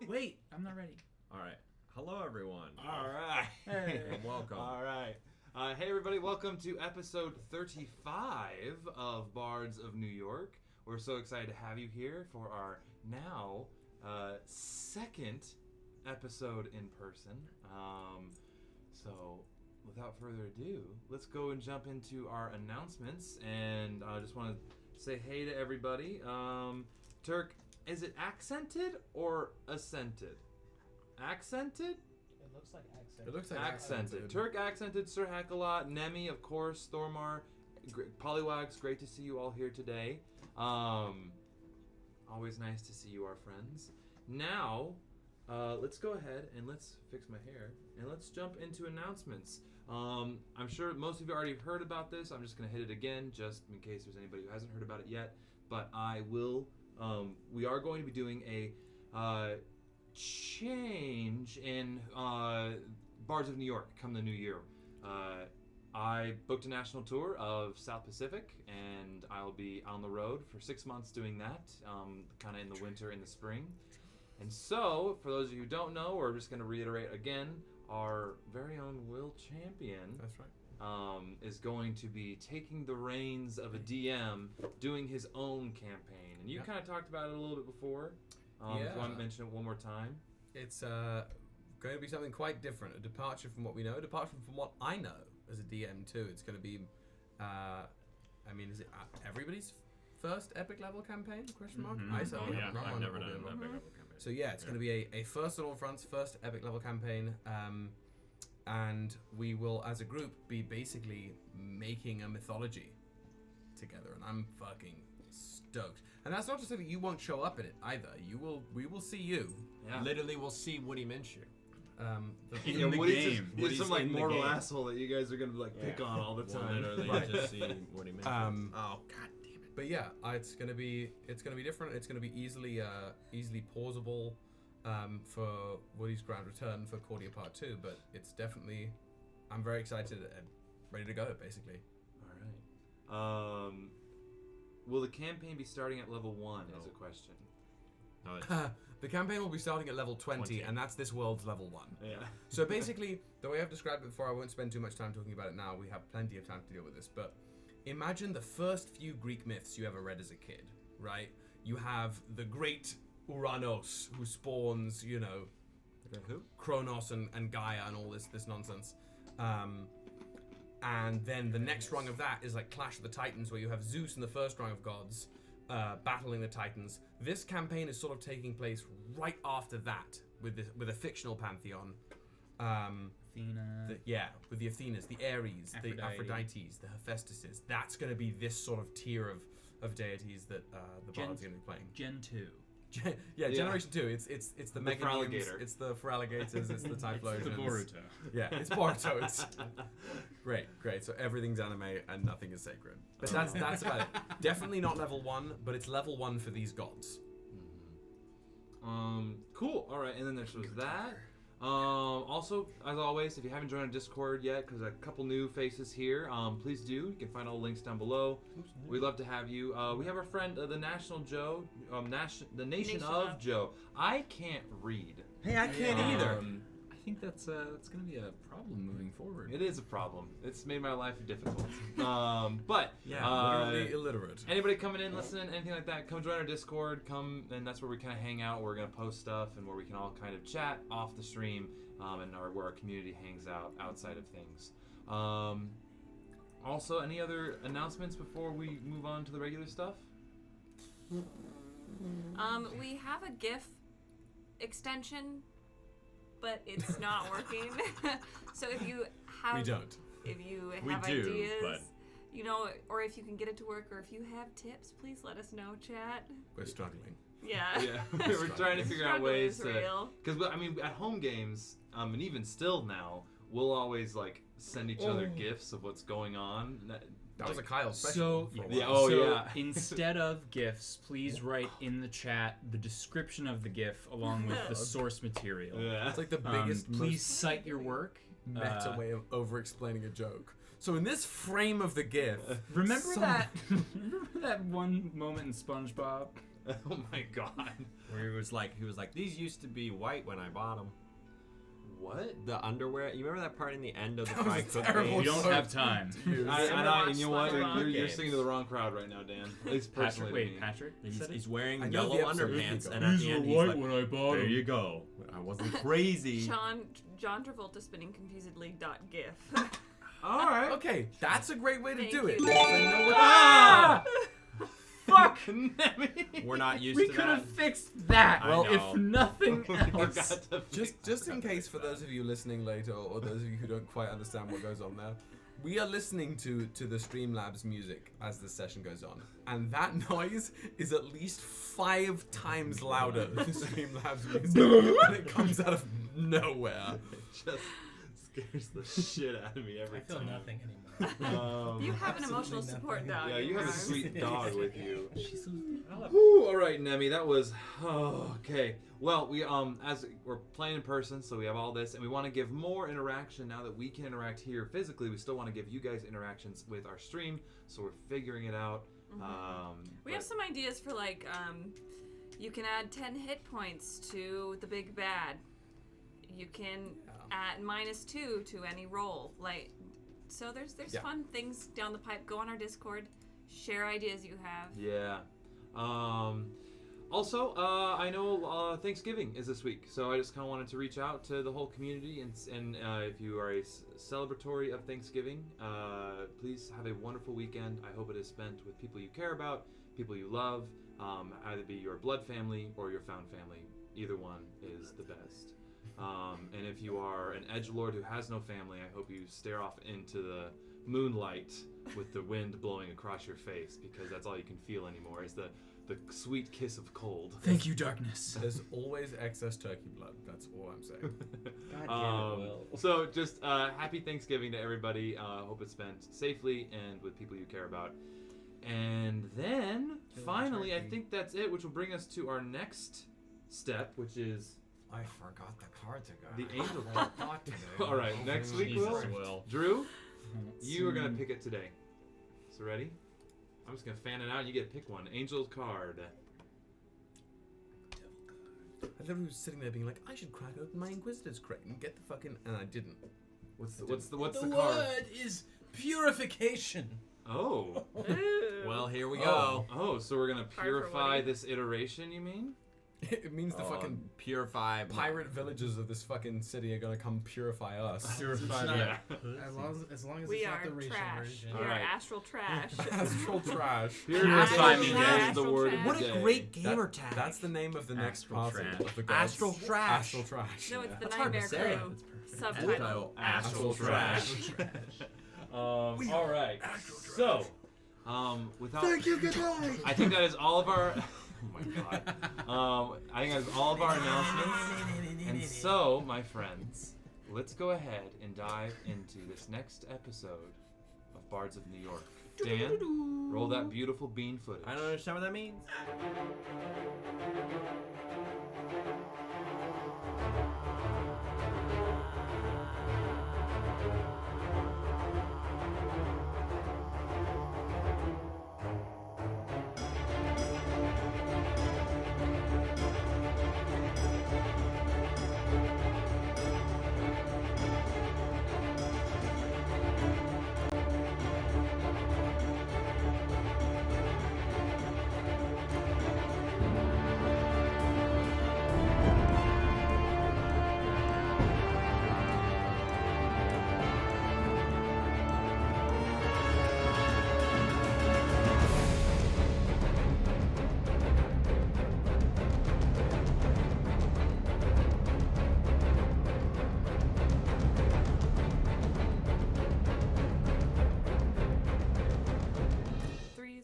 Wait, I'm not ready. All right. Hello, everyone. All right. Hey. Welcome. All right. Hey, everybody. Welcome to episode 35 of Bards of New York. We're so excited to have you here for our now second episode in person. So, without further ado, let's go and jump into our announcements. And I just want to say hey to everybody. Turk, is it accented or accented? Accented? It looks like accented. It looks like Accented. Turk accented, Sir Hackalot, Nemi, of course, Thormar, Polywags, great to see you all here today. Always nice to see you, our friends. Now, let's go ahead and let's fix my hair and let's jump into announcements. I'm sure most of you already heard about this. I'm just going to hit it again just in case there's anybody who hasn't heard about it yet. But I will, we are going to be doing a change in Bards of New York come the new year. I booked a national tour of South Pacific, and I'll be on the road for 6 months doing that, kind of in the winter and the spring. And so, for those of you who don't know, we're just going to reiterate again, our very own Will Champion That's right. is going to be taking the reins of a DM, doing his own campaign. And you kind of talked about it a little bit before. If you want to mention it one more time. It's going to be something quite different, a departure from what we know, a departure from what I know as a DM too. It's going to be, is it everybody's first epic level campaign? Question mark. Mm-hmm. I certainly yeah, have not I've one never that done will an be epic involved. level campaign. So yeah, it's going to be a first at all fronts, first epic level campaign, and we will, as a group, be basically making a mythology together, and I'm fucking stoked. And that's not to say that you won't show up in it either. We will see you. Yeah. Literally, we'll see Woody Minshew. In the game. He's some like in the mortal game. asshole that you guys are gonna like pick on all the We'll time. literally just see Woody Minshew. Oh god damn it! But yeah, it's gonna be different. It's gonna be easily pausable for Woody's Grand Return for Cordia Part 2. But it's definitely, I'm very excited and ready to go. Basically. All right. Will the campaign be starting at level 1? Is a question. No, it's The campaign will be starting at level 20, and that's this world's level 1. Yeah. So basically, the way I've described it before, I won't spend too much time talking about it now. We have plenty of time to deal with this. But imagine the first few Greek myths you ever read as a kid, right? You have the great Uranos, who spawns, Who? Kronos and Gaia and all this nonsense. And then the next rung of that is like Clash of the Titans, where you have Zeus in the first rung of gods battling the Titans. This campaign is sort of taking place right after that with a fictional pantheon. Athena. With the Athenas, the Ares, the Aphrodites, the Hephaestuses. That's going to be this sort of tier of deities that the Bards are going to be playing. Gen 2. Generation 2. It's the Mega Feraligatr. It's the Feraligatrs. It's the Typhlosions. It's the Boruto. Yeah, it's Boruto. It's great. So everything's anime and nothing is sacred. But that's about it. Definitely not level 1, but it's level 1 for these gods. Cool. All right, and then there was that. Also, as always, if you haven't joined our Discord yet, because a couple new faces here, please do. You can find all the links down below. We'd love to have you. We have our friend, the National Joe, the Nation of Joe. I can't read. Hey, I can't either. I think that's going to be a problem moving forward. It is a problem. It's made my life difficult. But Literally illiterate. anybody coming in, listening, anything like that, come join our Discord. Come, and that's where we kind of hang out. We're gonna post stuff, and where we can all kind of chat off the stream, and where our community hangs out outside of things. Also, any other announcements before we move on to the regular stuff? We have a GIF extension, but it's not working. So if you have, if you have ideas, or if you can get it to work, or if you have tips, please let us know, chat. We're struggling. Yeah. We're trying to figure out ways to, real. because at home games, and even still now, we'll always like send each other gifs of what's going on. That was a Kyle special. So instead of GIFs, please write in the chat the description of the GIF along with the source material. Yeah. It's like the biggest, Please cite your work. meta way of over-explaining a joke. So in this frame of the GIF, Remember that one moment in SpongeBob? Oh my god. Where he was like, these used to be white when I bought them. What? The underwear. You remember that part in the end of the That was Fry a Cook terrible game? We don't have time. And you know what? You're Games. singing to the wrong crowd right now, Dan. At least personally. Patrick, to me. Patrick? He's wearing I know yellow the episode. underpants, These and at the end he's like, when I bought there you go. I wasn't crazy. John Travolta spinning confusedly .gif. All right. okay, that's a great way to Thank do it. you. So you know what- Ah! Fuck! We're not used We to could that. have fixed that. I Well, know. if nothing else. Just in case for those of you listening later or those of you who don't quite understand what goes on there, we are listening to the Streamlabs music as the session goes on, and that noise is at least 5 times louder than the Streamlabs music, and it comes out of nowhere. It just scares the shit out of me every I feel time. nothing anymore. You have an Absolutely emotional nothing. support dog. Yeah, in you have a Mars. sweet dog with you. She's so I love Whew, all right, Nemi, that was okay. Well, we as we're playing in person, so we have all this, and we want to give more interaction now that we can interact here physically. We still want to give you guys interactions with our stream, so we're figuring it out. We have some ideas for like, you can add 10 hit points to the big bad. You can add -2 to any roll. Like, so there's Yeah. fun things down the pipe. Go on our Discord, share ideas you have. Yeah. Also, I know Thanksgiving is this week, so I just kind of wanted to reach out to the whole community, and if you are a celebratory of Thanksgiving, please have a wonderful weekend. I hope it is spent with people you care about, people you love, either be your blood family or your found family. Either one is the best. And if you are an edgelord who has no family, I hope you stare off into the moonlight with the wind blowing across your face, because that's all you can feel anymore is the sweet kiss of cold. Thank you, darkness. There's always excess turkey blood. That's all I'm saying. God damn it, Will. So just happy Thanksgiving to everybody. Hope it's spent safely and with people you care about. And then finally, I think that's it, which will bring us to our next step, which is I forgot the card to go. the angel I card. thought today. All right, next week, Jesus, Will. Will. Drew, you are gonna pick it today. So ready? I'm just gonna fan it out. You get to pick one. Angel card. I literally was sitting there being like, I should crack open my Inquisitor's crate and get the fucking, and I didn't. What's the the card? word is purification. Oh. Well, here we go. Oh, so we're gonna for purify Woody. this iteration, you mean? It means the fucking purify pirate villagers of this fucking city are gonna come purify us. Purify not- Yeah. As long as We it's are not the racial trash. version. We All are right. astral trash. Astral trash. Purify me, Astral guys. The trash. word of What the a day. great gamer tag. That's the name of the next Astral party trash. of the gods. Astral trash. Astral trash. No, it's yeah. the That's hard to Nightmare say. Crew. Subtitle. Astral trash. All right. So, without. Thank you, good night. I think that is all of our. Oh my god. I think that is all of our announcements. And so, my friends, let's go ahead and dive into this next episode of Bards of New York. Dan, roll that beautiful bean footage. I don't understand what that means.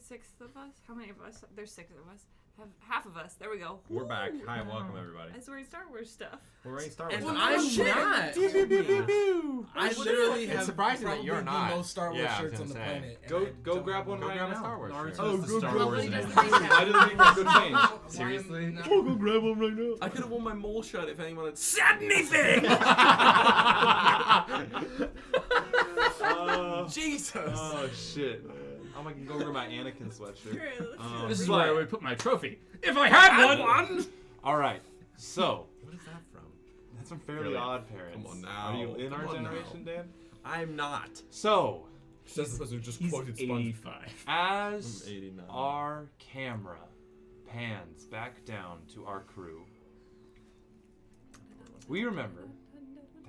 Sixth of us? How many of us? There's 6 of us. Half of us. There we go. We're back. Woo. Hi, welcome everybody. That's wearing Star Wars stuff. We're ready to start with And this. I'm not. I literally It's have surprising that probably you're not. the most Star Wars Yeah, I was shirts on the gonna say. planet. and Go I go don't- grab one Go right grab a now. Star Wars shirt. Oh, It's go Star grab Wars Lily in doesn't it. think that. I didn't think that could change. Seriously? Go grab one right now. I could have worn my mole shirt if anyone had said anything. Jesus. Oh shit! I'm gonna go over my Anakin sweatshirt. This is but- where I would put my trophy. If I had one! All right. So What is that from? that's from Fairly Really? Odd Parents. Come on now. Are you in Come our on generation, Dan? I'm not. So Says the person who just He's quoted SpongeBob. 85. as I'm 89. our camera pans back down to our crew, we remember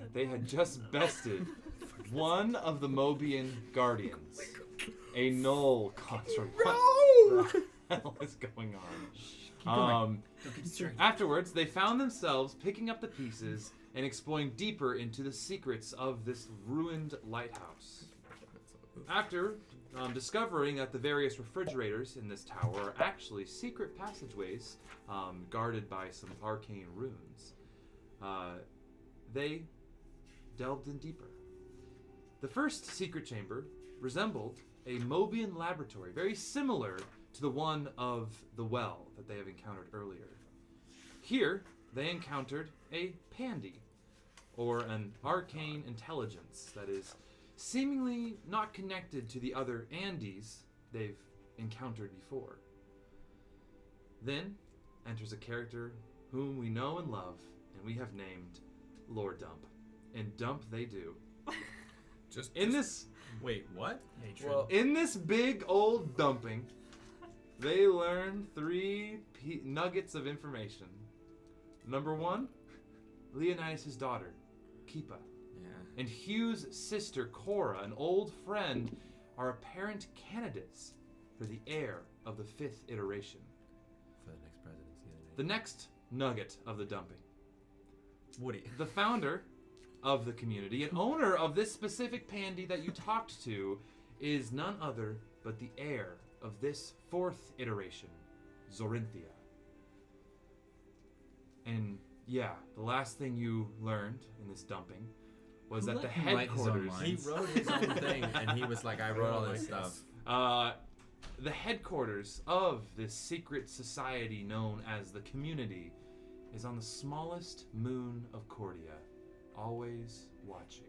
that they had just bested one of the Mobian Guardians, a null construct. What the hell is going on? Don't get distracted. Afterwards, they found themselves picking up the pieces and exploring deeper into the secrets of this ruined lighthouse. After discovering that the various refrigerators in this tower are actually secret passageways guarded by some arcane runes, they delved in deeper. The first secret chamber resembled a Mobian laboratory, very similar to the one of the well that they have encountered earlier. Here, they encountered a pandy, or an arcane intelligence that is seemingly not connected to the other Andes they've encountered before. Then enters a character whom we know and love, and we have named Lord Dump. And dump they do. Wait, what? Well, In this big old dumping, they learn 3 nuggets of information. Number 1, Leonidas' daughter, Keepa, Yeah. and Hugh's sister, Cora, an old friend, are apparent candidates for the heir of the 5th iteration. For the next presidency. The next nugget of the dumping. Woody. The founder of the community and owner of this specific pandy that you talked to is none other but the heir of this 4th iteration, Zorinthia. And yeah, the last thing you learned in this dumping was Who that the let him write his own headquarters... He lines? wrote his own thing, and he was like, I wrote all this stuff. The headquarters of this secret society known as the Community is on the smallest moon of Cordia, always watching.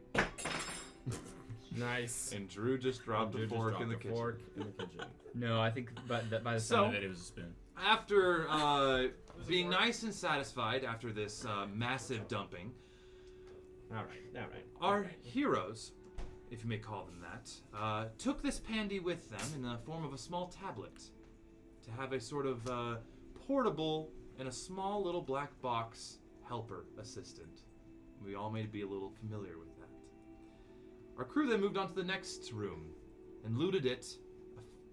nice. And Drew just dropped a fork in the kitchen. Fork in the kitchen. No, I think by the So- sound of it, it was a spoon. After being nice and satisfied after this massive dumping, All right. our heroes, if you may call them that, took this pandy with them in the form of a small tablet to have a sort of portable and a small little black box helper assistant. We all may be a little familiar with that. Our crew then moved on to the next room and looted it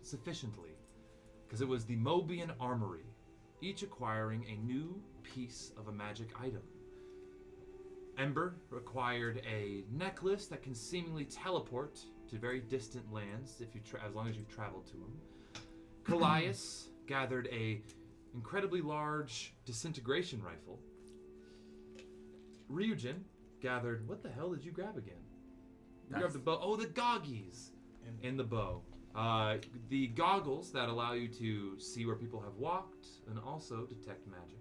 sufficiently, because it was the Mobian Armory, each acquiring a new piece of a magic item. Ember required a necklace that can seemingly teleport to very distant lands if you as long as you've traveled to them. Kallias gathered a incredibly large disintegration rifle. Ryujin gathered, what the hell did you grab again? You grabbed the bow. Oh, the goggies and the bow. The goggles that allow you to see where people have walked and also detect magic.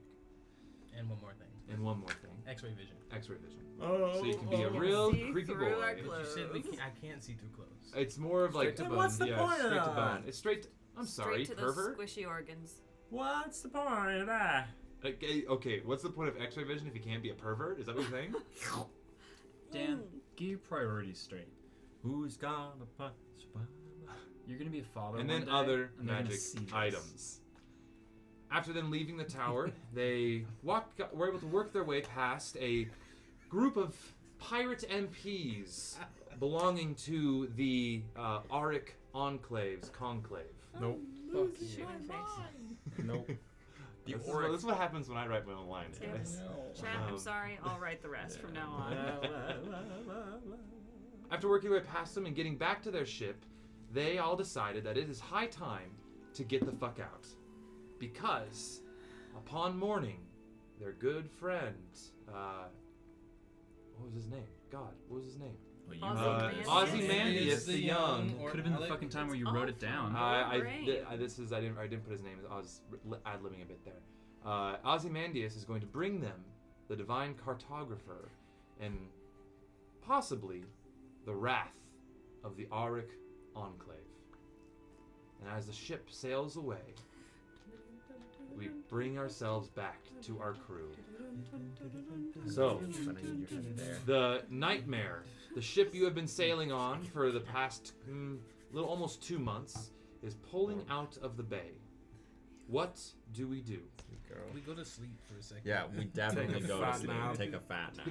And one more thing. And one more thing. X-ray vision. X-ray vision. So you can be a real see creepy through boy. our But you said I can't see through clothes. It's more of like Straight to bone. What's the yeah, point of straight to that? bone. It's straight. I'm sorry, Straight to pervert. those squishy organs. What's the point of that? Okay, what's the point of X-ray vision if you can't be a pervert? Is that what you're saying? Dan, get your priorities straight. Who's gonna punch? You're gonna be a father. And one then day, other and they're gonna magic see this. items. After them leaving the tower, they were able to work their way past a group of pirate MPs belonging to the Auric Conclave. Nope. Fuck Shoot you. in face. Nope. This is what happens when I write my own lines, guys. Chat, I'm sorry. I'll write the rest from now on. After working their way past them and getting back to their ship, they all decided that it is high time to get the fuck out. Because, upon morning, their good friend, what was his name? God, what was his name? Ozymandias. Ozymandias the Young. Could have been the fucking time where you wrote it down. I Brain. didn't put his name. I was ad-libbing a bit there. Ozymandias is going to bring them the divine cartographer and possibly the wrath of the Auric Enclave. And as the ship sails away, we bring ourselves back to our crew. So, the Nightmare, the ship you have been sailing on for the past almost 2 months, is pulling out of the bay. What do we do? We go to sleep for a second. Yeah, we definitely go to sleep. nap. Take a fat nap.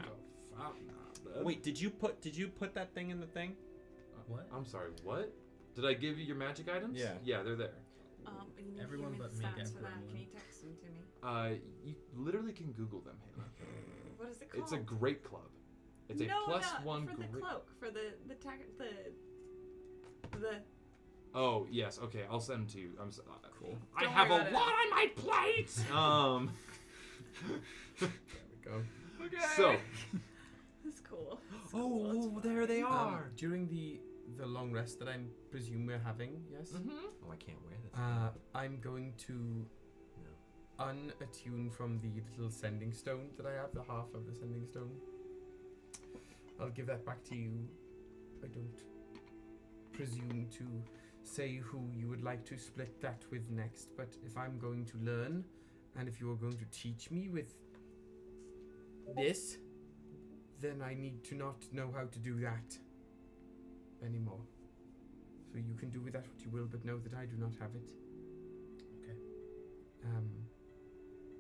Wait, did you put that thing in the thing? What? I'm sorry, what? Did I give you your magic items? Yeah. Yeah, they're there. You need Everyone to give but me me the get stats for that. everyone. Can you text them to me? You literally can Google them, Hannah. What is it called? It's a great club. It's a no, plus not one for the great. cloak, for the Oh yes, okay, I'll send them to you. I'm so, Cool. I Don't have a worry lot about it. on my plate. There we go. Okay. So, That's cool. Oh, there they are. During the long rest that I presume we're having, yes? Oh, I can't wear this. I'm going to unattune from the little sending stone that I have, the half of the sending stone. I'll give that back to you. I don't presume to say who you would like to split that with next, but if I'm going to learn, and if you are going to teach me with this, then I need to not know how to do that anymore. So you can do with that what you will, but know that I do not have it. Okay.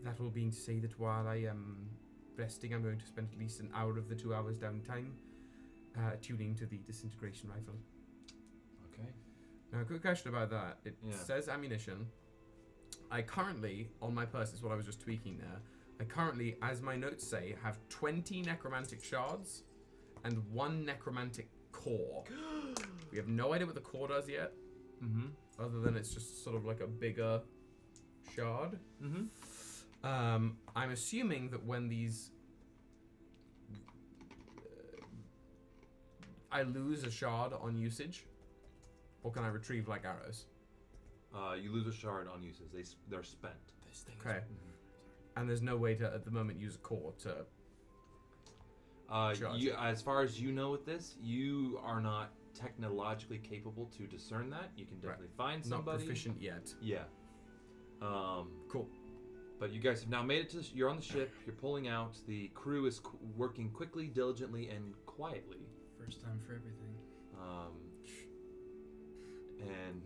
That all being to say that while I am resting, I'm going to spend at least an hour of the 2 hours downtime tuning to the disintegration rifle. okay. Now, a quick question about that. It Yeah. says ammunition. I currently, on my purse, is what I was just tweaking there. I currently, as my notes say, have 20 necromantic shards and 1 necromantic core. We have no idea what the core does yet, other than it's just sort of like a bigger shard. I'm assuming that when these... I lose a shard on usage, or can I retrieve like arrows? You lose a shard on uses. They're spent. Okay. And there's no way to, at the moment, use a core to... Charge You, it. as far as you know with this, you are not technologically capable to discern that. You can definitely find Not somebody. proficient yet. Yeah. Cool. But you guys have now made it to. You're on the ship. You're pulling out. The crew is working quickly, diligently, and quietly. First time for everything. And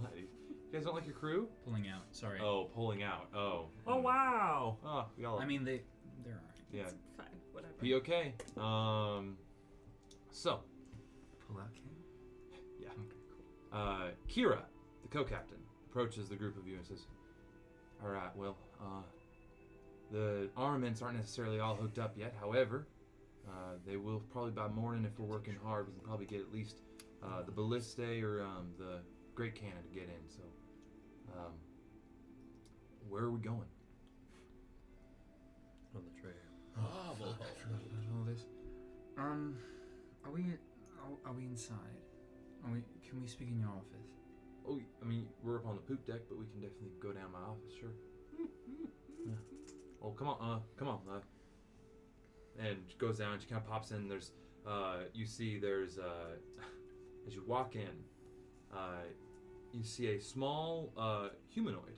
what? You guys don't like your crew? Pulling out. Sorry. Oh, pulling out. Oh. Oh, wow. Oh, y'all. I mean, they're alright. yeah. It's fine. Whatever. Be okay. So. Pull out king? Yeah. Okay, cool. Kira, the co-captain, approaches the group of you and says, "All right, well, the armaments aren't necessarily all hooked up yet. However, they will probably by morning if we're working hard. We can probably get at least the ballista or the great cannon to get in. So, where are we going?" On the trail. Oh, well, I forgot about all this. Are we inside? Can we speak in your office? Oh, I mean, we're up on the poop deck, but we can definitely go down my office, sure. Yeah. Oh, come on, and she goes down. She kind of pops in. There's, you see, there's, as you walk in, you see a small humanoid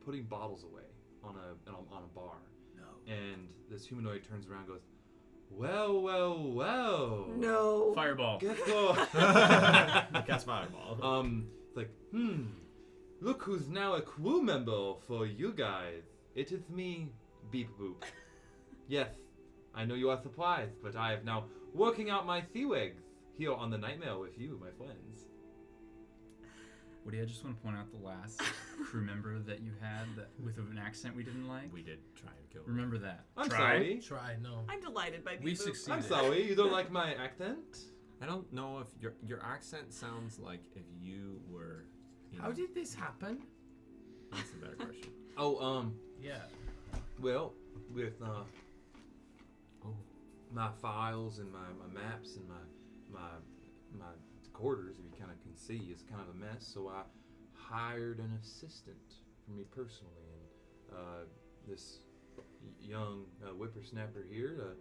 putting bottles away on a bar. No. And this humanoid turns around and goes, well. No. Fireball. Get go. Cast fireball. Like, look who's now a crew member for you guys. It is me, Beep Boop. Yes, I know you are surprised, but I am now working out my thewigs here on the nightmare with you, my friends. Woody, I just want to point out the last crew member that you had that with an accent we didn't like. We did try and kill him. Remember that. I'm Try. sorry. Try, no. I'm delighted by We Beep Boop. succeeded. I'm sorry. You don't like my accent? I don't know if your accent sounds like if you were. You know, How did this happen? That's a better question. Oh, Yeah. well, with my files and my maps and my quarters, if you kind of can see, is kind of a mess. So I hired an assistant for me personally, and this young whippersnapper here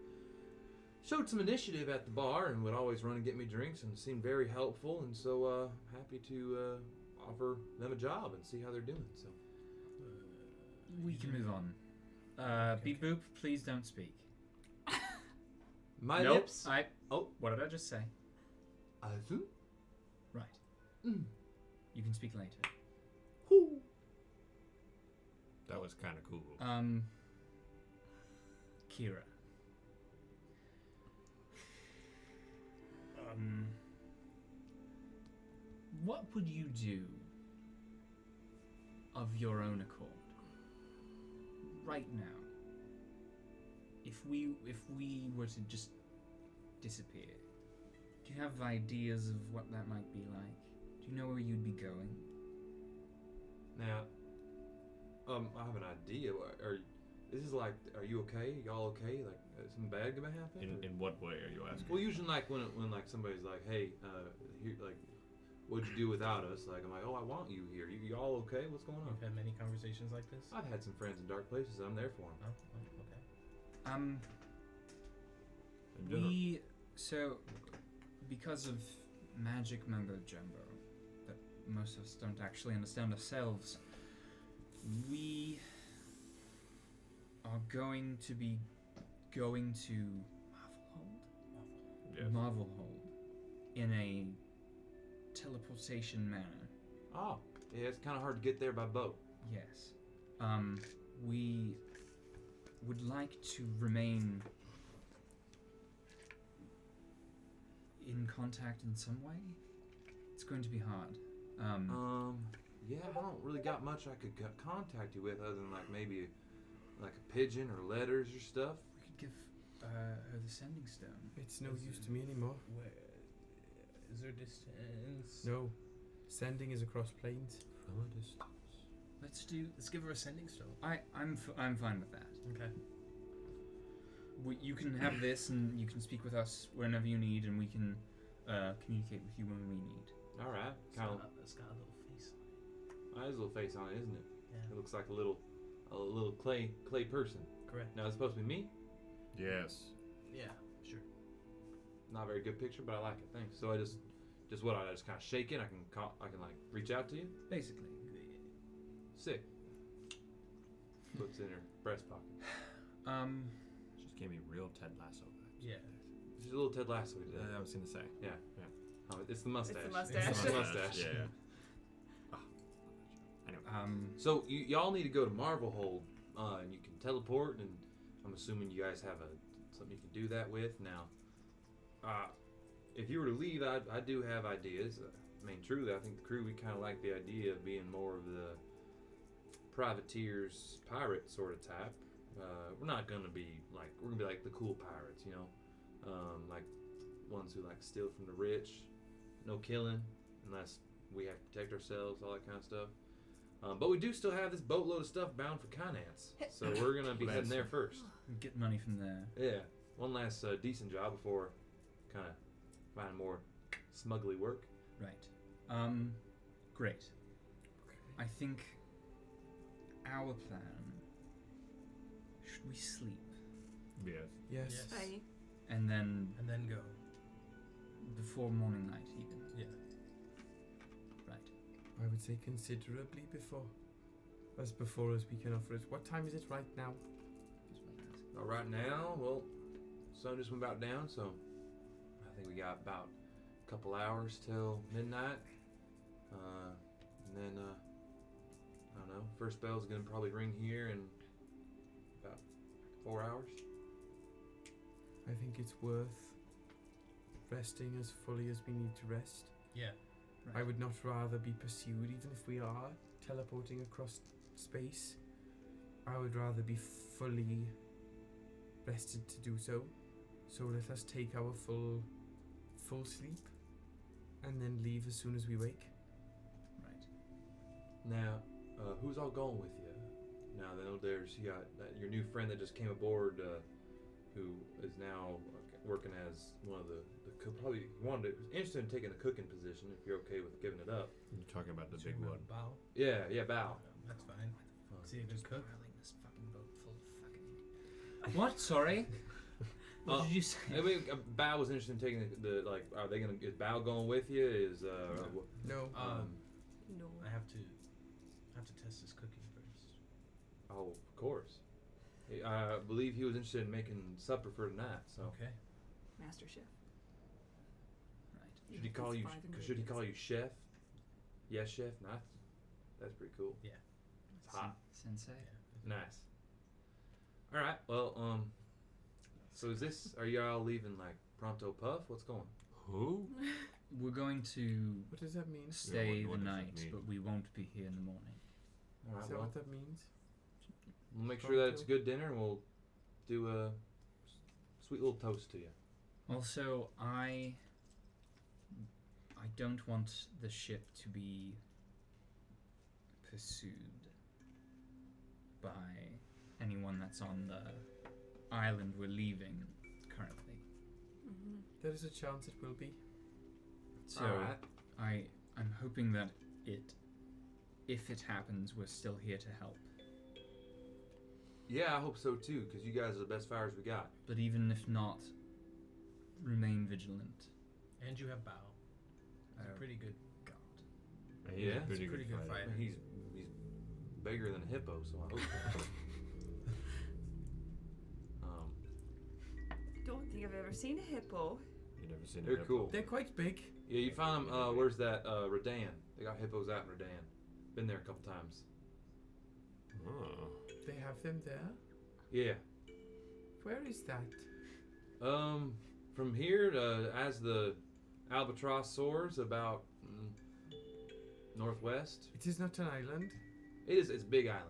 showed some initiative at the bar and would always run and get me drinks and seemed very helpful. And so happy to offer them a job and see how they're doing. So We can move on. Beep boop, please don't speak. my Nope, lips. Oh, what did I just say? Right. You can speak later. That was kind of cool. Kira. What would you do of your own accord right now if we were to just disappear? Do you have ideas of what that might be like? Do you know where you'd be going? Now, I have an idea. This is like, are you okay? Y'all okay? Like, something bad gonna happen? In what way are you asking? Well, usually like when like somebody's like, hey, here, like, what'd you do without us? Like, I'm like, oh, I want you here. Y'all okay? What's going on? We've had many conversations like this. I've had some friends in dark places. I'm there for them. Okay. Because of magic mumbo jumbo that most of us don't actually understand ourselves, we are going to be going to Marvelhold in a teleportation manner. Oh, yeah, it's kind of hard to get there by boat. Yes. We would like to remain in contact in some way. It's going to be hard. Yeah, I don't really got much I could contact you with other than like maybe like a pigeon or letters or stuff. We could give her the sending stone. It's no use to me anymore. Where is there distance? No. Sending is across plains. From a distance. Let's give her a sending stone. I'm fine with that. Okay. You can have this, and you can speak with us whenever you need, and we can communicate with you when we need. All right, kind of. It's got a little face on it. Has a little face on it, isn't it? Yeah. It looks like a little clay person. Correct. Now it's supposed to be me. Yes. Yeah. Sure. Not a very good picture, but I like it. Thanks. So I just kind of shake it. I can like reach out to you. Basically. Sick. Puts in her breast pocket. Just gave me real Ted Lasso vibes. Yeah. She's a little Ted Lasso today. I was gonna say. Yeah. Oh, it's the mustache. It's the mustache. It's the mustache. Yeah. Oh, anyway. So y'all need to go to Marvelhold, and you can teleport, and I'm assuming you guys have something you can do that with. Now, if you were to leave, I do have ideas. I mean, truly, I think the crew, we kind of like the idea of being more of the privateers, pirate sort of type. We're not gonna be like, we're gonna be like the cool pirates, you know, like ones who like steal from the rich, no killing unless we have to protect ourselves, all that kind of stuff. But we do still have this boatload of stuff bound for Kallias, so we're gonna be heading there first. Get money from there. Yeah, one last decent job before kind of finding more smuggly work. Right. Great. I think our plan. Should we sleep? Yes. Yes. Aye. And then go. before morning light even. Yeah. Right. I would say considerably before. As before as we can offer it. What time is it right now? Right now, well, sun just went about down, so I think we got about a couple hours till midnight. And then, I don't know, first bell's gonna probably ring here in about 4 hours. I think it's worth resting as fully as we need to rest. Yeah. I would not rather be pursued, even if we are teleporting across space. I would rather be fully rested to do so. So let us take our full sleep and then leave as soon as we wake. Right. Now, who's all going with you? Now, I know you got your new friend that just came aboard, who is now working as one of the probably interested in taking the cooking position. If you're okay with giving it up. You're talking about the big one. Bow. Yeah, Bao. That's fine. See a good cook. This fucking boat full of fucking. What? Sorry. What did you say? I mean, Bao was interested in taking the like. Are they gonna? Is Bao going with you? Is No. No. I have to test this cooking first. Oh, of course. I believe he was interested in making supper for tonight. So Okay. Master Chef. Right. should he call you? Should he call you chef? Yes, chef. Not. That's pretty cool. Yeah. It's hot. Sensei. Nice. All right. Well, so is this? Are y'all leaving like pronto puff? What's going? Who? We're going to What does that mean? stay what the does that night, mean? but we won't be here in the morning. All right. Is that Well, what that means? we'll make sure that it's a good dinner, and we'll do a sweet little toast to you. Also, I don't want the ship to be pursued by anyone that's on the island we're leaving currently. Mm-hmm. There is a chance it will be. So Alright. I'm hoping that if it happens, we're still here to help. Yeah, I hope so too, because you guys are the best fires we got. But even if not, remain vigilant. And you have Bao. He's a pretty good. God. Yeah, Pretty he's a pretty good fighter. He's bigger than a hippo, so I hope so. Don't think I've ever seen a hippo. You never seen They're a cool. They're quite big. Yeah, you found them. Where's that? Rodan. They got hippos out in Rodan. Been there a couple times. Oh. They have them there. Yeah. Where is that? From here to as the albatross soars about northwest. It is not an island. It is. It's a big island.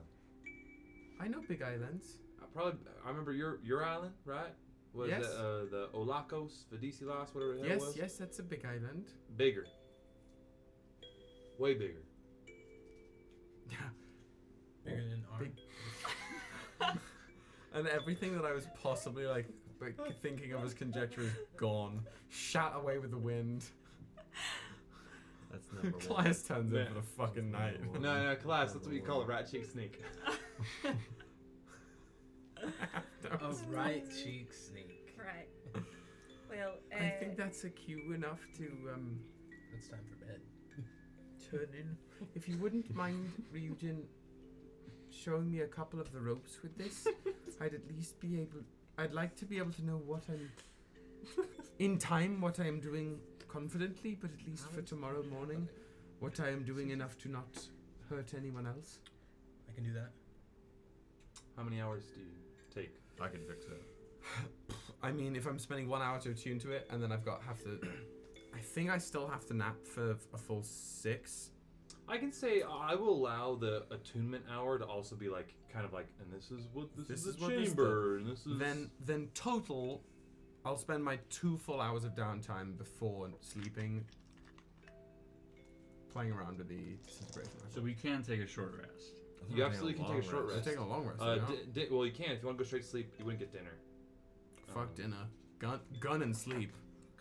I know big islands. I remember your island, right? Was Yes. that the Olakos, Vidicilas, whatever the hell it Yes, was? yes, that's a big island. Bigger. Way bigger. Bigger than our. Big. And everything that I was possibly like thinking of as conjecture is gone, shot away with the wind. That's number one. Kallias turns in Yeah. for the fucking night. No, class. That's what you call a rat cheek snake. A right cheek snake. Right. Well, I think that's a cue enough to It's time for bed. turn in. If you wouldn't mind, Ryujin, showing me a couple of the ropes with this, I'd at least be able. I'd like to be able to know what I'm in time, what I am doing confidently, but at least for tomorrow morning, what I am doing enough to not hurt anyone else. I can do that. How many hours do you take? I can fix it. I mean, if I'm spending 1 hour to attune to it, and then I think I still have to nap for a full 6. I can say I will allow the attunement hour to also be like kind of like, and this is what this is the what this chamber, and this is Then total, I'll spend my 2 full hours of downtime before sleeping, playing around with the disintegration rifle. So we can take a short rest. You absolutely can take a short We're rest. taking a long rest. Well, you can if you want to go straight to sleep. You wouldn't get dinner. Fuck dinner. Gun and sleep.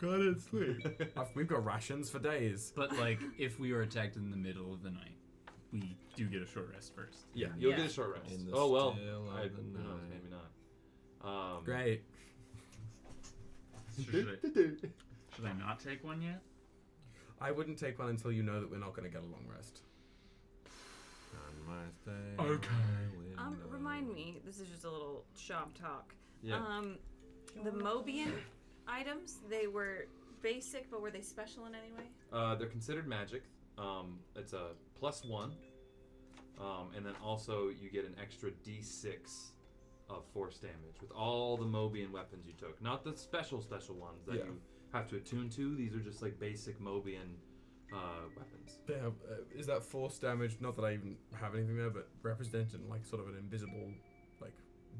Gun and sleep. We've got rations for days. But like, if we were attacked in the middle of the night, we do get a short rest first. Yeah, you'll Yeah. get a short rest. In the Oh well, still of who the knows? night. Maybe not. Great. Should I not take one yet? I wouldn't take one until you know that we're not going to get a long rest. On my stay. Okay. Remind me. This is just a little shop talk. Yeah. The Mobian items, they were basic, but were they special in any way? They're considered magic. It's a +1, and then also you get an extra D6 of force damage with all the Mobian weapons you took. Not the special ones that you have to attune to. These are just like basic Mobian weapons. They have, is that force damage? Not that I even have anything there, but represented in like sort of an invisible like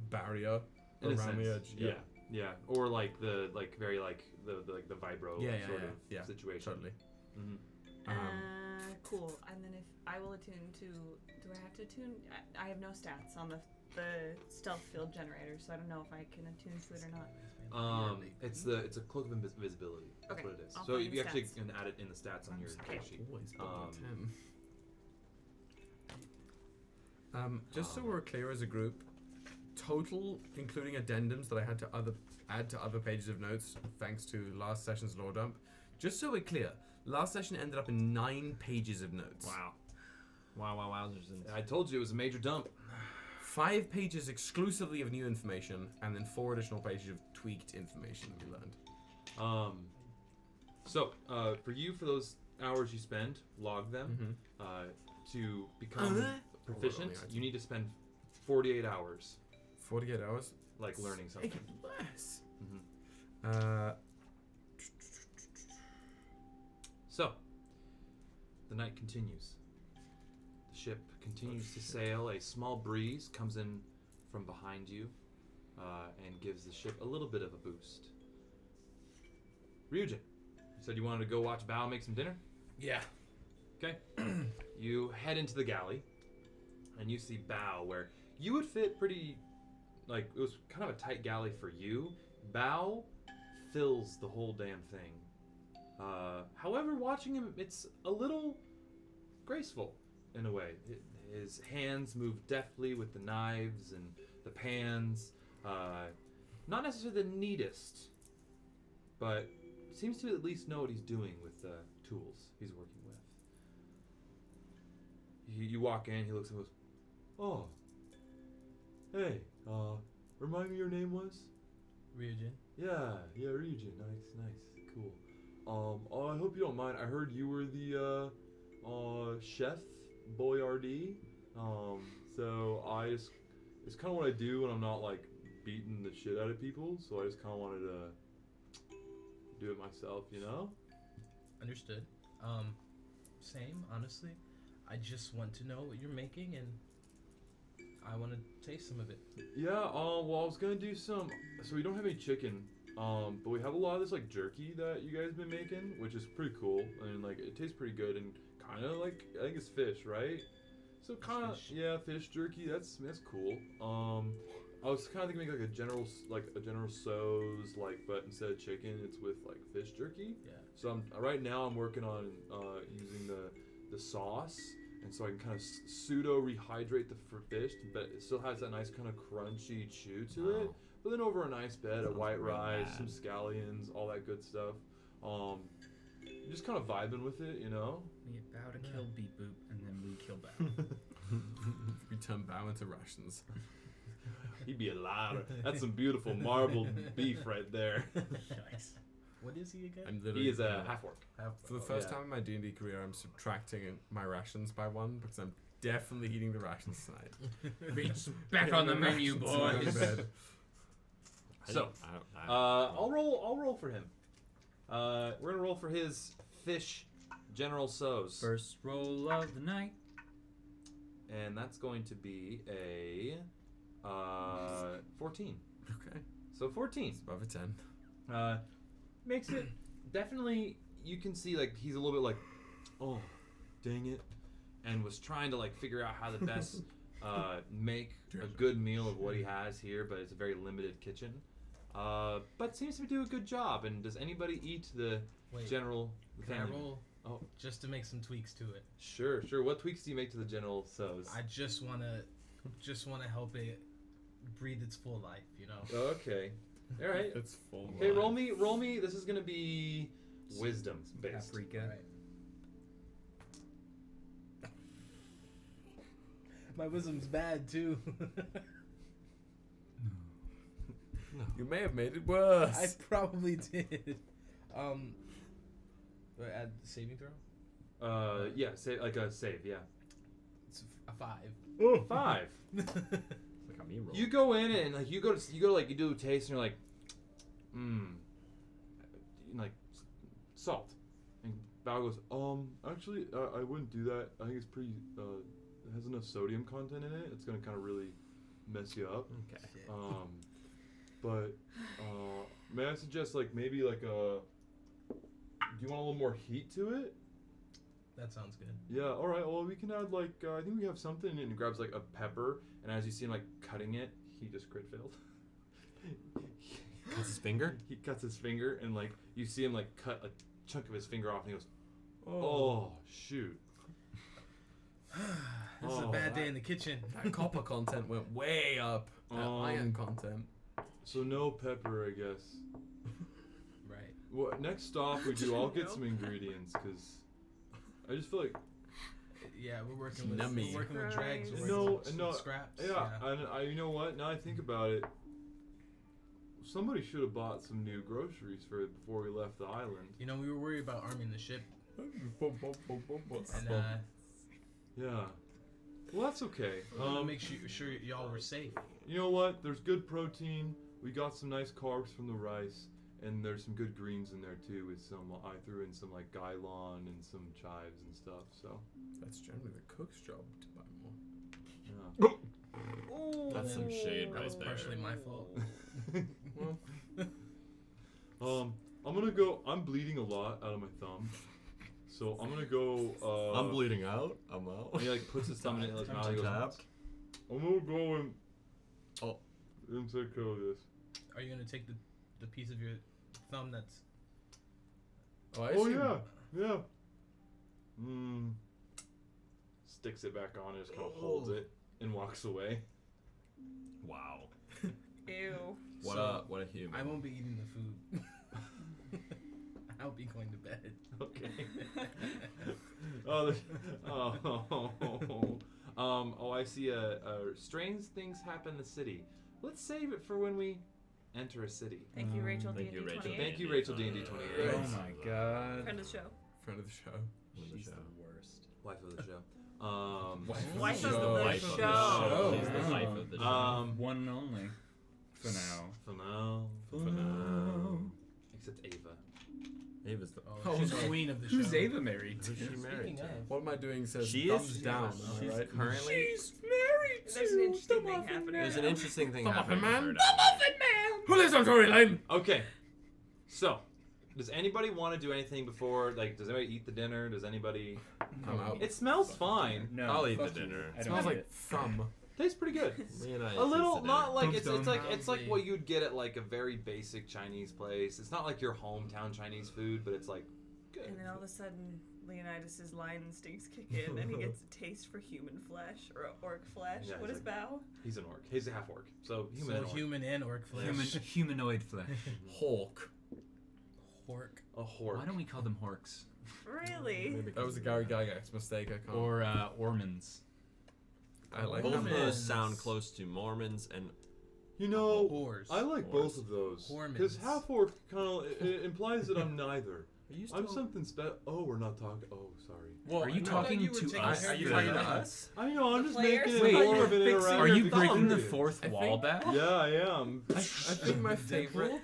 barrier In a around the sense, edge. yeah, or like the very like the vibro sort of situation. Totally. Mm-hmm. Cool. And then if I will attune to, do I have to attune? I have no stats on the stealth field generator, so I don't know if I can attune to it or not. It's a cloak of invisibility. That's Okay, what it is. I'll So find you the actually stats. can add it in the stats on your character sheet. Always putting a 10. Just so we're clear as a group, total, including addendums that I had to add to other pages of notes, thanks to last session's lore dump. Just so we're clear, last session ended up in 9 pages of notes. Wow. Wowzers. I told you it was a major dump. 5 pages exclusively of new information, and then 4 additional pages of tweaked information we learned. So, for those hours you spend, log them. To become proficient, you need to spend 48 hours. 48 hours? Like learning something. Make it less. So, the night continues. The ship continues to sail. A small breeze comes in from behind you and gives the ship a little bit of a boost. Ryujin, you said you wanted to go watch Bao make some dinner? Yeah. Okay. You head into the galley, and you see Bao, where you would fit pretty, like, it was kind of a tight galley for you. Bao fills the whole damn thing. However, watching him, it's a little graceful in a way. His hands move deftly with the knives and the pans. Not necessarily the neatest, but seems to at least know what he's doing with the tools he's working with. You walk in, he looks and goes, "Oh, hey, remind me your name was?" Ryujin. Yeah, Ryujin. Nice, cool. I hope you don't mind. I heard you were the chef Boyardee. So it's kind of what I do when I'm not like beating the shit out of people. So I just kind of wanted to do it myself, you know? Understood. Same, honestly. I just want to know what you're making, and I want to taste some of it. Yeah, well, I was gonna do some. So we don't have any chicken, but we have a lot of this like jerky that you guys been making, which is pretty cool, and like it tastes pretty good, and kind of like I think it's fish, right? So kind of fish jerky. That's cool. I was kind of thinking like a general so's, like, but instead of chicken, it's with like fish jerky. Yeah. So right now I'm working on using the sauce, and so I can kind of pseudo rehydrate the fish, but it still has that nice kind of crunchy chew to it. But then over a nice bed of white rice, some scallions, all that good stuff. Just kind of vibing with it, you know. We bow to kill Beep Boop, and then we kill Bao. We turn Bao into rations. He'd be a lot. That's some beautiful marbled beef right there. Nice. What is he again? I'm literally He is a half-orc. For the first time in my D&D career, I'm subtracting my rations by 1 because I'm definitely eating the rations tonight. It's back on the menu, boys. So, I'll roll for him. We're gonna roll for his fish general so's. First roll of the night. And that's going to be a 14. Okay. So 14. It's above a 10. Makes it definitely, you can see like he's a little bit like, oh, dang it, and was trying to like figure out how to best make a good meal of what he has here, but it's a very limited kitchen. But seems to do a good job. And does anybody eat the general? Can I roll? Oh, just to make some tweaks to it. Sure. What tweaks do you make to the general so's? I just wanna help it breathe its full life, you know. Okay. All right. It's full. Okay, roll me. This is gonna be wisdom based. Paprika. Right. My wisdom's bad too. No. You may have made it worse. I probably did. Do I add the saving throw? Yeah, like a save, yeah. It's a 5. Oh, 5. Look at me roll. You go in and like you go like you do a taste and you're like, like salt. And Bao goes, actually, I wouldn't do that. I think it's pretty. It has enough sodium content in it. It's gonna kind of really mess you up. Okay. But may I suggest like maybe like a. Do you want a little more heat to it? That sounds good. Yeah, alright, well we can add like, I think we have something, and he grabs like a pepper, and as you see him like cutting it, he just crit failed. Cuts his finger? He cuts his finger, and like, you see him like cut a chunk of his finger off, and he goes, oh shoot. This is a bad day in the kitchen. That copper content went way up. That iron content. So no pepper, I guess. Right. What next stop we do? I'll get some ingredients because I just feel like Yeah, we're working with Nummy. dregs. We're No, working with no, scraps. yeah. And you know what? Now I think about it, somebody should have bought some new groceries before we left the island. You know, we were worried about arming the ship, and Yeah. Well, that's okay. we wanted to make sure y'all were safe. You know what? There's good protein. We got some nice carbs from the rice, and there's some good greens in there too. With some, I threw in some like gailon and some chives and stuff. So That's generally the cook's job to buy more. yeah. That's some shade That right was there. partially my fault. I'm gonna go. I'm bleeding a lot out of my thumb, so I'm gonna go. I'm bleeding out. I'm out. He like puts his thumb in his mouth. He goes, Tap. I'm gonna go and Oh. take care of this. Are you gonna take the piece of your thumb that's? Oh, I Oh assume- yeah. Sticks it back on and just kind of holds it and walks away. Wow. Ew. What So, a human. I won't be eating the food. I'll be going to bed. Okay. I see strange things happen in the city. Let's save it for when we enter a city. Thank you, Rachel. Thank you, D&D Rachel. 28. Thank you, Rachel D&D 28. Oh my god. Friend of the show. Friend of the show. She's the worst. Wife of the show. Wife Show. of the Wife of the show. show. She's the wife of the show. One and only. For now. For now. For now. Except Ava. Ava's the. Oh, she's the queen of the show. Who's Ava married to? Who's she married Speaking to? of, What am I doing? Says She thumbs is. down. She's Am I right? currently. married There's an interesting thing happening. There's an now. interesting thing The happening. Muffin with Man? her now. Who lives on Tory Lane? Okay. So, does anybody want to do anything before? Like, does anybody eat the dinner? Does anybody? I'm out. It smells fine. No. I'll eat the fuck you. dinner. I It don't smells eat like it. thumb. Tastes pretty good. Leonidas A little, eats the not dinner. like it's Thumbs like down. it's like what you'd get at like a very basic Chinese place. It's not like your hometown Chinese food, but it's like good. And then all of a sudden, Leonidas' lion instincts kick in, and he gets a taste for human flesh or orc flesh. Yeah, What he's is like- Bao? He's an orc. He's a half orc. So human. so and orc. human and orc flesh. Humanoid flesh. Hawk. Hork. A hork. Why don't we call them horks? Really? That was a Gary Gygax mistake. I can't. Or Ormans? I like Both of that. those sound close to Mormons and You know, Whores. I like both of those. Because Hormons. half orc kind of it implies that I'm neither. Are you I'm something special. Oh, we're not talking. Oh, sorry. Well, Are you no. talking you were to taking us? care Are of you your talking to lion. us? I know. I'm The just players? making Wait, it more of an fixing- interactive Are you breaking the experience. fourth I wall think- back? Yeah, I am. I think my favorite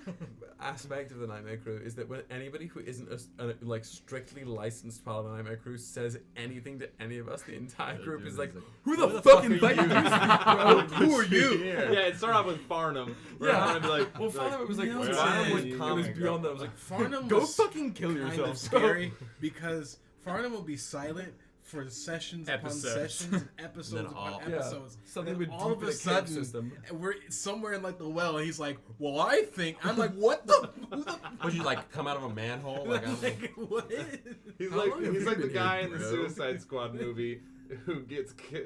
aspect of the Nightmare Crew is that when anybody who isn't a like strictly licensed part of the Nightmare Crew says anything to any of us, the entire group is like, "Who the fuck invited you? Who are you?" Yeah, it started off with Farnham. Where Yeah. Farnham would be like, Well, Farnham was like, No, Farnham way. would, it was beyond that. I was like, Farnham go was fucking kill kind yourself. of scary because Farnham will be silent for sessions upon Episodes. sessions, and episodes Then upon all- episodes. Something And with all of deep a in the cave sudden, system. we're somewhere in like the well. And he's like, "Well, I think." I'm like, "What the? Who the Would you like come out of a manhole? Like I'm like, what?" he's How like long have he's you like the been guy here, in the bro? Suicide Squad movie who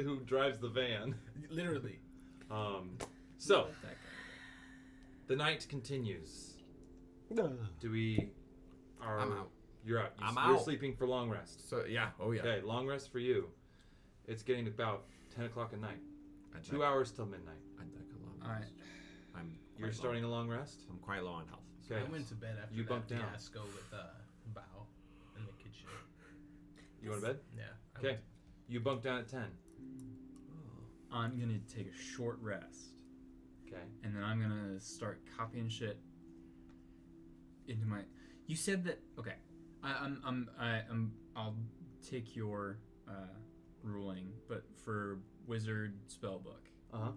who drives the van. Literally. So the night continues. Do we? I'm out. You're out. I'm You're out. sleeping for long rest. So yeah, oh yeah. Okay, long rest for you. It's getting about 10 o'clock at night. I'd 2 like- hours till midnight. I'd like a long Alright. rest. I'm You're quite starting low. a long rest. I'm quite low on health. Okay. I went to bed after You that bunked down. fiasco with Bao in the kitchen. You want to bed? Yeah. I Okay. went You bunk down at 10. I'm gonna take a short rest, Okay. and then I'm gonna start copying shit into my. You said that. Okay. I'll take your ruling, but for wizard spellbook, Uh-huh.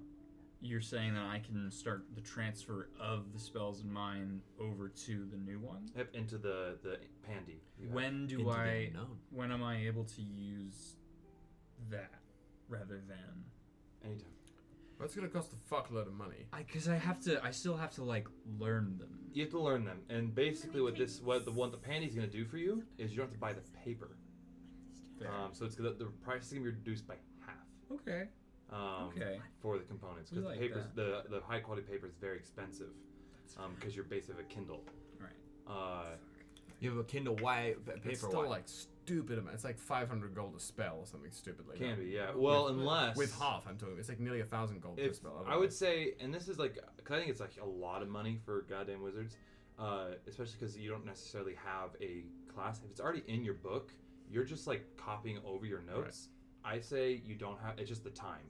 you're saying that I can start the transfer of the spells in mine over to the new one. Yep, into the pandy. you have. When do Into the I? unknown. When am I able to use that rather than? Anytime. That's gonna cost a fuckload of money. Because I still have to like learn them. You have to learn them, and basically what the pandy's gonna do for you is you don't have to buy the paper. Fair. So it's the price is gonna be reduced by half. Okay. Okay. For the components, We because like the papers, the high quality paper is very expensive, because you're basically a Kindle. Right. You have a Kindle white paper. It's still like stupid amount. It's like 500 gold a spell or something stupid like that. Can be, yeah. Well, unless with half, I'm talking. It's like nearly 1,000 gold per spell. I would say, and this is like, cause I think it's like a lot of money for goddamn wizards, especially because you don't necessarily have a class. If it's already in your book, you're just like copying over your notes. Right. I say you don't have. It's just the time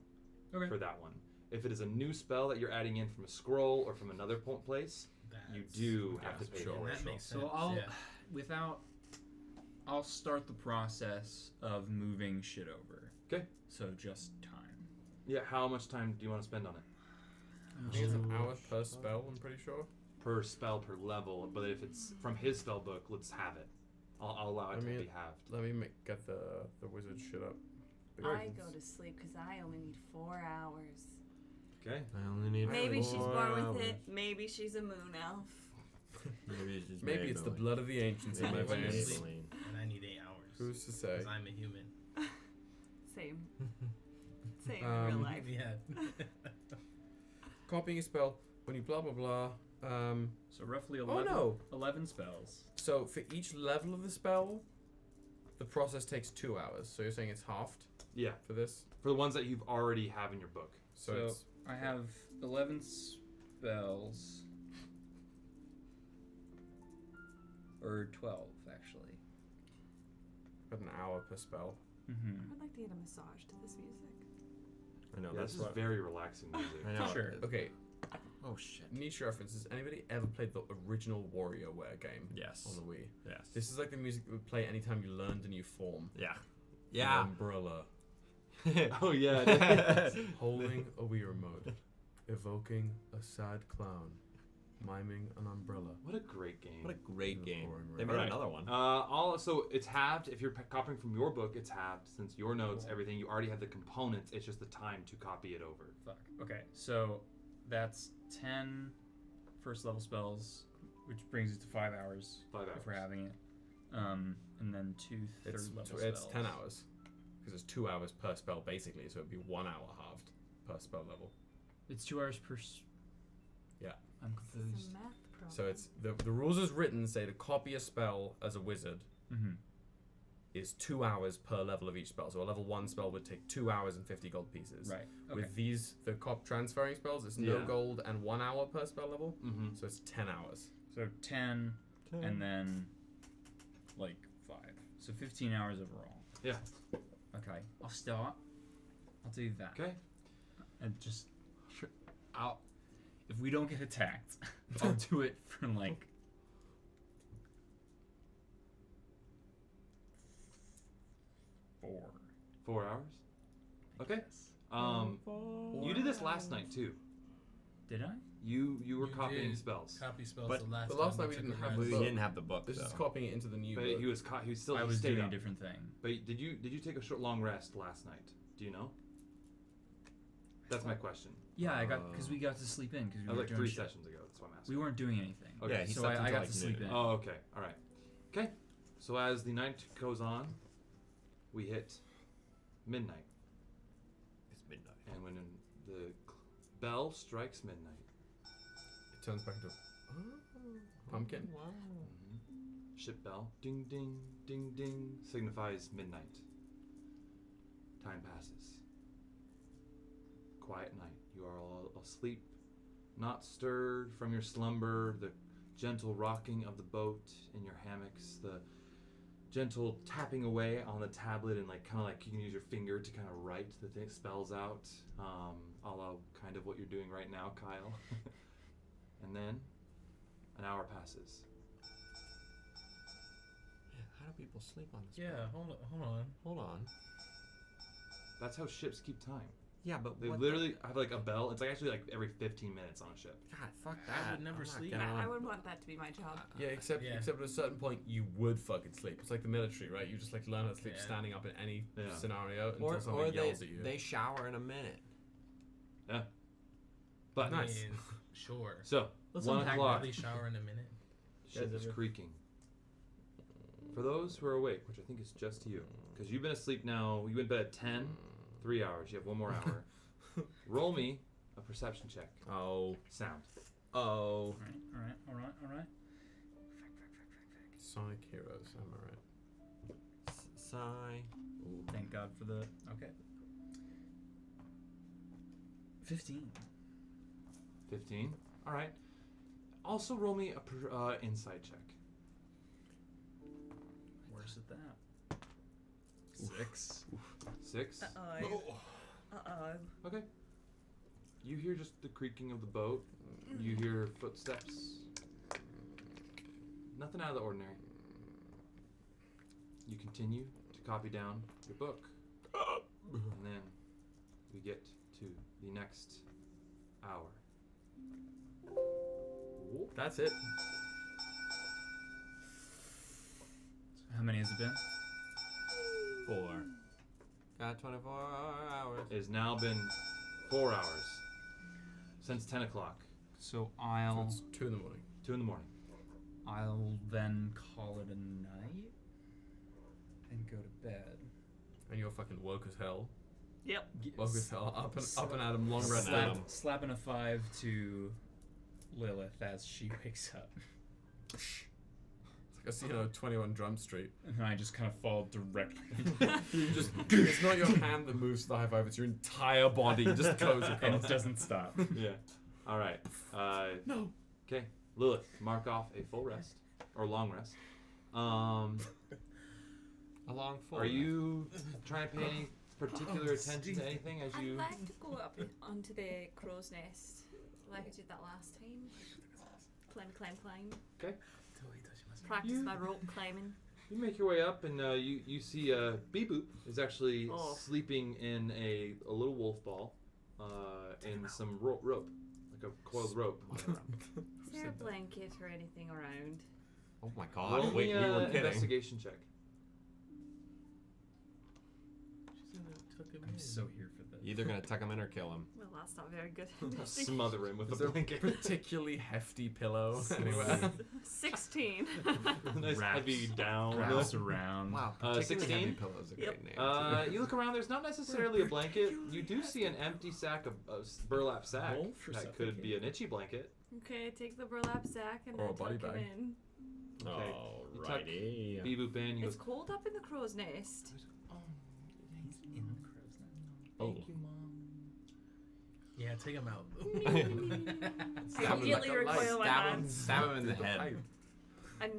for that one. If it is a new spell that you're adding in from a scroll or from another place, you do have to pay for it. That makes sense. So I'll start the process of moving shit over. Okay. So just time. Yeah. How much time do you want to spend on it? I think it's an hour per spell. I'm pretty sure. Per spell per level, but if it's from his spell book, let's have it. I'll allow it to be halved. Let me get the wizard shit up. I go to sleep because I only need 4 hours. Okay. I only need. Maybe she's 4 born with hours. it. Maybe she's a moon elf. Maybe it's the blood of the ancients in my Maybe veins. it's sleep. And I need 8 hours. Who's to say? Because I'm a human. Same. Same in real life. Yeah. Copying a spell when you blah blah blah. So roughly 11 spells. So for each level of the spell, the process takes 2 hours. So you're saying it's halved? Yeah. For this? For the ones that you've already have in your book. So it's, I have 11 spells. Or 12, actually. about an hour per spell. Mm-hmm. I'd like to get a massage to this music. I know, Yeah, that's this is what. very relaxing music. I know. Sure. Okay, Oh shit. niche reference. Has anybody ever played the original WarioWare game? Yes. On the Wii. Yes. This is like the music that would play anytime you learned a new form. Yeah. An Yeah. umbrella. Oh yeah. Holding a Wii remote. Evoking a sad clown. Miming an umbrella. What a great game. What a great game. Boring They made Alright. another one. So it's halved. If you're copying from your book, it's halved. Since your notes, everything, you already have the components. It's just the time to copy it over. Fuck. Okay, so that's 10 first level spells, which brings it to 5 hours. 5 hours. If we're having it. And then 2 third level spells. It's 10 hours. Because it's 2 hours per spell, basically, so it'd be 1 hour halved per spell level. It's 2 hours per. Yeah. I'm It's confused. a math problem. So it's the rules as written say to copy a spell as a wizard Mm-hmm. is 2 hours per level of each spell. So a level 1 spell would take 2 hours and 50 gold pieces. Right. Okay. With these, the transferring spells, it's no Yeah. gold and 1 hour per spell level. Mm-hmm. So it's 10 hours. So 10, and then like 5. So 15 hours overall. Yeah. Okay. I'll start. I'll do that. Okay. And just, if we don't get attacked, I'll do it for like 4. 4 hours. Okay. Yes. You did this last night too. Did I? You were You copying did. spells. Copy spells But- the last but last time night we took didn't a have rest. We book. didn't have the book. This is though. copying it into the new But book. he was still. I he was stayed doing up. a different thing. But did you take a short long rest last night? Do you know? That's my question. Yeah, I got because we got to sleep in because we That was were like doing 3 shit. sessions ago. That's why I'm asking. We weren't doing anything. Okay. Yeah, he so slept I until, got like, to sleep noon. in. Oh, okay. All right. Okay. So as the night goes on, we hit midnight, It's midnight. and when the bell strikes midnight, It turns back into pumpkin. Wow. ship bell, ding ding ding ding, signifies midnight. Time passes. Quiet night. You are all asleep, not stirred from your slumber. The gentle rocking of the boat in your hammocks, the gentle tapping away on the tablet, and like kind of like you can use your finger to kind of write the spells out, a la kind of what you're doing right now, Kyle. And then an hour passes. Yeah, how do people sleep on this? Yeah, boat? hold on. Hold on. That's how ships keep time. Yeah, but They what literally have like a bell. It's like actually like every 15 minutes on a ship. God, fuck I that. would never I'm not sleep. getting I on. would want that to be my job. Yeah, except Yeah. at a certain point you would fucking sleep. It's like the military, right? You just like learn how to sleep Yeah. standing up in any Yeah. scenario until Or somebody they yells at you. they shower in a minute. Yeah. But I mean, sure. so Let's 1 unpack o'clock. Really shower in a minute. Ship is creaking. For those who are awake, which I think is just you, because you've been asleep now, you went to bed at 10, 3 hours. You have one more hour. Roll me a perception check. Oh. Sound. Oh. All right. Sonic Heroes, am I right? Sigh. Ooh, thank God for the. Okay. 15. 15. All right. Also, roll me a insight check. Where's it that? 6. 6. Uh-oh. Okay. You hear just the creaking of the boat. You hear footsteps. Nothing out of the ordinary. You continue to copy down your book. And then we get to the next hour. That's it. How many has it been? 4. Got 24 hours. It has now been 4 hours since 10 o'clock. So So it's 2 in the morning. 2 in the morning. I'll then call it a night and go to bed. And you're fucking woke as hell. Yep. Woke as hell. Up and at him. Long red at him. Slapping a 5 to Lilith as she wakes up. It's like a 21 Drum Street. And then I just kind of fall directly. It's not your hand that moves to the high five, it's your entire body just goes And across. it doesn't stop. Yeah. All right. No. Okay. Lilith, mark off a full rest or long rest. A long 4. Are you trying to pay any particular attention to anything as you? I'd like to go up onto the crow's nest like I did that last time. Climb. Okay. Practice my rope climbing. You make your way up, and you see Beeboop is actually Oh. sleeping in a little wolf ball, in some rope, like a coiled rope. Is there a blanket or anything around? Oh my Roll god. Wait, me we were kidding. investigation check. I'm so here for this. Either gonna tuck him in or kill him. Well, that's not very good. Smother him with Is a there a blanket. particularly hefty pillow anywhere? 16. Nice Wraps. heavy down. Wraps around. Wow, 16? heavy pillow is a great Yep. name. You look around. There's not necessarily a blanket. You do see an empty sack of burlap sack Wolf or that could be an itchy blanket. Okay, take the burlap sack and Or then a body tuck bag. him in. Okay. You tuck Alrighty. Beeboop in. He It's goes, cold up in the crow's nest. oh, He's in the crow's nest. thank you, Mom. Yeah, take him out. Stab him Immediately like a light. recoil my hands Stab him in the Through head. pipe. And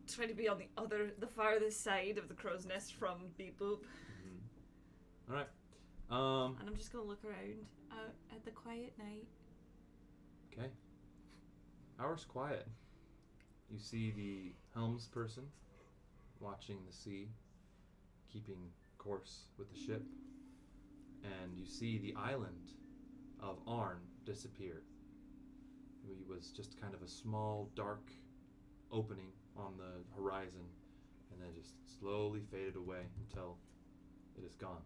try to be on the farthest side of the crow's nest from Beep Boop. All right. And I'm just gonna look around out at the quiet night. Okay. Hour's quiet. You see the helms person watching the sea, keeping course with the ship, and you see the island of Arn disappear. It was just kind of a small, dark opening on the horizon, and then just slowly faded away until it is gone.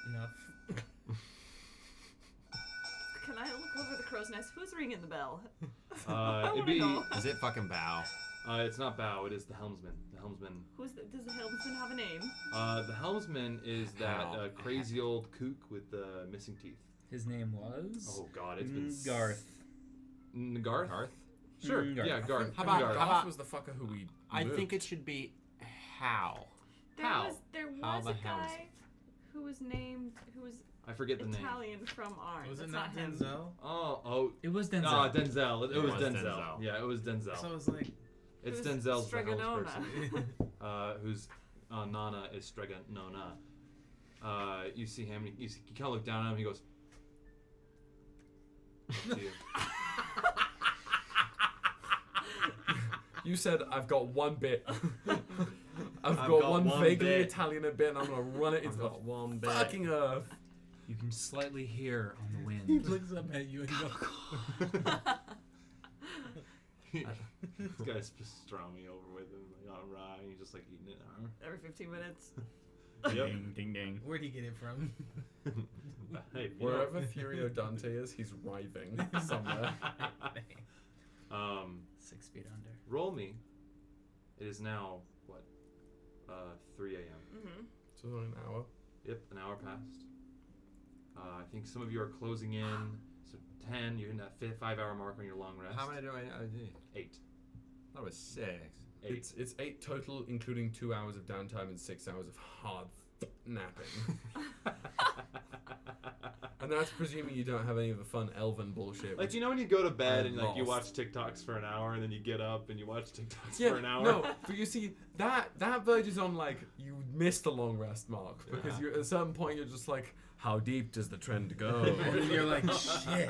Enough. Can I look over the crow's nest? Who's ringing the bell? It'd wanna be. know. Is it fucking Bow? It's not Bow. It is the helmsman. The helmsman. Does the helmsman have a name? The helmsman is that How? crazy old kook with the missing teeth. His name was. Oh God, it's been Garth. Garth. Garth? Sure. Garth. Yeah, Garth. How about- Garth. how Garth was the fucker who we I moved. think it should be How. How? There How was the a helms- guy who was I forget the name. Italian from Arn. Was it That's not him. Denzel? Oh. It was Denzel. No, Denzel. It was was Denzel. Denzel. Yeah, it was Denzel. So I was like, It's Who's Denzel's the helms Stregonona? person. Whose Nana is Stregonona. You see him. You kind of look down at him. He goes. to you. You said I've got one bit. I've I've got got one one vaguely bit. Italian bit, and I'm gonna run it into the one bit. fucking earth. You can slightly hear on the he wind. looks up at you and goes, This guy's pastrami over with him. Like, all right. He's just like eating it. Every 15 minutes. Ding, ding, ding. where'd he get it from? Hey, you know- Wherever Furio Dante is, he's writhing somewhere. 6 feet under. roll me. It is now, what, 3 a.m. Mm-hmm. So an hour. Yep, an hour passed. I think some of you are closing in. So 10, you're in that 5-hour mark on your long rest. How many do I do? 8. That was 6. 8. It's 8 total, including 2 hours of downtime and 6 hours of hard napping. And that's presuming you don't have any of the fun elven bullshit. Like, you know when you go to bed and like you lost. watch TikToks for an hour and then you get up and you watch TikToks Yeah, for an hour? no, but you see, that verges on like, you missed the long rest mark. Because you're, at a certain point you're just like, how deep does the trend go? And then you're like, shit.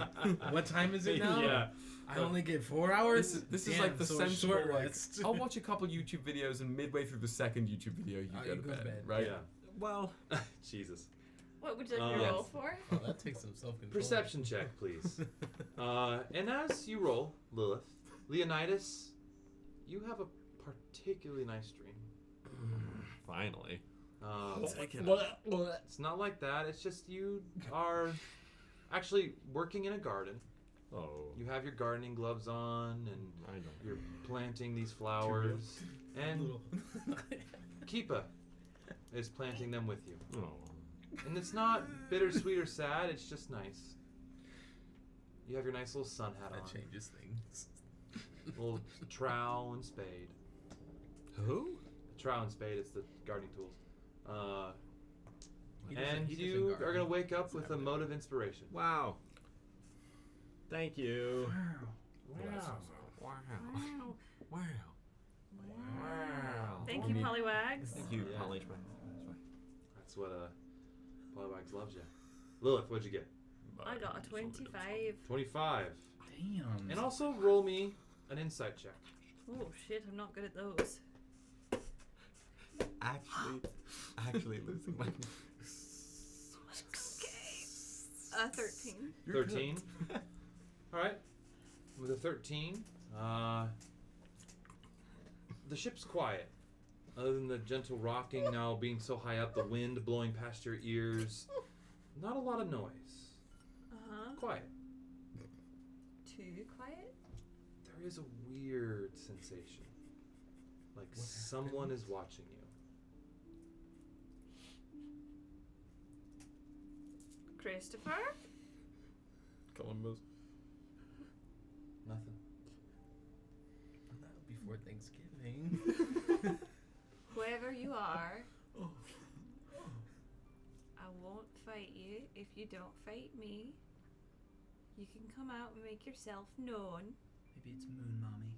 What time is it now? Yeah. I only get 4 hours. This is Damn, like the so sensible, short like, rest. I'll watch a couple YouTube videos and midway through the second YouTube video you go to bed, right? Yeah. Well, Jesus. What would you like to roll for? Oh, that takes some self-control. Perception check, please. And as you roll, Lilith, Leonidas, you have a particularly nice dream. finally. It's not like that. It's just you are actually working in a garden. Oh. You have your gardening gloves on, and I know. you're planting these flowers. And Keepa is planting them with you. Oh. And it's not bittersweet or sad. It's just nice. You have your nice little sun hat That on. changes things. Little trowel and spade. Who? Trowel and spade. It's the gardening tools. He doesn't- And he doesn't you garden. are gonna wake up It's with not a really- mode of inspiration. Wow. Thank you. Wow. Wow. Wow. Wow. Wow. Thank you, Pollywags. Thank you, Yeah. Polly. That's what Polywags loves you. Lilith, what'd you get? I got a 25. 25. Damn. And also roll me an insight check. Oh shit, I'm not good at those. Actually losing my. Okay. 13. 13. All right. With a 13, the ship's quiet. Other than the gentle rocking now being so high up, the wind blowing past your ears. Not a lot of noise. Uh-huh. Quiet. Too quiet? There is a weird sensation. Like someone is watching you. Christopher? Columbus. Nothing. Not before Thanksgiving. Whoever you are, I won't fight you if you don't fight me. You can come out and make yourself known. Maybe it's Moon Mommy.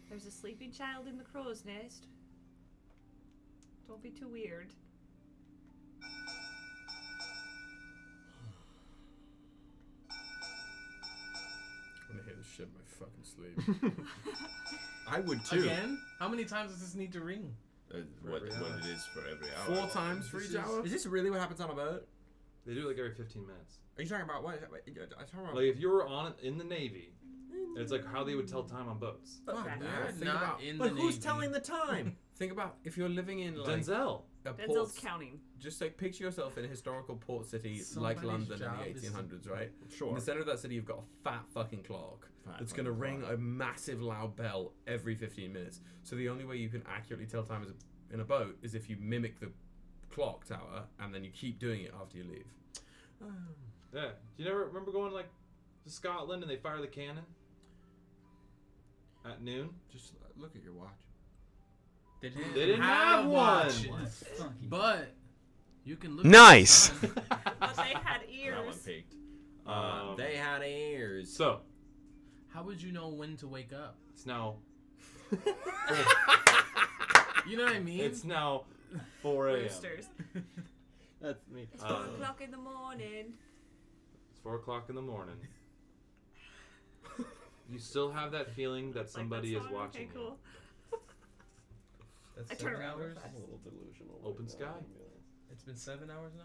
There's a sleeping child in the crow's nest. Don't be too weird. I'm gonna hear this shit in my fucking sleep. I would too. Again? How many times does this need to ring? What every it hour. is for every hour. 4 times for each hour? Is this really what happens on a boat? They do it like every 15 minutes. Are you talking about what? I'm talking about. Like if you were on in the Navy, it's like how they would tell time on boats. Fuck Okay. that. You're Think not about, in but the who's Navy. telling the time? Think about if you're living in like Denzel. a Denzel's port. counting. Just like picture yourself in a historical port city like Somebody's London in job the is to- 1800s, right? Sure. In the center of that city, you've got a fat fucking clock Fat that's going to fucking ring clock. a massive loud bell every 15 minutes. So the only way you can accurately tell time in a boat is if you mimic the clock tower and then you keep doing it after you leave. Yeah. Do you never remember going like to Scotland and they fire the cannon at noon? Just look at your watch. They They didn't have one. But you can look Nice. at the time. But they had That one ears. peaked. Um, They had ears. So How would you know when to wake up? it's now You know what I mean? it's now 4 a.m. Roosters. That's me. It's 4 o'clock in the morning. It's 4 o'clock in the morning. You still have that feeling that somebody Like is that song? watching Okay, cool. That's I turn 7 around real hours? fast. A little delusional. you. Open sky. It's been 7 hours now?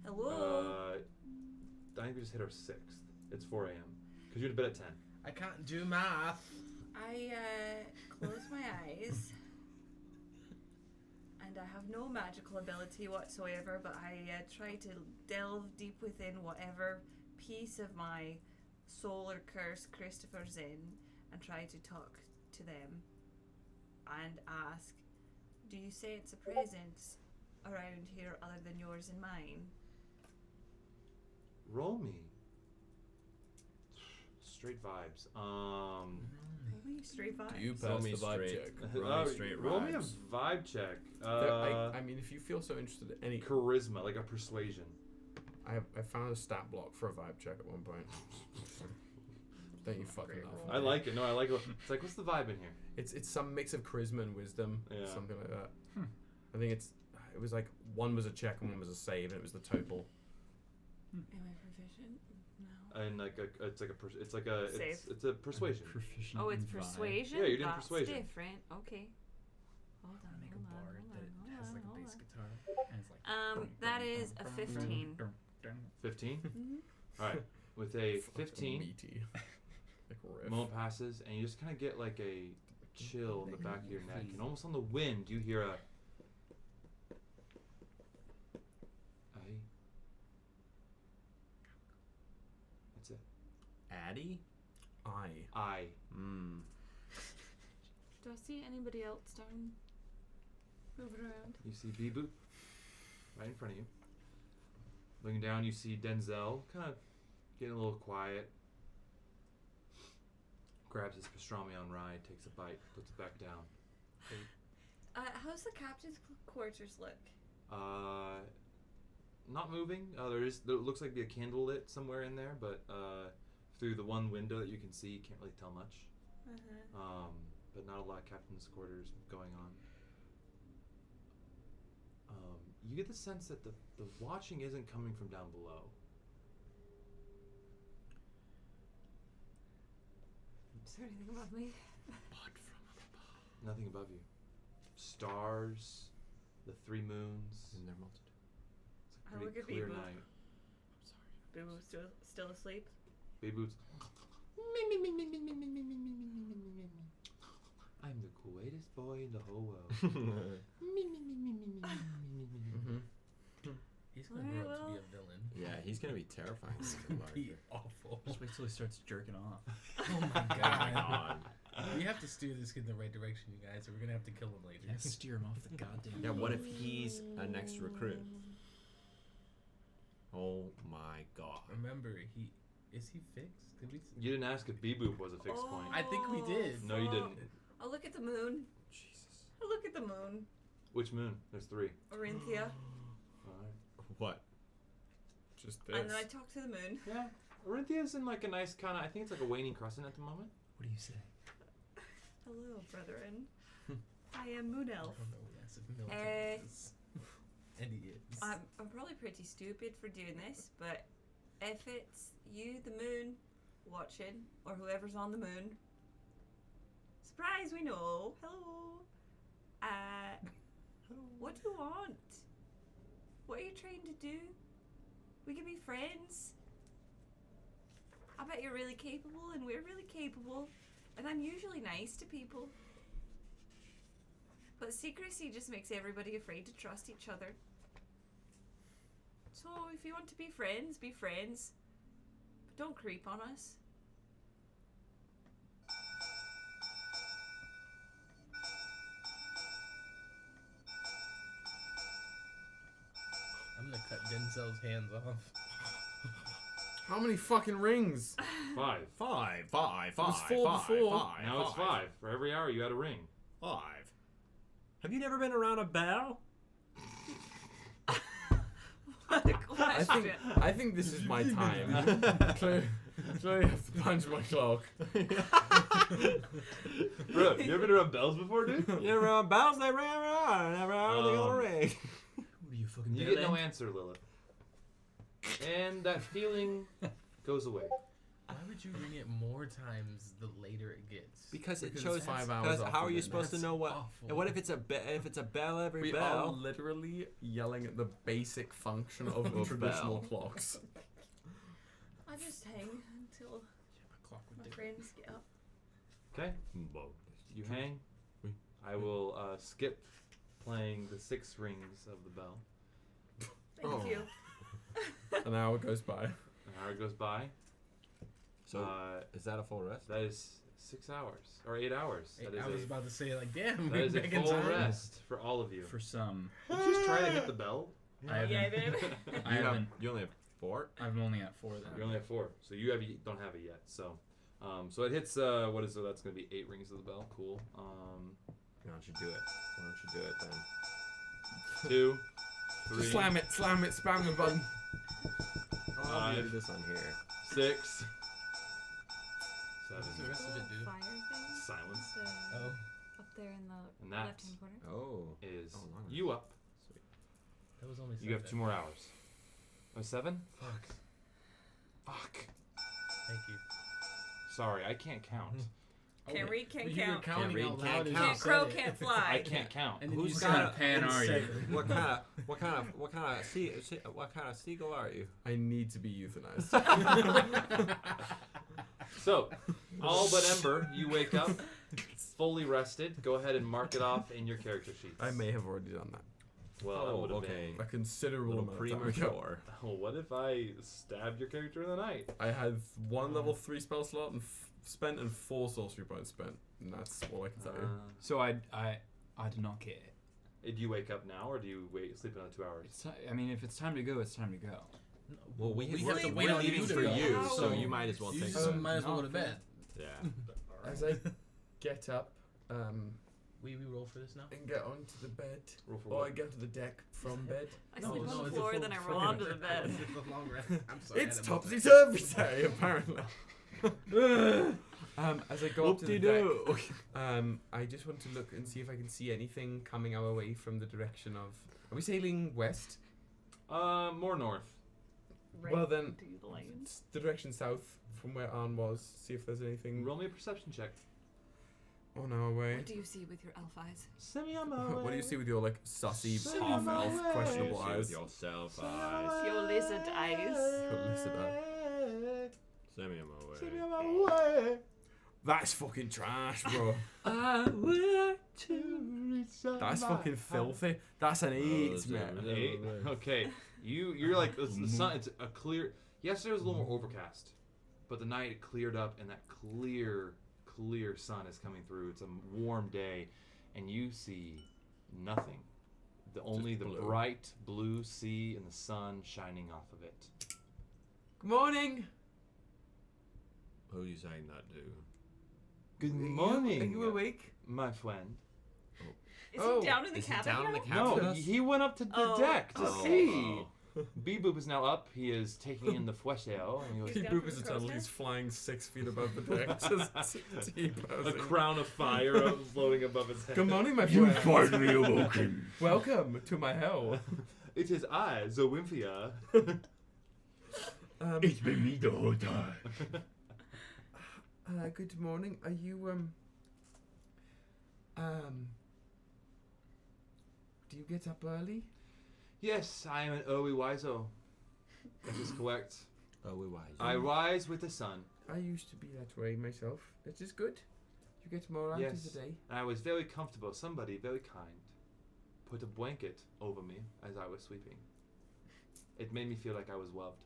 Hello. I think we just hit our 6th. It's 4 a.m. Because you're in bed at 10. I can't do math. I close my eyes. And I have no magical ability whatsoever, but I try to delve deep within whatever piece of my soul or curse Christopher's in and try to talk to them and ask, do you say it's a presence around here other than yours and mine? Roll me. Straight vibes. Only straight vibes. Do you Roll pass me the vibe straight. check? Roll me straight roll me a vibes. vibe check. I mean, if you feel so interested in any... Charisma, like a persuasion. I found a stat block for a vibe check at one point. Don't you fucking Great laugh. roll. I like it. No, I like it. It's like, what's the vibe in here? It's some mix of charisma and wisdom, Yeah. something like that. I think it was like one was a check and one was a save, and it was the total. Am I proficient? No. And like it's a persuasion. Proficient Oh, it's in vibe. persuasion? Yeah, you're doing That's persuasion. different. Okay. Hold on, Make a hold on, bard hold that on, has hold like on, a bass hold guitar. And it's like. That is a 15. 15. on. All right. With a Fucking 15, meaty. Like riff. moment passes, and you just kind of get like a chill in the back of your neck, and almost on the wind, you hear a. Aye. That's it. Addy? Aye. Hmm. Do I see anybody else down? Moving around. You see Bibu right in front of you. Looking down, you see Denzel kind of getting a little quiet. Grabs his pastrami on rye, takes a bite, puts it back down. How's the captain's quarters look? Not moving. There looks like a candle lit somewhere in there, but through the one window that you can see, you can't really tell much. But not a lot of captain's quarters going on. You get the sense that the watching isn't coming from down below. Is there anything above me? Nothing above you. Stars, the three moons. In their multitude. It's a I pretty look at clear Bibu. night. Boo still asleep? Baby Boots. I'm the coolest boy in the whole world. He's gonna Alright, grow up to be well. a villain. Yeah, he's gonna be terrifying. It's gonna be awful. Just wait till he starts jerking off. Oh my god. We have to steer this in the right direction, you guys, or we're gonna have to kill him later. You have to steer him off the goddamn. Yeah, what if he's a next recruit? Oh my god. Remember, is he fixed? Did we? You didn't ask if Beboop was a fixed point. I think we did. No, you didn't. I'll look at the moon. Jesus. I'll look at the moon. Which moon? There's 3. Orinthia. Alright. What? Just this. And then I talk to the moon. Yeah. Orinthia's in like a nice kind of, I think it's like a waning crescent at the moment. What do you say? Hello, brethren. I am Moon I Elf. don't know yes, if Milton is. And he is. I'm probably pretty stupid for doing this, but if it's you, the moon, watching, or whoever's on the moon, surprise, we know. Hello. What do you want? What are you trying to do? We can be friends. I bet you're really capable, and we're really capable, and I'm usually nice to people. But secrecy just makes everybody afraid to trust each other. So if you want to be friends, but don't creep on us. I'm gonna cut Denzel's hands off. How many fucking rings? 5. Five. It was 4 before. Now it's 5. For every hour you add a ring. 5. Have you never been around a bell? What a question. I think this is my time. Clearly I have to punch my clock. Bro, you ever been around bells before, dude? You never around bells? They ring around. Never around. They got a ring. What are you fucking You get no answer, Lilith. And that feeling goes away. Why would you ring it more times the later it gets? Because it Because shows it's 5 hours Because off how the are you midnight. supposed to That's know what? awful. And what if it's a if it's a bell every We are bell? literally yelling at the basic function of Of traditional bell. clocks. I just hang until My clock would my do. friends get up. Okay? You hang. Oui. I will skip playing the 6 rings of the bell. Thank Oh. you. An hour goes by. An hour goes by. So is that a full rest? That is 6 hours or 8 hours. That is I was about to say, like, damn, that is a back in full time. rest for all of you. For some, Did you just try to hit the bell? I haven't. Yeah, I did. You only have 4? I'm only at 4 then. You only have 4, so you don't have it yet. So, so it hits. What is it? That's gonna be 8 rings of the bell. Cool. Why don't you do it? Why don't you do it then? 2, 3, Just slam it, spam the button. I'll do 5, this on here. 6, What's the 7. rest of it do? Fire thing. Silence. Oh. Up there in the And that left-hand corner. Oh. is Oh, long you up. Sweet. That was only You have 7. 2 more hours. Oh, 7? Fuck. Fuck. Thank you. Sorry, I can't count. Can't read, can't You were count. counting read, out can't loud. as count. you Can't said crow, it. can't fly. I can't count. And then Whose you kind said of pan are you? What kind of seagull are you? I need to be euthanized. So, all but Ember, you wake up fully rested. Go ahead and mark it off in your character sheets. I may have already done that. Well, that Oh, would have okay. A considerable Little amount of time ago. premature. been. Oh, what if I stabbed your character in the night? I had 1 level 3 spell slot and spent and 4 sorcery points spent, and that's all I can tell you. So I did not get it. Do you wake up now, or do you sleep another 2 hours? I mean, if it's time to go, it's time to go. Well, we have we're to wait on leaving you to for go. you, so Oh. you might as well You take just it. might as well go to Not bed. Yeah. As I get up We roll for this now? and get onto the bed, Roll for or I what? get to the deck from bed, I sleep on the it's a floor, full then I fucking roll onto the rest. bed. It's a long rest. I'm sorry. it's I had to topsy move turvy day, apparently. As I go up to the deck, I just want to look and see if I can see anything coming our way from the direction of. Are we sailing west? More north. Right Well, then- to the lane. It's the direction south from where Arn was. See if there's anything Roll me a perception check. on our way. What do you see with your elf eyes? Send me on my What do you see with your like sussy Send half me elf away. questionable See with eyes? yourself Send me eyes. away. Your lizard eyes. Your lizard eye. Send me on my way. Send me on my way. That's fucking trash, bro. I would to reach out That's my fucking hand. filthy. That's an 8, man. 8. Okay, you're like the sun. It's a clear. Yesterday was a little more overcast, but the night cleared up, and that clear sun is coming through. It's a warm day, and you see nothing. Only the blue. bright blue sea and the sun shining off of it. Good morning. Who are you saying that to? Good Are morning, you awake? my friend. Is Oh, he down in the Is he cabin down in the now? cabin? No, he went up to the Oh. deck to Oh. see. Beboop is now up. He is taking in the fresh air. And he goes, He's He down boop for is the a tunnel. crow's He's flying 6 feet above the deck, just a T-posing. crown of fire floating above his head. Good morning, my friend. finally awoken. Welcome to my hell. It is I, Zoimphia. It's been me the whole time. Good morning. Are you do you get up early? Yes, I am an early wiso. That is correct. Oh, we wise. I rise with the sun. I used to be that way myself. It is good. You get more out Yes. of the day. And I was very comfortable. Somebody very kind put a blanket over me as I was sleeping. It made me feel like I was loved.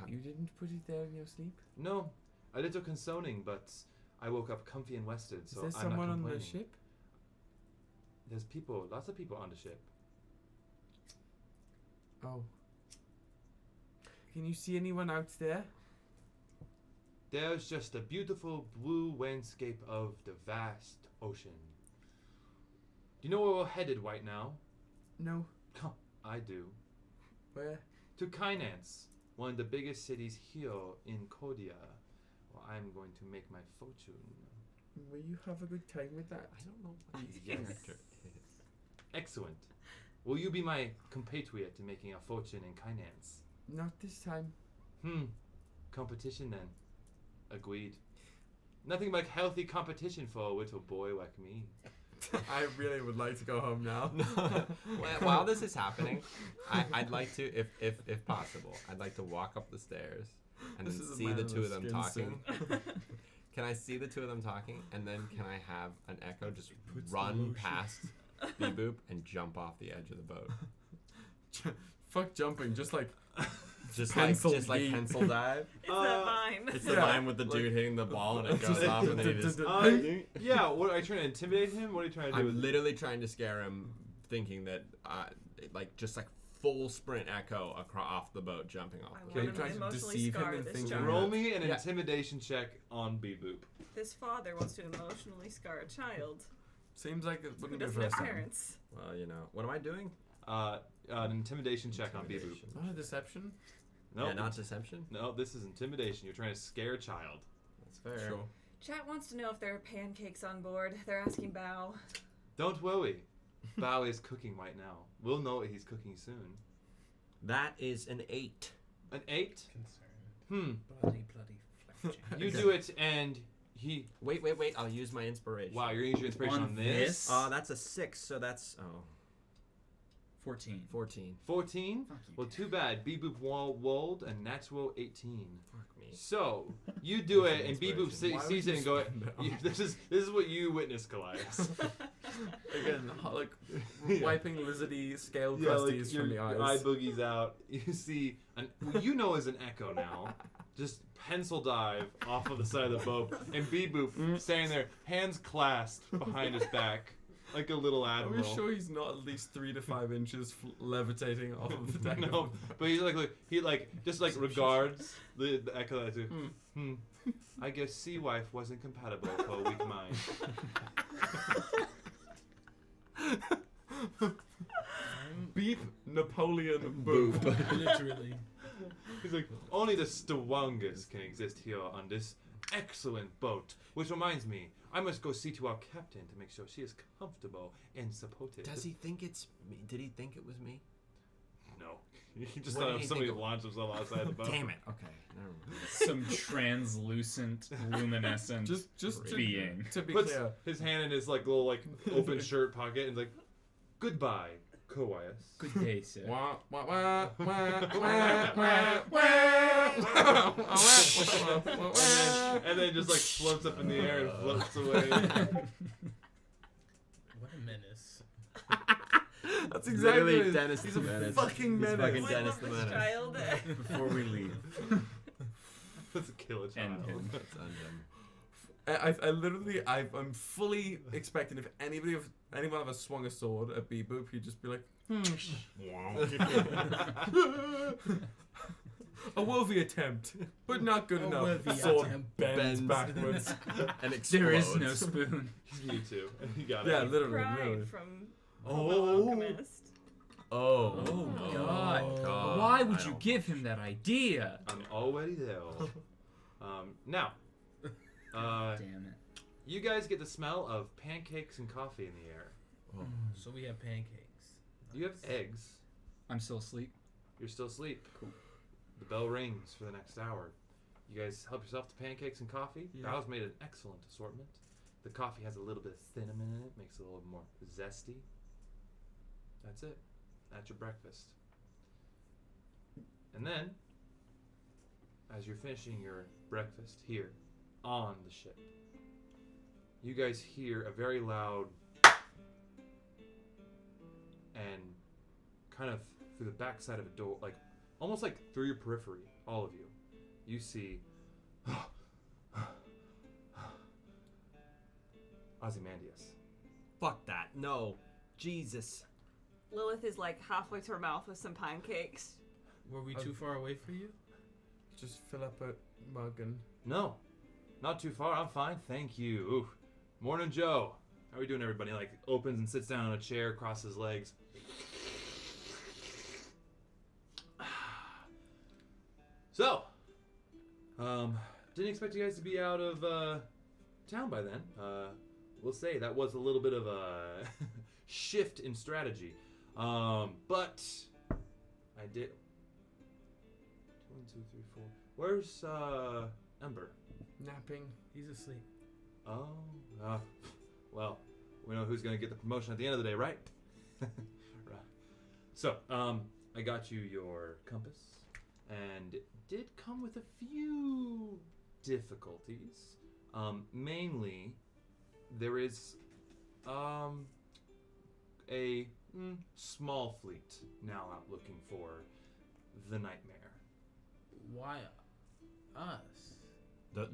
You didn't put it there in your sleep? No, a little consoling, but I woke up comfy and rested, Is so there I'm someone not on the complaining. ship? There's people, lots of people on the ship. Oh. Can you see anyone out there? There's just a beautiful blue landscape of the vast ocean. Do you know where we're headed right now? No. I do. Where? To Kainance, one of the biggest cities here in Kodia, where I'm going to make my fortune. Will you have a good time with that? I don't know what his Yes. character is. Excellent. Will you be my compatriot in making a fortune in Kainance? Not this time. Competition then. Agreed. Nothing like healthy competition for a little boy like me. I really would like to go home now. While this is happening, I'd like to, if possible, I'd like to walk up the stairs and This then is a see man the in two a of them skin talking. suit. Can I see the two of them talking, and then can I have an echo just Puts the run lotion. past Beeboop and jump off the edge of the boat? Fuck jumping, just like Just Pencil like yeet. pencil dive. It's that vine. It's the line with the dude hitting the ball and it goes off and then he just. Yeah, what are you trying to intimidate him? What are you trying to do? I'm literally trying to scare him, thinking that just full sprint echo off the boat, jumping off. I Okay, want you to try to emotionally deceive him scar and this think child. Roll me an Yeah. intimidation check on B-Boop. This father wants to emotionally scar a child Seems like it who wouldn't be the doesn't have first time. parents. Well, what am I doing? An intimidation check on B-Boop. Intimidation. Not a deception. No, Yeah, not deception. no, this is intimidation. You're trying to scare a child. That's fair. Sure. Chat wants to know if there are pancakes on board. They're asking Bao. Don't worry. Bao is cooking right now. We'll know what he's cooking soon. That is an 8. An 8? Concerned. Bloody flapjack. You do it and he... Wait. I'll use my inspiration. Wow, you're using your inspiration on this? That's a 6, so that's 14. 14. 14? Fuck you. Well, too bad. B-Boop rolled a natural 18. Fuck me. So, you do it, and Inspiration. B-Boop Why would sees you it and go, spend it on- this is what you witnessed, Kallias. Again, like Yeah. wiping lizardy scale Yeah, like crusties from the your eyes. eye boogie's out. You see, what you know is an echo now. Just pencil dive off of the side of the boat, and B-Boop standing there, hands clasped behind his back, like a little Are admiral. we sure he's not at least 3 to 5 inches levitating off of the deck? No, but he's he just regards the echo. Like, I guess Sea Wife wasn't compatible for a weak mind. Beep Napoleon Boop. Literally. He's like, only the strongest can exist here on this excellent boat. Which reminds me, I must go see to our captain to make sure she is comfortable and supported. Does he think it's me? Did he think it was me? No. He just What thought did he somebody think of- launched himself outside the boat. Damn it. Okay. Never mind. Some translucent, luminescent Just being. to be Puts clear, his hand in his little open shirt pocket and like, goodbye, Kallias. Good day, sir. wah, wah, wah, wah, wah, wah, wah, And then just floats up in the air and floats away. What a menace. That's exactly Literally what it is. Dennis He's the a Menace. fucking He's menace. fucking Why Dennis love the this Menace. child? Before we leave. Let's kill a child. End him. Let's end him. I literally, I'm fully expecting if anyone of us swung a sword at B-Boop, he'd just be like, a worthy attempt, but not good A enough. worthy Sword attempt. bends backwards. And There is explodes. no spoon. He's Mewtwo. You got Yeah, it. literally. Cried from Oh. Alchemist. Oh. Oh, God. God. Why would I you don't- give him that idea? I'm already there. Now, Damn it. you guys get the smell of pancakes and coffee in the air. So we have pancakes. You have eggs. I'm still asleep. You're still asleep. Cool. The bell rings for the next hour. You guys help yourself to pancakes and coffee. Yeah. Bao's made an excellent assortment. The coffee has a little bit of cinnamon in it, makes it a little more zesty. That's it. That's your breakfast. And then, as you're finishing your breakfast here on the ship, you guys hear a very loud and kind of through the backside of a door, almost through your periphery, all of you, you see Ozymandias. Fuck that. No. Jesus. Lilith is halfway to her mouth with some pancakes. Were we too far away for you? Just fill up a mug and... No, not too far. I'm fine, thank you. Ooh. Morning, Joe. How are we doing, everybody? Opens and sits down on a chair, crosses legs. So, didn't expect you guys to be out of town by then. We'll say that was a little bit of a shift in strategy. But I did. 1, 2, 3, 4. Where's Ember? Napping. He's asleep. Oh, well, we know who's gonna get the promotion at the end of the day, right? Right. So, I got you your compass, and it did come with a few difficulties. Mainly, there is a small fleet now out looking for the Nightmare. Why us? The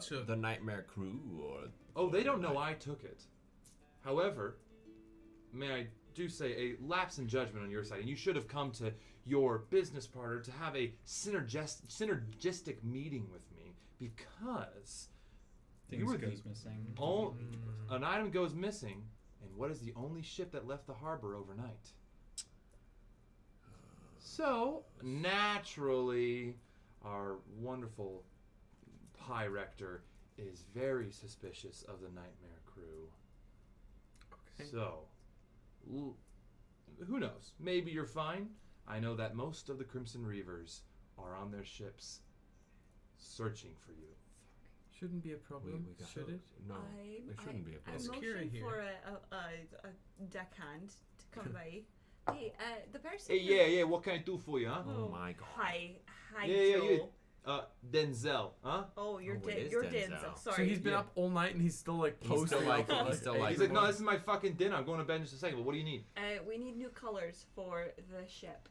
took- the nightmare crew or Oh, they don't know I took it. However, may I do say a lapse in judgment on your side, and you should have come to your business partner to have a synergistic meeting with me because Things were goes missing. an item goes missing, and what is the only ship that left the harbor overnight? So, naturally, our wonderful Pie Rector is very suspicious of the Nightmare Crew. Okay. So, who knows? Maybe you're fine. I know that most of the Crimson Reavers are on their ships searching for you. Shouldn't be a problem, we got should it? No, it shouldn't be a I'm problem. Kira motioning here. for a deckhand to come by. Hey, the person. Hey, yeah, what can I do for you, huh? Oh my god. Hi, Yeah, Joe. Denzel, huh? Oh, you're Oh, it is You're Denzel. Denzel. Sorry. So he's been up all night and he's still like He's still posting like- up, he's still eight like- He's in like, the no, morning. this is my fucking dinner. I'm going to bed in just a second, but what do you need? We need new colors for the ship.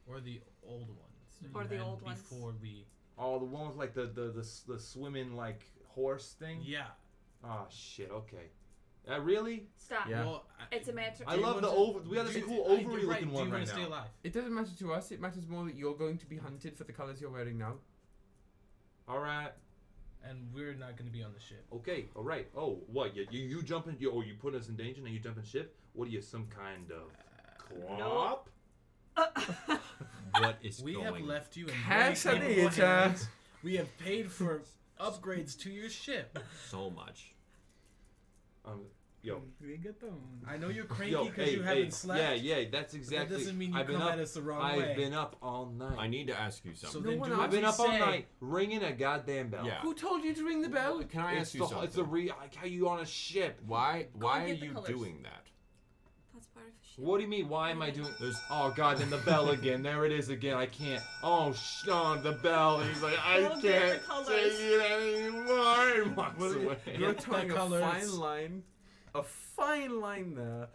Or the old ones. that Or you the had old ones. Before we. Oh, the one with like the swimming like horse thing? Yeah. Oh shit, okay. Really? Stop. Yeah. Well, It's a matter. I love the over. We got this cool ovary looking Do one you want right to stay now. alive? It doesn't matter to us. It matters more that you're going to be hunted for the colors you're wearing now. All right. And we're not going to be on the ship. Okay. All right. Oh, what? You jumping? You put us in danger and you jumping ship? What are you, some kind of cop? What is We going? have left you in Cash very capable it, hands. We have paid for upgrades to your ship. so much. Yo. I know you're Yo, cranky because hey, you hey, haven't slept. yeah, that's But exactly. that doesn't mean you I've been come up, at us the wrong way. I've been up all night. I need to ask you So something. then one do else. what I've been we up all say. night ringing a goddamn bell. Yeah. Who told you to ring the bell? Can I ask you something? It's like how you on a ship. Why Go are and get the you colours. doing that? That's part of the ship. What do you mean? Why am I doing? There's Oh god, then the bell again. There it is again. I can't. Oh, the bell. And he's like, I Go get can't the colours. say it anymore. He walks Well, away. You're Get the towing a colours. fine line. A fine line there.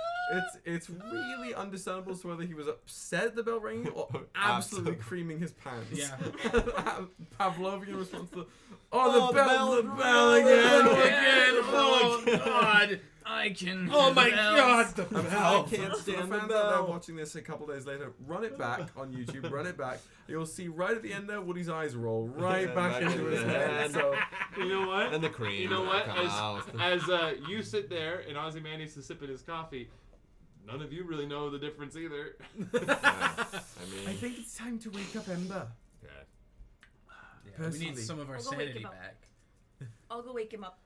It's really understandable as to whether he was upset at the bell ringing or absolutely creaming his pants. Yeah. Pavlovian response to, the bell again. Oh, God. I can. Oh my God, the bell. I can't stand the fans out there watching this a couple days later. Run it back on YouTube. Run it back. You'll see right at the end there Woody's eyes roll right back into his head. So You know what? and the cream. You know what? come out. As you sit there and Ozymandias is sipping his coffee, none of you really know the difference either. I think it's time to wake up Ember. Yeah. Yeah, we Personally. need some of our I'll go wake sanity him up. back. I'll go wake him up.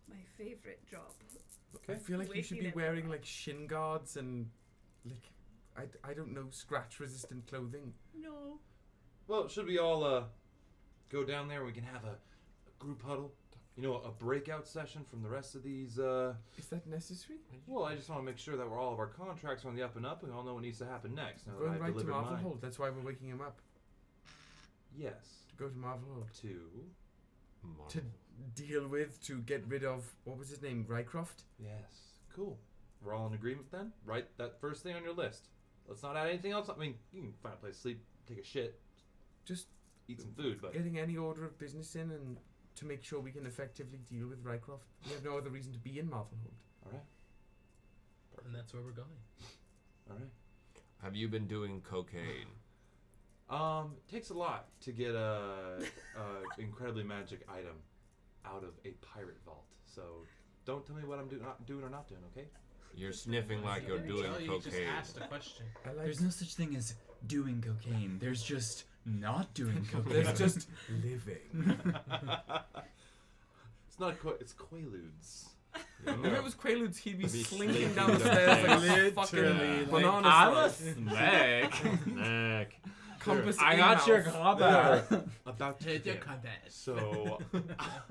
My favorite job. I feel like you should be Waking wearing Ember like shin guards and like I don't know, scratch resistant clothing. No. Well, should we all go down there? We can have a group huddle. You know, a breakout session from the rest of these. Is that necessary? Well, I just want to make sure that all of our contracts are on the up and up, and we all know what needs to happen next. Now that Going I've right to delivered Marvel mine. Hold. That's why we're waking him up. Yes. To go to Marvel Hold. To. To get rid of, what was his name? Rycroft? Yes. Cool. We're all in agreement then? Write that first thing on your list. Let's not add anything else. I mean, you can find a place to sleep, take a shit, Just eat some food, but getting any order of business in and to make sure we can effectively deal with Rycroft. We have no other reason to be in Marvel Hold. all right. And that's where we're going. All right. Have you been doing cocaine? It takes a lot to get a incredibly magic item out of a pirate vault. So don't tell me what I'm not doing or not doing, okay? You're sniffing like you're doing Well, you just cocaine. asked a question. I like There's no such thing as doing cocaine. There's just not doing cocaine. There's just living. It's not it's Quaaludes. If it was Quaaludes, he'd be Be slinking slinking down the down stairs like Literally, a fucking like, banana I'm a slice. snack. Compass I in got mouth. your copper. About to Hit your begin. combat. So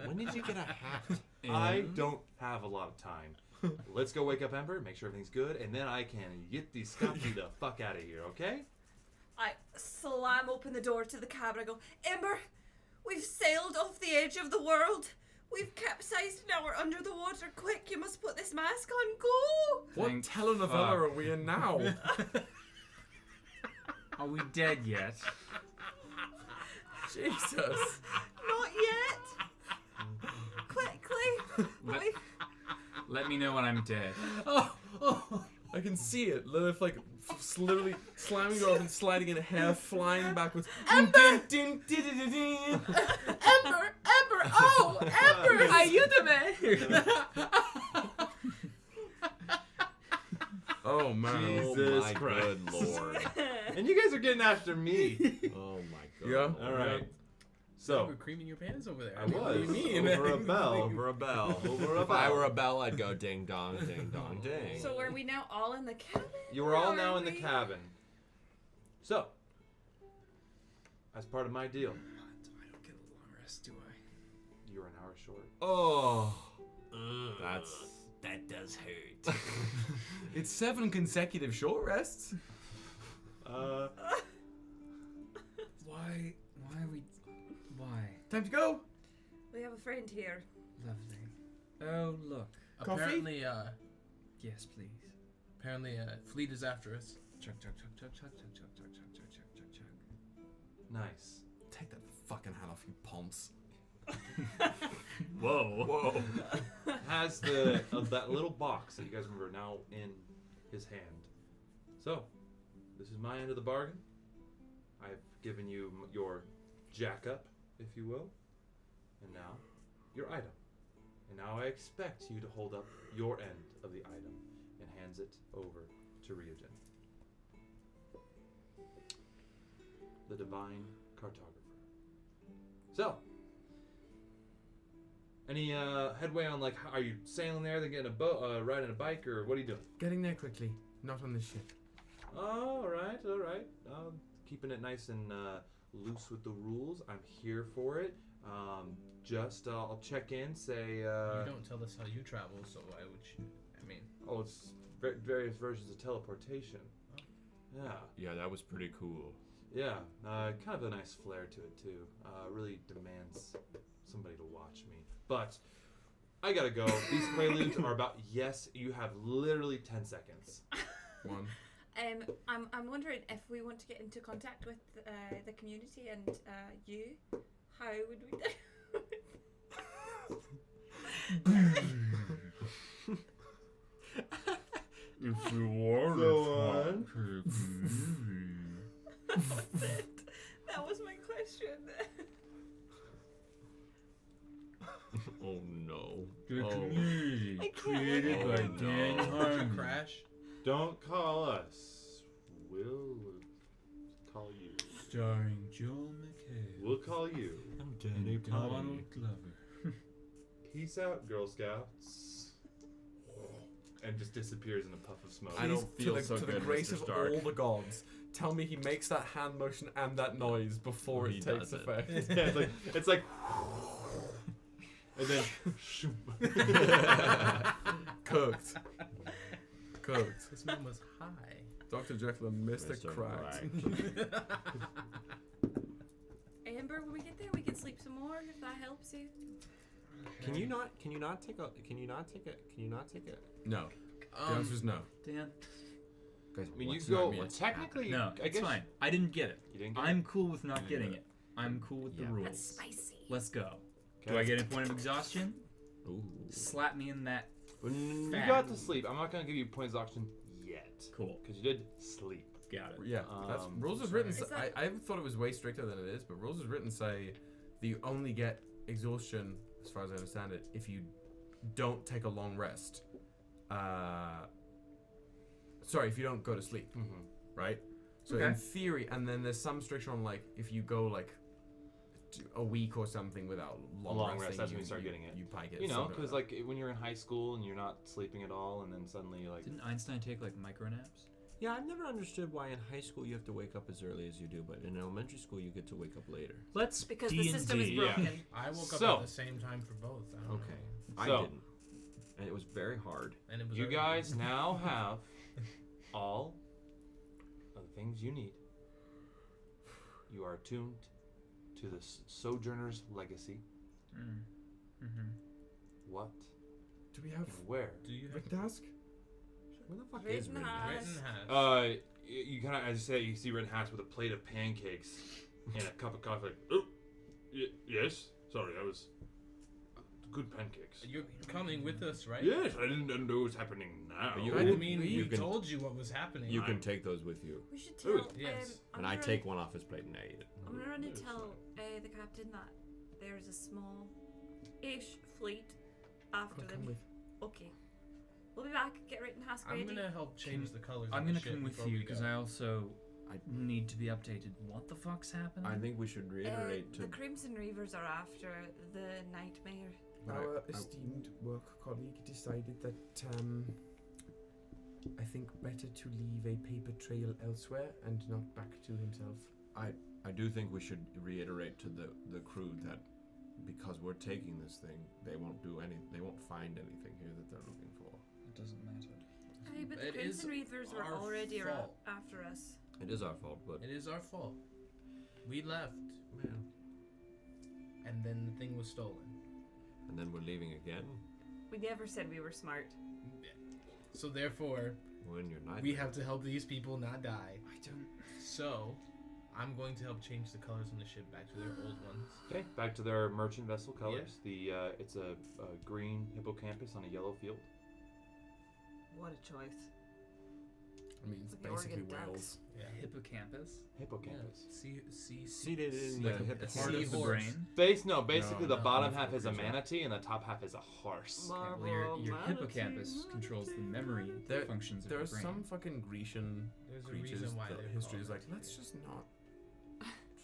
When did you get a hat? I don't have a lot of time. Let's go wake up Ember, make sure everything's good, and then I can get these Scotty the fuck out of here, okay? I slam open the door to the cab and I go, Ember, we've sailed off the edge of the world. We've capsized now we're under the water. Quick, you must put this mask on. Go! What Thank telenovela fuck. are we in now? Are we dead yet? Jesus. Not yet. Quickly. Let me know when I'm dead. Oh, I can see it. Lilith, like, literally slamming her off and sliding in, hair flying backwards. Ember! Ember! Oh! Ember! Ayúdame! Oh, man. Jesus my Christ. good lord. And you guys are getting after me. Oh my god. Yeah. All right. You So, were creaming your pants over there. I mean, What do you was mean? over a bell. Over a bell. Over a If I bell. were a bell, I'd go ding dong, ding dong, ding. So are we now all in the cabin? You are all Or now are in the we- cabin. So, as part of my deal, I don't get a long rest, do I? you are an hour short. Oh. That does hurt. It's 7 consecutive short rests. Uh, Why are we... Why? Time to go. We have a friend here. Lovely. Oh, look. Coffee? Apparently, Yes, please. Fleet is after us. Chug, chug, chug, chug, chug, chug, chug, chug, chug, chug, chug, chug, chug. nice. Take that fucking hat off, you ponce. Whoa. Whoa. Has that little box that you guys remember now in his hand. So, this is my end of the bargain. I've given you your jack up, if you will, and now your item. And now I expect you to hold up your end of the item and hands it over to Ryujin, the divine cartographer. So, any headway on, like, are you sailing there, then getting a boat, riding a bike, or what are you doing? Getting there quickly. Not on this ship. All right. Keeping it nice and loose with the rules. I'm here for it. I'll check in, say... You don't tell us how you travel, so why would you? I mean, Oh, it's various versions of teleportation. Yeah. Yeah, that was pretty cool. Yeah. Kind of a nice flair to it, too. Really demands somebody to watch me. But I gotta go. These preludes are about... Yes, you have literally 10 seconds. 1. I'm wondering if we want to get into contact with the community and you, how would we do? If you want Go on. That was my question. Oh no. The Oh. community I can't created look by at it. Dan No. Harmon. crash. Don't call us. We'll call you. Starring Joel McHale. We'll call you. I'm and Donald Glover. Peace out, Girl Scouts. And just disappears in a puff of smoke. I don't feel so to the good, grace Mr. of Stark. all the gods, tell me he makes that hand motion and that noise before He it takes does it. effect. Yeah, it's like and then Cooked. Cooked. This man was high. Dr. Jekyll and Mr. Mr. Cracked. Amber, when we get there, we can sleep some more if that helps you. Can you not take it? No. The answer is no. Dan? Guys, I mean, you What's go. that mean? Technically, No, I it's guess fine. I didn't get it. You didn't get I'm cool with not didn't getting get it. I'm cool with the Yeah. rules. That's spicy. Let's go. Okay. Do I get a point of exhaustion? Ooh. Slap me in that. You Fat. got to sleep. I'm not gonna give you points of auction yet, Cool. because you did sleep. Got it. Yeah, that's rules is sorry. written. Is that- I thought it was way stricter than it is, but rules is written say that you only get exhaustion, as far as I understand it, if you don't take a long rest. Sorry, if you don't go to sleep, Mm-hmm. right? So Okay. in theory, and then there's some restriction on like if you go like a week or something without long, long rest, resting, that's when you start getting it. You might get You know, something because like like when you're in high school and you're not sleeping at all, and then suddenly like Didn't Einstein take like micro naps? Yeah, I've never understood why in high school you have to wake up as early as you do, but in elementary school you get to wake up later. Let's Because D&D. the system is yeah. broken. I woke up So- at the same time for both. I don't Okay. know. I So- didn't. And it was very hard. And it was you early. guys now have all of the things you need. You are attuned to the Sojourner's legacy. Mm-hmm. What Do we have and where? Do you have written task? Where the fuck Written hat. written hat? You kind of, as you say, you see Red Hats with a plate of pancakes and a cup of coffee. Like, oh, Yes. Sorry, I was. Good pancakes. You're coming with us, right? Yes, I didn't know what was happening now. I mean, we told you what was happening. You can take those with you. We should tell. Yes. And I take one off his plate and I eat it. I'm gonna run and tell the captain that there's a small-ish fleet after them. Okay. We'll be back. Get right in Hask ready. I'm gonna help change the colors. I'm of gonna the ship come with before you we because go. I also need to be updated. What the fuck's happening? I think we should reiterate The Crimson Reavers are after the Nightmare. Our esteemed work colleague decided that I think better to leave a paper trail elsewhere and not back to himself. I do think we should reiterate to the crew that because we're taking this thing, they won't find anything here that they're looking for. It doesn't matter. Hey, but the It is Crimson Reavers were our already fault. after us. It is our fault, but It is our fault. We left, man. and then the thing was stolen. And then we're leaving again. We never said we were smart. So therefore, When you're not. we have to help these people not die. I don't. So, I'm going to help change the colors on the ship back to their old ones. Okay, back to their merchant vessel colors. It's a green hippocampus on a yellow field. What a choice. I mean, it's Like the basically Oregon Ducks. Wales. Yeah. Hippocampus. Hippocampus. Seated in like the a hippocampus. part of the Seahorse. brain. Basically, the No, bottom no, half is a creature. manatee and the top half is a horse. Okay, well, your hippocampus controls the memory There- functions of There your are brain. some fucking Grecian There's a creatures reason why that they're history called is like, that. let's just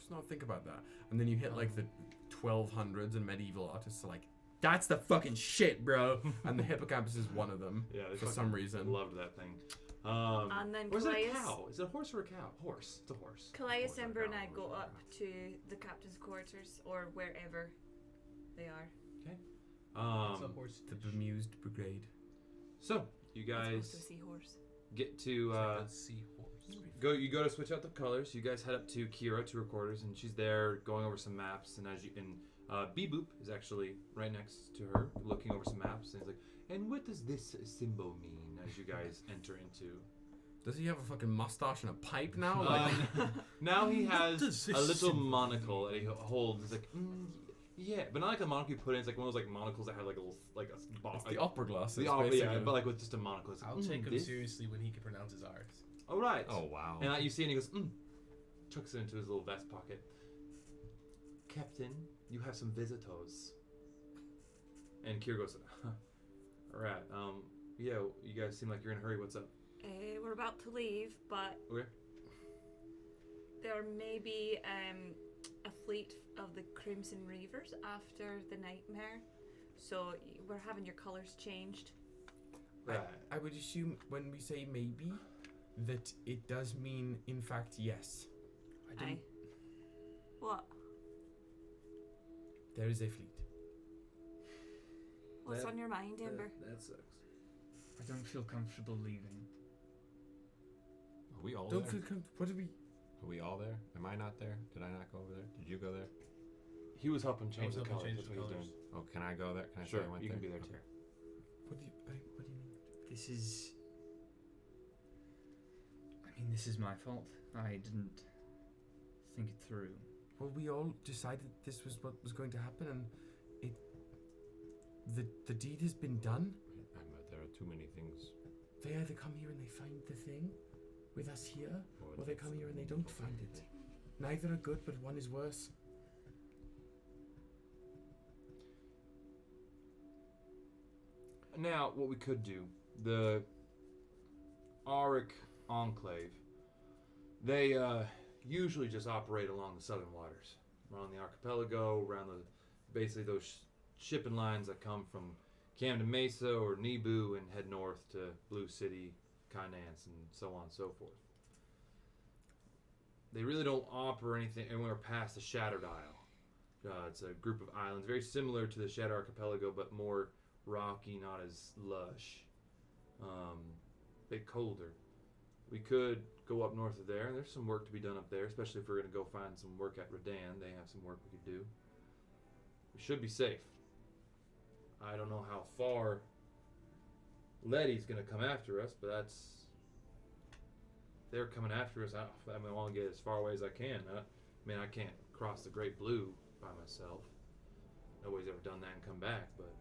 not think about that. And then you hit like the 1200s and medieval artists are like, that's the fucking shit, bro. And the hippocampus is one of them Yeah, they for fucking some reason. Loved that thing. And then or is it a Kallias- cow? Is it a horse or a cow? Horse. It's a horse. Kallias, Horse or a Ember, and cow, I horse go or a up cow. to the captain's quarters or wherever they are. It's a horse. The bemused brigade. So you As opposed guys to a seahorse. get to It's like a seahorse. go. You go to switch out the colors. You guys head up to Kira to her quarters, and she's there going over some maps. And Beboop is actually right next to her, looking over some maps. And he's like, "And what does this symbol mean?" As you guys enter into. Does he have a fucking mustache and a pipe now? Like, Now he has does a this little symbol monocle that he holds. It's like, yeah, but not like a monocle you put in. It's like one of those like monocles that have like a little it's box. the opera glasses. The opera, yeah, basically. but like with just a monocle. It's like, I'll take him this? seriously when he can pronounce his R's. Oh right. Oh wow. And you see, and he goes, chucks it into his little vest pocket. Captain, you have some visitors. And Kira goes, all right. Yeah, you guys seem like you're in a hurry. What's up? We're about to leave, but Okay. there may be a fleet of the Crimson Reavers after the Nightmare. So we're having your colors changed. Right. I would assume when we say maybe, that it does mean, in fact, yes. Aye. What? There is a fleet. What's on your mind, Ember? That sucks. I don't feel comfortable leaving. Are we all Don't there? feel what are we? Are we all there? Am I not there? Did I not go over there? Did you go there? He was helping change the helping colors. change That's the what he's colours. doing. Oh, can I go there? Can I Sure, say I went you there? can be there Okay. too. What do you mean? This is. I mean, this is my fault. I didn't think it through. Well, we all decided this was what was going to happen, and the deed has been done. There are too many things. They either come here and they find the thing with us here, or they come here and they don't find it. Neither are good, but one is worse. Now, what we could do, the Auric Enclave, they usually just operate along the southern waters, around the archipelago, around basically those shipping lines that come from Camden Mesa or Nibu and head north to Blue City, Kainance, and so on and so forth. They really don't operate anything anywhere past the Shattered Isle. It's a group of islands very similar to the Shattered Archipelago, but more rocky, not as lush. Bit colder. We could go up north of there, and there's some work to be done up there, especially if we're going to go find some work at Redan. They have some work we could do. We should be safe. I don't know how far Letty's going to come after us, but they're coming after us. I want to get as far away as I can. I can't cross the Great Blue by myself. Nobody's ever done that and come back, but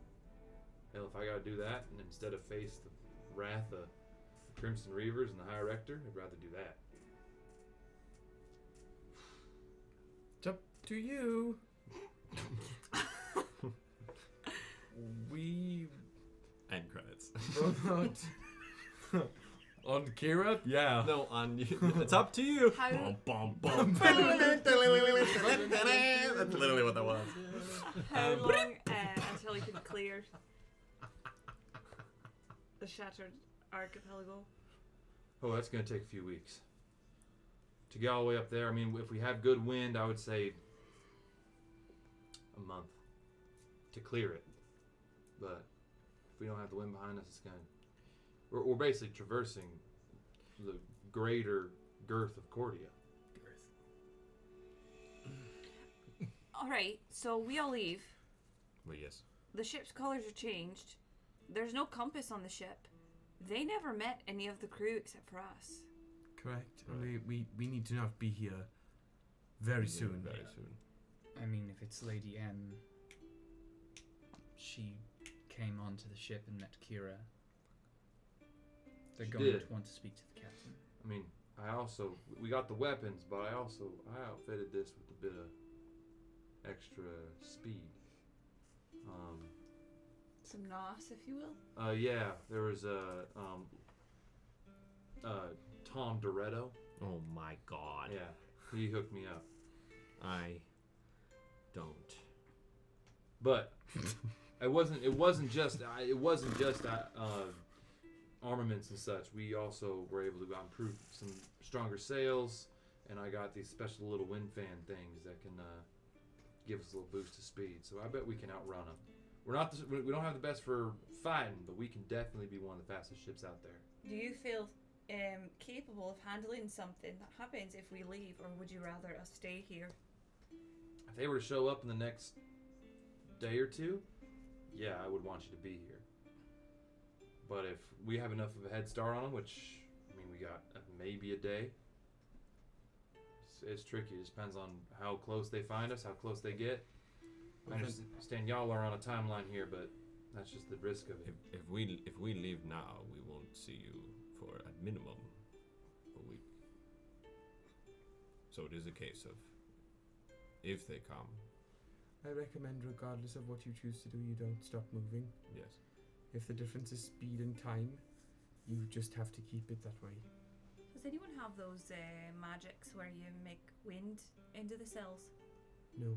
hell, if I gotta do that and instead of face the wrath of the Crimson Reavers and the High Rector, I'd rather do that. It's up to you. We End credits. wrote on Kira? Yeah. No, on you. It's up to you. How- Bum, bum, bum. That's literally what that was. How long until you can clear the Shattered Archipelago? Oh, that's gonna take a few weeks. To get all the way up there, I mean, if we have good wind, I would say a month to clear it. But if we don't have the wind behind us, it's gonna... We're basically traversing the greater girth of Cordia. Alright, so we all leave. Well, yes. The ship's colors are changed. There's no compass on the ship. They never met any of the crew except for us. Correct. Right. We need to not be here very soon. Very soon. I mean, if it's Lady N, she came onto the ship and met Kira. They're She going did. to want to speak to the captain. I mean, we got the weapons, but I outfitted this with a bit of extra speed. Some nos, if you will. Yeah, there was Tom Doretto. Oh my god. Yeah, he hooked me up. I don't. But it wasn't just armaments and such. We also were able to improve some stronger sails, and I got these special little wind fan things that can give us a little boost of speed. So I bet we can outrun them. We don't have the best for fighting, but we can definitely be one of the fastest ships out there. Do you feel capable of handling something that happens if we leave, or would you rather us stay here? If they were to show up in the next day or two, yeah, I would want you to be here. But if we have enough of a head start on them, which, I mean, we got maybe a day, it's tricky. It just depends on how close they find us, how close they get. I understand y'all are on a timeline here, but that's just the risk of it. If we leave now, we won't see you for at minimum a week. So it is a case of if they come, I recommend, regardless of what you choose to do, you don't stop moving. yes. If the difference is speed and time, you just have to keep it that way. Does anyone have those magics where you make wind into the cells? No.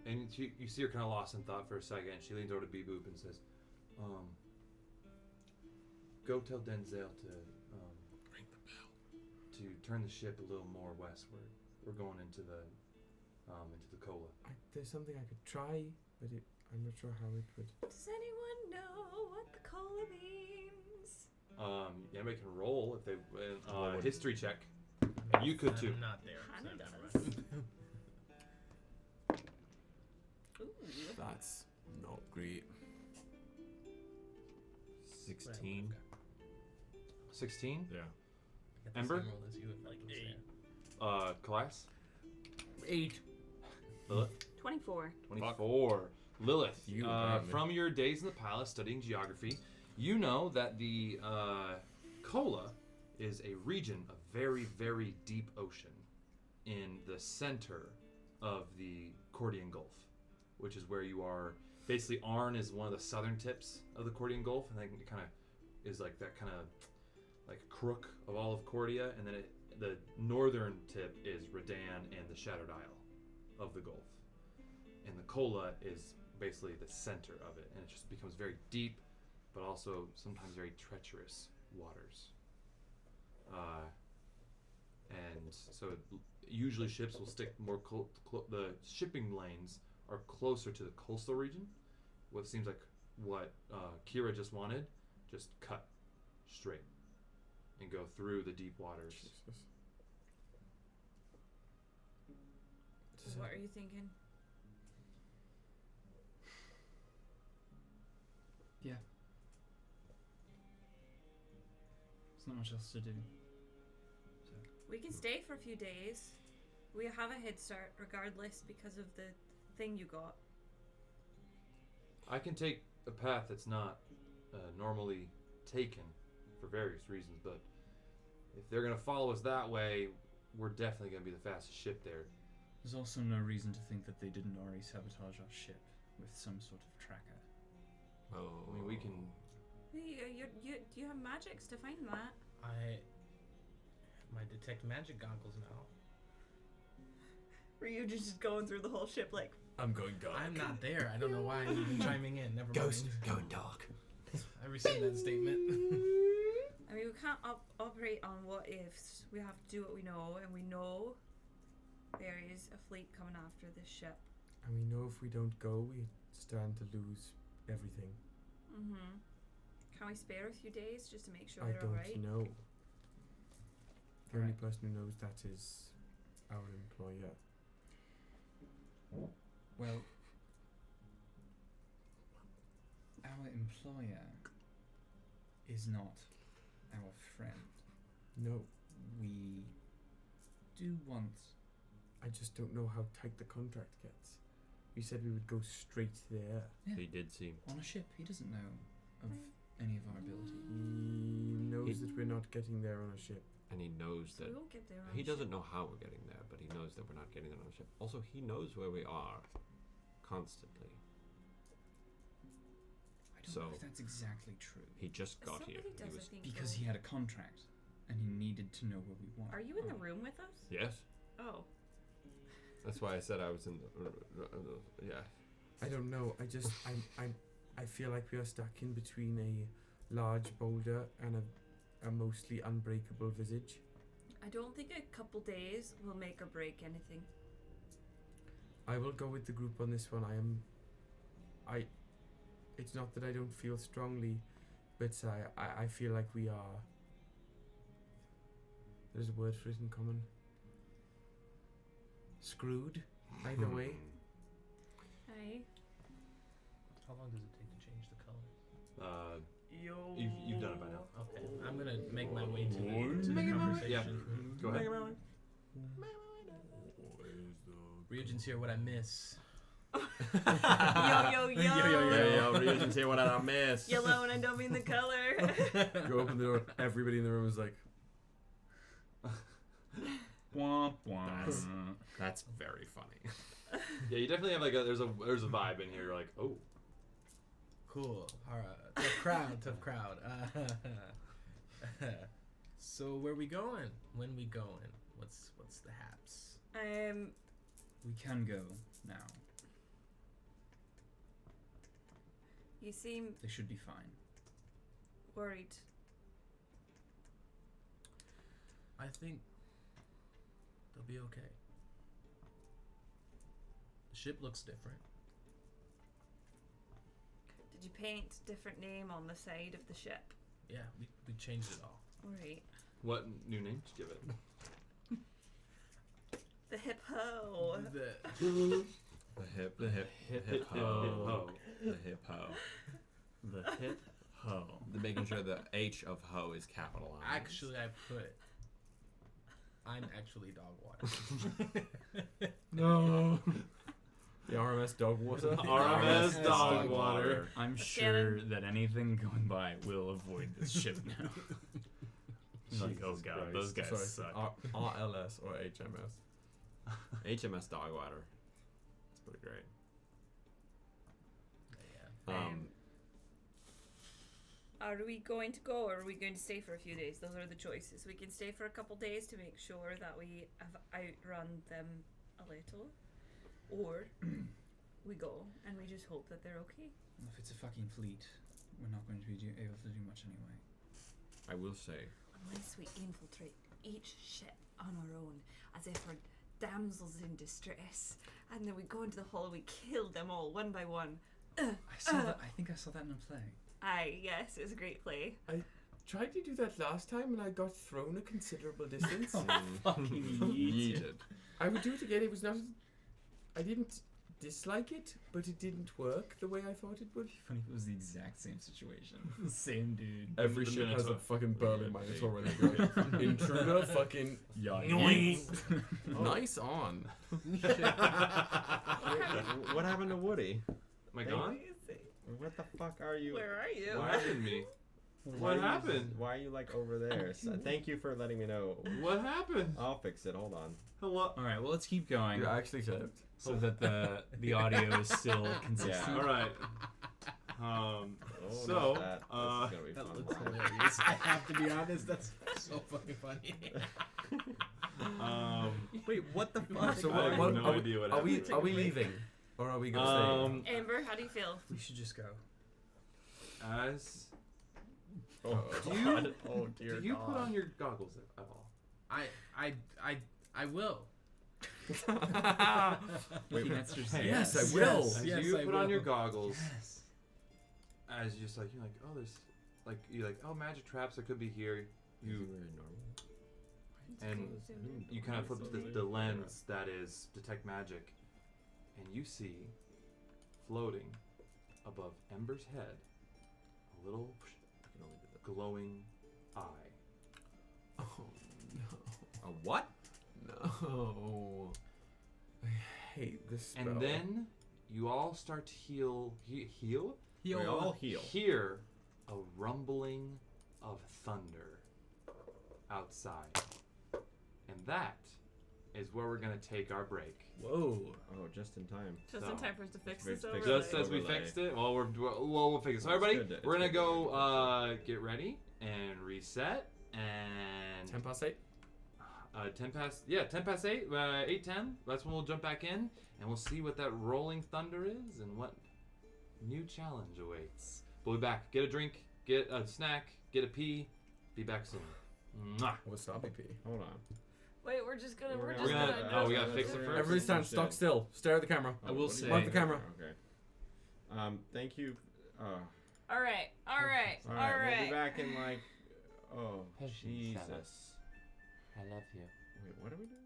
And you see her kind of lost in thought for a second, and she leans over to Beboop and says, go tell Denzel to Ring the bell. to turn the ship a little more westward. We're going into the cola. There's something I could try, but I'm not sure how it would. Does anyone know what the cola means? Yeah, they can roll if they Roll it. history check. You could too. I'm not there. so Hannah never does. mind. Ooh. That's not great. 16. 16. Yeah. Get the Ember? same roll as you if I can stay. Kallias. 8. Lilith. 24. 24. Lilith, You, apparently. from your days in the palace studying geography, you know that the Kola is a region of very, very deep ocean in the center of the Cordian Gulf, which is where you are. Basically, Arn is one of the southern tips of the Cordian Gulf, and then it kind of is like that kind of like crook of all of Cordia, and then the northern tip is Redan and the Shattered Isle of the Gulf. And the Kola is basically the center of it, and it just becomes very deep, but also sometimes very treacherous waters. And so usually ships will stick more the shipping lanes are closer to the coastal region. What seems like what Kira just wanted, just cut straight and go through the deep waters. Jesus. What are you thinking? Yeah. There's not much else to do. We can stay for a few days. We have a head start regardless because of the thing you got? I can take a path that's not normally taken for various reasons, but if they're going to follow us that way, we're definitely going to be the fastest ship there. There's also no reason to think that they didn't already sabotage our ship with some sort of tracker. Oh. I mean, we can... Do you have magics to find that? I my detect magic goggles now. Ryujin's just going through the whole ship like... I'm going dark. I'm not there. I don't know why I'm even chiming in. Never Ghost mind. going dark. I received that statement. I mean, we can't operate on what ifs. We have to do what we know, and we know there is a fleet coming after this ship. And we know if we don't go, we stand to lose everything. Mm-hmm. Can we spare a few days just to make sure I they're don't alright? know. The only Right. person who knows that is our employer. Well, our employer is not our friend. No, We do want... I just don't know how tight the contract gets. We said we would go straight there. Yeah. He did seem. On a ship, he doesn't know of any of our ability. He knows He- that we're not getting there on a ship. And he knows So that. we won't get there on He a doesn't ship. know how we're getting there, but he knows that we're not getting there on a ship. Also, he knows where we are constantly. I don't know So- if that's exactly true. He just got here. Somebody does, He I was. think, Because though. he had a contract, and he needed to know where we were. Are you in the room with us? Yes. Oh. That's why I said I was in the. Yeah. I don't know. I feel like we are stuck in between a large boulder and a mostly unbreakable visage. I don't think a couple days will make or break anything. I will go with the group on this one. It's not that I don't feel strongly, but I feel like we are. There's a word for it in common. Screwed, either way. Aye. How long does it take to change the color? Yo. You've done it by now. Okay, I'm gonna make my way to the Making my way. conversation. Yeah. Go ahead. Ryujin's here. What I miss? Yo, yo, yo. Ryujin's here. What did I miss? Yellow, and I don't mean the color. You open the door. Everybody in the room is like, Womp womp. That's very funny. Yeah, you definitely have like there's a vibe in here. You're like, oh. Cool. All right. Tough crowd. Tough crowd. So where we going? When we going? What's the haps? We can go now. You seem They should be fine. worried. I think they'll be okay. The ship looks different. Did you paint different name on the side of the ship? Yeah, we changed it all. Alright. What new name did you give it? The hip ho. The hip ho. The hip ho. The hip ho. The making sure the H of ho is capitalized. Actually, I'm actually dog water. no. The RMS dog water. RMS dog water. I'm sure that anything going by will avoid this ship now. Like, oh god, Christ. those guys Sorry, suck. RLS or HMS. HMS Dogwater. That's pretty great. Yeah. Are we going to go or are we going to stay for a few days? Those are the choices. We can stay for a couple days to make sure that we have outrun them a little. Or we go and we just hope that they're okay. If it's a fucking fleet, we're not going to be able to do much anyway. I will say, Unless we infiltrate each ship on our own, as if we're damsels in distress, and then we go into the hall and we kill them all one by one. I saw that. I think I saw that in a play. Aye, yes, it was a great play. Tried to do that last time and I got thrown a considerable distance. Fucking yeeted. yeeted. I would do it again. It was not. I didn't dislike it, but it didn't work the way I thought it would. It'd be funny if it was the exact same situation. Same dude. Every The ship has a Minotaur. fucking Berlin Minotaur when they go in. Intruder, fucking yoink. Nice on. What happened to Woody? Am I gone? What the fuck are you? Where are you? What happened to me? Why What are you- happened? Why are you like over there? So, thank you for letting me know. What happened? I'll fix it. Hold on. Hello. All right, well, let's keep going You actually saved. so that the audio is still consistent. Yeah. All right. Oh, So, not that. uh, This is That gonna be looks fun. hilarious. I have to be honest. That's so fucking funny. Wait, what the fuck? So I have what, no are, idea what are we happened. are we leaving, or are we gonna stay? Amber, how do you feel? We should just go. As Oh, Do you- God. Oh dear do you God. put on your goggles at all? I will. Wait, The answer is Hey, Yes, yes. I will. As Yes, you I put on will. your goggles, Yes. as you're just like you're like, oh, there's like you're like, oh, magic traps that could be here. You and you kind of flip the lens that is detect magic, and you see floating above Ember's head a little glowing eye. Oh no. A what? No. I hate this spell. And then you all start to heal. We all heal. Hear a rumbling of thunder outside, and that is where we're gonna take our break. Whoa. Oh, just in time. Just So, in time for us to fix fix- this fix- overlay. Just as we Overlay. fixed it, we'll fix it. So everybody, good to- we're gonna it's good go get ready and reset and 10 past 8. 10 past 8, 8:10. That's when we'll jump back in and we'll see what that rolling thunder is and what new challenge awaits. We'll be back. Get a drink, get a snack, get a pee. Be back soon. Mwah. What's Stoppy P? Hold on. Wait, we're just gonna. We're We're gonna- oh, we gotta fix it first? Everybody stand stock still. Stare at the camera. I will what do you- say- Mark the camera. Okay. Thank you. All right, all right, All all right. right. We'll be back in like. Oh, Patience, Alice. Jesus. I love you. Wait, what are we doing?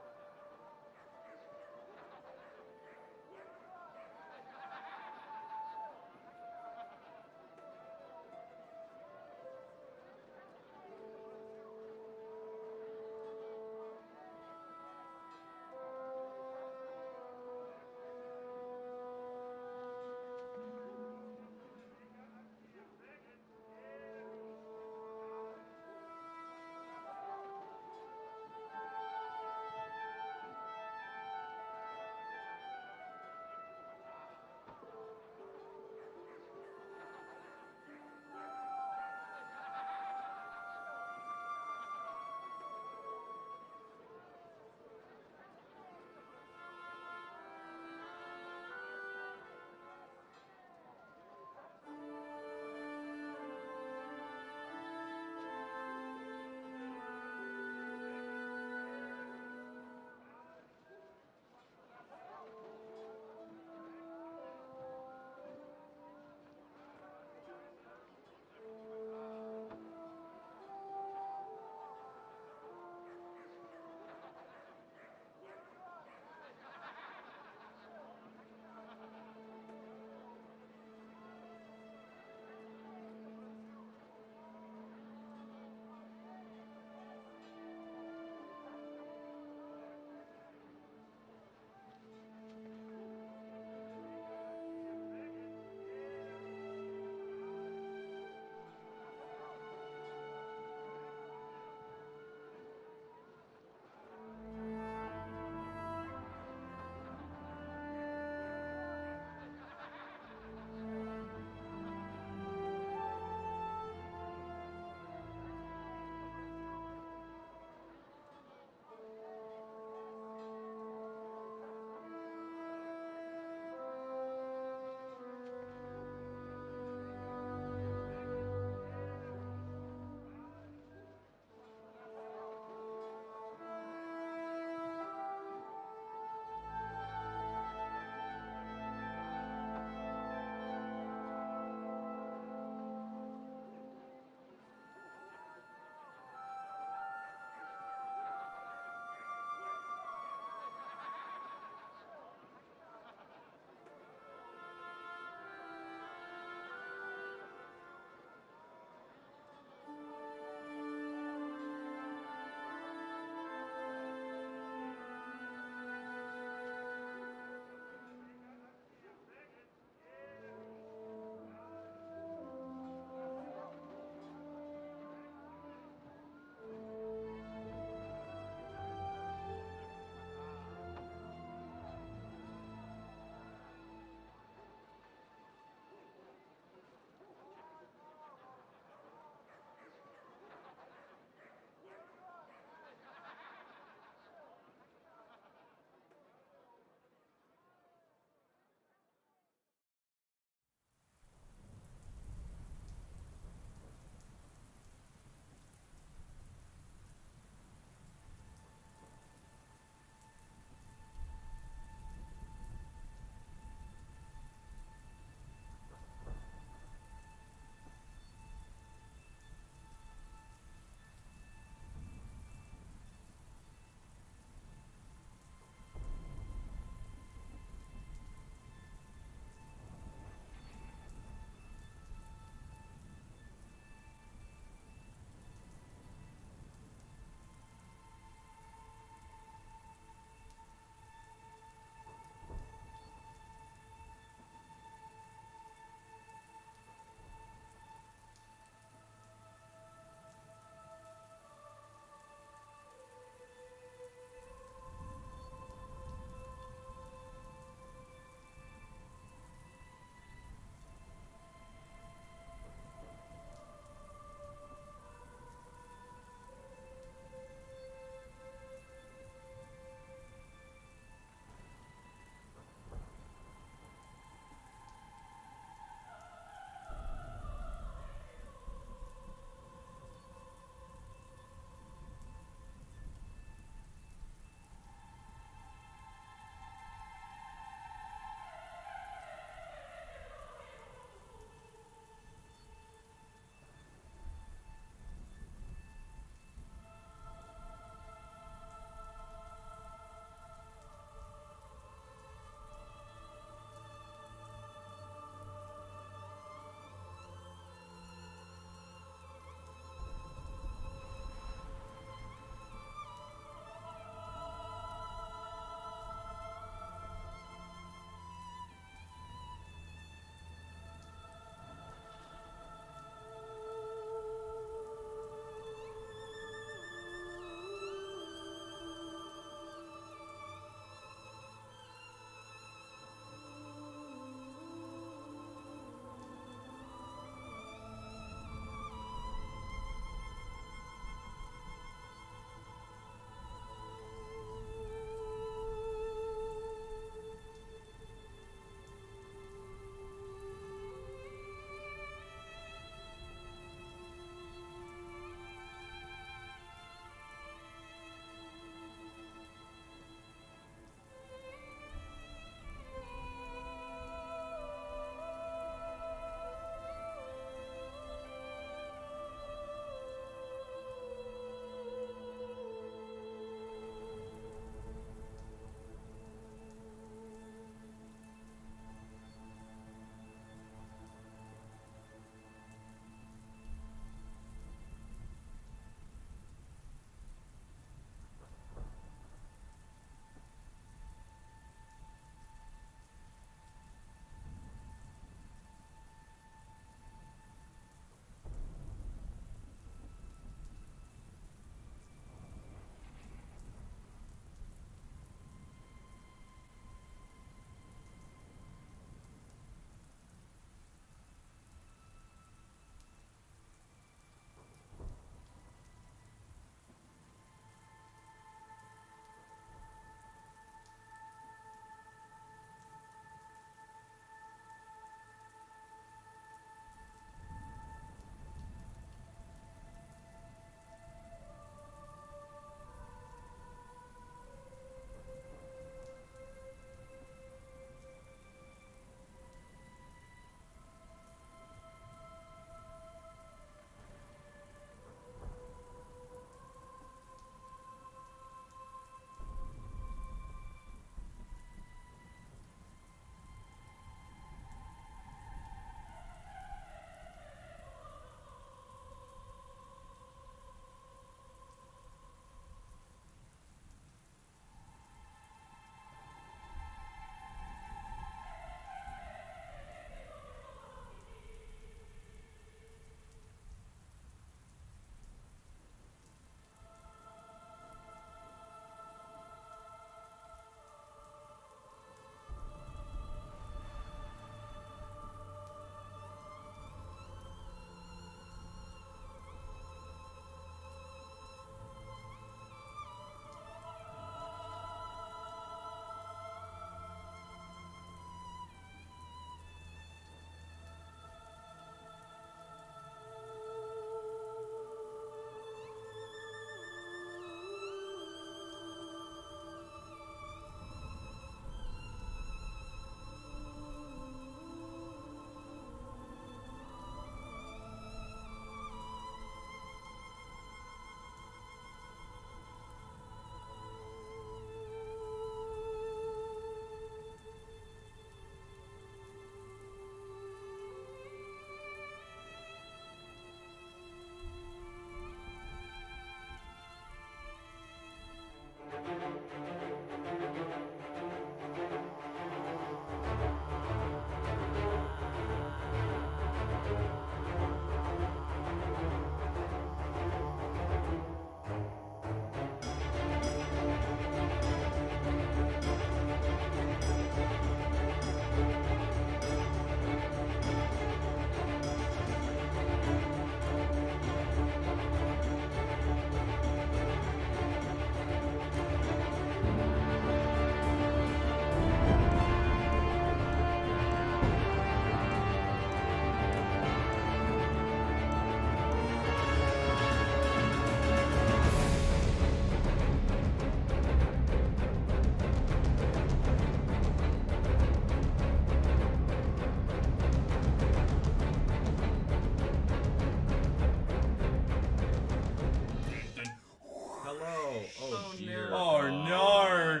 sheer. Oh no!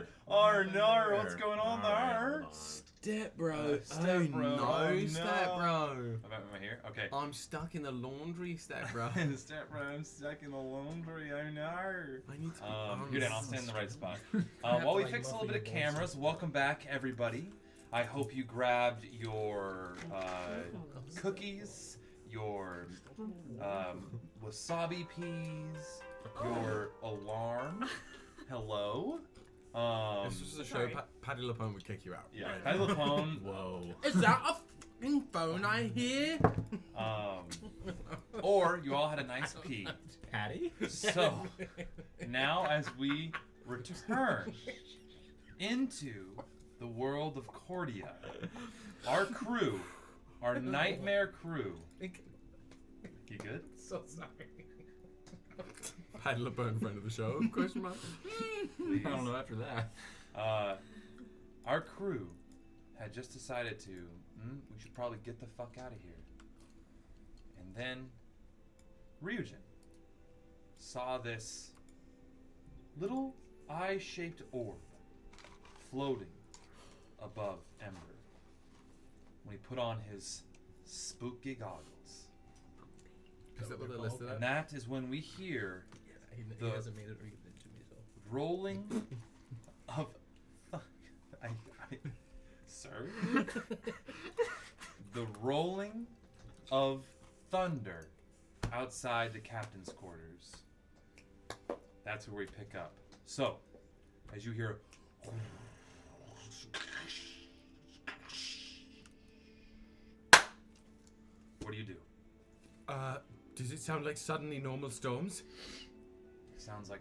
What's going on there? Step bro. Step bro. Oh, no, Oh, step no. bro. Am I here? Okay. I'm stuck in the laundry, step bro. Step bro, I'm stuck in the laundry. Oh no! I need to. Here then, I'll stand in the right spot. have While to, we like, fix a muffle little bit of your voice. cameras, welcome back everybody. I hope you grabbed your cookies, your wasabi peas, your alarm. Hello. If this was a show, sorry. Paddy LaPone would kick you out. Yeah, Patty LaPone. Whoa. Is that a fucking phone I hear? Or you all had a nice pee. Patty? So now, as we return into the world of Cordia, our crew, our nightmare crew. You good? So sorry. Paddy LaPone, friend of the show? Question mark. Please. I don't know after that. Our crew had just decided to, we should probably get the fuck out of here. And then Ryujin saw this little eye-shaped orb floating above Ember when he put on his spooky goggles. Is that what they're listed And at? that is when we hear He The- hasn't made it read it to me, so. rolling of sir, the rolling of thunder outside the captain's quarters. That's where we pick up. So, as you hear, what do you do? Does it sound like suddenly normal storms? Sounds like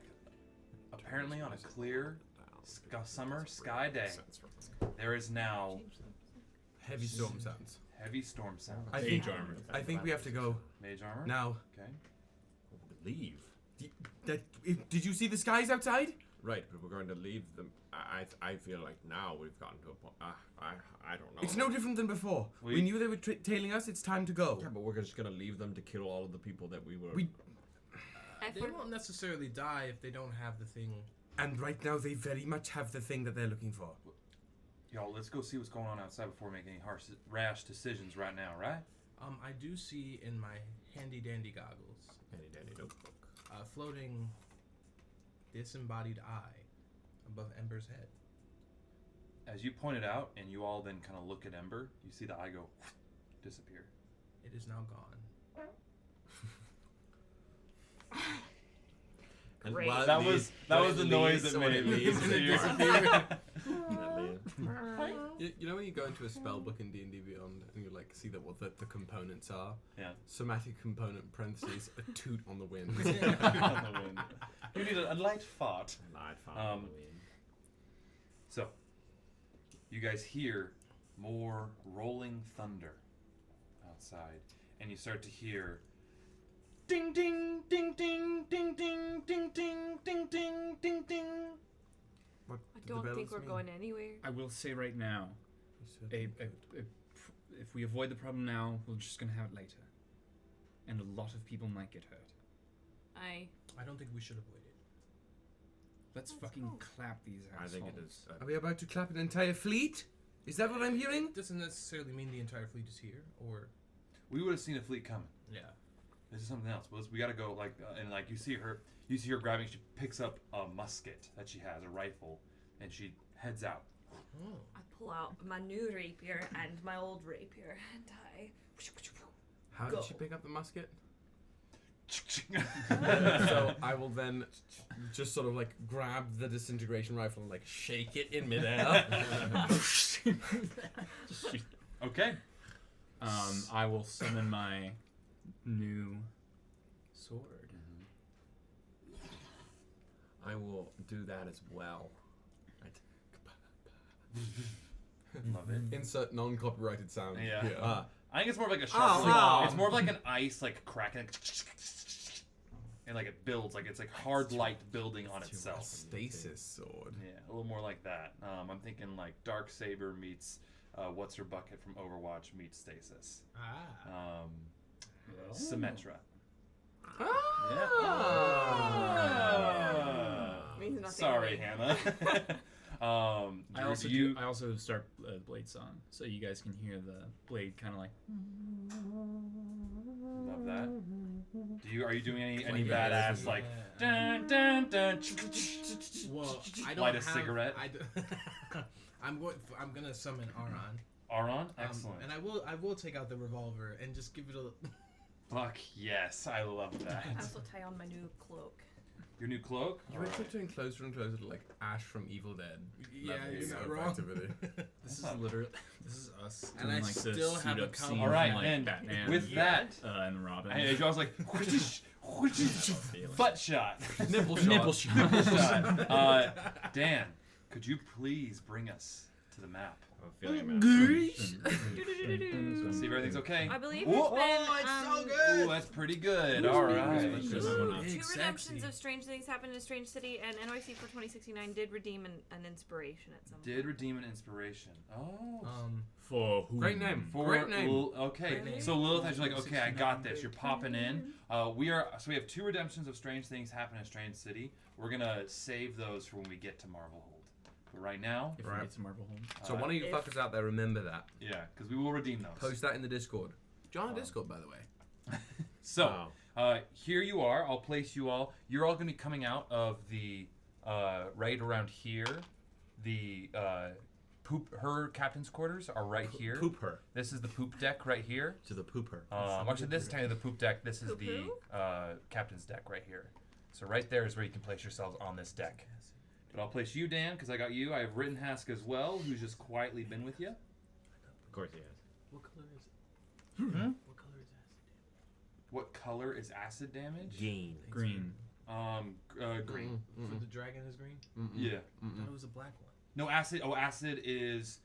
apparently on a clear summer sky day, there is now Heavy storm sounds. heavy storm sound. I think we have to go Mage armor. now. Okay. Leave. Did you see the skies outside? Right, but we're going to leave them. I feel like now we've gotten to a point. I don't know. It's no different than before. We knew they were tailing us. It's time to go. Yeah, but we're just gonna leave them to kill all of the people that we were. They won't necessarily die if they don't have the thing. And right now, they very much have the thing that they're looking for. Y'all, let's go see what's going on outside before we make any rash decisions right now, right? I do see in my handy dandy goggles, Handy dandy notebook. floating disembodied eye above Ember's head. As you pointed out, and you all then kind of look at Ember, you see the eye go disappear. It is now gone. And Great. while it That leaves- was the when it noise leaves- that when made it it leaves, disappear. You know when you go into a spell book in D&D Beyond and you like see that what the components are? Yeah. Somatic component parentheses a toot on the wind. On the wind. You need a light fart. Light fire on the wind. So, you guys hear more rolling thunder outside, and you start to hear ding ding ding ding ding ding ding ding ding ding ding ding. What I do the don't think bells we're mean? going anywhere. I will say right now, if we avoid the problem now, we're just gonna have it later, and a lot of people might get hurt. I don't think we should avoid it. Let's fucking clap these I assholes. think it is. Are we about to clap an entire fleet? Is that what I'm hearing? It doesn't necessarily mean the entire fleet is here, or We would have seen a fleet coming. yeah. This is something else. We got to go and you see her grabbing. She picks up a musket that she has, a rifle, and she heads out. Oh. I pull out my new rapier and my old rapier, and I. How Go. did she pick up the musket? So I will then just sort of like grab the disintegration rifle and like shake it in midair. Okay. I will summon my new sword. I will do that as well. Love it. Insert non-copyrighted sound. Yeah. here. I think it's more of like a Oh, sharp. wow. It's more of like an ice like cracking, and like it builds like it's like hard light building on A itself. stasis sword. Yeah, a little more like that. I'm thinking like Dark Saber meets what's her bucket from Overwatch meets Stasis. Symmetra. Means nothing Sorry, play Hannah. I also do you? I also start the blade song, so you guys can hear the blade kind of like. Love that. Are you doing any Yeah, badass yeah. like dun dun dun? Well, I don't Light a have, cigarette. I'm gonna summon Aron. Aron, excellent. And I will take out the revolver and just give it a. Fuck yes, I love that. I also tie on my new cloak. Your new cloak. You were getting closer and closer to like Ash from Evil Dead. Yeah, levels you're not of wrong. activity. This is not- literally us. And doing, I like, the still have a suit-up cowboy. scene All right, from, like, and Batman, with that, and Robin. I was like, butt shot, Nipple Nipple shot. shot. nipple shot. Dan, could you please bring us to the map? I'm feeling it, See if everything's okay. I believe Whoa. it's been. Ooh, that's pretty good. All right. Let's Two just- Big redemptions sexy. of strange things happened in a strange city, and NYC for 2069 did redeem an inspiration at some point. Did redeem an inspiration. Oh. For who? Great name. For Great name. Okay, Great name. so Lilith, you're like, okay, I got this. You're popping in. We have 2 redemptions of strange things happen in Strange City. We're gonna save those for when we get to Marvel Hold. But right now, If we Right. get to Marvel Home. So one of you If- fuckers out there, remember that. yeah, because we will redeem those. Post that in the Discord. Join the Discord, by the way. So here you are. I'll place you all. You're all gonna be coming out of the right around here. The her captain's quarters are right here. Poop her This is the poop deck right here. to the pooper. Actually, this is technically the poop deck. This is Poo-poo? the captain's deck right here. So right there is where you can place yourselves on this deck. But I'll place you, Dan, because I got you. I have Written Hask as well, who's just quietly been with you. Of course he has. What color is it? Hmm? What color is acid? What color is acid damage? Gain. Green. Green. For the dragon is green. Yeah. I thought it was a black one. No, acid. Oh, acid is.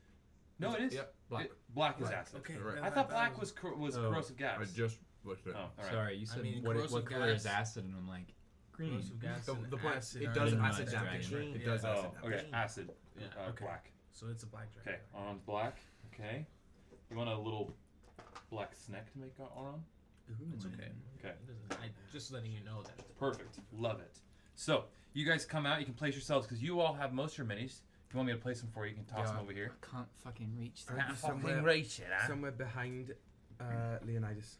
No, it is. Yep, black. Black is Black. acid. Okay. Right. then I thought that black was corrosive gas. I just looked at it. Oh, all right. Sorry, you said mean, what corrosive color is gas- acid, and I'm like, green. Corrosive gas The, and the point, acid it are does in acid the damage. dragon, right? It does Yeah. acid Oh, damage. okay. Acid. Yeah. Okay. Black. So it's a black dragon. Okay. Aron's black. Okay. You want a little black snack to make Aron? It's okay. Okay. It doesn't, just letting you know that. Perfect. Love it. So, you guys come out. You can place yourselves because you all have most of your minis. If you want me to place them for you, you can toss them over here. Can't fucking reach Are that. you somewhere- reach it, huh? Somewhere behind Leonidas.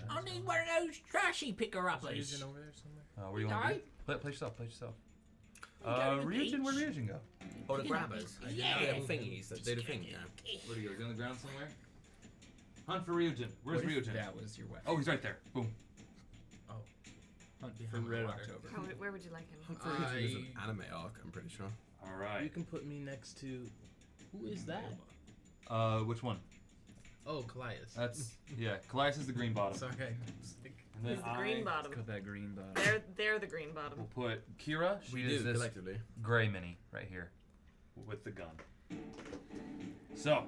I need one of those trashy picker-uppers. Ryujin over there somewhere. What do you want to do? Place yourself. Place yourself. Go to the Ryujin, where beach. Ryujin go? Or the grabbers. Yeah. The little thingies that do the thing, you know. Where do you go? Is he on the ground somewhere? Hunt for Ryujin. Where's What if Ryujin? That was your weapon. Oh, he's right there. Boom. Hunt for behind Red the water. October. Where would you like him? Hunt for Ryujin is an anime arc, I'm pretty sure. All You right. can put me next to. Who is that? Which one? Oh, Kallias. That's Kallias is the green bottom. Sorry. And then He's the green It's bottom. got that green bottom. They're the green bottom. we'll put Kira. She We is do, this collectively. gray mini right here with the gun. So,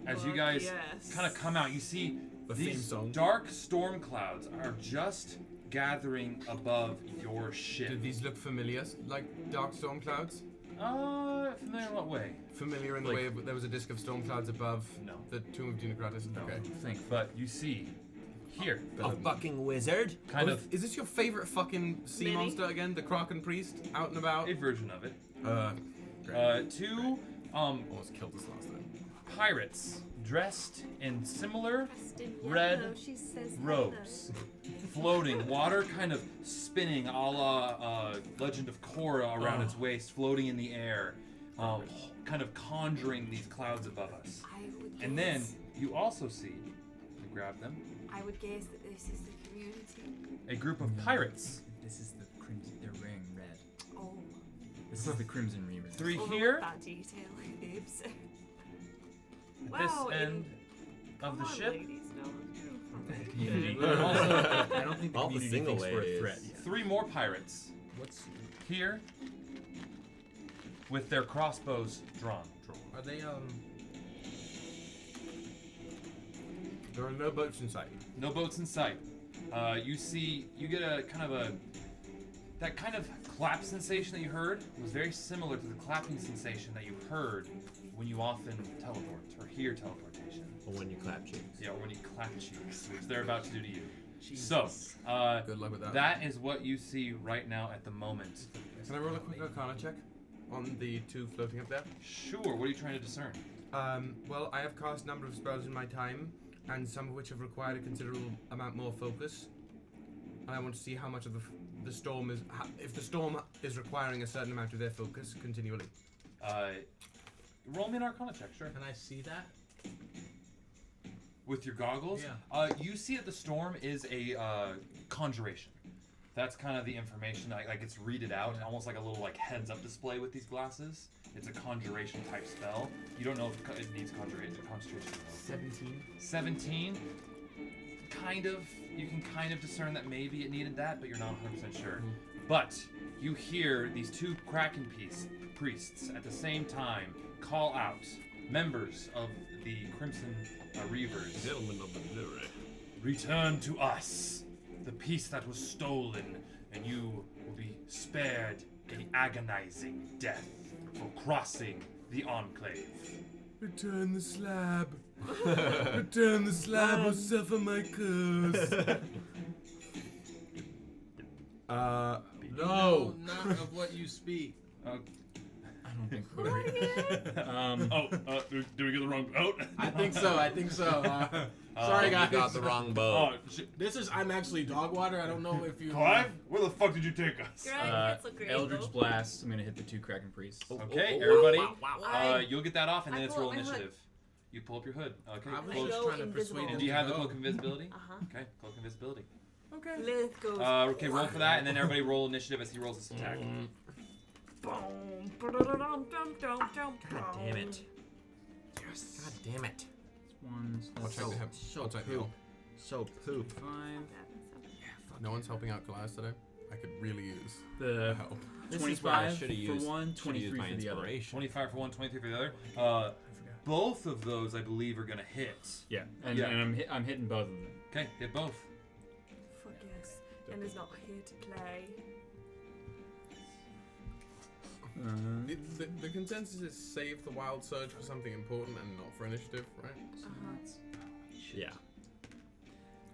as you Fuck guys yes. kind of come out, you see The theme these song. dark storm clouds are just gathering above your ship. Do these look familiar, like dark storm clouds? Familiar in what way? Familiar in the Like- way of, there was a disk of storm clouds above No. the tomb of Dinocratus? No. Okay. Think, but you see here, A fucking wizard. kind Oh, of Is this your favorite fucking sea Mini? monster again? The Kraken priest out and about? a version of it. Great. Two Almost killed us last time. pirates dressed in similar Dressed in red yellow, she says robes, floating, water kind of spinning, a la Legend of Korra around its waist, floating in the air, kind of conjuring these clouds above us. I would And then guess- you also see, you grab them, I would guess that this is the community. a group of pirates. This is the crimson. They're wearing red. Oh. This is the Crimson Reaver. Three Overlook here that detail, babes. at Wow, this and- end of the Come on, ship. ladies, no, Community. Okay. Also, I don't think the All the community single thinks we're a ladies. threat yet. Three more pirates What's? here with their crossbows drawn. Are they There are no boats in sight. No boats in sight. You get a kind of that kind of clap sensation that you heard was very similar to the clapping sensation that you heard when you often teleport or hear teleportation. Or when you clap cheeks. Yeah, or when you clap cheeks, which they're about to do to you. Jesus. So, Good luck with that. that is what you see right now at the moment. Can I roll a quick Arcana check? on the two floating up there? Sure. What are you trying to discern? Well, I have cast a number of spells in my time, and some of which have required a considerable amount more focus. And I want to see how much of the storm is, if the storm is requiring a certain amount of their focus continually. Roll me an Arcana check, sure. Can I see that? With your goggles? Yeah. You see that the storm is a conjuration. That's kind of the information. Like it's readed out, almost like a little like heads-up display with these glasses. It's a conjuration type spell. You don't know if it needs concentration. 17. Kind of. You can kind of discern that maybe it needed that, but you're not 100% sure. But you hear these two Kraken priests at the same time call out members of the Crimson Reavers. Gentlemen of the jury. Return to us the piece that was stolen, and you will be spared an agonizing death for crossing the Enclave. Return the slab. Return the slab or suffer my curse. No, not of what you speak. I don't think we're Do we get the wrong boat? I think so. Sorry, guys. You got the wrong boat. I'm actually Dogwater. I don't know if you. Clive, where the fuck did you take us? Eldritch Blast. I'm gonna hit the two Kraken priests. Okay, everybody. Wow. You'll get that off, and then I it's pull roll up my hood. initiative. You pull up your hood. Okay, I was close. just trying to persuade And him do you to have the go. cloak of invisibility? Uh-huh. Okay, cloak of invisibility. Okay. Lilith goes. Okay, roll for that, and then everybody roll initiative as he rolls this attack. God damn it. Yes. God damn it. One. Watch out, So watch out, poop. Neil. So poop. 5. No one's helping out Kallias today. I could really use The help. This is where I 25 should have for used. one, Should've 23 used my for the other. inspiration. 25 for one, 23 for the other. I forgot. Both of those, I believe, are gonna hit. Yeah, and, Yeah. and I'm hitting both of them. Okay, hit both. Fuck yes. And is not here to play. The consensus is save the wild surge for something important and not for initiative, right? Yeah.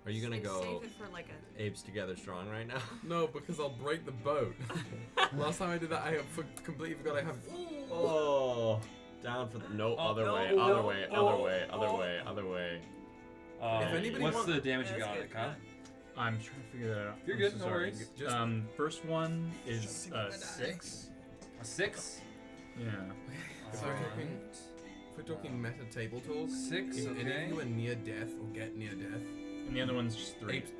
Are you gonna go Save it for like a. apes together strong right now? No, because I'll break the boat. Last time I did that, I completely forgot I have. Oh, down for the no other no, way, no, other way, no, other way, other no. way, other way. If anybody what's want- the damage you That's got on good, it, Kyle? I'm trying to figure that out. You're I'm good, so no sorry. worries. Just- First one is 6. A 6? Yeah. If we're talking meta table talk, 6, if any okay. of you are near death or get near death, And the other one's just 3. apes,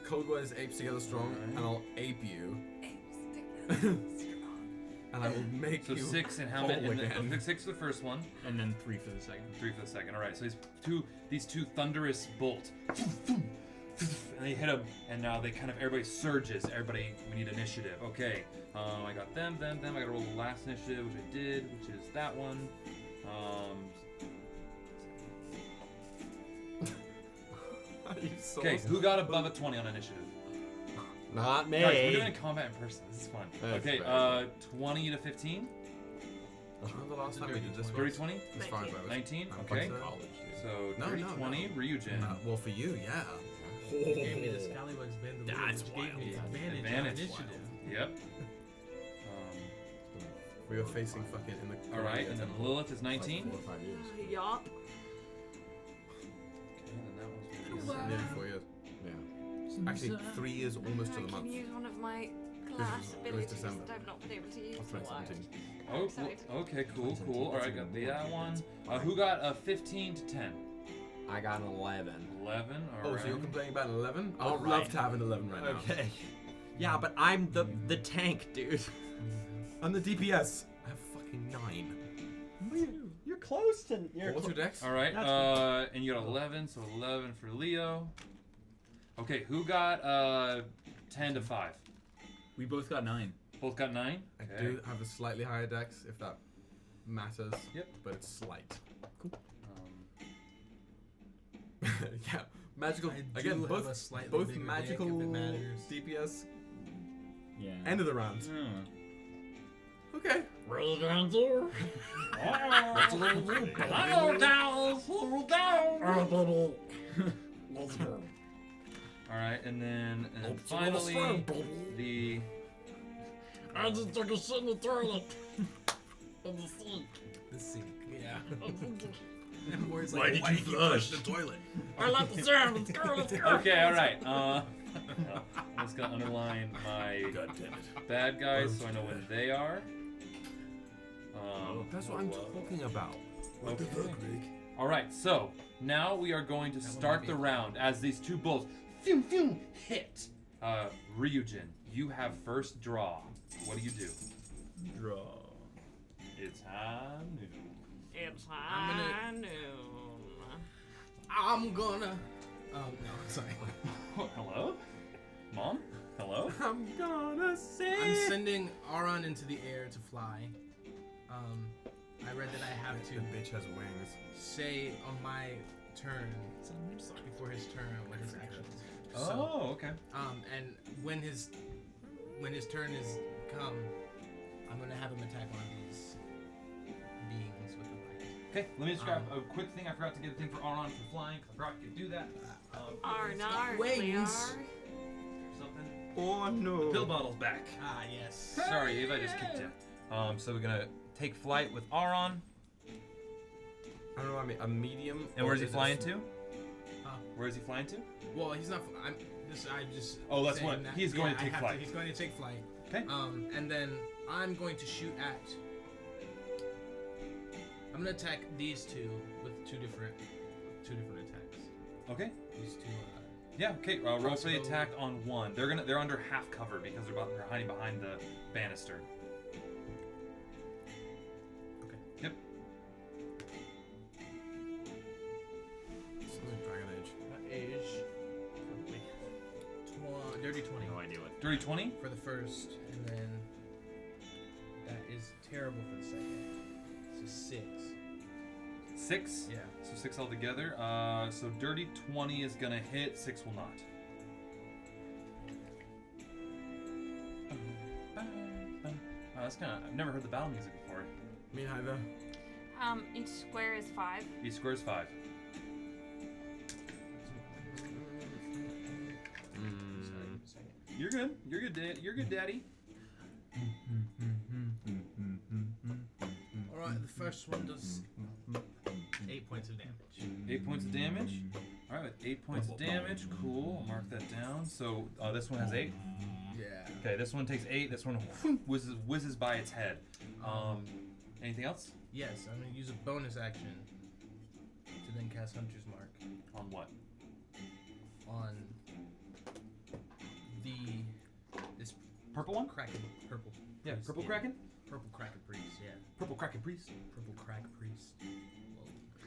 code word is apes together strong, Alright. and I'll ape you, and I will make So you 6 and how whole many? again. 6 for the first one, And then 3 for the second. 3 for the second. All right. So these two thunderous bolt, and they hit them, and now they kind of everybody surges. Everybody, we need initiative. Okay. I got them. I got to roll the last initiative, which I did, which is that one. Okay. Who got above a 20 on initiative? Not me. Guys, we're doing combat in person. This is fun. That's Okay. fair. 20 to 15. The last time we did this Dirty was 20. as far as I was. 19. I'm Okay. fine. College, dude. So No, dirty no, 20. Ryujin. Well, for you, yeah. You gave me the Scallywag's Bandolier, That's which gave me wild. advantage on Advantage. initiative. Yep. We were facing fucking in the. All right, and then Lilith is 19. 4 or 5 years. Yup. Nearly 4 years. Yeah. Actually, 3 years almost to I the can month. use one of my was- class it was abilities December. that I've not been able to use Of for a while. 2017. Oh, Excited. okay, cool. All right, got that one. Who got a 15 to 10? I got an 11. 11. All Oh, right. so you're complaining about an 11? I would Alright. love to have an 11 right now. Okay. Yeah, but I'm the tank, dude. I'm the DPS. I have fucking 9. You're close to. What's your dex? All right. And you got 11, so 11 for Leo. Okay, who got 10 to 5? We both got 9. Both got 9. I Okay. do have a slightly higher dex, if that matters. Yep. But it's slight. Um, Yeah. Magical. I do Again, have both a slightly both bigger dick magical if it matters. DPS. Yeah. End of the round. Oh. Okay. Roll down there. Hello, dolls. Hello, dolls. Let's go. All right, and then finally the. I just took a shit in the toilet. The sink. Yeah. Where's Why did you flush? the toilet? I love the sound. Let's go. Let's go. Okay, all right. I'm just gonna underline my God damn it. bad guys so I know when they are. That's what I'm talking about. What the fuck, Rick? All right, so now we are going to start the round as these two bulls hit. Ryujin, you have first draw. What do you do? Draw. It's high noon. It's I'm gonna- high noon. I'm gonna. No, sorry. Hello? Mom? Hello? I'm gonna say. I'm sending Aron into the air to fly. I read that I have The to bitch has wings. say on my turn before his turn what his action is. Oh, okay. And when his turn is come, I'm gonna have him attack one of these beings with the light. Okay, let me just grab a quick thing. I forgot to get a thing for Aron for flying. I forgot you could do that. Arnar, wings. Something. Oh no. Pill bottle's back. Ah, yes. Sorry, Eve, I just kicked you. So we're gonna take flight with Aron. I don't know. I mean, a medium. And or where's he is it flying a to? Huh? Where is he flying to? Well, he's not. I'm just. Oh, that's saying what- that- he's going to I take have flight. He's going to take flight. Okay. And then I'm going to shoot at. I'm gonna attack these two with two different attacks. Okay. These two. Yeah. Okay. Roll for the Crossbow. attack on one. They're under half cover because they're hiding behind the banister. Okay. Yep. Sounds like Dragon Age. Dirty 20 No idea what. Dirty 20. for the first, and then that is terrible for the second. So 6. 6. Yeah. So 6 altogether. So dirty 20 is gonna hit. 6 will not. That's kind of. I've never heard the battle music before. Me neither. Each square is 5. Each square is 5. You're good. You're good, You're good, Daddy. All right. The first one does 8 points of damage. 8 points of damage. All right, with 8 points of damage. Cool. I'll mark that down. So this one has 8. Yeah. Okay, this one takes 8. This one whizzes by its head. Anything else? Yes, I'm gonna use a bonus action to then cast Hunter's Mark On what? on this Purple one? Kraken purple. Yeah, priest, purple kraken. Purple Kraken priest. Yeah. Purple kraken priest. Purple crack priest.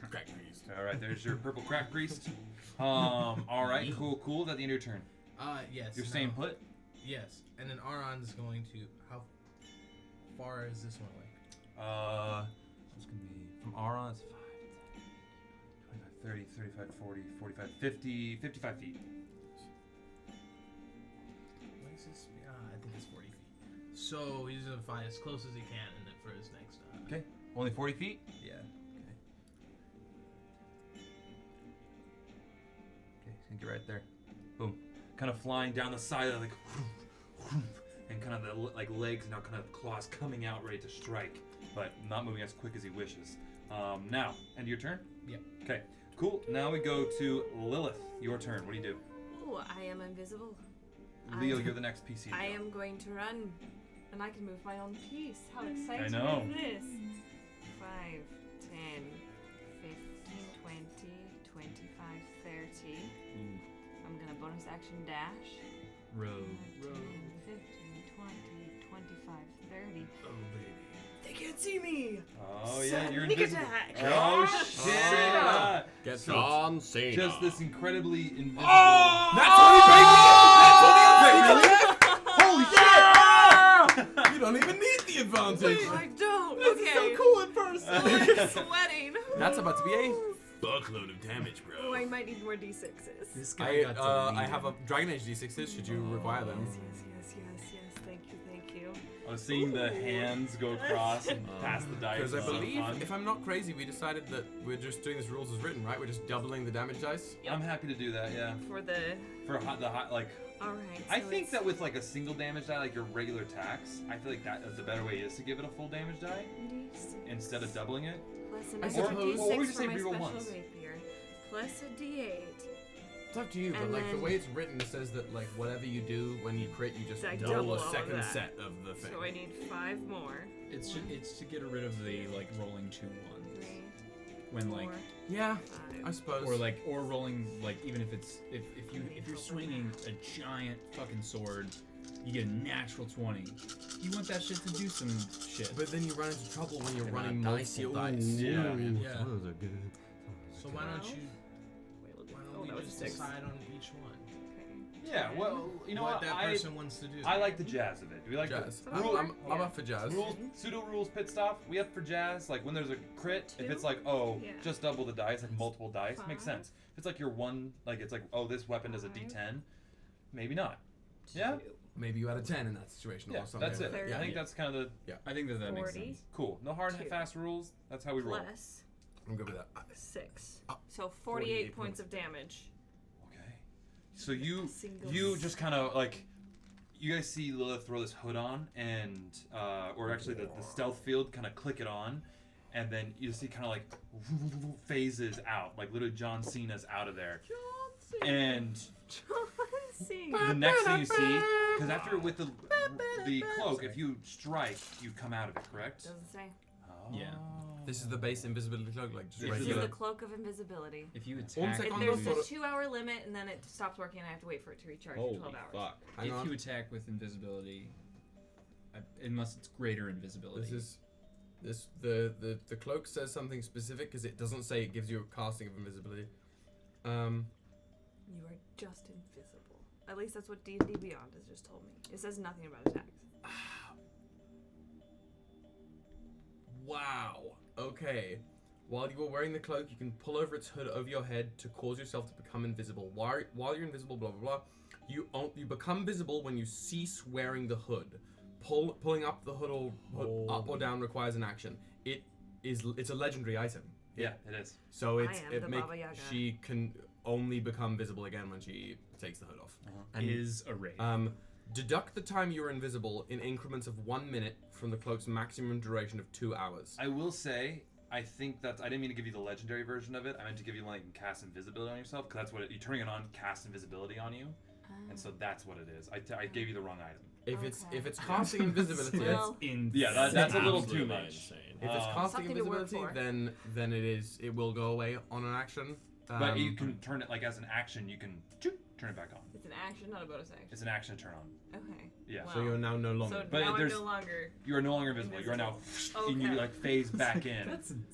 Crack priest. All right, there's your purple crack priest. All right, cool. Is that the end of your turn? Yes. You're no. staying put. Yes, and then Aron's going to. How far is this one away? It's gonna be from Aron. It's 5, 10, 25, 30, 35, 40, 45, 50, 55 feet. What is this? I think it's 40 feet. So he's gonna fly as close as he can, and then for his next. Okay. Only 40 feet. Yeah. Okay, he's gonna get right there. Boom. Kind of flying down the side of and kind of the legs now kind of claws coming out ready to strike, but not moving as quick as he wishes. Now, end of your turn? Yep. Okay, cool. Now we go to Lilith. Your turn. What do you do? Ooh, I am invisible. Leo, you're the next PC. I am going to run, and I can move my own piece. How exciting know. is this? 5, 10, 15, 20, 25, 30. I'm gonna bonus action dash. Rogue. 10, 15, 20, 25, 30. Oh baby. They can't see me! Oh yeah, you're Sneak invisible. attack! Oh shit! Get So John Cena. Just this incredibly invisible. That's only baby. Holy shit! You don't even need the advantage. I don't! This Okay. is so cool in person. Oh, I'm sweating. That's about to be a buckload of damage, bro. Oh, I might need more d6s. This guy got I have a Dragon Age D6s. Should you require them? Yes. Thank you. I was seeing the hands go across and pass the dice. Because I It's so believe, fun. if I'm not crazy, we decided that we're just doing this rules as written, right? We're just doubling the damage dice. I'm happy to do that. Yeah. For the For the high, like All right. I so think it's that with like a single damage die, like your regular attacks, I feel like that the better way is to give it a full damage die D6 instead of doubling it. plus an I extra suppose- D6 or we could for say my reroll special once. rapier, plus a D8. It's up to you, but And like the then- way it's written, it says that like whatever you do when you crit, you just I double double a all of second that. set of the thing. So I need 5 more. It's to get rid of the like rolling 2 ones 3, when 4, like Yeah, 5. I suppose. or rolling like even if it's if you're swinging a giant fucking sword, you get a natural 20. You want that shit to do some shit. But then you run into trouble when you're And running dice, multiple ooh, dice. Yeah. Yeah. Those are good. So why don't 12? you? Wait, Why oh, don't that we was just 6. decide on each one? Yeah, well, you know what? that person wants to do. I like the jazz of it. Do we like Jazz. the I'm up for jazz. rules, pseudo rules, pit stop? We have for jazz. Like when there's a crit, if 2? it's like Yeah. just double the dice, like multiple dice, makes 5. sense. If it's like your one, like it's like this weapon does a 5. D10, maybe not. Yeah, Maybe you had a 10 in that situation yeah, or something. that's it. Thirty. I think that's kind of I think that makes 40. sense. cool. No hard and 2. fast rules. That's how we roll. Plus I'm good with that. 6. Oh, So 48 48 points of damage. Okay. So you Single just kind of like you guys see Lilith throw this hood on and or actually the stealth field kind of click it on, and then you see kind of like phases out, like literally John Cena's out of there. And the next thing you see, because after with the cloak, if you strike, you come out of it, correct? Doesn't say. Oh. Yeah. This is the base invisibility cloak, like just This is This is regular. the cloak of invisibility. If you One attack, second. There's Sort a of- 2-hour limit, and then it stops working, and I have to wait for it to recharge for holy 12 hours. fuck! Hang If on. you attack with invisibility, unless it's greater invisibility. The cloak says something specific because it doesn't say it gives you a casting of invisibility. You are just invisible. At least that's what D&D Beyond has just told me. It says nothing about attacks. Wow. Okay. While you are wearing the cloak, you can pull over its hood over your head to cause yourself to become invisible. While you're invisible, blah blah blah. You become visible when you cease wearing the hood. Pulling up the hood or up or down requires an action. It's a legendary item. Yeah, it is. So I am the Baba Yaga. she can only become visible again when she takes the hood off. is a raid. Deduct the time you are invisible in increments of 1 minute from the cloak's maximum duration of 2 hours. I will say, I think that's. I didn't mean to give you the legendary version of it. I meant to give you like cast invisibility on yourself, because that's what you're turning it on. Cast invisibility on you, and so that's what it is. I gave you the wrong item. If it's Okay. casting invisibility, Well- Yeah, that's a little too Absolutely much. insane. if it's casting Something to work invisibility, for. then it will go away on an action. But you can turn it like as an action. You can turn it back on. It's an action, not a bonus action. It's an action to turn on. Okay. Yeah. Wow. So you're now no longer. So But now I'm there's- no longer. You are no longer invisible. You are now, and you Okay. like phase back in.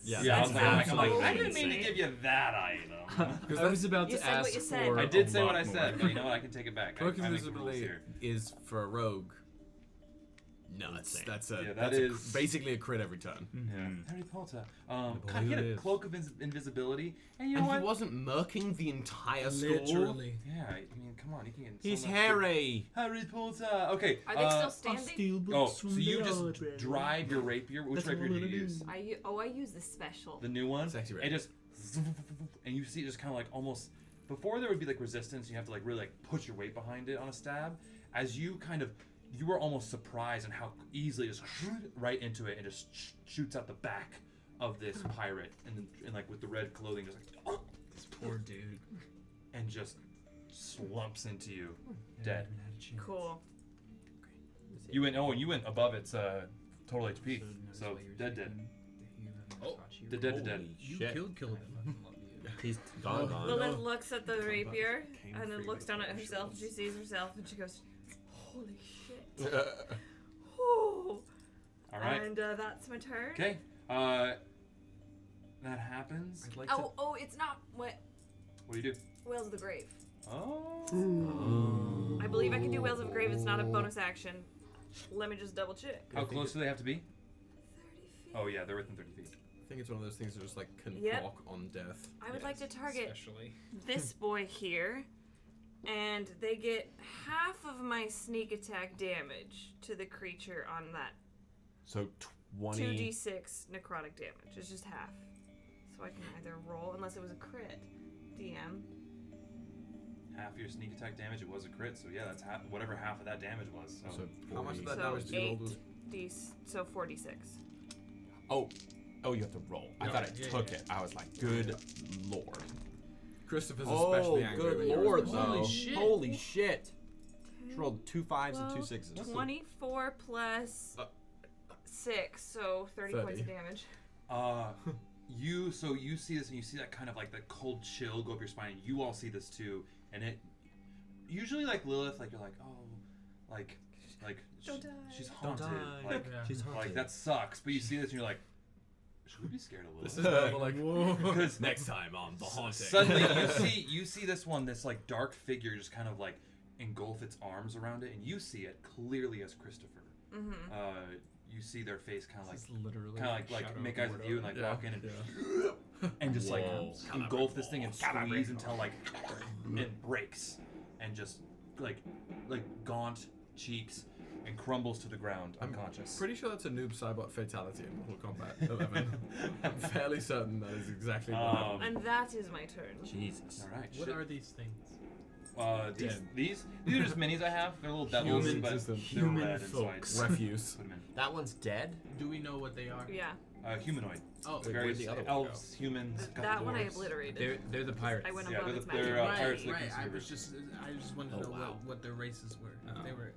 Yeah, Yeah, I was like, I'm like, absolutely I didn't mean to insane. give you that item. I was about You to said what ask you said. for. I did a say what lot I more. said, but you know what? I can take it back. Cloak I make the rules invisibility here. is for a rogue. Nuts. Insane. Yeah, That's is- basically a crit every turn. Mhm. Harry Potter. believe He had it a is. cloak of invisibility, and you know And what? he wasn't murking the entire school. Literally. Yeah, I mean, come on, he can get. He's so much Harry. Harry Potter. Okay. Are they still standing? Oh, so you just drive your rapier. Which rapier do you use? I use the special. The new one. Sexy It rapier. just, and you see it just kind of like almost. Before there would be like resistance, you have to like really like put your weight behind it on a stab. As you kind of, you were almost surprised at how easily it just right into it and just shoots out the back of this pirate, and like with the red clothing, just like oh, This poor dude. and just slumps into you, dead. Cool. You went you went above its total HP, so dead. Oh, The dead. Holy You shit. killed him. He's gone. Lilith looks at the rapier Came and then free looks with down at no herself and she shoes. sees herself and she goes, "Holy shit!" Whew. All right. And that's my turn. Okay. That happens. I'd like to. Oh, it's not what What do you do? Whales of the Grave. Oh. I believe I can do Whales of the Grave. It's not a bonus action. Let me just double check. How close do they have to be? 30 feet. Oh yeah, they're within 30 feet. I think it's one of those things that just like can Yep. proc on death. I would like to target Especially. this boy here, and they get half of my sneak attack damage to the creature on that So 20. 2d6 necrotic damage. It's just half. So I can either roll, unless it was a crit, DM. half your sneak attack damage. It was a crit, so yeah, that's whatever half of that damage was. So. How much of that So damage do you roll? 46. Oh, you have to roll. I thought it took it. I was like, good lord. Christopher's especially angry. Good when he lord, rolls though. low. Holy shit. Just rolled 2 5s and 2 6s. 24 plus 6, so 30 points of damage. You see this and you see that kind of like that cold chill go up your spine. You all see this too, and it usually like Lilith, like you're like, oh, like Don't die. she's haunted, die. like She's haunted. like that sucks. But you see this and you're like, should we be scared of Lilith? This is like, Because Next time on The Haunting. suddenly you see this one, this like dark figure just kind of like engulf its arms around it, and you see it clearly as Christopher. Mm-hmm. You see their face kind of like literally make eyes with you and like walk in and And just like engulf this thing and squeeze until like it breaks and just like gaunt cheeks and crumbles to the ground unconscious. pretty sure that's a noob cybot fatality in Mortal Kombat 11. I'm fairly certain that is exactly what happened. And that is my turn. Jesus. All right. What are these things? These are just minis I have. They're little devils, Human but system. they're Human red folks. inside. Refuse. Put 'em in. That one's dead? Do we know what they are? Yeah. Humanoid. Oh, Wait, Various where'd the other one elves, humans. couple That one I dwarves. obliterated. they're the pirates. I went Yeah, above they're its the- magic. they're, Pirates of the right. I Caribbean. just wanted to know wow. what their races were. If Oh. they were.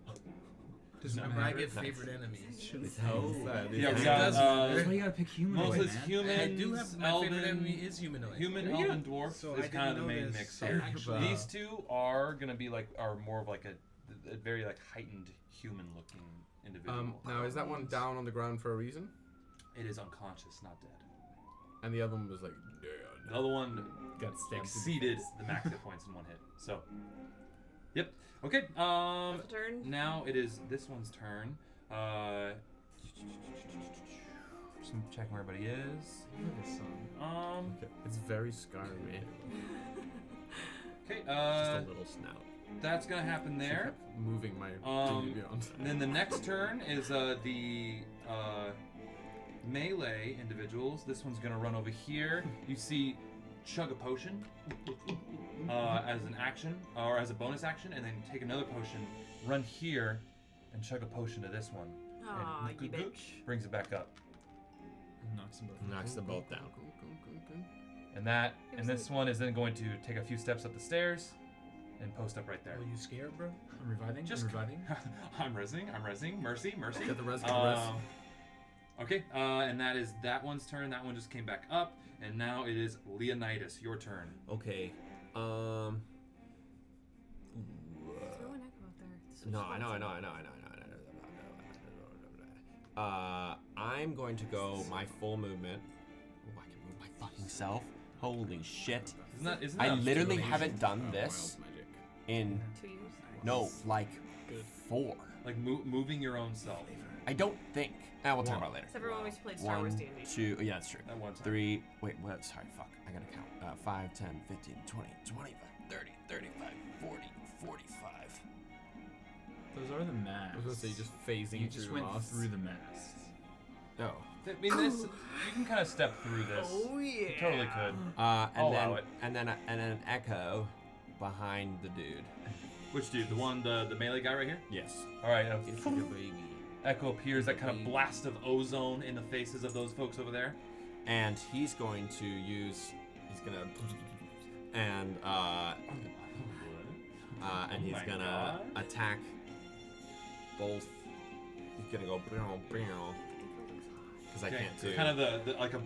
Because No, remember, I nice. get favorite enemies. Oh. Yeah, we It got. does- That's why you gotta pick humanoid, Mostly it's man. humans. I do have my favorite enemy is humanoid. Human, Yeah. elven, dwarf So is I kind of the didn't know main this. mix So here. actually- These two are gonna be are more of like a very like heightened human-looking individual. Now, is that one down on the ground for a reason? It is unconscious, not dead. And the other one was like, dead. The other one Got stabbed. exceeded the max hit points in one hit. So, yep. Okay. That's a turn. Now it is this one's turn. Just checking where everybody is. It's very Skyrim. Okay. Just a little snout. That's gonna happen there. Moving my beyond. And then the next turn is the melee individuals. This one's gonna run over here. You see, chug a potion as an action or as a bonus action, and then take another potion, run here, and chug a potion to this one. Aw, And you bitch. brings it back up. Knocks them both. Knocks them both down. And this one is then going to take a few steps up the stairs and post up right there. Are you scared, bro? I'm reviving. Just- I'm reviving. I'm resing. Mercy. Get the res, get the res. Okay, and that is that one's turn. That one just came back up, and now it is Leonidas, your turn. Okay. Throw an echo out there. Switch No, spots. I know. I'm going to go my full movement. Oh, I can move my fucking self. Holy shit. Isn't I that literally amazing? haven't done this Wild magic. in, 2 years. no, like 4. Like moving your own self. I don't think. We'll talk about it later. Except for when we played Star Wars 1, D&D. 2, yeah, that's true. At one time. 3, wait, what? Sorry, fuck. I gotta count. 5, 10, 15, 20, 25, 30, 35, 40, 45. Those are the I masks. was gonna say just phasing You through just the went masks. through the masks. Oh. I mean, this you can kind of step through this. Oh, yeah. You totally could. And I'll then allow it. and then an echo behind the dude. Which dude? The one, the melee guy right here? Yes. All right. It's like a baby. Echo appears, that kind of blast of ozone in the faces of those folks over there. And he's going to use. He's gonna. And he's my gonna God. attack both. He's gonna go because I can't do. Kind of the like a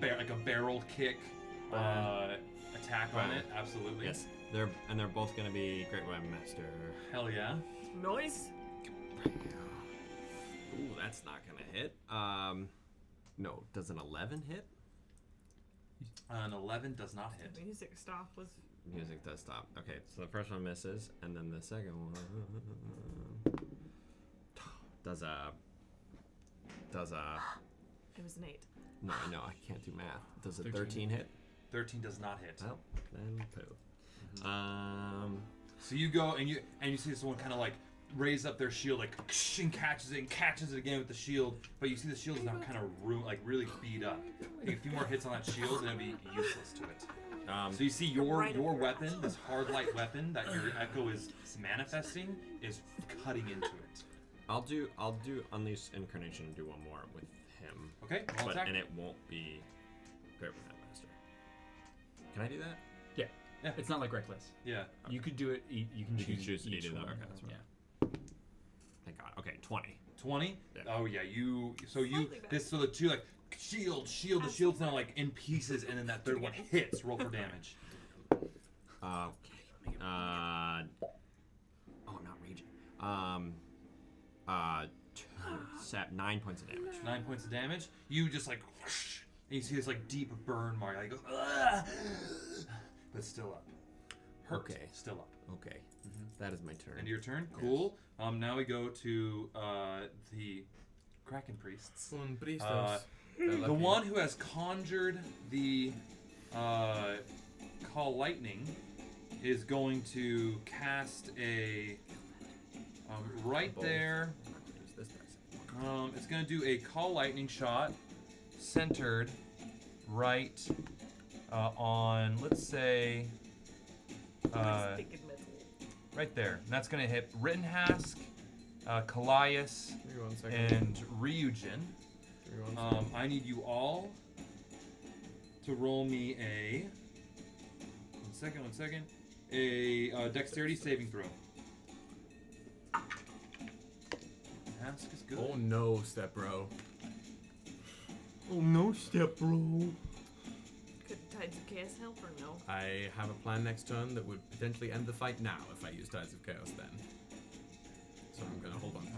barrel kick attack on it. Absolutely. Yes, they're both gonna be Great Weapon Master. Hell yeah. Noise. Ooh, that's not gonna hit. No, does an 11 hit? An 11 does not hit. The music stop was. Music does stop. Okay, so the first one misses, and then the second one does a. It was an 8. No, I can't do math. Does a 13. 13 hit? 13 does not hit. Well, then poo. So you go and you see this one kind of like raise up their shield, like and catches it again with the shield. But you see the shield is now kind of really beat up. Take a few more hits on that shield and it'll be useless to it. So you see your Right your up your weapon, ass. this hard light weapon that your echo is manifesting, is cutting into it. I'll do Unleash Incarnation and do one more with him. Okay, roll attack. And it won't be Great with Headmaster. Can I do that? Yeah, it's not like reckless. Yeah. You could do it. You can You can choose choose each either of one. them. Okay, that's Yeah. Thank God. Okay, 20. 20? Yeah. Oh yeah, you Slightly better. so the two like shield, the shield's now like in pieces, and then that third one hits. Roll for damage. Okay. Oh, I'm not raging. 9 points of damage. 9 points of damage. You just like whoosh, and you see this like deep burn mark. Like goes, "Ugh," but still up. Hurt. Okay. Still up. Okay. That is my turn. End of your turn. Cool. Now we go to the Kraken priests. The one who has conjured the call lightning is going to cast a right there. It's going to do a call lightning shot centered right on, let's say, right there. And that's going to hit Rittenhask, Kallias, and Ryujin. I need you all to roll me a... One second. A dexterity saving throw. Ask is good. Oh no, step bro. Oh no, step bro. Could Tides of Chaos help or no? I have a plan next turn that would potentially end the fight now if I use Tides of Chaos then. So I'm gonna hold on.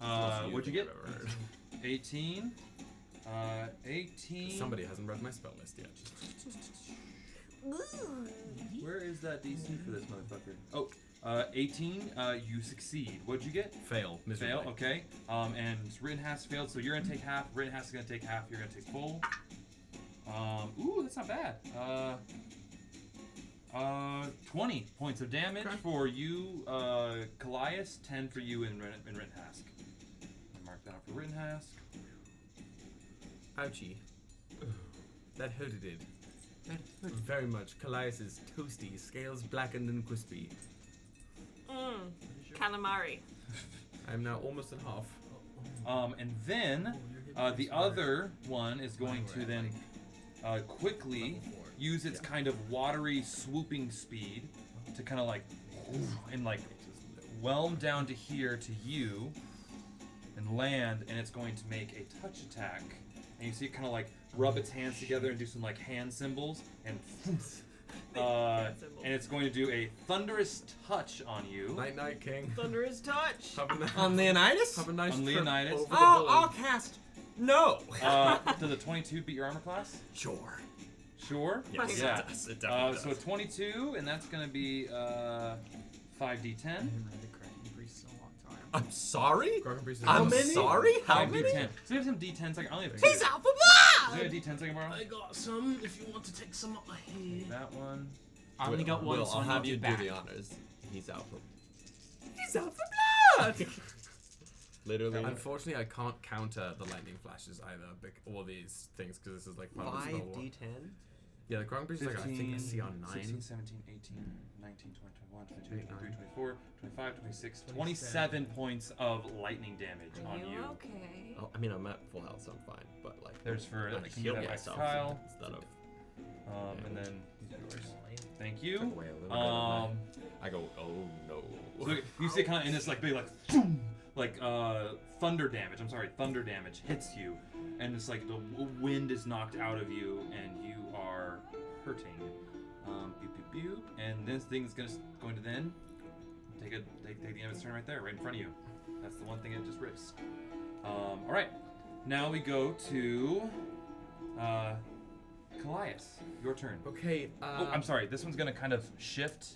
Alright. What'd you get? 18. 18. Somebody hasn't read my spell list yet. Where is that DC for this motherfucker? Oh, 18. You succeed. What'd you get? Fail. Miserably. Fail. Okay. And Rittenhask failed, so you're gonna take half. Rittenhask is gonna take half. You're gonna take full. Ooh, that's not bad. 20 points of damage for you, Kallias. 10 for you and Rittenhask. Mark that out for Rittenhask. Ouchie. That hurted it. Very much. Kallias is toasty, scales blackened and crispy. Calamari. I'm now almost at half. And then the other one is going to then quickly use its kind of watery swooping speed to kind of like and like whelm down to here to you and land, and it's going to make a touch attack. And you see it kind of like rub its hands together and do some like hand symbols, and and it's going to do a thunderous touch on you. Night night, King. Thunderous touch. On Leonidas? Have a nice On trip Leonidas. over the Oh, bowl. I'll cast. No. Does a 22 beat your armor class? Sure. Sure. Yes, Yeah. it does. It definitely does. So a 22, and that's going to be 5d10. I haven't read the Kraken Priest in a long time. I'm sorry? Kraken Priest is I'm awesome. sorry? How 5d10. many? So we have some d10s. I only have 2. He's out for Is blood! there a d10s I can borrow? I got some. If you want to take some up here. That one. I only got one, Will, so I'll I have need you it do back. the honors. He's out for. He's out for blood! Literally. Unfortunately, I can't counter the lightning flashes either, or these things, because this is like part of the spell wall. 5d10? Yeah, the Kraken Priest is like, I think, a CR 9. 16, 17, 18, 19, 20, 21, 22, 23, 24, 25, 26, 27 points of lightning damage on you. Okay. Oh, I mean, I'm at full health, so I'm fine. But like, There's for I'm I gonna can heal give that back to myself Kyle. instead of. And then these are yours. Thank Took you. away a little bit of I go, oh no. So you see it kind of in this like big like boom, like thunder damage. I'm sorry, thunder damage hits you, and it's like the wind is knocked out of you, and you are hurting. Boop boop boop, and this thing is going to then take the end of its turn right there, right in front of you. That's the one thing it just rips. All right, now we go to Kallias. Your turn. Okay, Oh, I'm sorry. This one's gonna kind of shift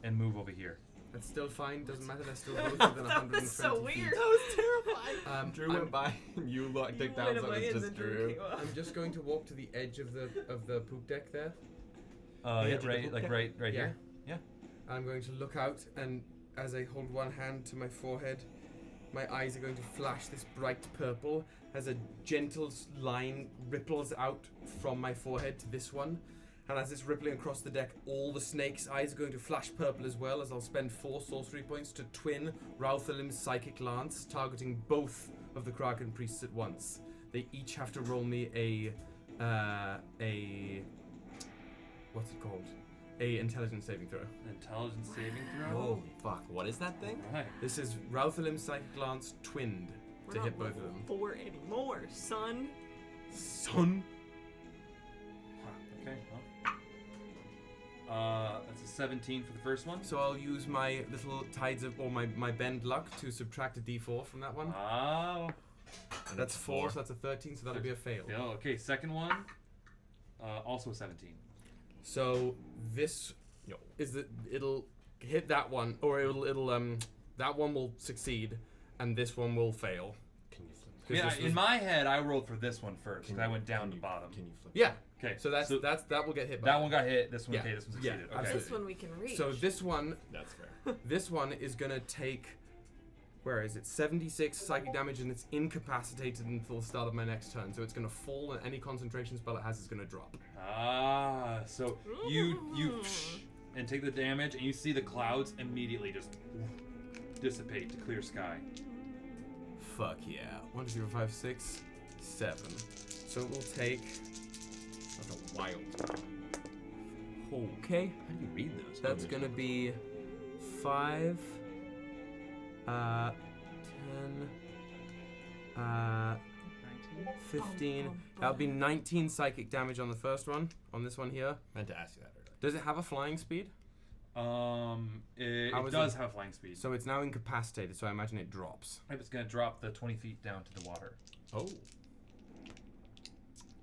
and move over here. that's still fine, doesn't matter, they're still both within 120 That was so feet. weird. That was terrifying. Drew Drew went by, and you took down, so it's just Drew. I'm just going to walk to the edge of the poop deck there. Yeah, right Yeah. here. Yeah. I'm going to look out, and as I hold one hand to my forehead, my eyes are going to flash this bright purple as a gentle line ripples out from my forehead to this one, And as it's rippling across the deck, all the snake's eyes are going to flash purple as well, as I'll spend 4 sorcery points to twin Rauthalim's Psychic Lance, targeting both of the Kraken priests at once. They each have to roll me a what's it called? A intelligence saving throw. Intelligence saving throw. Oh, fuck. What is that thing? Right. This is Rauthalim's Psychic Lance twinned to hit both of them. 4 anymore, son. Son. Okay. That's a 17 for the first one. So I'll use my little tides of, or my bend luck to subtract a d4 from that one. Oh. That's 4, so that's a 13, so that'll be a fail. Yeah, okay, second one. Also a 17. So this is the it'll hit that one, or it'll that one will succeed, and this one will fail. Can you flip? Yeah, in my head, I rolled for this one first, because I went down to bottom. Can you flip? Yeah. Okay. So that will get hit. By that one got hit. This one, okay, this one Yeah, succeeded. Okay. absolutely. This one we can reach. So this one, That's fair. this one is gonna take. Where is it? 76 psychic damage, and it's incapacitated until the start of my next turn. So it's gonna fall, and any concentration spell it has is gonna drop. Ah, so you and take the damage, and you see the clouds immediately just dissipate to clear sky. Fuck yeah! 1, 2, 3, 4, 5, 6, 7. So it will take. That's a wild. Okay. How do you read those? That's gonna be 5, 10, 15. That'll be 19 psychic damage on the first one. On this one here. Meant to ask you that earlier. Does it have a flying speed? It How is does it? have flying speed. So it's now incapacitated. So I imagine it drops. If it's gonna drop the 20 feet down to the water, Oh.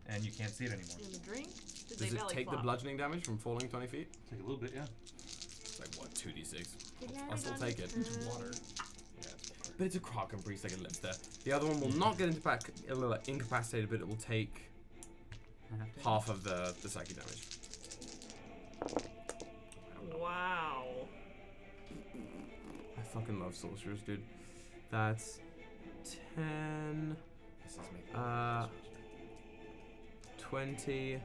and you can't see it anymore. In the drink? Did Does they it belly take the flop? bludgeoning damage from falling 20 feet? Take a little bit, yeah. It's like what, 2d6? Yeah, I'll still I take it. understand. Water. Yeah, it's water. But it's a Kraken priest, like it lives there. The other one will not get incapacitated, but it will take half of the psychic damage. Wow. I fucking love sorcerers, dude. That's 10, This is making 20.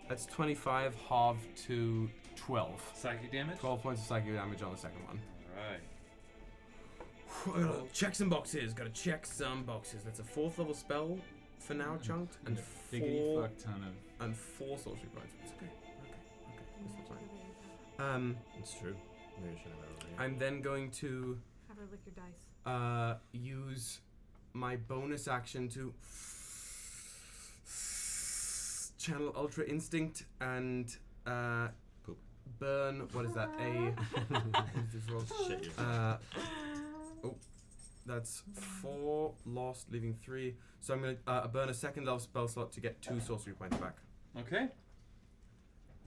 That's 25 halved to 12. Psychic damage. 12 points of psychic damage on the second one. All right. Gotta check some boxes. Gotta check some boxes. That's a 4th level spell for now, chunked, and Biggity 4 fuck ton of. and 4 sorcery points. It's okay. It's fine. It's true. Maybe I should have ever read. I'm then going to Have her lick your dice. use my bonus action to channel Ultra Instinct and Poop. burn. What is that? Shit, you. That's 4 lost, leaving 3. So I'm gonna burn a second level spell slot to get 2 sorcery points back. Okay.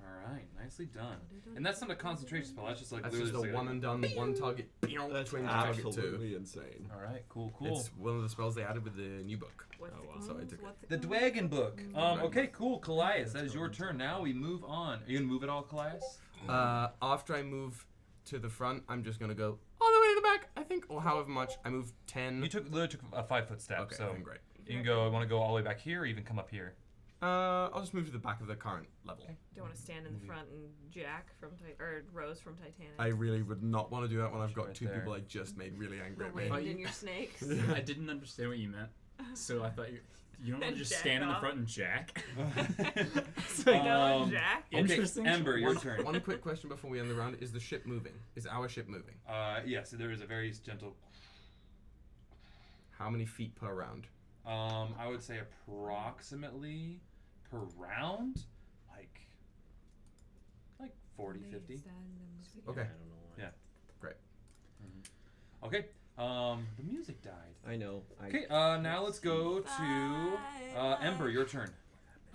All right, nicely done. And that's not a concentration spell. That's just like That's literally just a like one and done, one target, twin target 2. Absolutely insane. All right, cool. It's one of the spells they added with the new book. What's Oh, it wow. called? So I took it. What's it The called? Dwagon book. Okay, cool. Kallias, that is your turn. Now we move on. Are you gonna move it all, Kallias? After I move to the front, I'm just gonna go all the way to the back, I think, or however much. I move 10. You literally took a 5-foot step, Okay, so then great. you can go. I want to go all the way back here, or even come up here. I'll just move to the back of the current level. Do you want to stand in the front and Jack from or Rose from Titanic? I really would not want to do that when I've got Right 2 there. people I just made really angry at the me. wind Oh, in you- your snakes. I didn't understand what you meant, so I thought you don't want And to just jack stand in the off. front and jack. No, Jack. Interesting. Ember, your turn. One quick question before we end the round: is the ship moving? Is our ship moving? Yes, there is a very gentle. How many feet per round? I would say approximately per round, like 40, 50. Okay. I don't know why. Yeah. Great. Okay. The music died. I know. Okay. Now let's go to Ember. Your turn.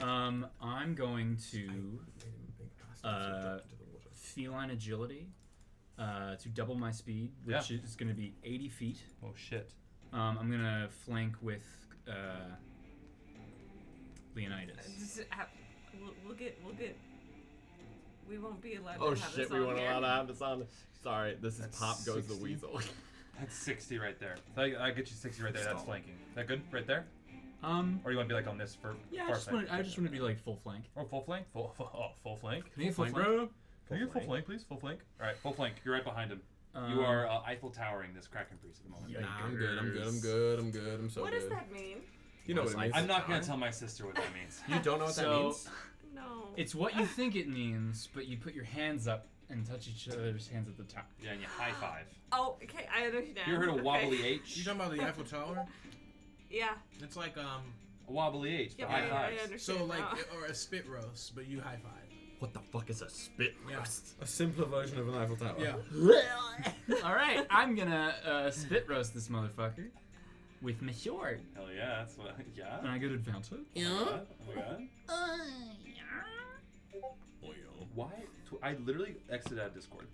I'm going to feline agility to double my speed, which is going to be 80 feet. Oh shit. I'm going to flank with Leonidas. We'll get. We won't be allowed Oh to have shit, this we on weren't here. allowed to have this on. Sorry, this is That's Pop Goes the 60. Weasel. That's 60 right there. So I get you 60 right there. That's Stop. flanking. Is that good? Right there? Or do you want to be like on this for? Yeah, far I side? just want to be like full flank. Oh, full flank. Full flank. Can I get Full full flank, flank? bro. Can you get full flank, please? Full flank. All right, full flank. You're right behind him. You are Eiffel Towering this Kraken priest at the moment. Nah, I'm good. I'm so What good. does that mean? You know what it means. I'm not gonna tell my sister what that means. You don't know what that So- means? No. It's what you think it means, but you put your hands up and touch each other's hands at the top. Yeah, and you high five. Oh, okay, I understand. You ever heard of Okay. wobbly H? You talking about the Eiffel Tower? Yeah. It's like A wobbly H. Yeah, high I fives. understand. so like now. or a spit roast, but you high five. What the fuck is a spit Yeah. roast? A simpler version of an Eiffel Tower. Yeah. All right, I'm gonna spit roast this motherfucker with my sword, Hell yeah, that's what. and Yeah. I get advantage. Oh my god. Why? I literally exited out of Discord.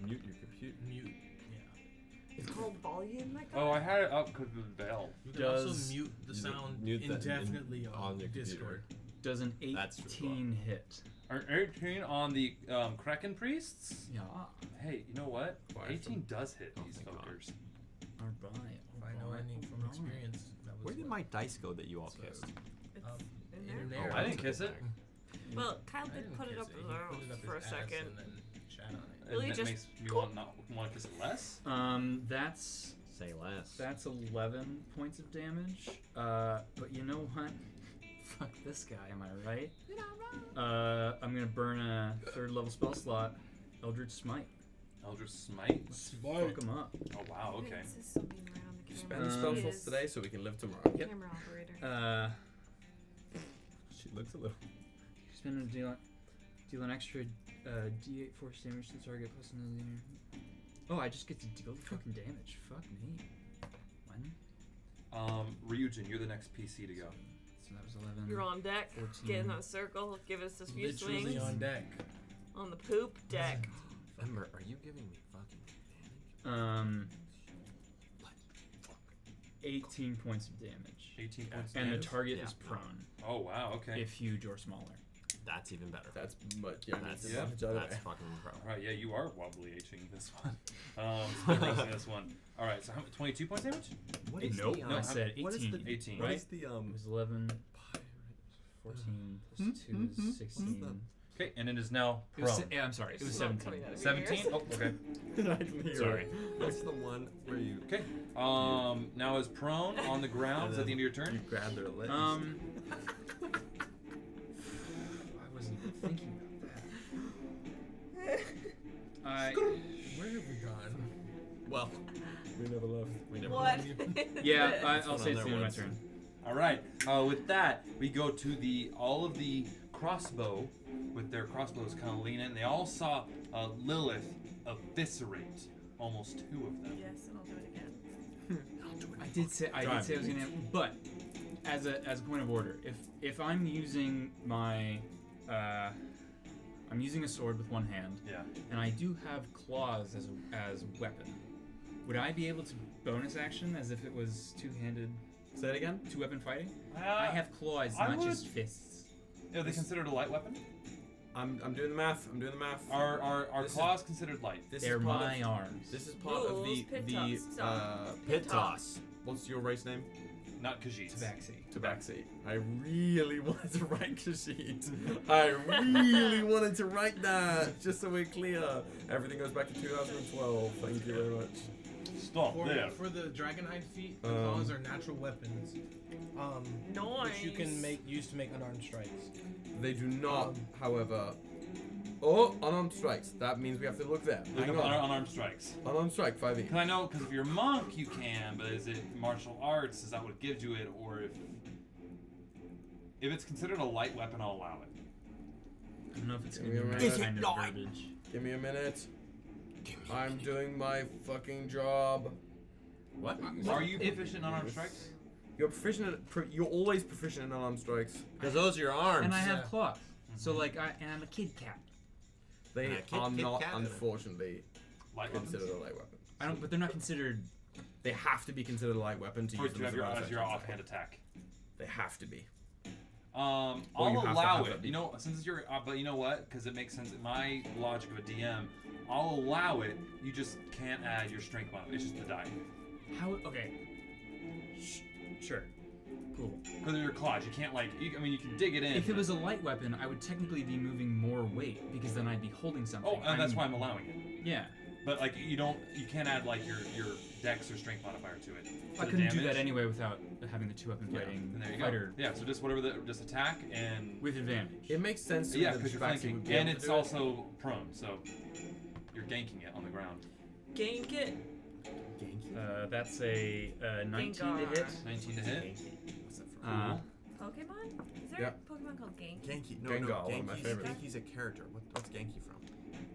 Mute your computer. Mute. Yeah. It's called volume. Like Oh, I had it up because of the bell. You can Does- also mute the sound mute that indefinitely on your Discord. Does an That's true. 18 hit? Are 18 on the Kraken priests? Yeah. Hey, you know what? Why, 18 does hit these thank God. fuckers. All right. If I know any from experience. That was Where did what- my dice go that you all kissed? It's Um, in in there. there. I didn't kiss it. Well, Kyle I did didn't put it kiss up He there put it up for a his ass second. and then shat on it. Really, And that just makes me not want to kiss it less. That's Say less. that's 11 points of damage. But you know what? Fuck this guy. Am I right? I'm gonna burn a 3rd level spell slot. Eldritch Smite. Eldritch Smite. Fuck him up. Oh wow. Okay. This is something around the camera. Spend the spell He slots is today so we can live tomorrow. Yep. Camera operator. She looks a little. Spin and deal an extra D8 force damage to the target plus another. Oh, I just get to deal the fucking damage. Fuck me. When? Ryujin, you're the next PC to go. So that was 11. You're on deck. 14. Get in that circle. Give us a few Literally swings. on deck. On the poop deck. Ember, are you giving me fucking advantage? 18 points of damage. 18 points. And the damage. target Yeah. is prone, Oh wow. Okay. if huge or smaller. That's even better. That's much. Yeah, That's yeah. that's fucking pro. All right. Yeah, you are wobbly Hing this one. Split roasting this one. All right. So how 22 points damage? What is nope, the, I said 18. What is the 18. What Right? is the It was 11, 14 plus 2 is 16. Okay, and it is now It was prone. yeah, I'm sorry. It was It's not 17. coming out of your 17. ears. Oh, okay. I can hear Sorry. it. What's the one where you? Okay. Now is prone on the ground. Is that the end of your You turn? grab their legs. I wasn't even thinking about that. Where have we gone? well, we never left. We never. What? Yeah, Is it? I'll one say on it's the there end of my once. turn. All right. With that, we go to all of the crossbow with their crossbows kind of lean in. They all saw Lilith eviscerate almost 2 of them. Yes, and I'll do it again. I did say I was gonna, but as a point of order, if I'm using my I'm using a sword with one hand, Yeah. and I do have claws as a weapon, would I be able to bonus action as if it was two-handed, Say it again. two-weapon fighting? I have claws, I not just would- fists. Are they considered a light weapon? I'm doing the math. Are This is- claws considered light? This They're is part my of, arms. This is part of Rules, pit toss. pit toss. What's your race name? Not Khajiits. Tabaxi. Tabaxi. I really wanted to write Khajiit. I really wanted to write that, just so we're clear. Everything goes back to 2012. Thank you very much. Stop there. For the Dragonhide feat, the Um, claws are natural weapons. Which you can Nice. use to make unarmed strikes. They do not, however. Oh, unarmed strikes. That means we have to look there. Look Hang up on. unarmed strikes. Unarmed strike, 5e. Because I know, because if you're a monk, you can, but is it martial arts? Is that what gives you it? Or if it's considered a light weapon, I'll allow it. I don't know if it's Give gonna me be a my minute. kind of garbage. Give me a minute. I'm doing my fucking job. What? Are you proficient in unarmed strikes? You're proficient at, you're always proficient in unarmed strikes. Because those are your arms. And I have Yeah. claws. So like I'm a kid cat. They Yeah, Kit are not, Kat. unfortunately, Light weapons? considered a light weapon. I don't, but they're not considered. They have to be considered a light weapon to Or use do them you as have a your bonus offhand action. attack? They have to be. I'll Or you have to allow have it. that You know, since you're, but you know what? Because it makes sense. In my logic of a DM, I'll allow it. You just can't add your strength bonus. It's just the die. How? Okay. Sure. Cool. Because of your claws, you can't like. You can dig it in. If it was a light weapon, I would technically be moving more weight because then I'd be holding something. Oh, and that's why I'm allowing it. Yeah. But like you can't add like your dex or strength modifier to it. I couldn't do that anyway without having the 2-weapon fighting And there you fighter go. Yeah, so just just attack and with advantage. It makes sense. To yeah, because you're flanking, would be and able to it's do it. also prone, so you're ganking it on the ground. Gank it. That's a 19 to hit. 19 to hit. What's that from? Pokemon? Is there Yeah. a Pokemon called Gank? Genki. No, Gengar, no. one of my Genki's, favorites. Genki's a character. What's Genki from?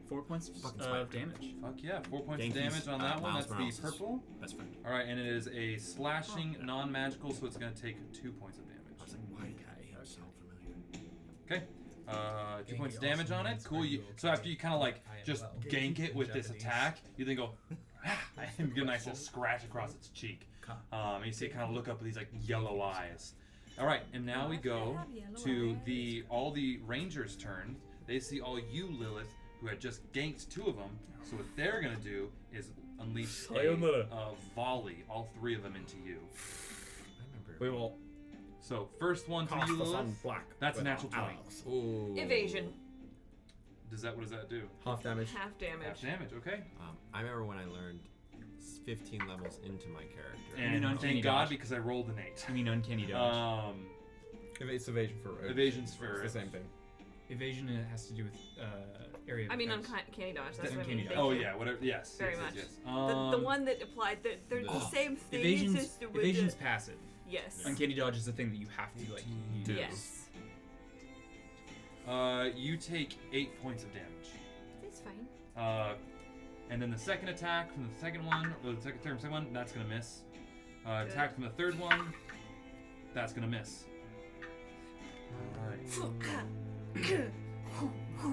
4 points Fucking of damage. Fuck yeah, 4 points Genki's, of damage on that one. Miles That's Morales' the purple. Best friend. All right, and it is a slashing, non-magical, so it's going to take 2 points of damage. I was like, why did that sound familiar? Okay. 2 Genki points of damage also on it. means Cool. are You, you so okay? after you kind of like I am just well. gank it with this Japanese. attack, you then go and get a nice little scratch across its cheek. And you see it kind of look up with these like yellow eyes. All right, and now we go to all the rangers' turn. They see all you, Lilith, who had just ganked 2 of them. So what they're gonna do is unleash a volley, all 3 of them into you. I remember. We will So first one to cast you, the sun Lilith. black. That's a with natural our 20. arrows. Ooh. Evasion. What does that do? Half damage. Half damage. Half damage. Okay. I remember when I learned 15 levels into my character. And uncanny thank God dodge. because I rolled an 8. I mean uncanny dodge. It's evasion for Evasion's for It's the same thing. Evasion has to do with area of I mean, effects. uncanny dodge. That's what I Uncanny mean. dodge. Thank Oh you. yeah, whatever. Yes. Very yes, much. Yes, The one that applied. They're the same thing. Evasion's, it's just with evasion's passive. Yes. Uncanny dodge is the thing that you have to like use. Yes. You take 8 points of damage. That's fine. And then the second attack from the second one, or the second one, that's gonna miss. Attack from the third one, that's gonna miss. Alright.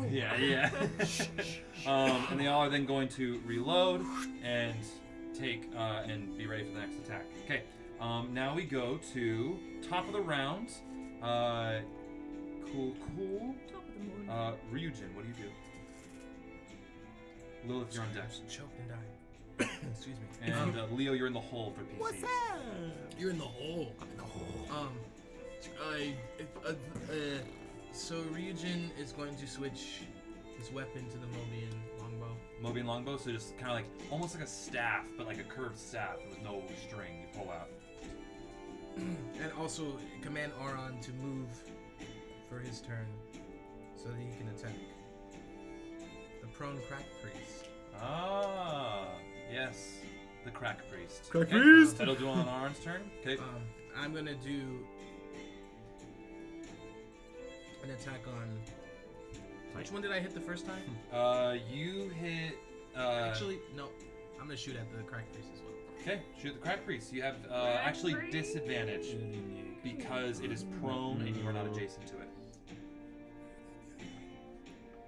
Yeah. And they all are then going to reload and take and be ready for the next attack. Okay. Now we go to top of the round. Cool. Top of the morning. Ryujin, what do you do? Lilith, you're on deck. Choked and died. Excuse me. And Leo, you're in the hole for PC. What's that? You're in the hole. I'm in the hole. So Ryujin is going to switch his weapon to the Mobian longbow. Mobian longbow, so just kind of like almost like a staff, but like a curved staff with no string you pull out. And also command Auron to move for his turn so that he can attack. The prone crack priest. Ah, yes, the crack priest. Crack Okay, priest! That'll do on Aaron's turn. Okay. I'm gonna do an attack on. Which one did I hit the first time? You hit. Actually, no. I'm gonna shoot at the crack priest as well. Okay, shoot the crack priest. You have actually disadvantage because it is prone and you are not adjacent to it.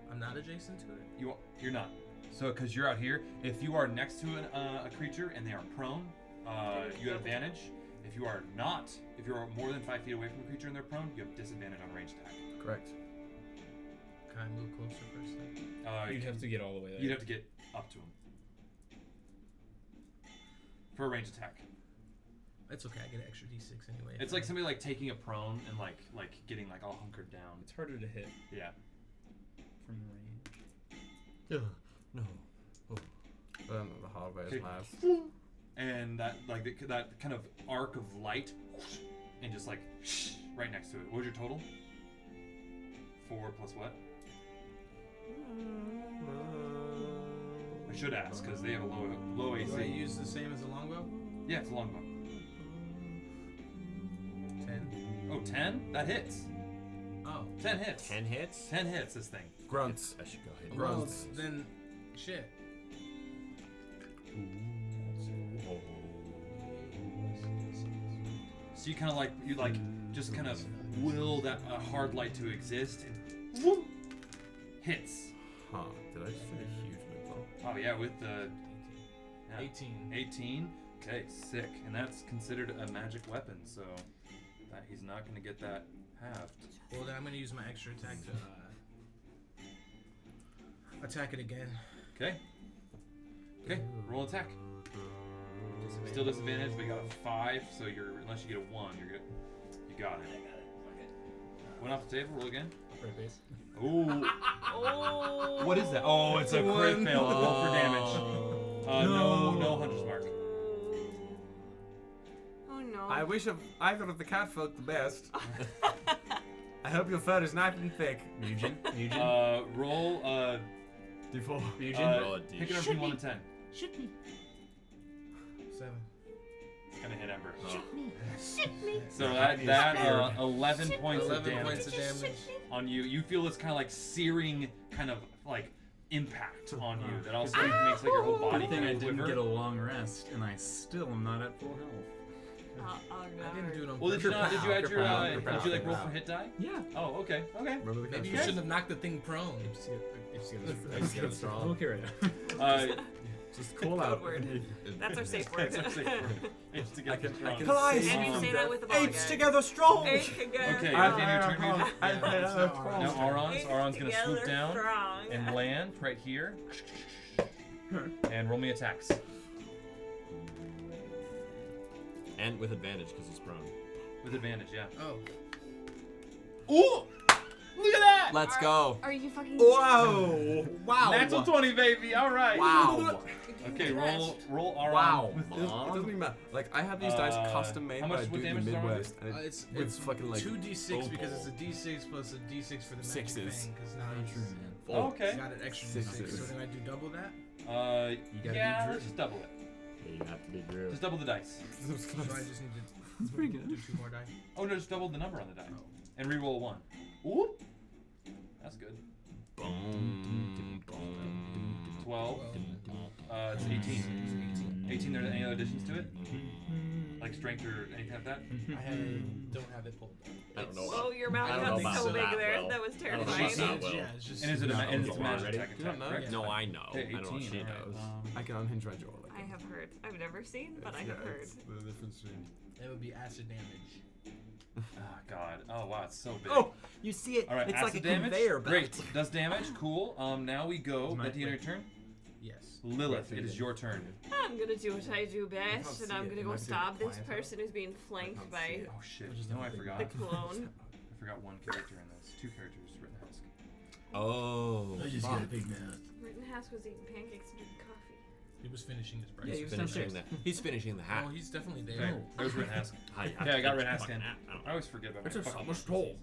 I'm not adjacent to it. You're not. So because you're out here, if you are next to a creature and they are prone, you have advantage. If you are not, if you're more than 5 feet away from a creature and they're prone, you have disadvantage on ranged attack. Correct. Can I move closer first then? You'd have to get all the way there. You'd have to get up to him for a ranged attack. It's okay. I get an extra d6 anyway. It's like somebody like taking a prone and like getting like all hunkered down. It's harder to hit Yeah. from range. Yeah. No. Oh. The hallway is Okay. last. And that like that kind of arc of light, and just like right next to it. What was your total? 4 plus what? I should ask because they have a low AC. Do I use the same as the longbow? Yeah, it's a longbow. 10. Oh, 10? That hits. Oh. 10 hits. 10 hits? 10 hits, this thing. Grunts. I should go ahead and Well, Grunts. then, shit. So you kind of just kind of will that hard light to exist and whoop, hits. Huh. Did I just hit a huge loophole? Oh yeah, with the 18. 18. Okay, sick. And that's considered a magic weapon, so that he's not going to get that halved. Well, then I'm going to use my extra attack to attack it again. Okay. Okay, roll attack. Still disadvantage, but you got a 5, so unless you get a 1, you're good. got it. Went off the table. Roll again. Right base. Ooh. Oh. What is that? Oh, it's a crit fail. Roll for damage. No hunter's mark. Oh no. I wish of either of the cat folk the best. I hope your fur is nice and thick. Ryujin. Roll D4. Ryujin. Roll a D. pick it up between 1 and 10. Shoot me. 7. It's gonna hit Ember. Shoot me. Shoot me. So that 11 points of 11 damage points of damage. on you. You feel this kind of like searing kind of like impact on you that also makes like your whole body Good thing kind I of didn't quiver. get a long rest, and I still am not at full health. I didn't do it on Well, did you purpose. not? Did you add your? Kerpow, Did you like roll kerpow. for hit die? Yeah. Oh, okay. Remember the Maybe you cat? shouldn't have knocked the thing prone. I'll carry it. Just call out. Code word. That's our safe word. That's our safe word. It's to get I can Kallias. save And you from say death. that with the ball Apes again. together strong. Apes together Okay, strong. at the end of your turn, Ryujin. Yeah, Now Auron's gonna swoop Together down strong. and land right here. And roll me attacks. And with advantage because he's prone. With advantage, yeah. Oh. Ooh! Look at that! Let's go. Are you fucking? Whoa. Wow. Natural 20, baby. All right. Wow. Okay, roll Auron. Wow. It doesn't even matter. Like I have these dice custom made how by much- a what dude in the damage is Auron? Midwest, and It's with fucking like 2d6 because it's a opal. d6 plus a d6 for the magic Sixes. thing. Because now True, he's man. Oh, okay. got an extra Sixes. d6. So then I do double that. gotta be Yeah, Drew. let's just double it. Yeah, you have to be Drew. Just double the dice. So I just need to That's pretty good. do 2 more die. Oh no, just double the number on the die. Oh. And re-roll 1. Ooh! That's good. Boom, boom. 12. It's 18. 18, there any other additions to it? Like strength or anything like that? I don't have it pulled up. I don't know. Oh, your mouth I don't got know so about big that, there. Will. That was I don't know about terrifying. that, Will. Yeah, it's just. And is it a, Not and it's a roll magic already. attack? You don't know? Correct? No, I know. Okay, I don't know what 18, she alright, knows. I can unhinge my jaw. I have heard. I've never seen, but I Yeah, have heard. it's the difference between. That would be acid damage. Oh god. Oh wow, it's so big. Oh, you see it? All right, It's acid like a damage. conveyor belt. Great. Does damage. Cool. Now we go. Is my- At the end of your turn, Yes. Lilith, it is your turn. I'm gonna do what I do can't best, see and I'm it. gonna It go might be stab this quiet, person who's being flanked can't see by it. Oh shit. Which is No, I the forgot. the clone. I forgot one character in this. 2 characters. Written Husk. Oh. got a big mouth. Rittenhouse was eating pancakes and drinking coffee. He was finishing his breakfast. Yeah, he was Finishing downstairs. he's finishing the hat. Oh, he's definitely Okay, there. there's Written Husk. Hi, Yeah, I got Red Husk in. I I always forget about It's my a fucking summer stroll.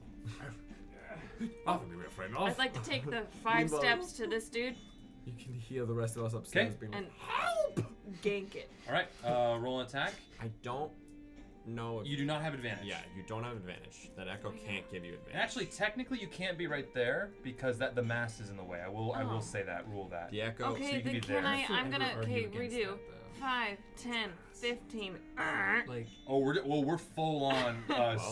Nothing to be afraid of. I'd like to take the 5 Meanwhile- steps to this dude You can hear the rest of us upstairs Okay. being like, and gank it. Alright, roll an attack. I don't know if You do not have advantage. Yeah, you don't have advantage. That echo can't give you advantage. And actually, technically, you can't be right there because the mast is in the way. I will Oh. say that. Rule that. the echo. so Okay, you can then be can there. I? I'm gonna. Okay, against redo. that, though. 5, 10, 15. like, Oh, we're full on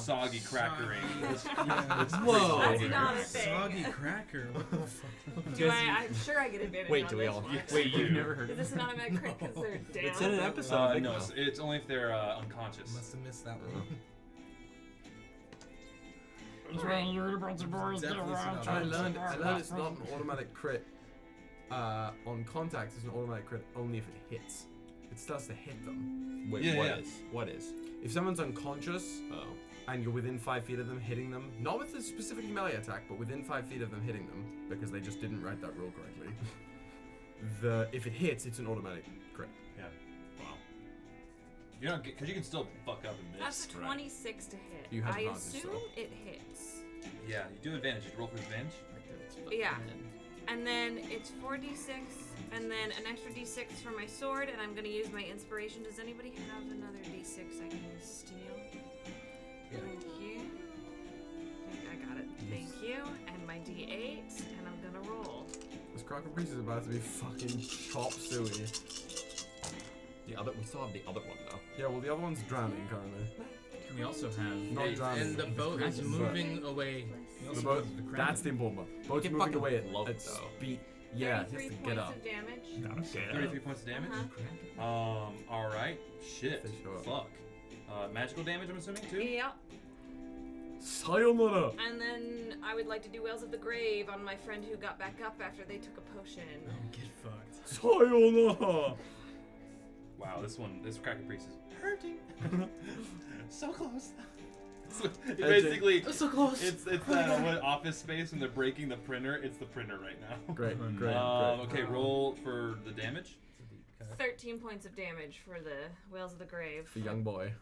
soggy crackering. Whoa. That's not a thing. Soggy cracker. What the fuck? Do I'm sure I get advantage Wait, on do we this all? one. Wait, you've never heard Is of this an automatic crit because they're down? It's in an episode. No, it's only if they're unconscious. Must have missed that one. Right. Definitely not. I learned it's not an automatic crit. On contact, it's an automatic crit only if it hits. It starts to hit them. Wait, Yeah, what yeah. is? What is? If someone's unconscious Oh. and you're within 5 feet of them hitting them, not with a specific melee attack, but within 5 feet of them hitting them, because they just didn't write that rule correctly. If it hits, it's an automatic crit. Yeah. Wow. You don't because you can still fuck up and miss. That's a 26 to hit. You have I advantage, assume so. it hits. Yeah, you do advantage. You roll for advantage. Yeah. And then it's 4d6, and then an extra d6 for my sword, and I'm gonna use my inspiration. Does anybody have another d6 I can steal? Thank you. I think I got it. Thank you. And my d8, and I'm gonna roll. This Krackhardt priest is about to be fucking chop suey. We still have the other one though. Yeah, well, the other one's drowning currently. We also have. Not And, drowning. and the boat is Kraken, moving away. we The also boat, have the Kraken. that's the important one. Boat's can moving fucking away at float, though. speed. Yeah, it has 33 to points get up. of damage. 33 points of damage. Uh-huh. All right. Shit. They show up. Fuck. Magical damage, I'm assuming too. Yep. Sayonara! And then I would like to do Wells of the Grave on my friend who got back up after they took a potion. Oh, get fucked. Sayonara! Wow, this Kraken priest is hurting. So close. Basically, so close. it's what Office Space when they're breaking the printer. It's the printer right now. Great. Okay, roll for the damage. 13 points of damage for the Whales of the Grave. The young boy.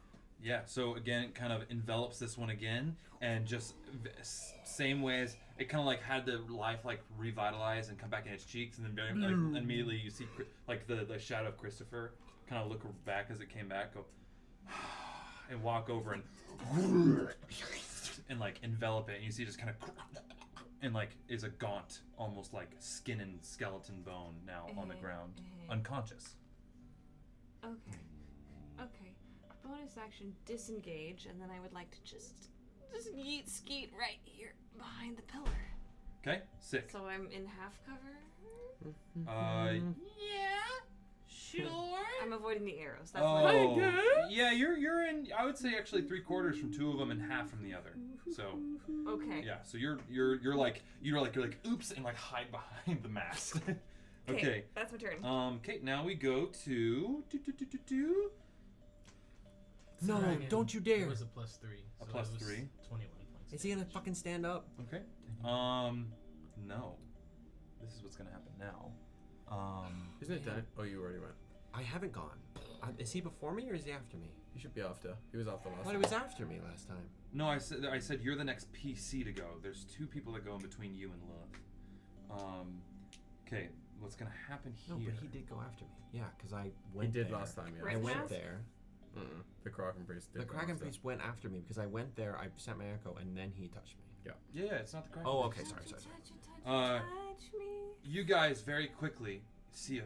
Yeah. So again, it kind of envelops this one again, and just same way as it kind of like had the life like revitalize and come back in its cheeks, and then very, like, immediately you see like the shadow of Christopher kind of look back as it came back, go and walk over and like envelop it, and you see just kind of and like is a gaunt, almost like skin and skeleton bone now on the ground, unconscious. Okay. Bonus action, disengage, and then I would like to just yeet skeet right here behind the pillar. Okay, sick. So I'm in half cover. Yeah, sure. I'm avoiding the arrows. That's what I'm doing. Yeah, you're in. I would say actually 3/4 from two of them and half from the other. So. Okay. Yeah, so you're like oops and like hide behind the mast. Okay. That's my turn. Okay, now we go to No, Dragon. don't you It dare. was a +3. So A +3. it was 21 points. Is he gonna fucking stand up? Okay. No. This is what's gonna happen now. Isn't it done? Oh, you already went. I haven't gone. Is he before me or is he after me? You should be after. He was after I last thought time. he was after me last time. No, I said you're the next PC to go. There's two people that go in between you and Lilith. Okay, what's gonna happen here? No, but he did go after me. Yeah, because I went did there. last time, yeah. I Right went past? there. The Kraken priest did The go Kraken after. priest went after me because I went there, I sent my echo, and then he touched me. Yeah, it's not the correct. Oh, okay, sorry. Touch me. You guys very quickly see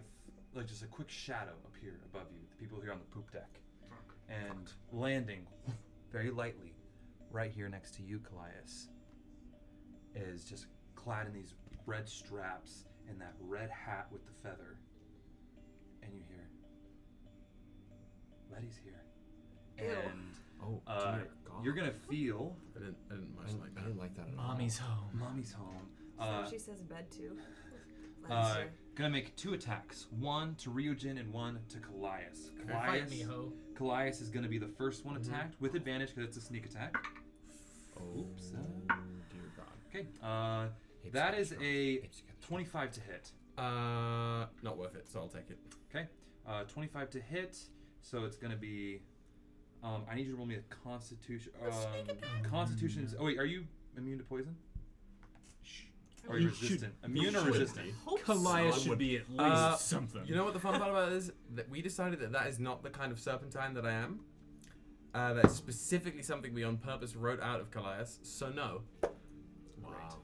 just a quick shadow appear above you. The people here on the poop deck, and landing very lightly right here next to you, Kallias, is just clad in these red straps and that red hat with the feather. And you hear, Letty's here. Ew. And Oh, dear God. you're gonna feel I didn't much like I that. didn't like that at all. Mommy's home. Mommy's home. So she says bed too. Let's hear. Gonna make 2 attacks. One to Ryujin and one to Kallias. Fight me, ho. Kallias is gonna be the first one attacked with advantage because it's a sneak attack. Oops. Dear God. Okay. Apes That gotta is strong. a Apes gotta strong. 25 to hit. Not worth it, so I'll take it. Okay. 25 to hit. So it's gonna be. I need you to roll me a Constitution. Constitution is. Oh wait, are you immune to poison? Or are you resistant? Immune or resistant? Kallias should be at least something. You know what the fun part about it is? That we decided that is not the kind of serpentine that I am. That's specifically something we on purpose wrote out of Kallias, so no. Wow.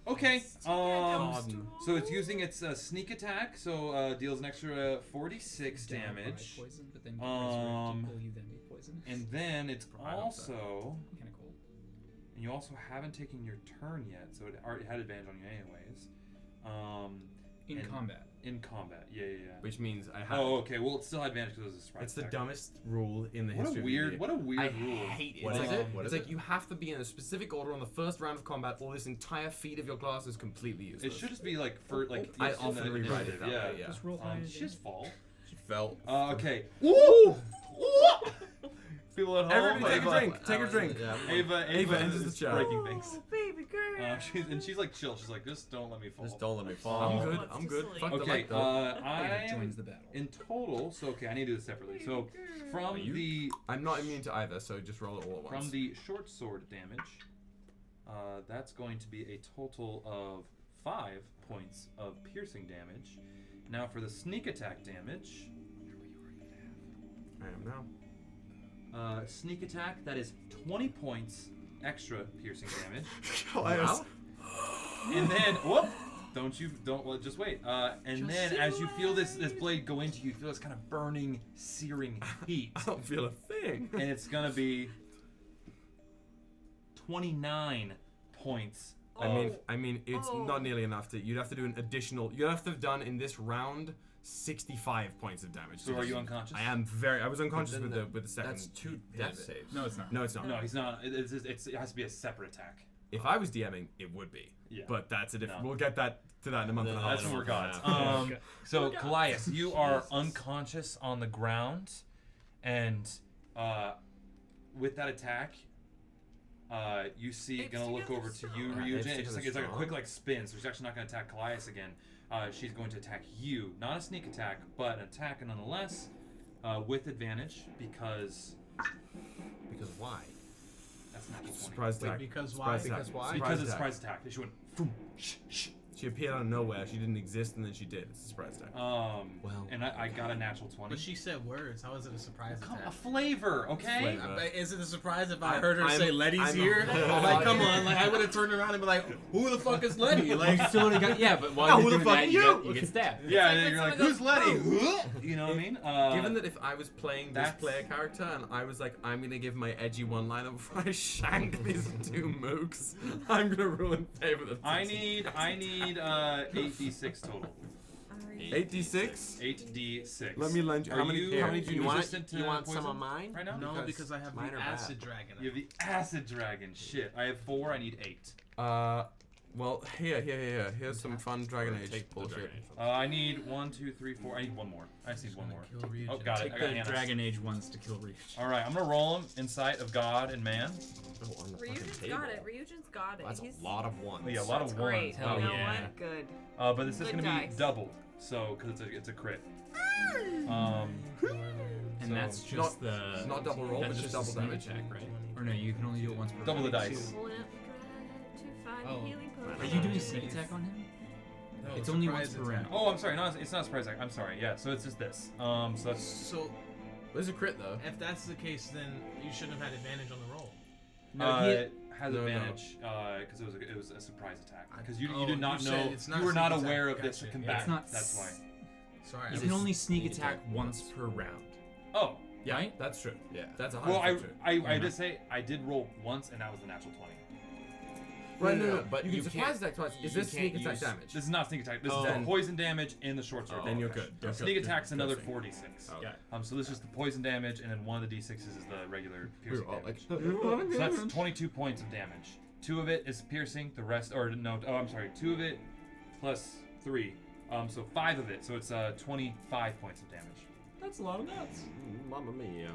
Okay. Pardon. So it's using its sneak attack, so deals an extra 46 Down by damage. Poison, but then will you then be poisoned? And then it's I hope so. also, Kind of cool. and you also haven't taken your turn yet, so it already had advantage on you anyways. In and- combat. In combat, yeah. Which means I have. Oh, okay. Well, it's still advantage because it was a surprise It's the attack. dumbest rule in the What history a weird, of the what a weird I rule. hate it. What It's is like, it? What it's is like it? you have to be in a specific order on the first round of combat, or this entire feat of your class is completely useless. It should just be like for like. I on the often rewrite it initiative, that yeah. way, yeah. Just roll higher. It's just fall. She fell. Okay. Woo! People at home. Everybody take a Ava- drink. Take a drink. Yeah. Ava enters the is chat. breaking things. Oh, baby girl. She's like chill. She's like, just don't let me fall. Just don't let me fall. I'm good. What's I'm to good. sleep? Fuck the Okay, light, though. Ava I joins the battle. in total. So okay, I need to do this separately. So from you? the I'm not immune to either, so just roll it all at once. from the short sword damage, that's going to be a total of 5 points of piercing damage. Now for the sneak attack damage. I am now. Sneak attack, that is 20 points extra piercing damage. Wow. And then, whoop! Just wait. And then as you feel this blade go into you, you feel this kind of burning, searing heat. I don't feel a thing. And it's gonna be 29 points. I mean, it's not nearly enough to. You'd have to do an additional. You'd have to have done in this round 65 points of damage. So are you unconscious? I am very. I was unconscious Then with the second. That's 2 hit death of it. saves. No, it's not. No, it's not. No, he's not. It has to be a separate attack. If I was DMing, it would be. Yeah. But that's a different. No. We'll get to that in a month and a half. That's when we're gods. Okay. So Kallias, you are unconscious on the ground, and with that attack, you see Apes gonna look together over to strong. you, Apes Ryujin. It's together just like it's like a strong. quick like spin. So she's actually not gonna attack Kallias again. She's going to attack you, not a sneak attack, but an attack nonetheless, with advantage because Because why? that's not the 20. Surprise attack. because why? Surprise attack. Because why? Because it's a attack. surprise attack. She went. Boom, shh. She appeared out of nowhere. She didn't exist, and then she did. It's a surprise attack. Well, and I got a natural 20. But she said words. How is it a surprise Come, a attack? flavor, okay? Flavor. Is it a surprise if I I'm- heard her I'm- say Letty's I'm- here? Like, come on, like I would have turned around and be like, "Who the fuck is Letty?" Like, You still only got, yeah, but while Oh, you're who the doing fuck that, are you you? get stabbed. Yeah, like and when you're like, someone who's Letty? You know what I mean? Given that if I was playing this that's- player character and I was like, I'm gonna give my edgy one-liner before I shank these two mooks, I'm gonna rule in favor of I need 8d6 total. 8d6. 8d6. Let me lend you. How many? you- How many do you you want? resistant to You want poison some of mine? right now? no, because I have mine the are bad. acid dragon. You have the acid dragon. Shit. I have 4. I need 8. Well, here. Here's some fun Dragon Age Take the bullshit. Dragon Age. I need 1, 2, 3, 4. I need one more. I just need one more. Kill Ryujin. Oh, got it. Take I got the Hannah's. Dragon Age ones to kill Reach. All right, I'm gonna roll them in sight of God and man. Oh, on the fucking Ryujin's table. got it. Ryujin's got it. That's He's a lot of ones. Yeah, a lot That's of great. ones. Hell you know yeah. what? Good. But this is Good gonna be dice. doubled, so because it's a crit. And So- that's just the. It's not double roll, that's but just a double sneak damage. attack, right? Or no, you can only do it once per Double the round. dice. Limp to find Oh. healing potion. Are you doing a sneak attack on him? No, It's only surprise once per attack. round. Oh, I'm sorry. No, it's not a surprise attack. I'm sorry. Yeah, so it's just this. So that's So There's a crit though. if that's the case, then you shouldn't have had advantage on the roll. No, he- has No, no. advantage because it was a surprise attack because you Oh, did not you know said it's not you were not sneak attack. aware of this Gotcha. combat. It's not. That's why. Sorry, You I can was- only sneak sneak attack attack once once. per round. Oh, Yeah, Right? that's true. Yeah. That's a well, 100% true. I did say I did roll once and that was the natural 20. Right, no, no, but you you can surprise can't- attack twice. you Is this can't sneak attack use- damage? This is not sneak attack. This Oh. is the poison damage in the short sword. Then you're Okay. good. You're Sneak good. attack's Good another thing. 46. Oh. Yeah. So this is the poison damage, and then one of the d6s is the regular We piercing were all like, damage. So that's 22 points of damage. 2 of it is piercing. The rest, or no, oh, I'm sorry, 2 of it plus 3. So 5 of it. So it's 25 points of damage. That's a lot of nuts. Mamma mia.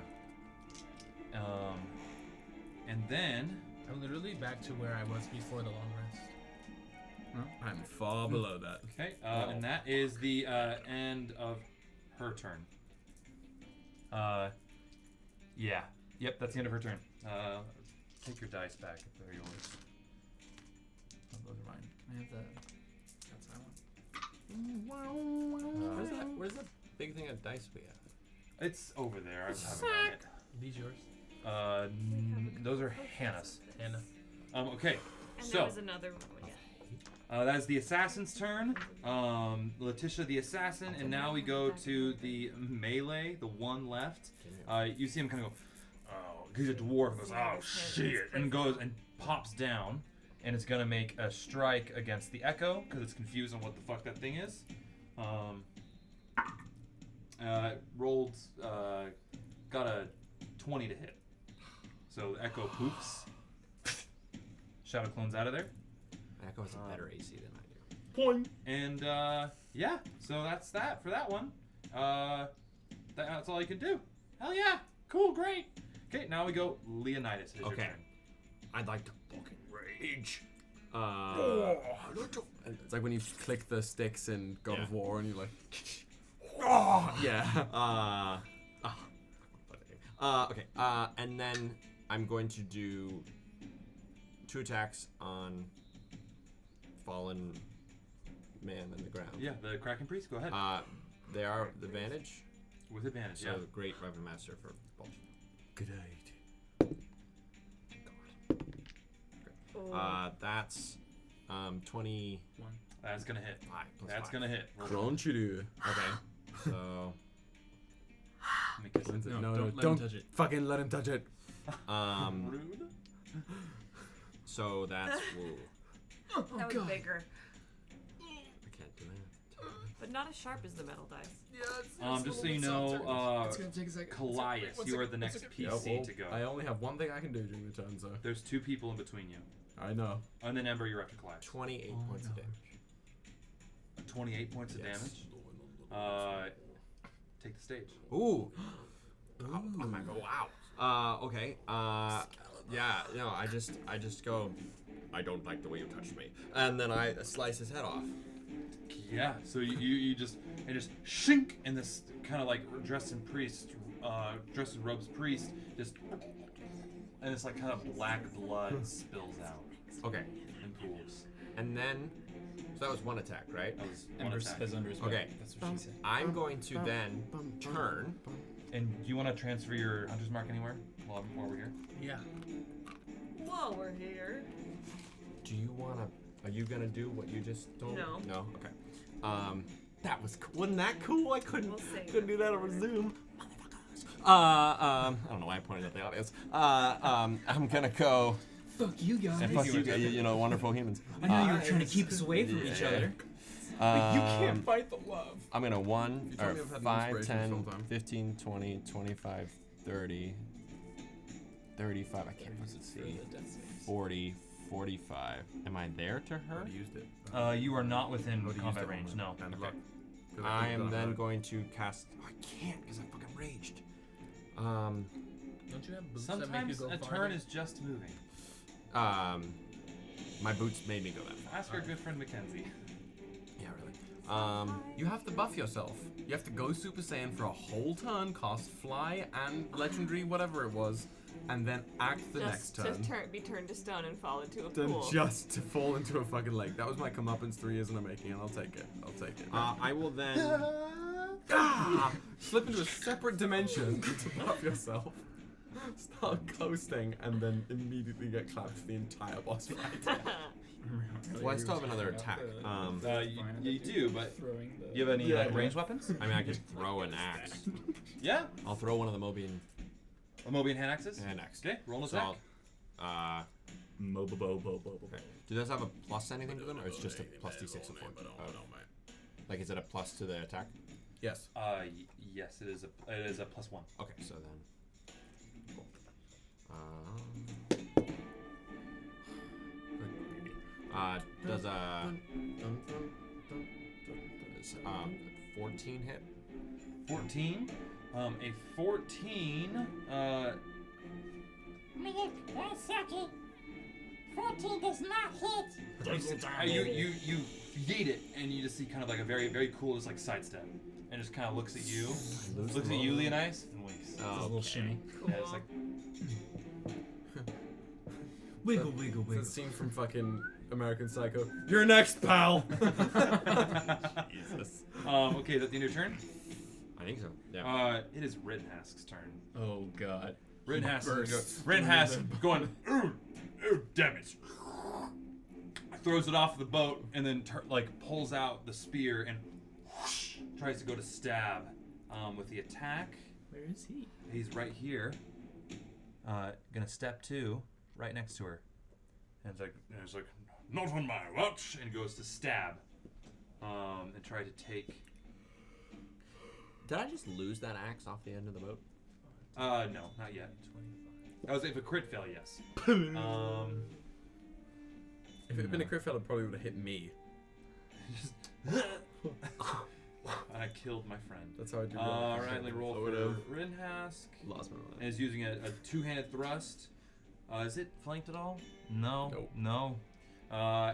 And then I'm literally back to where I was before the long rest. I'm far below that. okay, and that is the end of her turn. Yeah. Yep, that's the end of her turn. Take your dice back if they're yours. Oh, those are mine. I have the. That's that one. Where's that big thing of dice we have? It's over there. I haven't done it. These yours, Those are Hannah's. Hannah. Okay, And so there was another one. Yeah. that is the assassin's turn. Letitia the assassin, and now we go to the melee, the one left. You see him kind of go, oh, he's a dwarf. Goes, oh shit, and goes and pops down, and it's gonna make a strike against the echo because it's confused on what the fuck that thing is. Rolled, got a 20 to hit. So the echo poofs. Shadow clone's out of there. Echo has a better AC than I do. Point. And yeah, so that's that for that one. That's all you can do. Hell yeah, cool, great. Okay, now we go Leonidas. It's your Okay. turn. I'd like to fucking rage. It's like when you click the sticks in God Yeah. of War and you're like, yeah. Okay. And then I'm going to do 2 attacks on fallen man in the ground. Yeah, the Kraken Priest, go ahead. They are the advantage. With advantage, So yeah. great weapon master for bullshit. good That's 25 That's gonna hit. plus That's 5. gonna hit. Roll Crunchy. Okay. So Make this No, don't let him touch it. fucking let him touch it. rude. so that's whoa. That was bigger, I can't do that. but not as sharp as the metal dice. Just so you know, It's gonna take a second. Kallias, you are the next PC to go. I only have one thing I can do during the turn, so There's 2 people in between you. I know. And then Ember, you're up to Kallias. 28 points of damage. 28 points of Yes. damage. Take the stage. Ooh. Oh my god! Wow. Okay. Yeah. No. I just go. I don't like the way you touched me, and then I slice his head off. Yeah. So you just shink, and this kind of like dressed in robes priest just, and this like kind of black blood spills out. Okay. And pools. And then, so that was one attack, right? That was one Ember attack. says under his breath. Okay. That's what she said. I'm going to then turn. And do you want to transfer your hunter's mark anywhere while we're here? Yeah. While we're here. Do you wanna? Are you gonna do what you just told? No. No. Okay. That was cool. Wasn't that cool? I couldn't We'll save couldn't do it that over for- Zoom. Motherfuckers. I don't know why I pointed at the audience. I'm gonna go. Fuck you guys. And fuck you, you know, wonderful humans. I know you were trying to keep us away from each other. But you can't fight the love. I'm gonna 1, You told or me I've had 5, inspiration this 10, whole time. 15, 20, 25, 30, 35. I can't fucking see. 40, 45. Am I there to her? Already used it. You are not within Already used combat it range. on No. bad Okay. luck. 'Cause I could've am done then that. going to cast. Oh, I can't because I fucking raged. Don't you have boots that make you Sometimes go a farther? turn is just moving. My boots made me go that far. Ask our good friend Mackenzie. Yeah, really. You have to buff yourself. You have to go Super Saiyan for a whole turn, cast Fly and Legendary, whatever it was, and then act the next Just turn. be turned to stone and fall into a Then pool. just to fall into a fucking lake. That was my comeuppance 3 years in the making, and I'll take it. I will then. Slip into a separate dimension to buff yourself. Start coasting, and then immediately get clapped for the entire boss fight. Well, I still have another attack. You do, but Throwing the... you have any Yeah. ranged weapons? I mean, I could throw an axe. Yeah. I'll throw one of the Mobian Mobian hand axes? hand axe. Okay, roll an So attack. I'll, okay. Do those have a plus anything to them, or it's just a plus d6 of 4? Like, is it a plus to the attack? Yes. Yes, it is a +1. Okay, so then. Cool. Does a 14 hit? 14. A 14. One second. 14 does not hit. You yeet it, and you just see kind of like a very, very cool, just like sidestep, and just kind of looks at you, Leonidas, and winks. It's a little shimmy. Yeah, it's like Wiggle, wiggle, It's wiggle. a scene from fucking American Psycho. You're next, pal! Jesus. okay, is that the end of your turn? I think so. Yeah. It is Rittenhask's turn. Oh god. Rittenhask bursts going, ooh, damn it. Throws it off the boat and then pulls out the spear and whoosh, tries to go to stab with the attack. Where is he? He's right here. Gonna step 2, right next to her. And it's like, not on my watch, and goes to stab. And try to take. Did I just lose that axe off the end of the boat? No, not yet. That was if a crit fail, yes. If it had been a crit fail, it probably would have hit me. I killed my friend. That's how I do. Alright, they roll for Rittenhask. Lost my And is using a two-handed thrust. Is it flanked at all? No. Nope. No.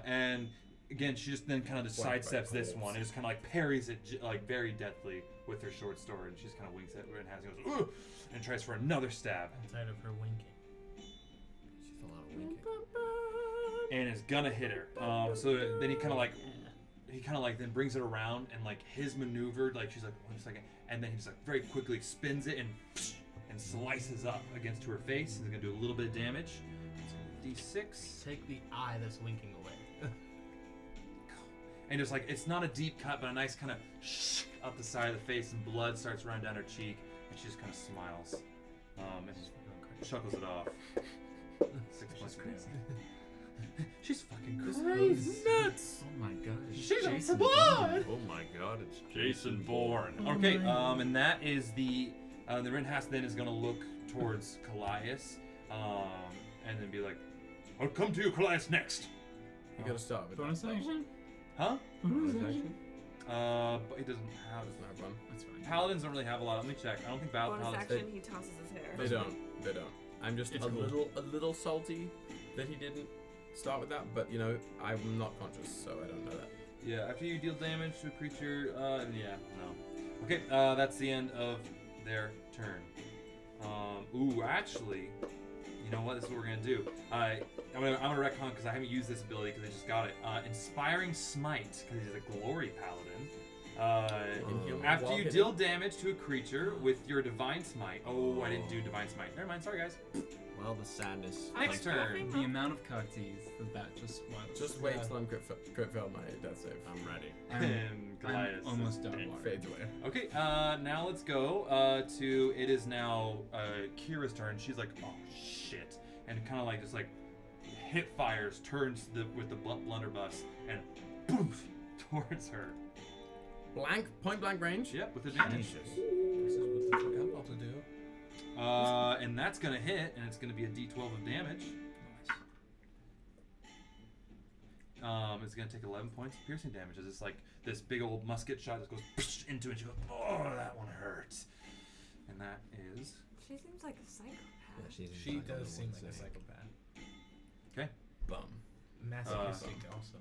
And again, she just then kind of just Flanked by sidesteps this poles. one and just kind of like parries it like very deathly with her short sword. And she just kind of winks at Rittenhask and goes, "Ugh," and tries for another stab. I'm tired of her winking. She's a lot of winking. And is gonna hit her. So then he kind of like then brings it around and like his maneuver, like she's like, wait a second, and then he just like very quickly spins it and slices up against her face. He's gonna do a little bit of damage. It's gonna be D6. Take the eye that's winking away. And just like it's not a deep cut, but a nice kind of up the side of the face, and blood starts running down her cheek, and she just kind of smiles, and chuckles it off. 6 plus crazy. She's fucking crazy. Nuts! Oh my god. She's on Jason for blood. Oh my god, it's Jason Bourne. Okay, and that is the Rittenhask then is gonna look towards Kallias, and then be like, "I'll come to you, Kallias, next." You gotta stop it. Bonus action? Huh? Bonus action? But he doesn't have. That's not fun. That's fine. Paladins don't really have a lot. Let me check. I don't think Bonus paladins. action, he tosses his hair. They don't. They don't. I'm just It's a cool. little salty that he didn't start with that, but you know, I'm not conscious, so I don't know that. Yeah, after you deal damage to a creature, yeah, no. Okay, that's the end of their turn. Actually, you know what? This is what we're gonna do. I'm gonna retcon because I haven't used this ability because I just got it. Inspiring Smite, because he's a glory paladin. After you deal damage to a creature with your Divine Smite. Oh, I didn't do Divine Smite. Never mind. Sorry, guys. Well, the sadness. Next turn. The amount of cocktees that just Just wait till I'm crit failed my death save. I'm ready. And I'm Kallias. almost done. It fades away. Okay, now let's go to, it is now Kira's turn. She's like, oh shit. And kind of like just like hip fires, turns with the blunderbuss and poof towards her. Point blank range? Yep, with advantage. This is what the fuck I'm about to do. And that's gonna hit, and it's gonna be a d12 of damage. It's gonna take 11 points of piercing damage as it's like this big old musket shot that goes into it. And she goes, oh, that one hurts. And that is. She seems like a psychopath. She does seem like a psychopath. Okay. Bum. Masochistic also.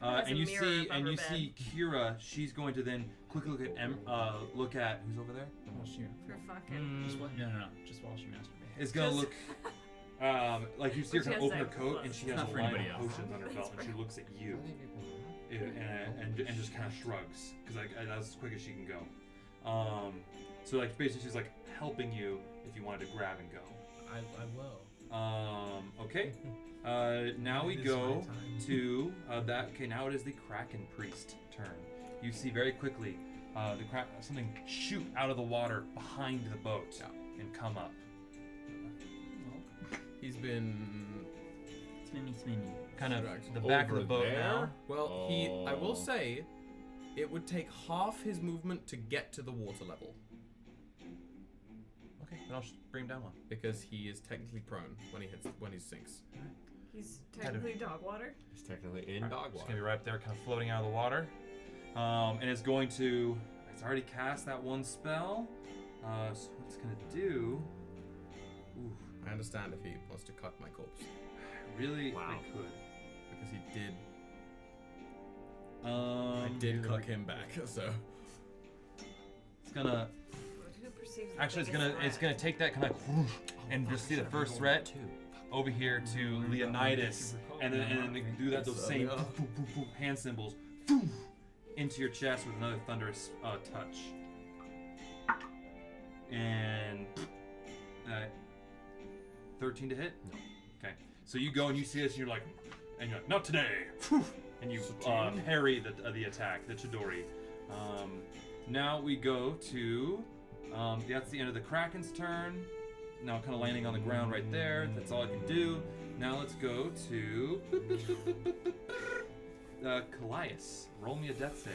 Has a And you mirror see, above her see Kira. She's going to then quickly look at who's over there. While she, For fucking. just no. Just while she masturbates. Is gonna look. Like you see her But kind she of has open her sex coat plus. and she has Not a for line of anybody else. potions on her belt and she looks at you and just kind of shrugs because like that's as quick as she can go. So like basically she's like helping you if you wanted to grab and go. I will. Okay. Now we It is go my time. to that. Okay, now it is the Kraken Priest turn. You see very quickly something shoot out of the water behind the boat and come up. He's been Sminny. Kind of Drags the back of the over boat there? now. well. I will say, it would take half his movement to get to the water level Okay, then I'll just bring him down one. because he is technically prone when he sinks. He's technically dog water. It's technically in dog It's water. gonna be right there, kind of floating out of the water. And it's going to. It's already cast that one spell. So what it's gonna do? Ooh, I understand if he wants to cut my corpse really, Wow. I could. because he did. I I did cuck him back, so. It's gonna. Who perceives the Actually, biggest it's gonna threat? take that kind of and just see the first threat over here to Leonidas, and then they can do that those same hand symbols into your chest with another thunderous touch. And 13 to hit. No. Okay, so you go and you see this, and you're like, not today, and you parry the attack, the Chidori. Now we go to. That's the end of the Kraken's turn. Now kind of landing on the ground right there. That's all I can do. Now let's go to Kallias. Roll me a death save.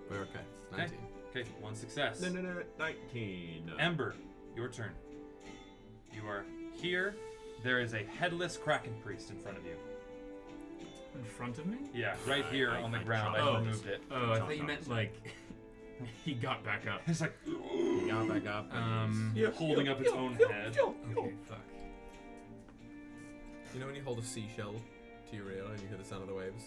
We're okay. 19. Okay, one success. No, 19. Ember, your turn. You are here. There is a headless Kraken priest in front of you. In front of me? Yeah, right here on the ground. I dropped. removed it. Oh, I thought you meant like he got back up. It's like He got back up. holding up its own head. Okay, fuck. You know when you hold a seashell to your ear and you hear the sound of the waves?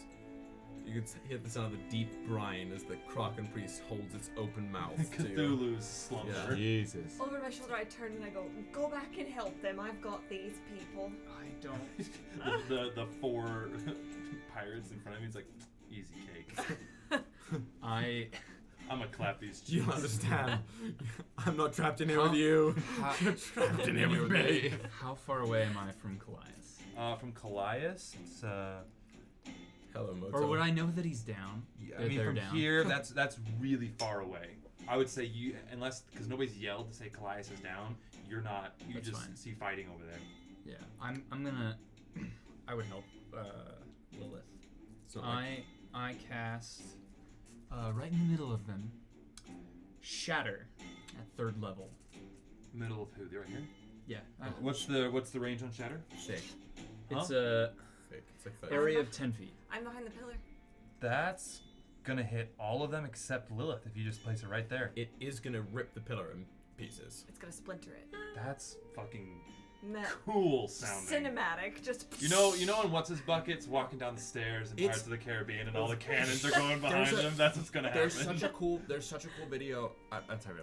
You can hear the sound of the deep brine as the Kraken priest holds its open mouth to Cthulhu's slumber. Yeah. Jesus. Over my shoulder, I turn and I go back and help them. I've got these people. I don't. the four pirates in front of me. It's like easy cake. I'm gonna clap these Do you cheeks. understand? I'm not trapped in here with you. You're trapped in here with me. How far away am I from Kallias? From Kallias, it's Hello, Moto. Or would I know that he's down? I mean They're from down. here that's really far away. I would say you unless because nobody's yelled to say Kallias is down. You're not. You That's just fine. see fighting over there. Yeah, I'm gonna. I would help Lilith. It's not like I cast right in the middle of them. Shatter at 3rd level. Middle of who? They're right here. Yeah. What's the range on Shatter? Sick. Huh? It's a fake. It's like 30. area of 10 feet. I'm behind the pillar. That's gonna hit all of them except Lilith if you just place it right there. It is gonna rip the pillar in pieces. It's gonna splinter it. That's fucking Nah. cool sounding. Cinematic, just. You know, in What's His Bucket's walking down the stairs in Pirates of the Caribbean, and all the cannons are going behind them. That's what's gonna happen. There's such a cool video. I'm sorry,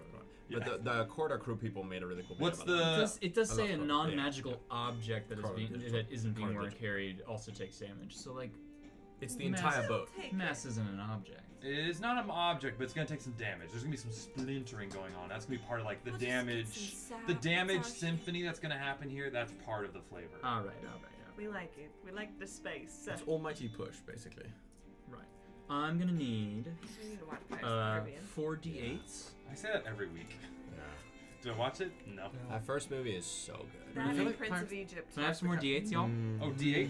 but the Krew people made a really cool video. What's about the? It does say a love non-magical object that Cardinal. isn't being Cardinal. where carried also takes damage. So like, It's the entire boat. mass isn't an object. It is not an object, but it's gonna take some damage. There's gonna be some splintering going on. That's gonna be part of like the We'll just damage, get some the damage sabotage. symphony that's gonna happen here. That's part of the flavor. All right. We like it. We like the space. It's almighty push, basically. Right. I'm gonna need We need to watch Pirates of the Caribbean. 4 d8s. I say that every week. Do I watch it? No. That first movie is so good. That I feel and like Prince of Egypt. Can I have some more d8s, y'all? Oh, D8s.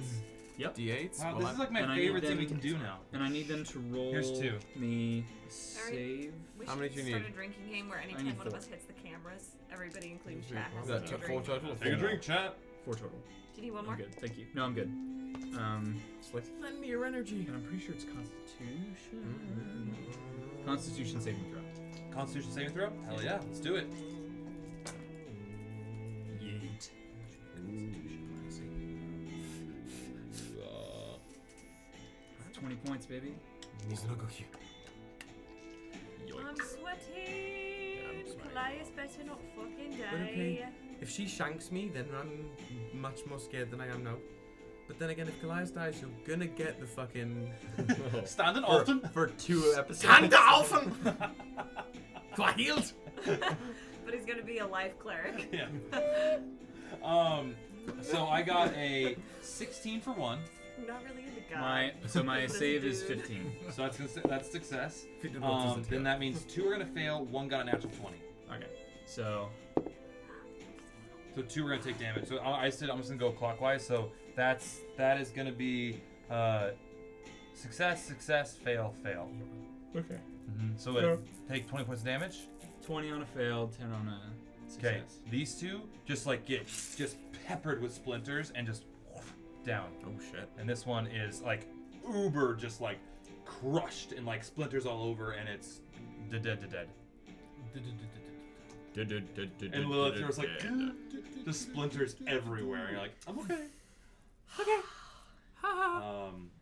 Yep. D8s? Wow, Well, this is like my and I need favorite thing them- we can do now. And I need them to roll Here's 2. me save. We How should many do you start need? a drinking game where need anytime one of 4. us hits the cameras, everybody, including Three, chat, has is to that take a four drink. total? Take a drink, chat. 4 total. Do you need one I'm more? good. Thank you. No, I'm good. Lend me your energy. And I'm pretty sure it's Constitution. Constitution saving throw. Constitution saving throw? Hell yeah, let's do it. Yeet. 20 points, baby. I'm sweating. sweating. Kallias better not fucking die. But okay, if she shanks me, then I'm much more scared than I am now. But then again, if Kallias dies, you're gonna get the fucking... Standing Alton. For 2 episodes. Standalfen! Verhealed! But he's gonna be a life cleric. Yeah. So I got a 16 for 1. Not really into God. My What does save he is do? 15. So that's success. Figured what doesn't Then count. that means 2 are gonna fail, 1 got a natural 20. Okay. So So 2 are gonna take damage. So I said I'm just gonna go clockwise. So that is gonna be success, success, fail, fail. okay. So it take 20 points of damage. 20 on a fail, 10 on a Okay, success. these 2 just like get just peppered with splinters and just down. Oh shit. And this one is like uber just like crushed and like splinters all over, and it's dead. And Lilith, there was like just splinters everywhere. And you're like, I'm okay. Okay.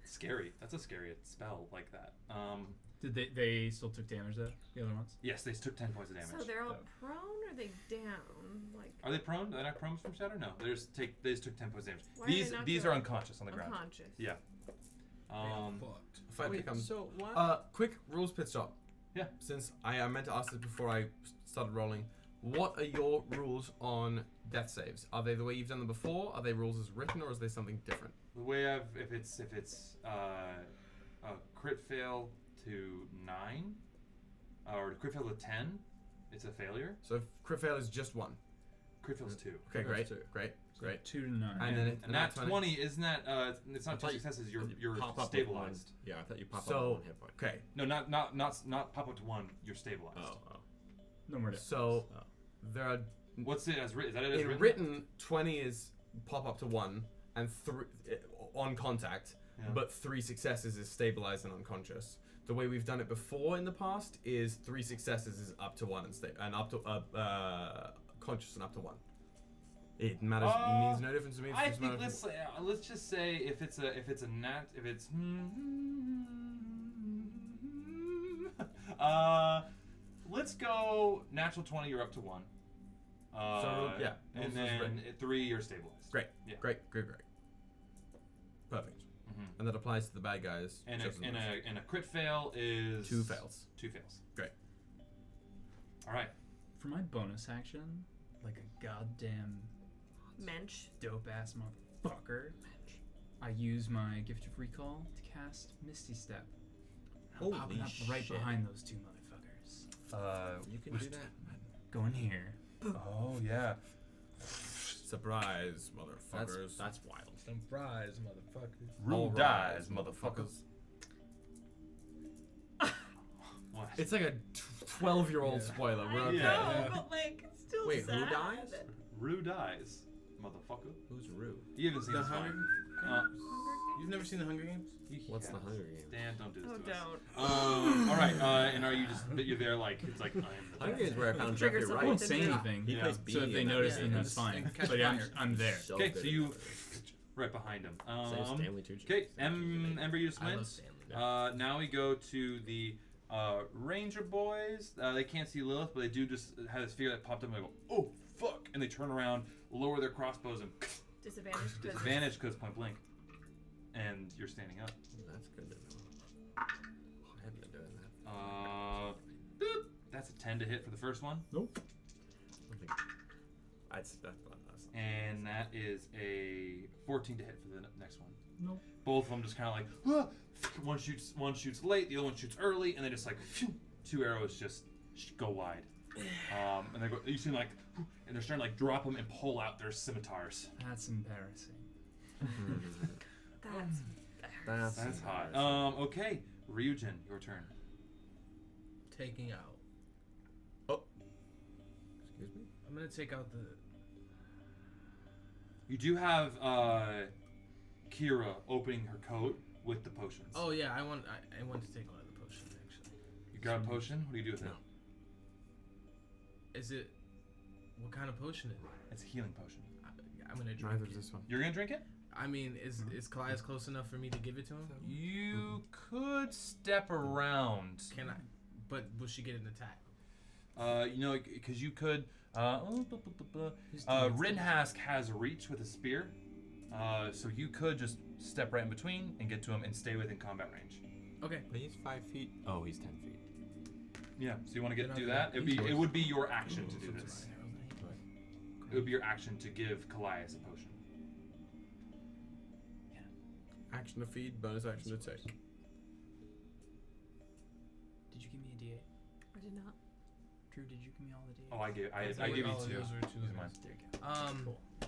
Scary. That's a scary spell like that. Did they still took damage though? The other ones? Yes, they took 10 points of damage. So they're all prone or are they down? Like Are they prone? Are they not prone from shatter? No, they just took 10 points of damage. Why are they not These doing are unconscious on the ground. unconscious. Yeah. Fight Wait, becomes... so what? quick rules pit stop. Yeah. Since I meant to ask this before I started rolling, what are your rules on death saves? Are they the way you've done them before? Are they rules as written, or is there something different? The way if it's a crit fail to 9 or crit fail to 10, it's a failure. So if crit fail is just 1. Crit fail's 2. Okay, great, That's great. 2 to 9. And then And that 20 isn't that it's I not 2 thought you- successes. you You're pop up with stabilized. one. Yeah, I thought you pop So- up with 1 hit point. Okay, No, not pop up to 1. You're stabilized. Oh. no more damage. so Oh. there are... What's it as written? Is that it as In written? written, 20 is pop up to 1, and 3 on contact, Yeah. but 3 successes is stabilized and unconscious. The way we've done it before in the past is 3 successes is up to 1 and up to conscious and up to 1. It matters. Means no difference to me. I think let's just say if it's let's go natural 20. You're up to 1. Yeah, and rules as then written. at 3 you're stabilized. Great, Yeah. great. Perfect. Mhm. And that applies to the bad guys. And just as much. a crit fail is 2 fails. 2 fails. Great. All right. For my bonus action, like a goddamn Mensch. dope ass motherfucker, I use my gift of recall to cast Misty Step. I'm popping up right shit. behind those 2 motherfuckers. You can do that. Go in here. Oh yeah. Surprise, motherfuckers. That's wild. Surprise, motherfuckers. Rule All dies, right, motherfuckers. What? It's like a 12-year-old spoiler. We're I okay. know, but like, it's still Wait, who sad. dies? Rue dies. motherfucker. Who's Rue? You haven't seen The this Hunger one. You've never seen the Hunger Games? What's the Hunger Games? Dan, don't do this Oh, to us. don't. All right, and are you just you're there like it's like I am the Hunger Games where I found Trigger Jeffrey I something. won't Wright. say anything. He Yeah. plays So if B they in that notice, game. then that's fine. and catch But fire. I'm there. So Okay, good so at you that. right behind him. Same Stanley Tucci. Okay, Ember, you just I love went. Stanley. Now we go to the Ranger boys. They can't see Lilith, but they do just have this figure that popped up and they go, oh, fuck. And they turn around, lower their crossbows, and Disadvantage. because it's point blank. And you're standing up. That's good to know. I haven't been doing that. Boop. That's a 10 to hit for the first one. Nope. I think that's what I was. And that is a 14 to hit for the next one. Nope. Both of them just kind of like, ah! One shoots late, the other one shoots early, and they just like, phew, 2 arrows just go wide. And they go, you see them like, and they're starting to like drop them and pull out their scimitars. That's embarrassing. That's hot. Okay, Ryujin, your turn. Taking out. Oh. Excuse me? I'm gonna take out the. You do have Kira opening her coat with the potions. Oh yeah, I want to take one of the potions actually. You got a potion? What do you do with it? Is it? What kind of potion is it? It's a healing potion. I'm gonna drink Neither it. is this one. You're gonna drink it? I mean, is Kallias close enough for me to give it to him? You could step around. Can I? But will she get an attack? Because you could. Rinhask has reach with a spear, so you could just step right in between and get to him and stay within combat range. Okay. But he's 5 feet. Oh, he's 10 feet. Yeah. So you want to Then do I'll that? do It would be your action to do So it's this. mine. It would be your action to give Kallias a potion. Action to feed, bonus action to take. Did you give me a D8? I did not. Drew, did you give me all the D8s? Oh, I give Oh, you oh, 2. those were 2 These are of mine. mine. There you go.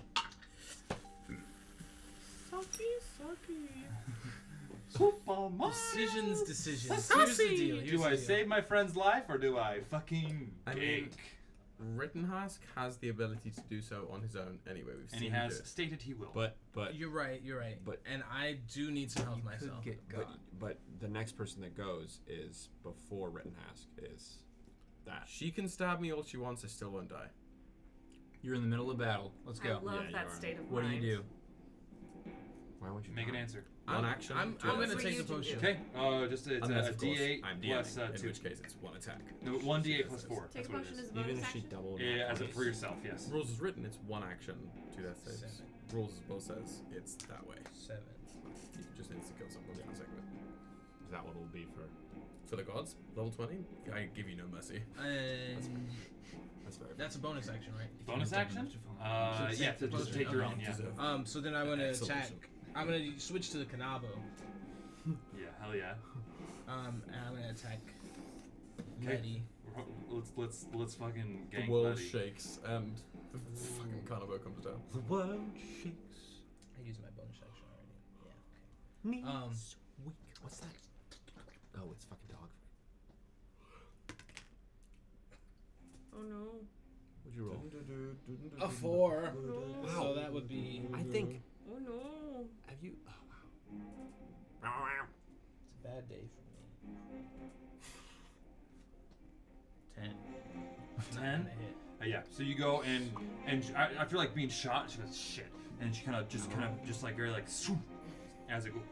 Decisions. Here's the deal. Here's Do the I deal. save my friend's life or do I fucking I mean, gank? Rittenhask has the ability to do so on his own anyway. We've And seen he him has do it. stated he will. But You're right. But- and I do need some help myself. but the next person that goes is before Rittenhask is that. She can stab me all she wants, I still won't die. You're in the middle of battle. Let's I go. love Yeah, that you are. state of What do mind. you do? Why won't you Make an die? answer. One action. I'm two gonna attacks. take the What you potion. do. Okay, it's Unless, a of course, D8 I'm plus DMing, in 2. which case it's one attack. No, 1d8 plus 4. Take That's a what it potion is. as a bonus Even if she action? doubled. Yeah, that as a twice. for yourself, yes. Rules is written, it's one action, 2 death saves. 7. Rules as well says it's that way. 7. You can just insta kill someone for a second. Is that what it'll be for? For the gods, level 20, I give you no mercy. And That's very. that's a bonus action, right? Bonus action? Yeah, to just take your own, yeah. So then I'm gonna Excellent. attack. I'm gonna switch to the Kanabo. Yeah, hell yeah. And I'm gonna attack Okay. Letty. Let's fucking The gank world Letty. shakes and the fucking carnival comes down. The world shakes. I used my bonus action already. Yeah. Okay. Weak. What's that? Oh, it's fucking dog. Oh no. What'd you roll? A 4. Wow. So that would be. I think. Oh no. Have you? Oh, wow. It's a bad day for me. 10. 10? Yeah. So you go and I feel like being shot. She goes shit, and she kind of like very like swoop, as it goes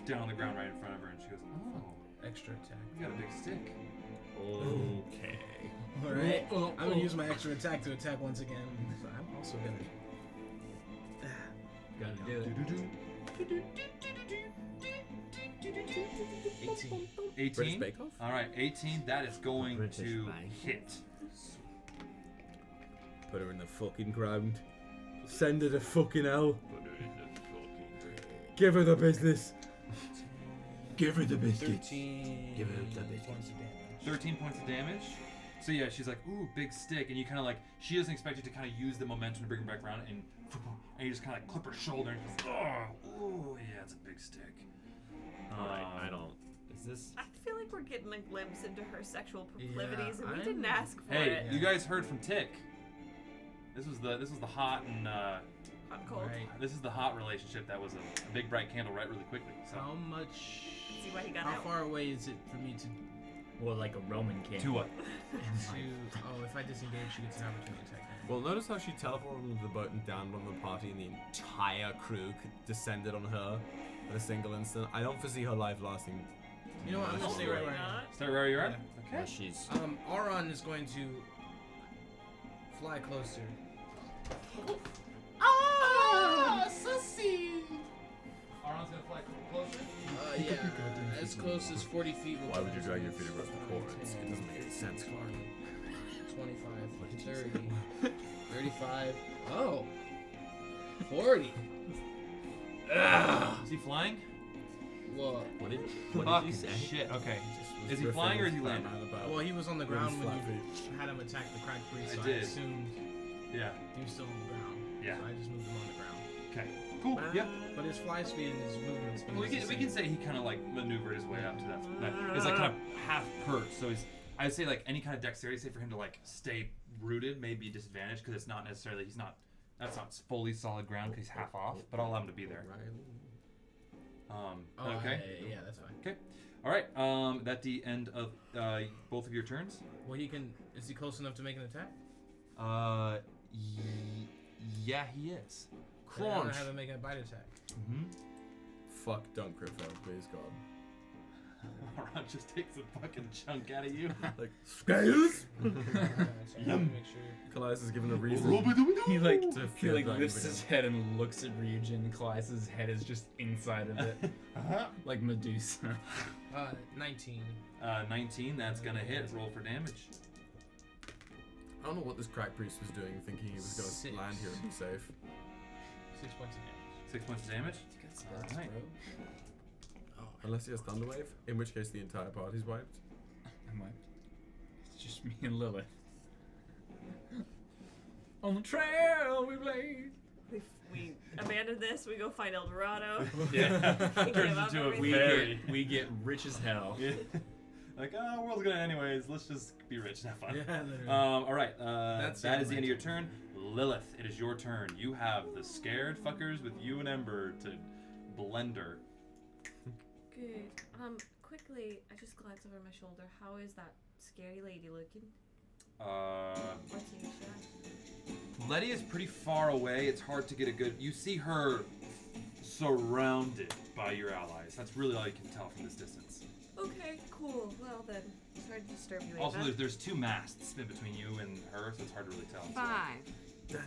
down on the ground right in front of her, and she goes, oh, Extra attack. you got a big stick. Okay. Alright. I'm gonna use my extra attack to attack once again. So I'm also gonna. Gotta do it. 18. British 18. Bake Off? All right, 18. That is going British to Bake. hit. Put her in the fucking ground. Send her to fucking hell. Give her the business. Give her the biscuit. 13. Give it the biscuit. points of damage. 13 points of damage. So yeah, she's like, ooh, big stick, and you kind of like, she doesn't expect you to kind of use the momentum to bring her back around, and you just kind of like clip her shoulder, and she's like, oh, ooh, yeah, it's a big stick. Alright, I don't. Is this? I feel like we're getting a glimpse into her sexual proclivities, and we I'm- didn't ask for Hey, it. you guys heard from Tick. This was the hot and Hot and cold. Right. this is the hot relationship that was a big bright candle right really quickly. So How much? See why he got How out. far away is it for me to? Or like a Roman king. to what? If I disengage, she gets an opportunity attack. Well, notice how she teleported onto the boat and downed on the party, and the entire crew descended on her in a single instant. I don't foresee her life lasting. You know what? I'm gonna stay right where I am. Not. Start where you're at. Yeah. Okay. She's Auron is going to fly closer. Ah, sussy. Aron's gonna fly closer. Yeah, as close as 40 feet. Why would you drag your feet across the cords? It doesn't make any sense, Clark. 25, 30, 35. Oh, 40. Is he flying? What? What did Fuck you say? shit. Okay. Is he flying or is he landing? Well, he was on the ground when flat you had him attack the crack priest, I so I did. assumed Yeah. he was still on the ground. Yeah. So I just moved him on the ground. Okay. Cool. Yep. But his fly speed and his movement speed. Well, is the we can same. say he kind of like maneuvered his way up to that. He's like kind of half perched, so he's. I'd say like any kind of dexterity save for him to like stay rooted may be disadvantaged because it's not necessarily that's not fully solid ground because he's half off, but I'll allow him to be there. Oh, Okay. yeah, that's fine. Okay. All right. That's the end of both of your turns. Well, he can. Is he close enough to make an attack? Yeah, he is. Then I'm gonna Crunch. have him make a bite attack. Mm-hmm. Fuck, don't crit fail, please, God. Aron just takes a fucking chunk out of you. Like, scales? So I have to make sure. Kallias is given a reason. He like To he like feel lifts that his head and looks at Ryujin. Kallias' head is just inside of it, like Medusa. 19. 19. That's gonna hit. Roll for damage. I don't know what this crack priest was doing, thinking he was going Six. to land here and be safe. 6 points of damage. 6 points of damage. Alright. Unless he has Thunder Wave, in which case the entire party's wiped. I'm like, it's just me and Lilith. On the trail we played. We abandon this. We go find El Dorado. Yeah. We Turns give up into a everything. We get rich as hell. Yeah. Like, oh, world's gonna end anyways. Let's just be rich and have fun. Yeah, literally. All right. That's That is it, the end of my your turn. Lilith, it is your turn. You have the scared fuckers with you and Ember to blender. Good. Quickly, I just glanced over my shoulder. How is that scary lady looking? What's your shot? Letty is pretty far away. It's hard to get a good. You see her surrounded by your allies. That's really all you can tell from this distance. Okay, cool. Well then, sorry to disturb you. Also, Ava. there's two masts in between you and her, so it's hard to really tell. 5, 10,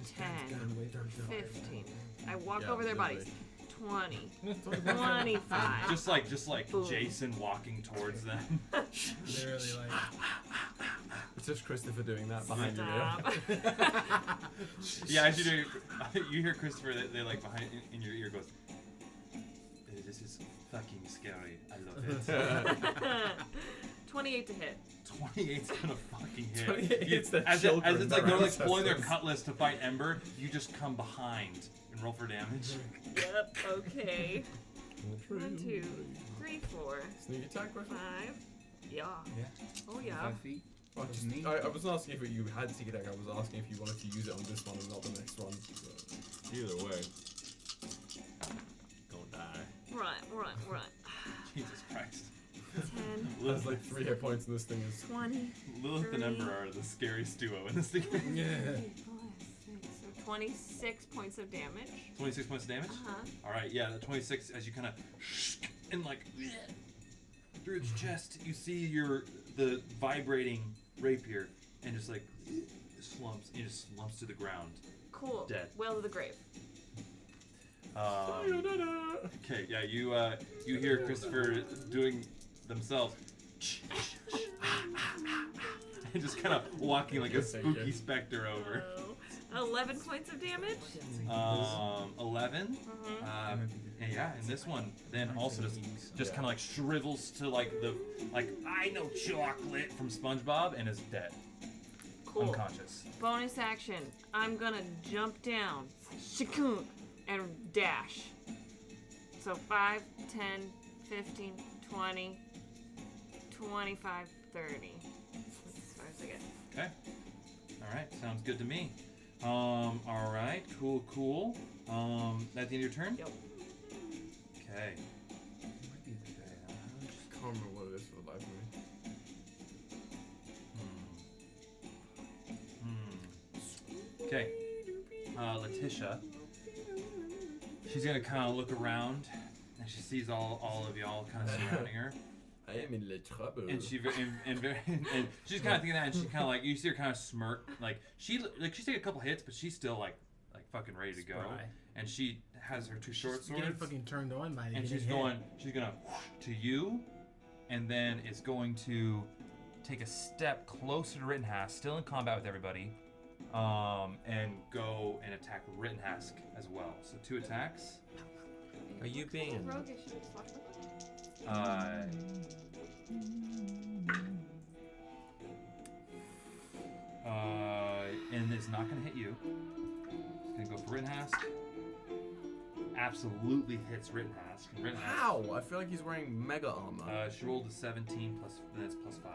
15. I walk over their bodies. 20, 25. Just like Boom. Jason walking towards them. Literally, like. It's just Christopher doing that behind you. Stop. Yeah, as you do, you hear Christopher. They like behind in your ear goes. This is fucking scary. I love it. 28 to hit. 28's gonna fucking hit. 28's the as children it's like they're like that pulling their ancestors. cutlass to fight Ember, you just come behind and roll for damage. Yep. Okay. 1, 2, 3, 4, Sneak attack question? 5. Yeah. Yeah. Oh yeah. 5 feet. Oh, What just- you need. I wasn't asking if you had sneak attack, I was asking if you wanted to use it on this one and not the next one. Either way, don't die. Right. Jesus Christ. 10, There's like 3 hit points and this thing is 20, Lilith and Ember are the scariest duo in this thing. Yeah. so 26 points of damage. 26 points of damage? Uh-huh. Alright, yeah, the 26 as you kind of and like through its chest, you see the vibrating rapier and just like slumps. It just slumps to the ground. Cool. Dead. Well of the grave. Okay, yeah, you hear Christopher doing themselves and just kind of walking like a spooky specter over. 11 points of damage. 11. And yeah, and this one then also just kind of like shrivels to like the I know chocolate from SpongeBob and is dead, Cool. unconscious. Bonus action. I'm gonna jump down, shakunk, and dash. So 5, 10, 15, 20, 25, 30. As far as I get. Okay. All right, sounds good to me. All right. Cool. At the end of your turn? Yep. Okay. Can't remember what it is for the life of me. Okay. Letitia. She's gonna kind of look around, and she sees all of y'all kind of surrounding her. I am in le trouble. And she and she's kind of thinking that, and she kind of like you see her kind of smirk, like she's taking a couple hits, but she's still like fucking ready to go. Spry. And she has her two short Getting swords, fucking turned on by and she's gonna whoosh to you, and then is going to take a step closer to Rittenhask, still in combat with everybody, and go and attack Rittenhask as well. So 2 attacks. Are you being? Roguish. Just watch them. And it's not gonna hit you. It's gonna go for Rittenhask. Absolutely hits Rittenhask. How? I feel like he's wearing mega armor. She rolled a 17 plus, then it's plus 5.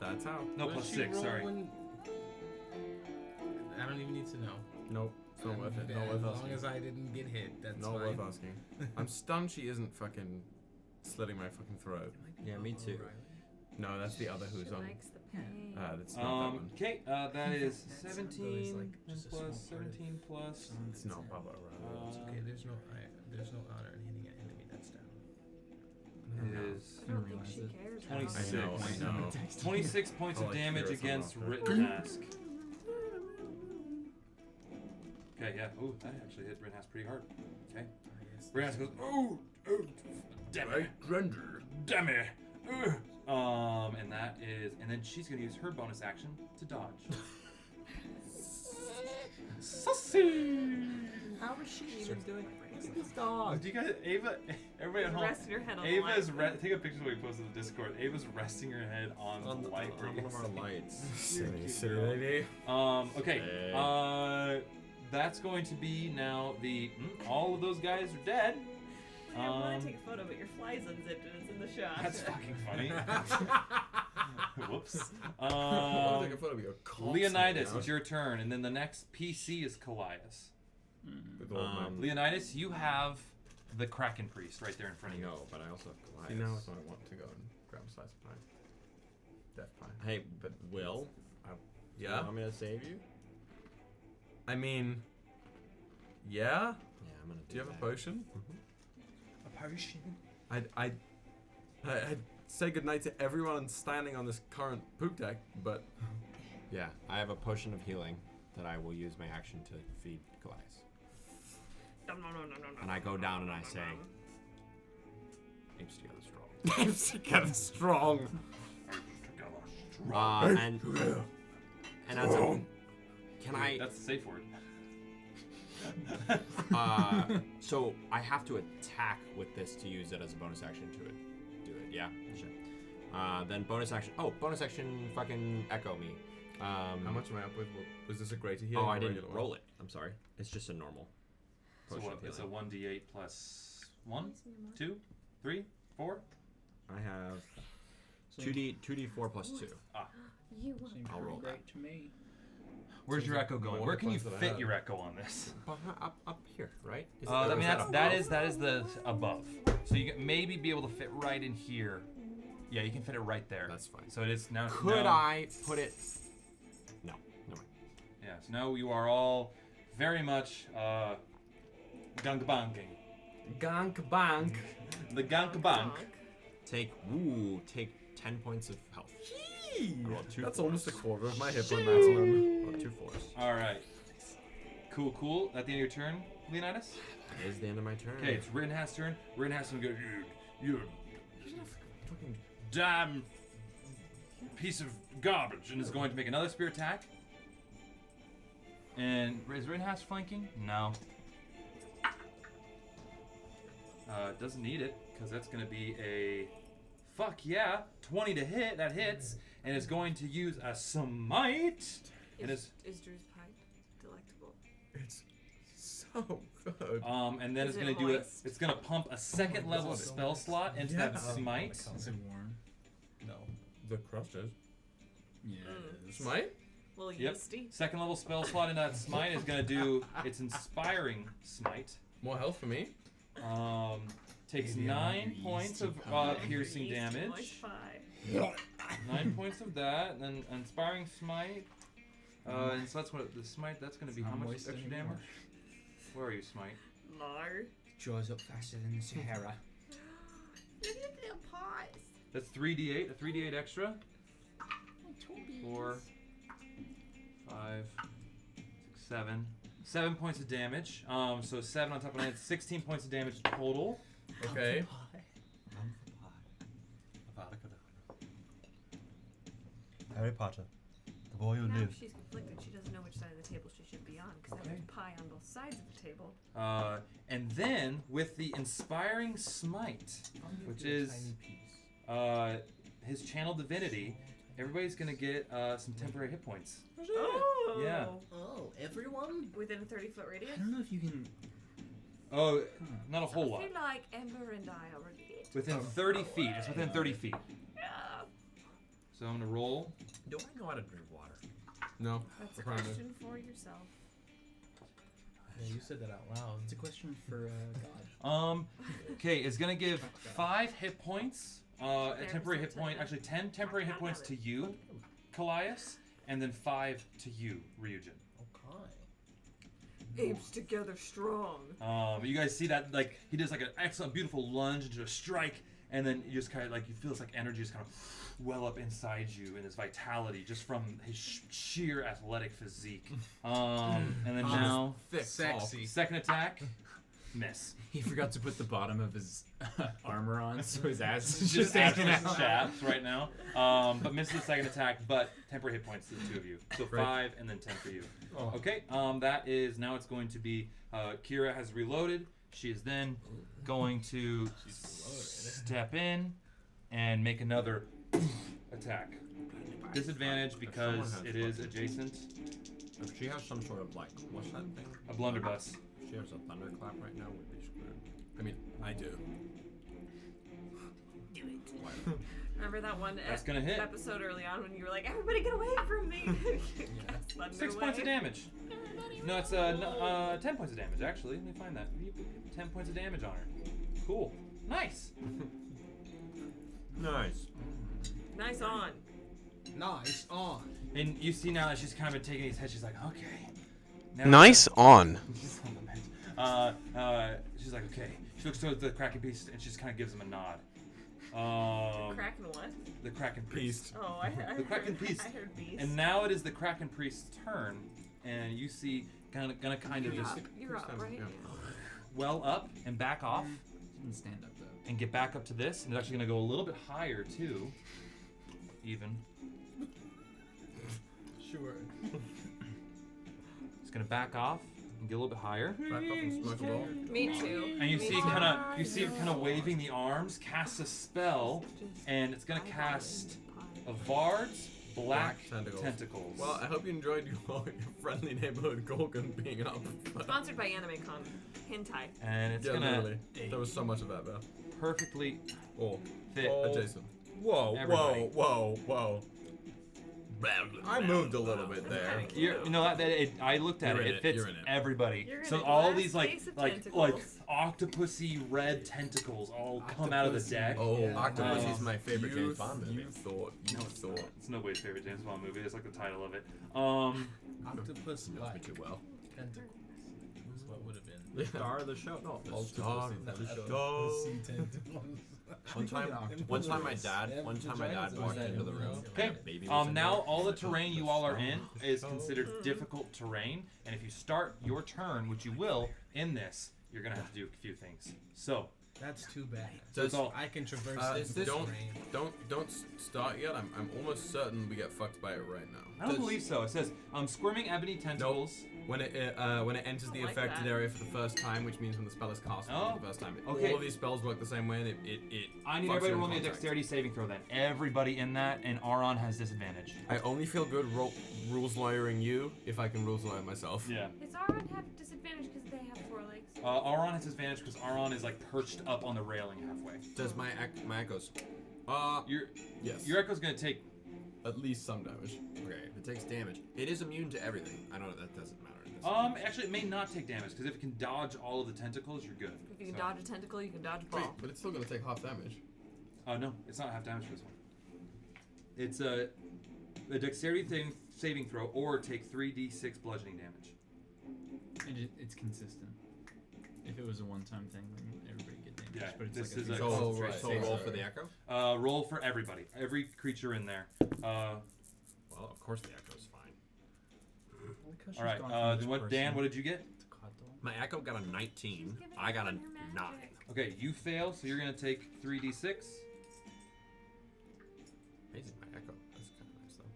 That's how. No, What plus did she 6, roll sorry. I don't even need to know. Nope. It's not worth it. Not As worth long asking. as I didn't get hit, that's Not fine. worth asking. I'm stunned she isn't fucking slitting my fucking throat. Yeah, me too. No, that's the other She who's on. likes the pain. That's not that one. Okay, that is That's 17 like just a plus small part of 17 plus. It's not Baba O'Reilly. It's okay. There's no honor in hitting an enemy that's down. It is I don't think she cares. 26. I know. 26 points of I'll, like, damage hear it against from after. Rittenhask. Okay, yeah. Ooh, that actually hit Rittenhask pretty hard. Okay. Rittenhask goes, oh, damn it. Damn it. And that is, and then she's gonna use her bonus action to dodge. Sussy! How is she even doing this? Do you guys, Ava, everybody at home, Resting her head on Ava's the light. take a picture of what we posted in the Discord. Ava's resting her head on the light. on one of our lights. Silly lady. Okay. That's going to be now the. All of those guys are dead. I want to take a photo, but your fly's unzipped and it's in the shot. That's fucking funny. Whoops. I want to take a photo of your corpse Leonidas, now. it's your turn, and then the next PC is Kallias. With all my Leonidas, you have the Kraken Priest right there in front I of you. know, but I also have See, Kallias. now I want to go and grab a slice of pie. Death pie. Hey, but Will, you Yeah? want me to save you? I mean, yeah? Yeah, I'm gonna Do you have a potion? A potion. I'd say goodnight to everyone standing on this current poop deck, but Yeah, I have a potion of healing that I will use my action to feed Kallias. And I go down and I say, apes together strong. apes together strong. And that's a, can I? That's the safe word. So I have to attack with this to use it as a bonus action to do it. Yeah, sure. Then bonus action. Oh, bonus action. Fucking echo me. How much am I up with? Was this a greater healing? Oh, or I didn't regular roll one? it. I'm sorry. It's just a normal. So potion what? of It's a healing. 1d8 plus 1, 2, 3, 4. I have 2d4 plus 2. You want Seems I'll roll great to me. Where's your echo going? more Where can you points than I fit had. your echo on this? Up here, right? Is I mean that above? is the above. So you can maybe be able to fit right in here. Yeah, you can fit it right there. That's fine. So it is now. Could now, I put it? No, never mind. Yeah. So now you are all very much gunk-banking. Gank bank. The gunk-bank. Take 10 points of health. I rolled 2 That's fours. almost a quarter of my hit point maximum. Rolled 2 4s. All right. Cool. At the end of your turn, Leonidas. That is the end of my turn. Okay, it's Rittenhask's turn. Rittenhask will go, you fucking damn piece of garbage, and is going to make another spear attack. And is Rittenhask flanking? No. Doesn't need it, because that's going to be a, fuck yeah, 20 to hit. That hits, and is going to use a smite. And Is Drew's pie delectable? It's so good. And then Is it's it going to do it. moist? It's going to pump a second level God. spell slot into that Yeah. smite. Is it warm? No. The crust is. Yeah, it is. Smite? Little Yep. yeasty. Second level spell slot in that smite is gonna do its inspiring smite. More health for me. Takes Maybe I'm 9 your points yeasty of pie. piercing Yeasty damage. moist pie. 9 points of that, and then inspiring smite. And so that's what the smite. That's gonna be It's how not much moist extra anymore. damage? Where are you, smite? Lar. Draws up faster than the Sahara. Look at the pies. That's 3d8. A 3d8 extra. 4, 5, 6, 7. 7 points of damage. So 7 on top of 9. It's 16 points of damage total. Okay. Harry Potter, the boy who Now lived. she's conflicted. She doesn't know which side of the table she should be on because Okay. there's pie on both sides of the table. And then with the inspiring smite, which is his channel divinity, everybody's gonna get some temporary hit points. Oh. Yeah. Oh, everyone? Within a 30-foot radius. I don't know if you can. Oh, not a whole I lot. feel like Ember and I already did. Within 30 feet. It's within 30 feet. Yeah. So I'm gonna roll. Do I know how to drink water? No. That's a Apparently. question for yourself. Yeah, you said that out loud. It's a question for God. Okay, it's gonna give 5 hit points. A There, temporary percent hit point. to- Actually, 10 temporary hit points to you, Kallias, and then 5 to you, Ryujin. Okay. Apes together strong. You guys see that, like, he does like an excellent, beautiful lunge into a strike, and then you just kind of like, you feel this like energy just kind of well up inside you, and this vitality just from his sheer athletic physique. And then now, Thick. Sexy. second attack, miss. He forgot to put the bottom of his armor on, so his ass is Just just hanging absolute out. shafts right now. But misses the second attack, but temporary hit points to the two of you. So Great. 5 and then 10 for you. Oh. Okay, that is, now it's going to be, Kira has reloaded. She is then going to step in and make another attack. Disadvantage because someone has it is fucking- adjacent. If she has some sort of like, what's that thing? A blunderbuss. If she has a thunderclap right now, we'd be screwed. I mean, I do. Remember that one That's gonna hit. episode early on when you were like, "Everybody get away from me!" Thunder 6 points of wave. damage. No, it's 10 points of damage actually. Let me find that. 10 points of damage on her. Cool. Nice. Nice. Nice on. Nice on. And you see now that she's kind of been taking these hits. She's like, okay. Now Nice on. She's on the bench. She's like, okay. She looks towards the Kraken Beast and she just kind of gives him a nod. Kraken what? The Kraken Priest. Oh, I The Kraken heard, Priest. I heard beast. And now it is the Kraken Priest's turn, and you see gonna kind of You're just up. You're up, right? well up and back off Didn't stand up though. and get back up to this, and it's actually gonna go a little bit higher too. Even. Sure. It's gonna back off and get a little bit higher. Back up and smoke a ball. Me too. And you Me see too. him kind of waving the arms, casts a spell, and it's gonna cast a Bard's Black Tentacles. Well, I hope you enjoyed your friendly neighborhood Gorgon being up. Sponsored by AnimeCon. Hentai. And it's Yeah, gonna literally. There was so much of that there. perfectly Or fit. adjacent. Whoa, Everybody. whoa. I moved a little bit there. You know I looked at You're it. in It it, fits you're in it. everybody. You're in So a all glass these like case of like tentacles. octopusy red tentacles all come out of the deck. Oh, Yeah. Octopus Oh. is my favorite You James Bond movie. you thought. It's nobody's favorite James Bond movie. It's like the title of it. Octopus Knows me like too well. tentacles. That's what would have been. The star of the show. No, All the star star. of the Octopus show. tentacles. One time my dad walked into the room. Okay. and a baby was in Now there. all the terrain you all are in is considered difficult terrain, and if you start your turn, which you will, in this, you're gonna have to do a few things. So That's too bad. that's all. I can traverse this don't terrain. don't start yet. I'm almost certain we get fucked by it right now. I don't believe so. It says squirming ebony tentacles. When it enters the I like affected that. area for the first time, which means when the spell is cast Oh, for the first time. okay. All of these spells work the same way, and it I need fucks everybody to you in roll me a contact. dexterity saving throw then. Everybody in that, and Aron has disadvantage. I only feel good rules lawyering you if I can rules lawyer myself. Yeah. Does Auron have disadvantage because they have 4 legs? Aron has disadvantage because Aron is like perched up on the railing halfway. Does my echoes? Your Yes. your echo's gonna take at least some damage. Okay, the takes damage. It is immune to everything. I know that doesn't matter. Actually, it may not take damage because if it can dodge all of the tentacles, you're good. If you can dodge a tentacle, you can dodge a ball. Wait, but it's still gonna take half damage. No, it's not half damage for this one. It's a dexterity saving throw or take 3d6 bludgeoning damage. It's consistent. If it was a one-time thing, then everybody get damage. Yeah, but it's this like is a a- So roll for the echo? Roll for everybody. Every creature in there. Well, of course the echo's fine. All right. Then what? Dan, what did you get? My echo got a 19. I got a 9. Okay, you fail, so you're gonna take 3d6. Amazing, my echo. That's kind of nice though.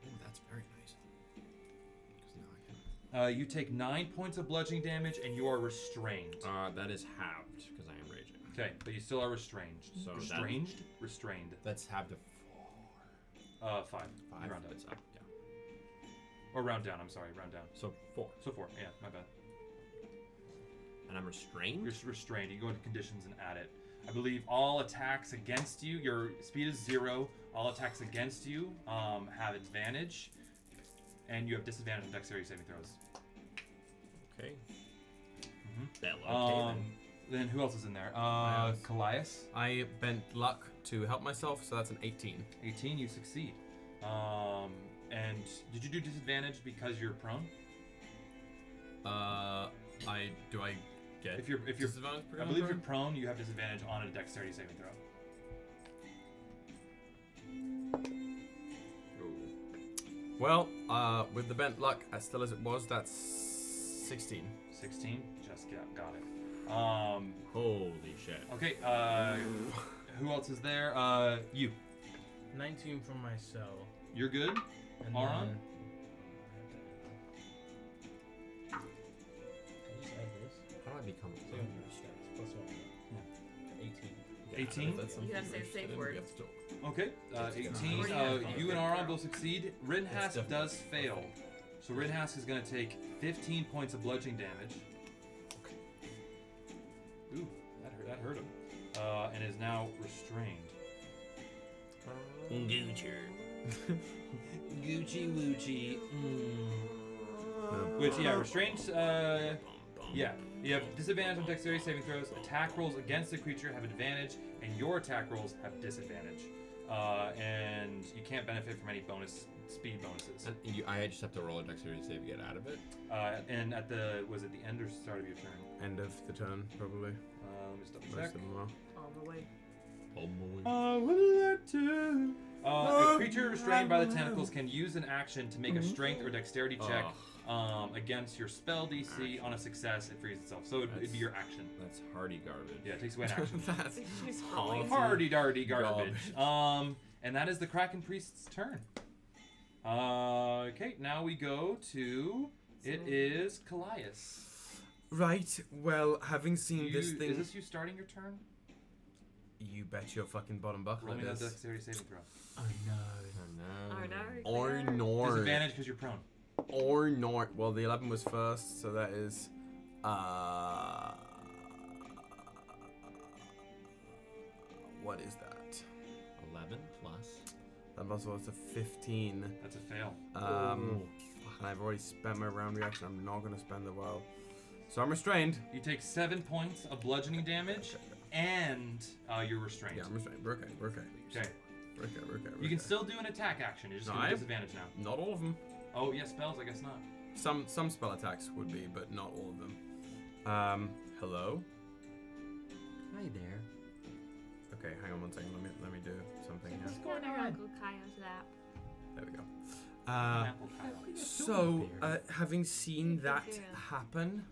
Oh, that's very nice. 'Cause now I can. You take 9 points of bludgeoning damage, and you are restrained. That is halved because I am raging. Okay, but you still are restrained. So restrained? Restrained. That's halved to 5. 5. You round up. That's up. Yeah. Or round down, I'm sorry, round down. So 4. So 4, yeah, my bad. And I'm restrained. You're restrained. You go into conditions and add it. I believe all attacks against you, your speed is 0. All attacks against you have advantage, and you have disadvantage on dexterity saving throws. Okay. Mm-hmm. Okay Then who else is in there? Kallias. I bent luck to help myself, so that's an 18. 18, you succeed. And did you do disadvantage because you're prone? Do I get If you're disadvantage? I believe you're prone, you have disadvantage on a dexterity saving throw. Well, with the bent luck, as still as it was, that's 16. 16, just got it. Holy shit. Okay, who else is there? You. 19 from myself. You're good? And Auron? then- Can you just add this? How do I become So your stats plus 1. 18. 18? You have to say a safe word. Okay, 18. You and Auron both succeed. Rinhask does fail. So Rinhask is going to take 15 points of bludgeoning damage. Ooh, that hurt him. And is now restrained. Gucci Woochie. Which, yeah, restrained, yeah. You have disadvantage on dexterity saving throws. Attack rolls against the creature have advantage, and your attack rolls have disadvantage. And you can't benefit from any speed bonuses. And I just have to roll a dexterity save to get out of it? And was it the end or start of your turn? End of the turn, probably. Let me just double Most check. of them are. All the way. A creature restrained by the tentacles can use an action to make a strength or dexterity check against your spell DC. On a success, it frees itself. So it'd be your action. That's hardy garbage. Yeah, it takes away an action. That's Hardy garbage. And that is the Kraken Priest's turn. Okay, now we go to... It is Kallias. Right, well, having seen this thing... Is this you starting your turn? You bet your fucking bottom buckle Roll me it that is. dexterity saving throw. Oh no. Or nor. Disadvantage because you're prone. Or nor. Well, the 11 was first, so that is... What is that? 11 plus. That muscle is a 15. That's a fail. And I've already spent my round reaction. I'm not going to spend the wild. So I'm restrained. You take 7 points of bludgeoning damage, and you're restrained. Yeah, I'm restrained. We're okay. Okay. We're okay. You can still do an attack action. You're just going to disadvantage now. Not all of them. Oh, yeah, spells? I guess not. Some spell attacks would be, but not all of them. Hello? Hi there. Okay, hang on one second. Let me do something here. What's going on? Uncle Kaio's app. There we go. Apple Kyle. So, having seen that happen,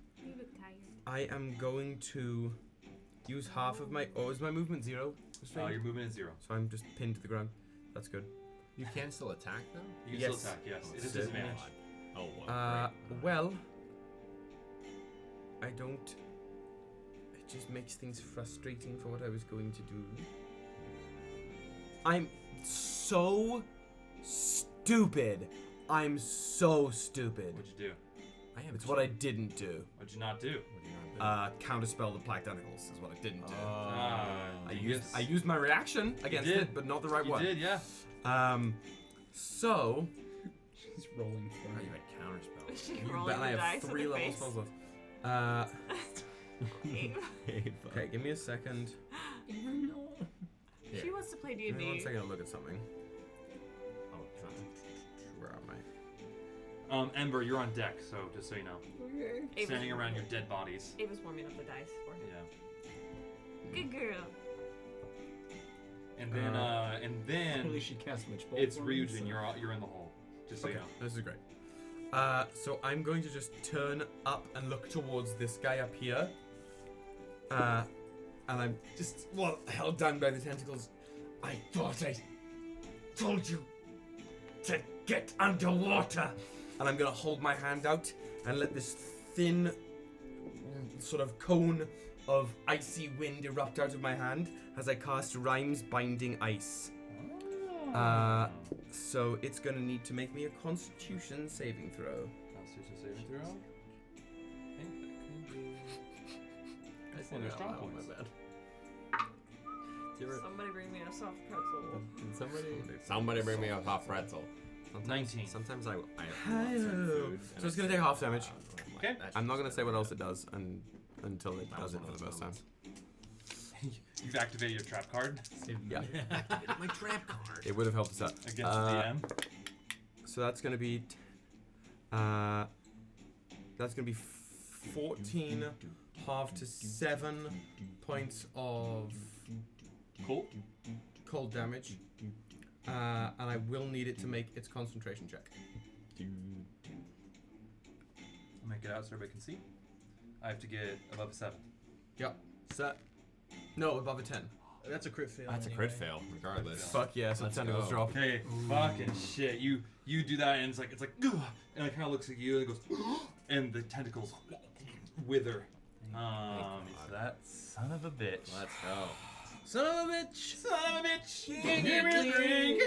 I am going to use half of my... Oh, is my movement 0? Your movement is 0. So I'm just pinned to the ground. That's good. You can still attack though? You can still attack, yes. It is disadvantage. Oh, well. Well, I don't... It just makes things frustrating for what I was going to do. I'm so stupid. I'm so stupid. What'd you do? It's what I didn't do. What'd you not do? Counterspell the Black Tentacles is what I didn't do. I used my reaction against it, but not the right one. You did, yeah. So, She's rolling for You had counter spells. She you rolling bet I the dice have in 3 the level face. spells left. Okay, give me a second. She wants to play Give me 1 D&D. second to look at something. Oh, it's not. Where am I? Ember, you're on deck, so just so you know. Ava's Standing around your warming- dead bodies. Ava's warming up the dice for him. Yeah. Good girl. And then At least she cast Witch Bolt. it's for me, Ryujin. so- You're in the hole. Just so you know. This is great. So I'm going to just turn up and look towards this guy up here. And I'm just, held down by the tentacles. I thought I told you to get underwater. And I'm going to hold my hand out and let this thin sort of cone of icy wind erupt out of my hand as I cast Rhymes Binding Ice. So it's going to need to make me a Constitution saving throw. Constitution saving throw. I think that could be. That's one of their strong points. Somebody bring me a soft pretzel. Somebody bring me a hot pretzel. 19. Sometimes I want some Hello. food. So it's gonna take half damage. Okay. I'm not going to say what else it does until it does it for the first time. You've activated your trap card Yeah. My trap card. It would have helped us out. against the DM. So that's going to be... that's going to be 14 half to 7 points of cold damage. And I will need it to make its concentration check. I'll make it out so everybody can see. I have to get above a 7. Yep. Set. No, above a 10. That's a crit fail. That's a crit fail, regardless. Fuck yeah, so Let's tentacles go. drop. Okay, fucking shit. You do that and it's like ugh, and it kind of looks at you and it goes and the tentacles wither. So that son of a bitch. Let's go. Son of a bitch! Son of a bitch! Give me a drink!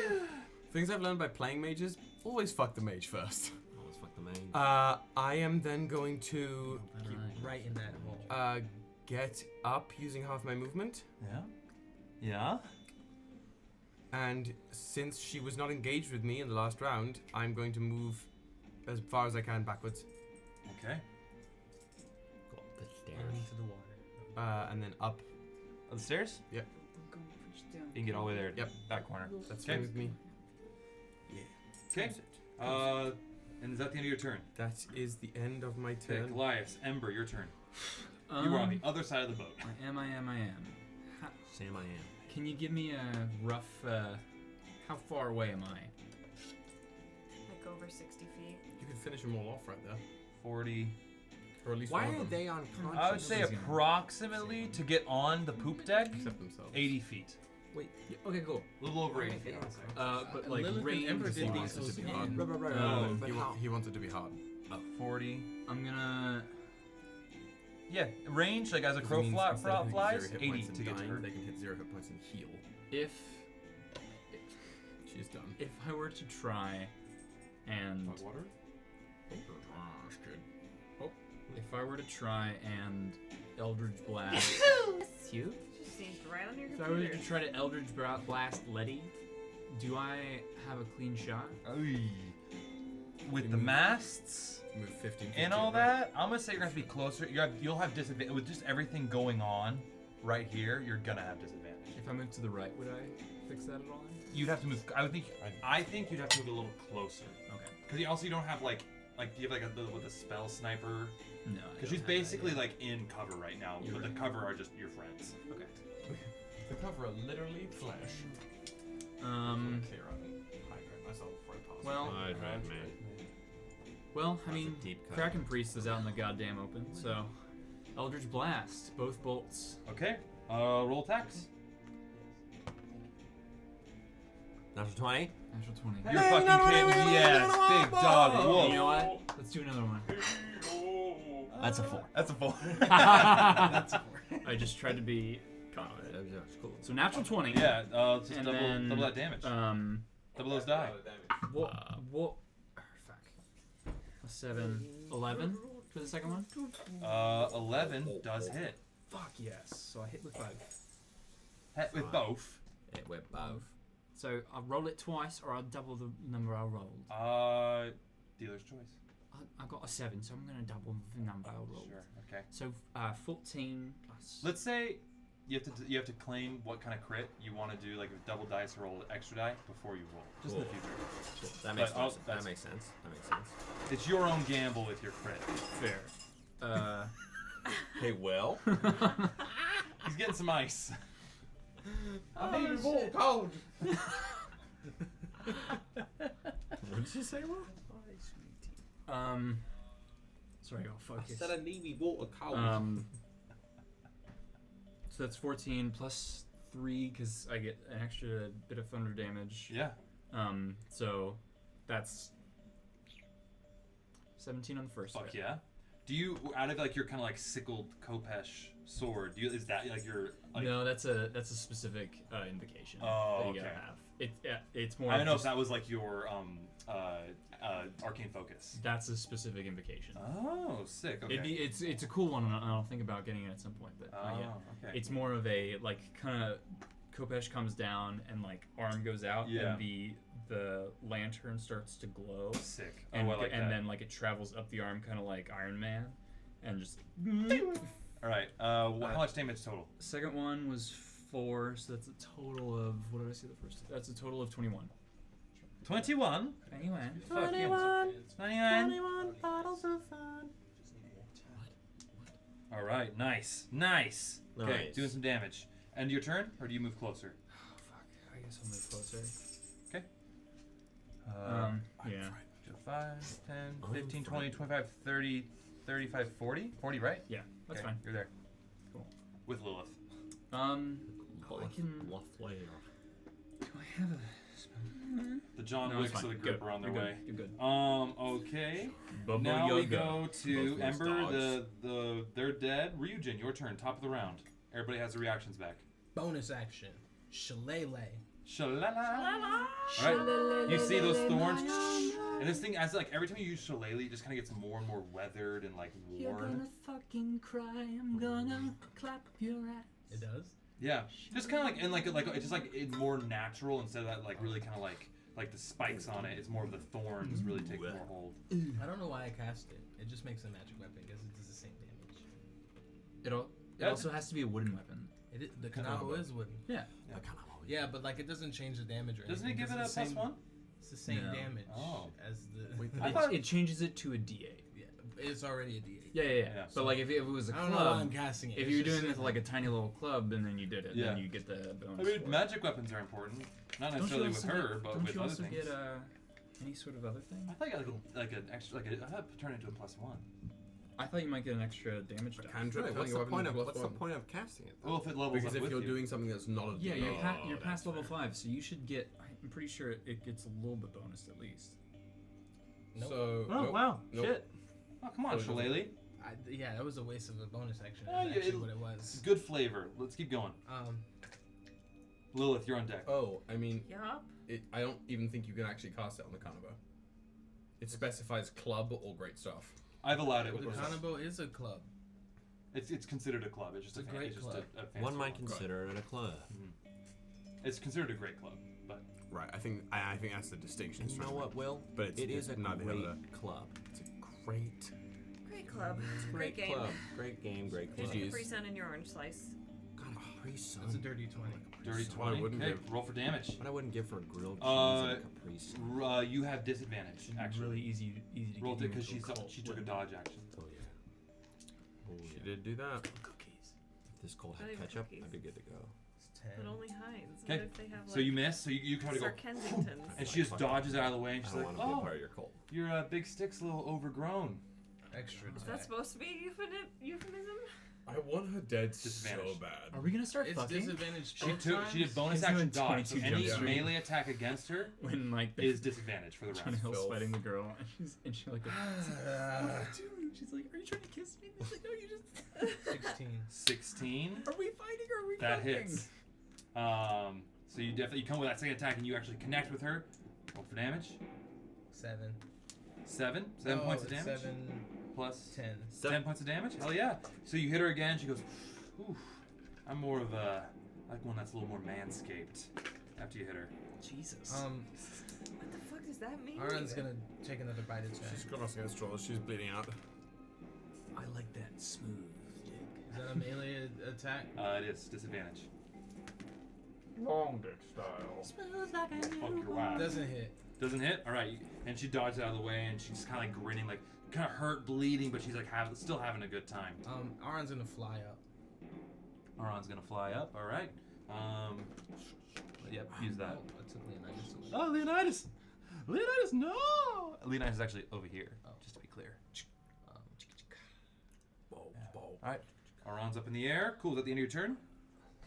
Things I've learned by playing mages, always fuck the mage first. Almost fuck the main. I am then going to Keep right in that hole. get up using half my movement. Yeah. Yeah. And since she was not engaged with me in the last round, I'm going to move as far as I can backwards. Okay. Go up the And stairs. into the water. And then up. On the stairs? Yep. You can get all the way there. Yep. Back corner. That's Okay. fine with me. Okay. That's it. And is that the end of your turn? That is the end of my Okay, turn. Kallias, Ember, your turn. You were on the other side of the boat. I am. Sam, I am. Can you give me a rough, how far away am I? Like over 60 feet. You can finish them all off right there. 40. Or at least Why one are of them. they unconscious? I would say Nobody's gonna- approximately to get on the poop deck, Except themselves. 80 feet. Wait. Okay. Cool. A little over 80 feet, I would say. But like Lilith and range. Ember did he these wants it to be in- hard. But He wants it to be hard. 40. I'm gonna. Yeah, range, like as a Which crow means fly, instead of hitting flies, 0 hit 80 points to and get to dying, her. they can hit 0 hit points and heal. If She's done. I were to try, and Water? if I were to try and Eldritch Blast you. Just seems right on your If I were computer. to try to Eldritch Blast Letty, do I have a clean shot? With the masts Move 15 feet and to all the right. that, I'm gonna say you're gonna have to be closer. You'll have disadvantage with just everything going on right here. You're gonna have disadvantage. If I move to the right, would I fix that at all? You'd have to move. I think you'd have to move a little closer. Okay. Because you also don't have like you have with a spell sniper. No. Because she's basically like in cover right now, You're but right. the cover are just your friends. Okay. The cover are literally flesh. Mm. Clear up. Hydrate myself before I pause. Well, I That's mean, a deep cut. Kraken Priest is out in the goddamn open, so Eldritch Blast, both bolts. Okay. Roll attacks. Natural 20. Natural 20. You're fucking kidding. Yes, big dog. Wolf. You know what? Let's do another one. That's a 4. That's a 4. I just tried to be confident. That's cool. So natural 20. Yeah. Just And double then, that damage. Double those die. What? Fuck. A 7, 11 for the second one. 11 does hit. Fuck yes. So I hit with 5. Hit with both. It went both. So I'll roll it twice, or I'll double the number I rolled. Dealer's choice. I got a 7, so I'm gonna double the number I rolled. Sure. Okay. So 14 plus. Let's say you have to claim what kind of crit you want to do, like a double dice or roll extra die before you roll, just in the future. Cool. That makes But, sense. That makes sense. That makes sense. It's your own gamble with your crit. Fair. Hey, Will. He's getting some ice. I need a more cold. What did you say, Will? Sorry, I'll focus. I said I need me water cold. So that's 14 plus 3 because I get an extra bit of thunder damage. Yeah. So that's 17 on the first. Fuck hit. yeah. Do you, out of like your kind of like sickled Kopesh sword, is that like your? Like, No, that's a specific invocation Oh, that you gotta okay. have. It's more. I don't know if just- that was like your arcane focus. That's a specific invocation. Oh, sick. Okay. It's a cool one, and I'll think about getting it at some point. But yeah, okay. it's more of a like kind of Kopesh comes down and like arm goes out, Yeah. and the lantern starts to glow. Sick. And, I like that. then like it travels up the arm, kind of like Iron Man, and just. All right. How much damage total? Second one was 4, so that's a total of what did I say the first? That's a total of 21. 21. 21 bottles of fun. All right. Nice. Okay. Nice. Doing some damage. And your turn, or do you move closer? Oh fuck! I guess I'll move closer. Okay. Yeah. 5, 10, 15, 20, 25, 30, 35, 40? 40, right? Yeah, that's Okay, fine. You're there. Cool. With Lilith. I can. Lafleur. Do I have a spell? The John No, it's Wicks of fine. the group Good. are on their You're way. good. You're good. Okay. Bubba Now we Yaga. go to Both Ember. those They're dead. Ryujin, your turn. Top of the round. Everybody has their reactions back. Bonus action. Shillelagh. Shalala. Alright. You see those thorns? And this thing, as like every time you use Shillelagh, it just kind of gets more and more weathered and like You're worn. gonna fucking cry. I'm gonna clap your ass. It does? Yeah, just kind of like, and like it's just like it's more natural instead of that like really kind of like the spikes on it. It's more of the thorns really take more hold. I don't know why I cast it. It just makes a magic weapon because it does the same damage. It also has to be a wooden weapon. The Kanabo is wooden. Yeah. Yeah, but like it doesn't change the damage or Doesn't anything. it give it a It's the +1? It's the same No. damage as the. I thought It changes it to a D8. Yeah, it's already a D8. Yeah. so- But like if it was a I don't know why I'm club, casting it. if It's you're just doing it simple. like a tiny little club and then you did it, Yeah. then you get the bonus. I mean, for it. magic weapons are important, not Don't you necessarily with also her, get- but don't with you other also things. get any sort of other thing? I thought you got like an extra, I thought it turned into a +1. I thought you might get an extra damage die. Cantrip Wait, telling what's your the weapon point of plus what's one. the point of casting it? Well, if it levels Because up if with you're you. doing something that's not a Yeah, you're, you're that's past level fair. 5, so you should get. I'm pretty sure it gets a little bit bonus at least. Nope. So Oh nope. wow, Nope. shit! Oh come on, So it doesn't- Shillelagh. Yeah, that was a waste of a bonus action. Oh, That's yeah, actually it- what it was. Good flavor. Let's keep going. Lilith, you're on deck. Oh, I mean, Yup. I don't even think you can actually cast it on the Kanabo. It specifies club or great stuff. I've allowed it The with this. Kanabo is a club. It's considered a club. It's just It's a a great it's just club. a fancy One might one. consider it a club. It's considered a great club, but Right. I think that's the distinction. And you know what, Will? But it's It is a neither great here nor club. It's a great. Great club. Great game. club. Great game, great Here's club. your Jeez. Capri Sun and your orange slice. God, a Capri Sun. It's a dirty 20. dirty So I 20. wouldn't Okay, give- roll for damage. But I wouldn't give her a grilled cheese Uh, and a Capri Sun. You have disadvantage actually. Really easy to Rolled get it because you into a cult she took a with dodge action. Oh yeah. Oh She yeah. did do that. cookies. If this cold Not had even ketchup, cookies. I'd be good to go. It's 10. But only Heinz. Okay, What if they have like So you miss. So you try to Sir go, Kensington's? and she just dodges out of the way, and I she's don't like, want to be a "Oh, part of your cult. your big stick's a little overgrown." Extra Is attack. that supposed to be a euphemism? I want her dead so Disadvantage. bad. Are we gonna start It's fucking? disadvantage. She both took. She did times. bonus He's action doing dodge. So 22 any jump melee attack against her When like the is disadvantage for the round. Hill's Filth. fighting the girl, and she like, what are you doing? She's like, are you trying to kiss me? And he's like, no, you just. 16. 16. Are we fighting or are we That fucking? hits. So you definitely come with that second attack and you actually connect with her. Roll for damage. 7. 7 No, points of it's damage. 7, Plus 10. 10 points of damage. Hell yeah! So you hit her again. She goes, "Ooh, I'm more of a like one that's a little more manscaped." After you hit her. Jesus. What the fuck does that mean? Aron's gonna take another bite at She's got us against trolls. She's bleeding out. I like that smooth dick. Is that a melee attack? It is disadvantage. Long dick style. Smooth like a Fuck your wife. Doesn't hit. Doesn't hit. All right, and she dodges out of the way, and she's kind of like grinning, like kind of hurt, bleeding, but she's like still having a good time. Aron's gonna fly up. Aron's gonna fly up. All right. Yep. Use that. Oh, it took Leonidas away. Oh, Leonidas! Leonidas, no! Leonidas is actually over here, just to be clear. All right. Aron's up in the air. Cool. Is that the end of your turn?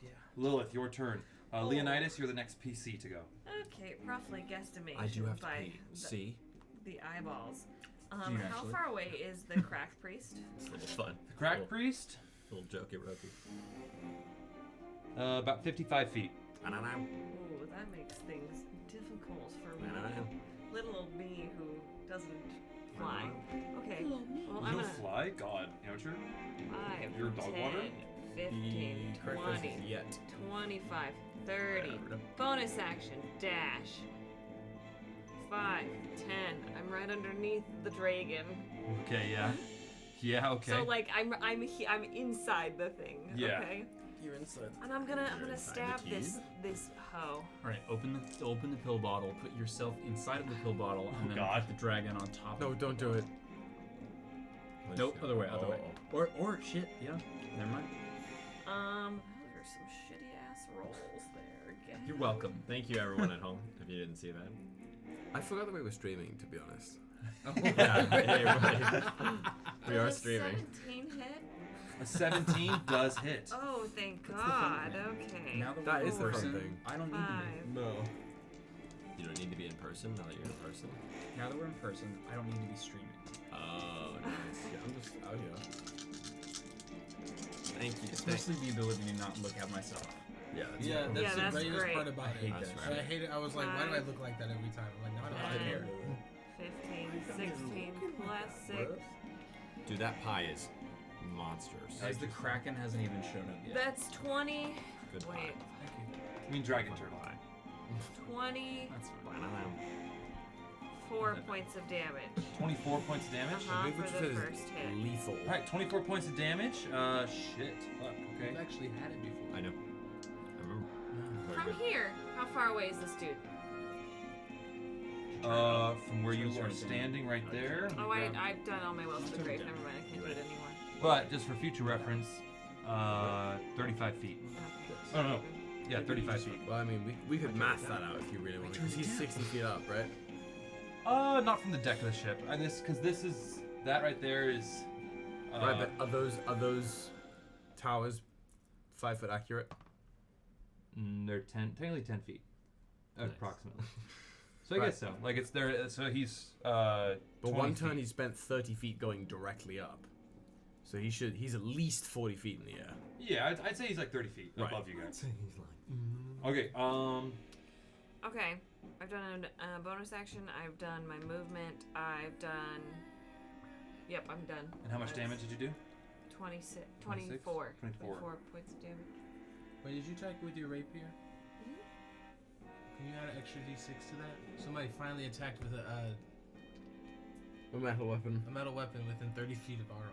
Yeah. Lilith, your turn. Leonidas, you're the next PC to go. Okay, roughly guesstimation I do have to by pee. See? the eyeballs. you How actually? far away is the cracked priest? It's a little fun. The Crack Little- Priest, Little jokey ropey. about 55 feet. Ooh, that makes things difficult for me. Little old me who doesn't fly. Okay, well You I'm don't gonna fly? God, amateur. 5, You're dog 10, water? 15, The correct phrase 20, is yet. 25, 30. Bonus action, dash. 5, 10. I'm right underneath the dragon. Okay, yeah. Yeah, okay. So like I'm inside the thing. Yeah. Okay. You're inside. And I'm gonna inside stab the this hoe. All right, open the pill bottle. Put yourself inside of the pill bottle, and then God. put the dragon on top. No, don't do it. Nope, other way, other way. Or shit, yeah. Never mind. Those are some shitty ass rolls there. Again. You're welcome. Thank you, everyone at home, if you didn't see that. I forgot that we were streaming, to be honest. We are Does a streaming. 17 hit? A 17 does hit. Oh, thank That's the fun God. thing. Okay. Now that, That we're is in the fun person, thing. I don't need to be. No. You don't need to be in person now that you're in person. Now that we're in person, I don't need to be streaming. Oh, nice. Yeah, I'm just out here. Thank you. Especially the ability to not look at myself. Yeah, that's Yeah, cool. that's Yeah, the that's greatest great. part about I it. hate That's that. right. I hate it. I was like, why do I look like that every time? I'm like, no, I don't care. 15, 16 plus 6. Dude, that pie is monsters. As the Kraken hasn't even shown up yet. That's 20. Good Wait, I mean, dragon turtle. 24 That's fine. points of damage. 24 points of damage. Uh-huh, Which for the is first hit. lethal. All right, 24 points of damage. Shit. Fuck. Okay. I've actually had it before. I know. I remember. Very From good. here, how far away is this dude? From where you are standing right there. Oh, I've done all my wells to the grave. Never mind, I can't do it anymore. But just for future reference, 35 feet. Oh no, yeah, 35 feet. Well, I mean, we could math that out if you really want to. Because he's 60 feet up, right? Not from the deck of the ship. Because this is that right there is. Right, but are those towers 5 foot accurate? They're technically 10 feet, Nice. approximately. So I Right. guess so. Like it's there. So he's. But 20 one turn feet. he spent 30 feet going directly up. So he's at least 40 feet in the air. Yeah, I'd say he's like 30 feet Right. above you guys. He's like, Okay. Okay, I've done a bonus action. I've done my movement. I've done. Yep, I'm done. And how much That's damage did you do? 26, 26? 24. 24. 24 points of damage. Wait, did you check with your rapier? Can you add an extra d6 to that? Somebody finally attacked with a metal weapon. metal weapon within 30 feet of Aron.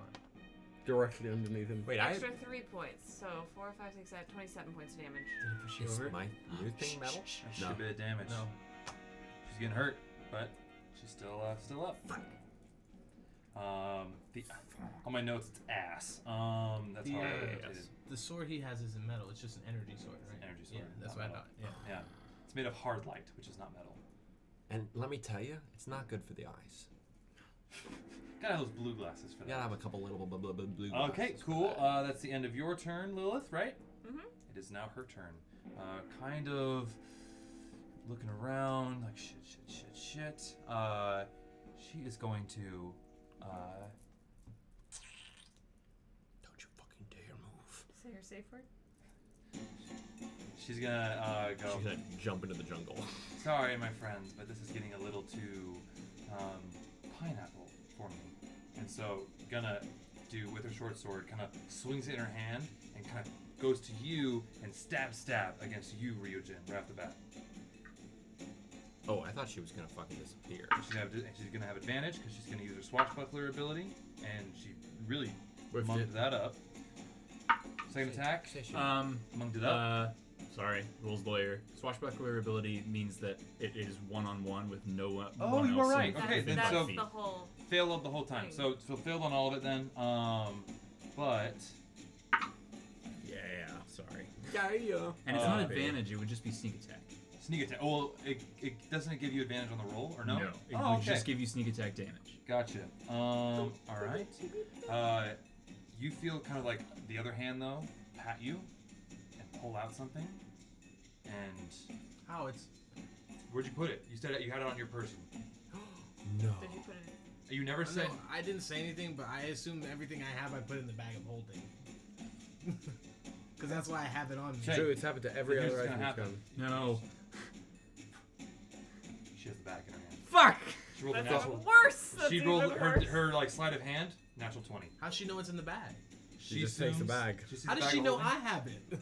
Directly underneath him. wait, Extra 3 points. So 4, 5, 6, 7, 27 points of damage. Did it push you is over? my new thing metal? That's No. a bit of damage. No. She's getting hurt, but she's still up. On my notes it's ass. That's The, how I uh, rotated. The sword he has is in metal. It's just an energy sword, right? Energy sword, Yeah, that's not what I metal. thought. Yeah. Yeah, it's made of hard light, which is not metal. And let me tell you, it's not good for the eyes. Gotta have those blue glasses for You gotta that. have a couple little blue glasses. Okay, for cool. that. That's the end of your turn, Lilith, right? Mm-hmm. It is now her turn. Kind of looking around, like shit. She is going to. Don't you fucking dare move. Say your safe word. She's gonna go. She's gonna jump into the jungle. Sorry, my friends, but this is getting a little too pineapple for me. And so, gonna do with her short sword, kind of swings it in her hand and kind of goes to you and stab against you, Ryujin, right off the bat. Oh, I thought she was gonna fucking disappear. She's gonna have advantage because she's gonna use her swashbuckler ability, and she really Whiffed munked it. that up. Second attack. Munked it up. Sorry, rules lawyer. Swashbuckler ability means that it is one-on-one with no one Oh, else. you were right. That's, Okay, then that's so the whole. failed the whole time. thing. So failed on all of it then. But Yeah, sorry. Yeah. And it's not advantage, it would just be sneak attack. sneak attack. Oh, well, it doesn't give you advantage on the roll, or no? No, it Oh, would okay. just give you sneak attack damage. Gotcha. All right. You feel kind of like the other hand though pat you and pull out something. And How it's where'd you put it? You said you had it on your person. No. Did you put it? You never said. No, I didn't say anything, but I assume everything I have I put in the bag of holding. Because that's why I have it on me. Okay. True, it's happened to every Here's other what's item gonna that's happen. come. No. She has the bag in her hand. Fuck! She rolled a That's natural. even worse. That's She even rolled worse. her like sleight of hand. Natural 20. How's she know it's in the bag? She just takes the assumes- bag. she sees How the does bag she of know holding. I have it?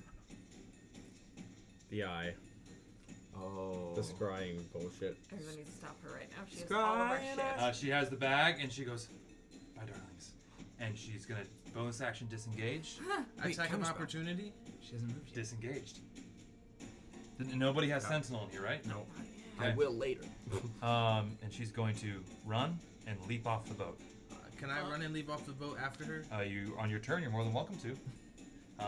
The eye. Oh. The scrying bullshit. Everyone needs to stop her right now. She has all of our shit. She has the bag and she goes, "Bye, darlings," and she's gonna bonus action disengage. Attack of opportunity? She hasn't moved yet. Disengaged. Nobody has sentinel in here, right? No. I will later. And she's going to run and leap off the boat. Can I run and leave off the boat after her? You on your turn, you're more than welcome to.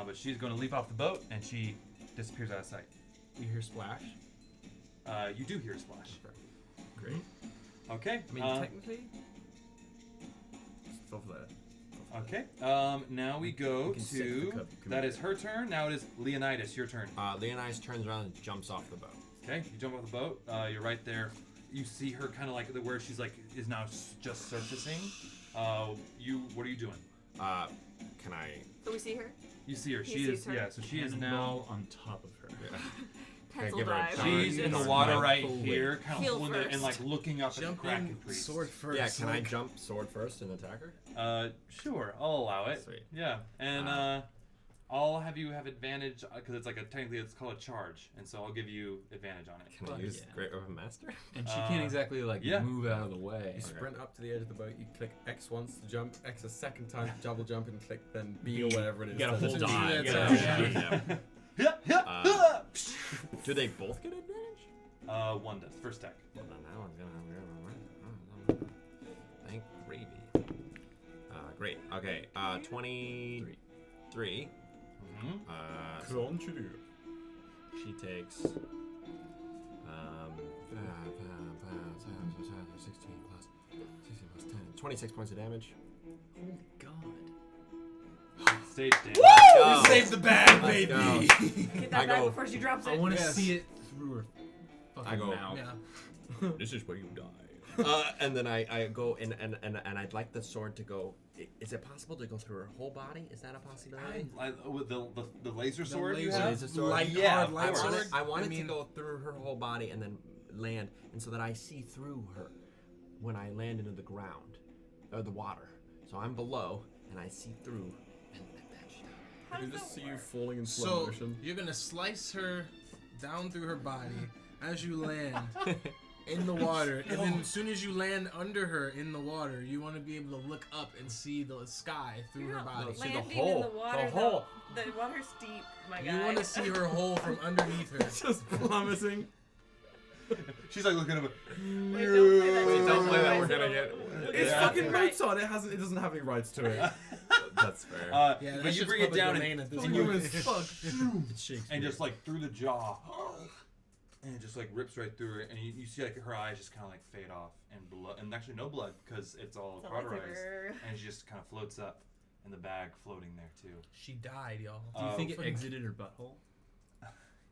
But she's going to leap off the boat and she disappears out of sight. You hear splash? You do hear a splash. Great. Okay. I mean, technically. Stuff there. Okay. Now we go We can set the to. cup That is her turn. Now it is Leonidas. Your turn. Leonidas turns around and jumps off the boat. Okay. You jump off the boat. You're right there. You see her kind of like where she's like is now just surfacing. What are you doing? Can I? So we see her. You see her. He She sees is. her. Yeah. So she is now. Cannonball on top of her. Pencil give her a dive. shot? She's in the Just water jump right fully. here, kind of Heel holding it and first. like looking up at the Jump Kraken in, priest. sword first. Yeah, can I like- jump sword first and attack her? Sure, I'll allow it. Sweet. Yeah, and I'll have you have advantage because it's like technically it's called a charge, and so I'll give you advantage on it. Can I use Great Weapon Master? And she can't exactly like move out of the way. You sprint up to the edge of the boat, you click X once to jump, X a second time to double jump, and click then B or whatever it is. You gotta hold to- die. Do they both get advantage? One does. First attack. Well, then that one's gonna. Thank gravy. Great. Okay. 23. Mm-hmm. So she takes 16 plus 10. 26 points of damage. Oh God. Stage damage. You saved the bag, baby! Get that I back go- before she drops it. I want to Yes. see it through her fucking I go- mouth. Yeah. This is where you die. And then I go and I'd like the sword to go. Is it possible to go through her whole body? Is that a possibility? With the laser sword you laser- have? Laser sword? Light Yeah, hard of light course. sword? I want it to mean, go through her whole body and then land, and so that I see through her when I land into the ground or the water. So I'm below and I see through, and then she dies. How You does just that see you work? falling in slow So motion. you're gonna slice her down through her body as you land in the water, and then as soon as you land under her in the water, you want to be able to look up and see the sky through You're her not body. see the landing hole. in the water. The hole. Though. The water's deep, my guy. You want to see her hole from underneath her. Just plummeting. She's like looking at him. Wait, don't play that. Wait, don't play that. We're Otherwise gonna it'll- get. It's Yeah. fucking Right. notes on it. It doesn't have any rights to it. That's fair. Yeah, But that's you just bring it public down domain and, at this and point. you It shakes. and just like through the jaw, and it just like rips right through it, and you see like her eyes just kind of like fade off, and blood, and actually no blood because it's all It's a cauterized, lightsaber. and she just kind of floats up, and the bag floating there too. She died, y'all. Do you think it fucking- exited her butthole?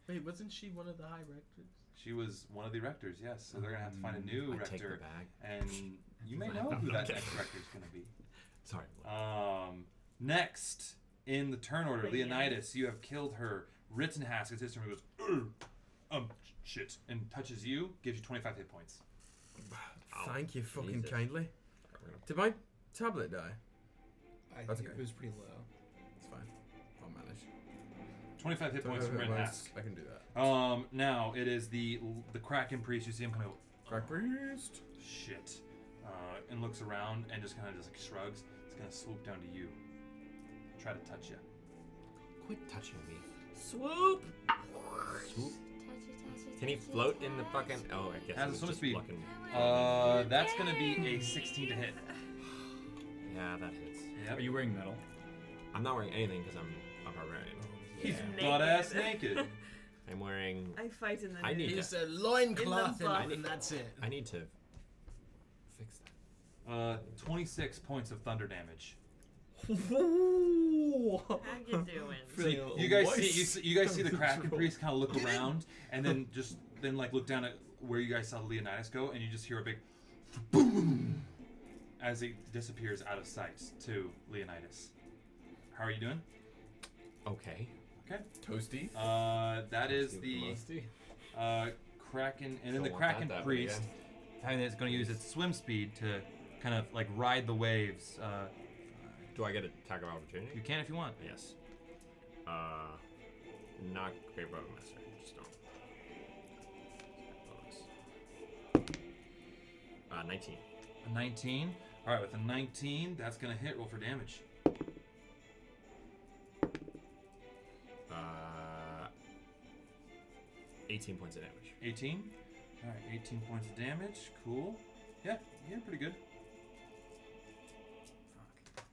Wait, wasn't she one of the high rectors? She was one of the rectors, yes. So they're gonna have to find a new I take the rector, bag. and you may know who that next rector's gonna be. Sorry. Next in the turn order, Wait, yeah. Leonidas, you have killed her. Rittenhask his turn goes, shit, and touches you, gives you 25 hit points. Thank you fucking Jesus. kindly. Did my tablet die? I That's think okay. it was pretty low. It's fine. I'll manage. 25 hit points from Red Hask. I can do that. Now it is the Kraken priest. You see him kind of Crack priest. shit, and looks around and just kind of like shrugs. It's gonna swoop down to you. Try to touch you. Quit touching me. Swoop. Swoop. Can he float in the fucking? Oh, I guess. Has it a was swim just speed. fucking- That's gonna be a 16 to hit. Yeah, that hits. Yep. Are you wearing metal? I'm not wearing anything because I'm a barbarian. He's Naked. butt ass naked. I'm wearing. I fight in the I need It's a loincloth In the and that's it. I need to fix that. 26 points of thunder damage. How you doing? So you guys see the Kraken priest kind of look around and then like look down at where you guys saw Leonidas go, and you just hear a big boom as he disappears out of sight to Leonidas. How are you doing? Okay. Okay. Toasty. That is the Kraken, and then the Don't want Kraken that priest. And it's going to use its swim speed to kind of like ride the waves. Do I get an attack of opportunity? You can if you want. Yes. Not great brother master. Just don't. 19. A 19. All right, with a 19, that's going to hit. Roll for damage. 18 points of damage. 18. All right, 18 points of damage. Cool. Yeah, pretty good.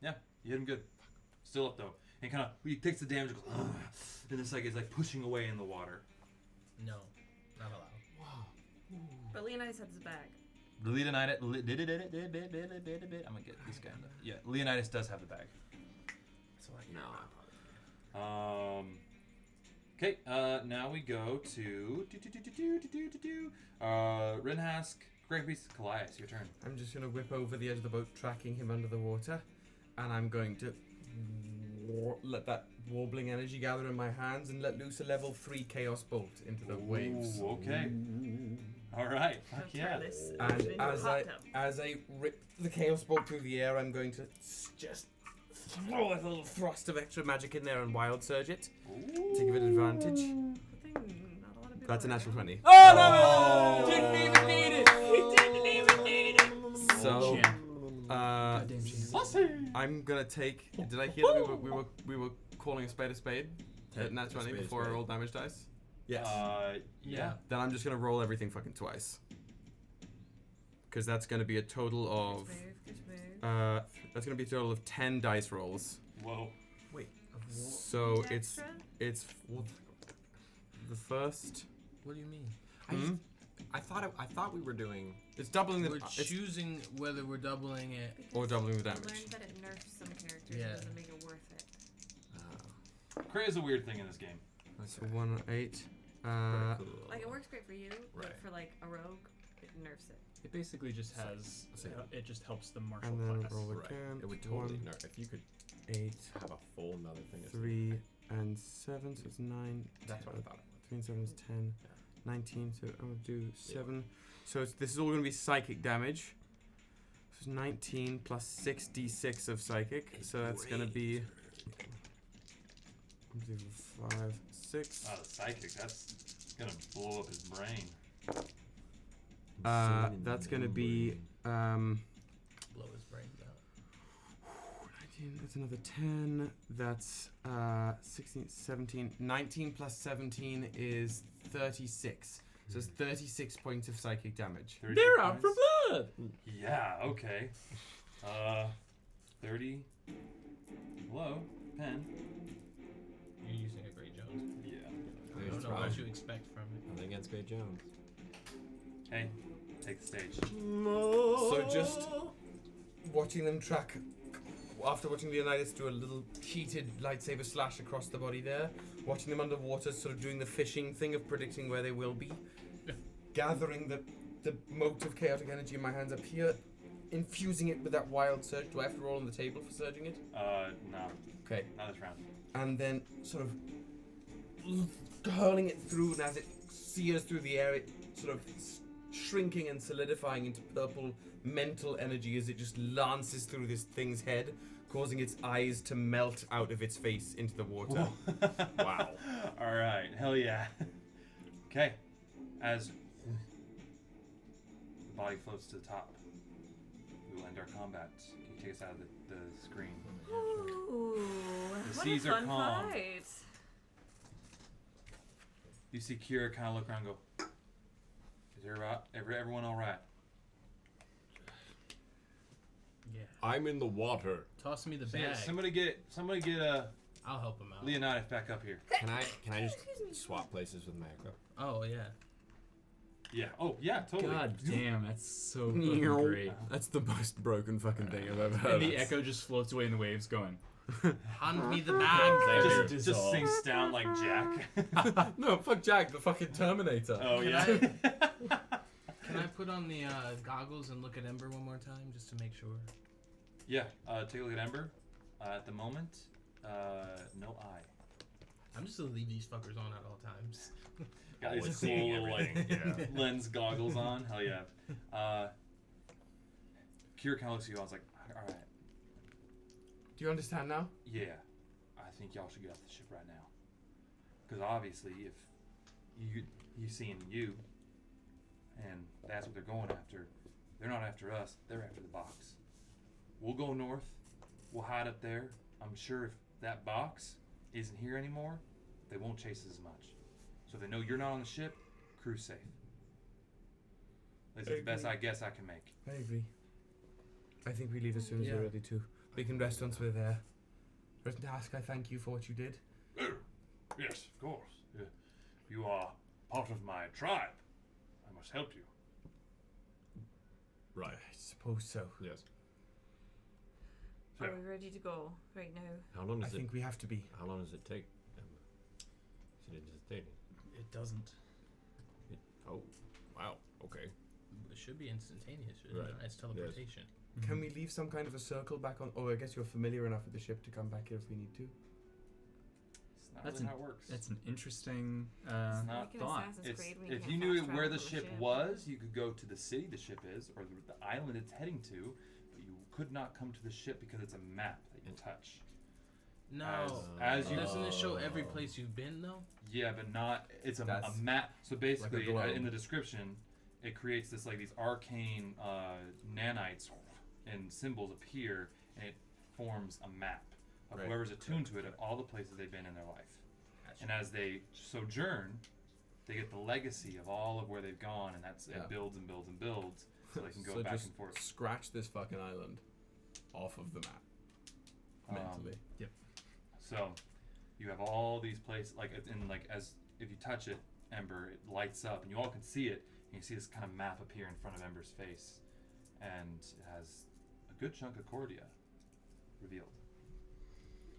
Yeah, you hit him good. Still up though, and kind of he takes the damage, and goes, "Ugh," and it's like pushing away in the water. No, not allowed. But Leonidas has his bag. Leonidas, I'm gonna get this guy. Yeah, Leonidas does have the bag. So like, No. Okay, now we go to Rinhask, Great Beast, Kallias. Your turn. I'm just gonna whip over the edge of the boat, tracking him under the water, and I'm going to let that warbling energy gather in my hands and let loose a level 3 chaos bolt into the waves. Ooh, okay. All right. Fuck yeah. And as I rip the chaos bolt through the air, I'm going to just throw a little thrust of extra magic in there and wild surge it to give it advantage. That's a natural 20. Oh no! Didn't even need it. He didn't even need it. So, I'm gonna take. Did I hear that we were calling a spade at nat 20 before I roll damage dice? Yes. Yeah. Then I'm just gonna roll everything fucking twice. Because that's gonna be a total of. That's gonna be a total of 10 dice rolls. Whoa. Wait. So it's the first. What do you mean? I thought we were doing. It's doubling the. We're choosing whether we're doubling it or doubling the I damage. learned that it nerfs some characters. Yeah. It doesn't make it worth it. Krew is a weird thing in this game. So 1 8. Cool. Like it works great for you, Right. but for like a rogue, it nerfs it. It basically just has. It just helps the martial And then class. roll Right. again. It would totally 1, nerf if you could 8, have a full another thing. 3, and 7. So it's 9. That's what I thought. 3 and 7 is 10. Yeah. 19. So I'm gonna do 7. So this is all gonna be psychic damage. So it's 19 plus 6d6 of psychic. So that's gonna be 5, 6. Oh, the psychic. That's gonna blow up his brain. That's gonna be blow his brains out. 19. That's another 10. That's 16, 17. 19 plus 17 is 36. So it's 36 points of psychic damage. They're out for blood. Yeah. Okay. 30. Hello, pen. You're using a Great Jones. Yeah. I don't know what you expect from it. Nothing against Great Jones. Hey, take the stage. So just watching them track, after watching Leonidas do a little heated lightsaber slash across the body there, watching them underwater, sort of doing the fishing thing of predicting where they will be, gathering the mote of chaotic energy in my hands up here, infusing it with that wild surge. Do I have to roll on the table for surging it? No. Okay. Not this round. And then sort of hurling it through, and as it sears through the air, it sort of shrinking and solidifying into purple mental energy as it just lances through this thing's head, causing its eyes to melt out of its face into the water. Wow. All right. Hell yeah. Okay. As the body floats to the top, we will end our combat. Can you take us out of the screen? Ooh, The what seas a are fun calm. fight. You see Kira kind of look around and go, is everyone all right? Yeah. I'm in the water. Toss me the So, bag. yeah, somebody get I'll help him out. Leonidas back up here. Can I just swap places with my echo? Oh yeah. Yeah. Oh yeah, totally. God damn, that's so fucking great. That's the most broken fucking thing I've ever heard. And the echo just floats away in the waves, going. Hand me the bag. Just sinks down like Jack. No, fuck Jack, the fucking Terminator. Oh Can yeah. Can I put on the goggles and look at Ember one more time just to make sure? Yeah. Take a look at Ember. At the moment, no eye. I'm just gonna leave these fuckers on at all times. Got Always these seeing cool little everything. lens goggles on. Hell yeah. Kira kind of looks at you. I was like, all right. Do you understand now? Yeah, I think y'all should get off the ship right now. Because obviously, if you seeing you, and that's what they're going after, they're not after us. They're after the box. We'll go north. We'll hide up there. I'm sure if that box isn't here anymore, they won't chase us as much. So they know you're not on the ship. Crew's safe. This is the best I guess I can make. I agree. I think we leave as soon as we're ready to. We can rest once we're there. Written to ask, I thank you for what you did. Oh, yes, of course. You are part of my tribe. I must help you. Right. I suppose so. Yes. Are we ready to go right now? How long I does it? think we have to be. How long does it take? Is it instantaneous? It doesn't. Oh, wow. Okay. It should be instantaneous. Shouldn't Right. it? It's teleportation. Can we leave some kind of a circle back on? Oh, I guess you're familiar enough with the ship to come back here if we need to. It's not That's really how it works. That's an interesting It's not Like in thought. Assassin's Creed, when If can you knew fast where travel the to ship was, you could go to the city the ship is, or the island it's heading to, but you could not come to the ship because it's a map that you touch. No. As you Doesn't it show every place you've been though? Yeah, but not. It's a That's map. So basically, globe. in the description, it creates this like these arcane nanites and symbols appear, and it forms a map of Right. whoever's attuned to it of all the places they've been in their life. And as they sojourn, they get the legacy of all of where they've gone, and that's Yeah. it builds and builds and builds, so they can go So back just and forth. scratch this fucking island off of the map. Mentally. Yep. So you have all these places, like in like as if you touch it, Ember, it lights up, and you all can see it. And you see this kind of map appear in front of Ember's face, and it has a good chunk of Cordia revealed.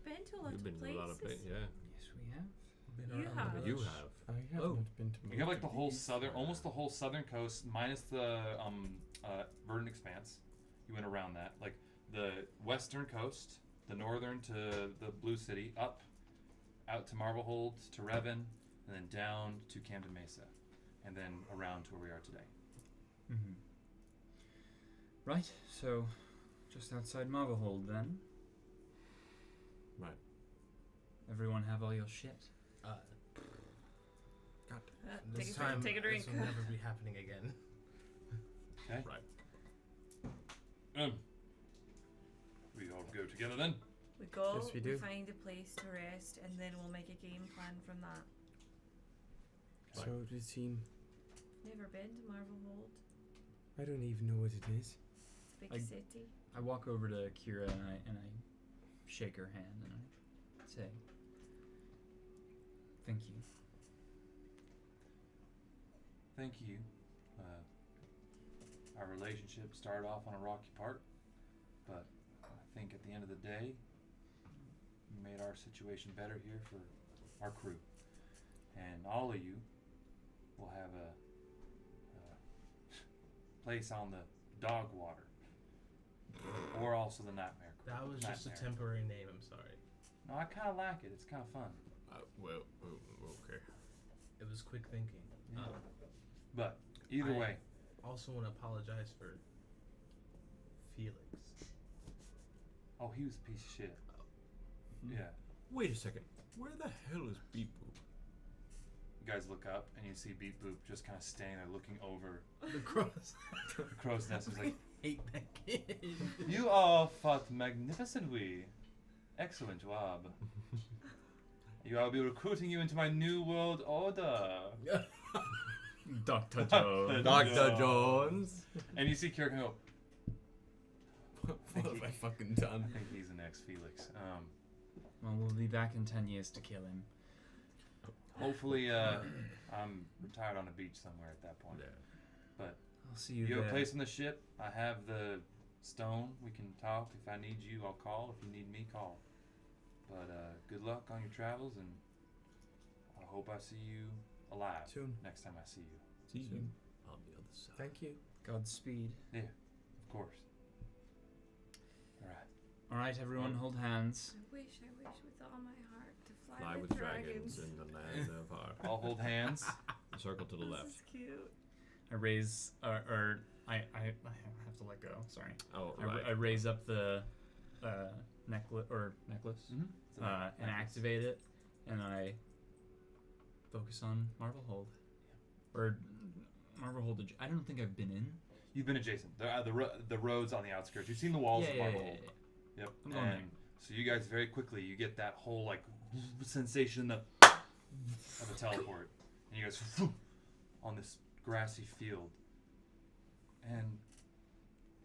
Been to a lot You've of been to a lot of places. places. Yeah. Yes, we have. Been You around have. the You bush. have. I have Oh. not been to You have like the whole these. southern, almost the whole southern coast, minus the verdant expanse. You went around that, like the western coast, the northern to the Blue City, up, out to Marblehold, to Revan, and then down to Camden Mesa, and then around to where we are today. Mm-hmm. Right, so just outside Marvelhold then. Right. Everyone have all your shit? This Take time, take a drink. this will never be happening again. Okay. Right. We all go together then. We go, Yes, we do. find a place to rest, and then we'll make a game plan from that. So it would seem. Never been to Marvelhold. I don't even know what it is. It's a big city. I walk over to Kira and I shake her hand and I say, "Thank you." Thank you. Our relationship started off on a rocky part, but I think at the end of the day, you made our situation better here for our crew. And all of you will have a place on the dog water, or also the Nightmare Crew. That was just a Nightmare. temporary name. I'm sorry. No, I kind of like it. It's kind of fun. Well, okay. It was quick thinking. Yeah. But either I- way, Also want to apologize for Felix. Oh, he was a piece of shit. Yeah. Wait a second. Where the hell is Beep Boop? You guys look up and you see Beep Boop just kind of standing there looking over The crow's. the crow's nest. He's like, Hate that kid. you all fought magnificently. Excellent job. I'll be recruiting you into my new world order. Dr. Jones. Dr. Jones. And you see Kira go, What have I fucking done? I think he's the next Felix. Well, we'll be back in 10 years to kill him. Hopefully, I'm retired on a beach somewhere at that point. But I'll see you you have there. a place on the ship. I have the stone. We can talk. If I need you, I'll call. If you need me, call. But good luck on your travels, and I hope I see you alive Soon. next time I see you. See you on the other side. Thank you. Godspeed. Yeah, of course. All right. All right, everyone, hold hands. I wish with all my heart to fly, Fly with dragons in the land of our. All hold hands. Circle to the This left. is cute. I raise, I have to let go. Sorry. Oh, right. I raise up the necklace Mm-hmm. and activate it, and I focus on Marvel Hold. Or Marvel Hold. I don't think I've been in. You've been adjacent. The roads on the outskirts. You've seen the walls of Marvel Hold. Yep. I'm going And so you guys very quickly you get that whole like sensation of a teleport, and you guys on this grassy field, and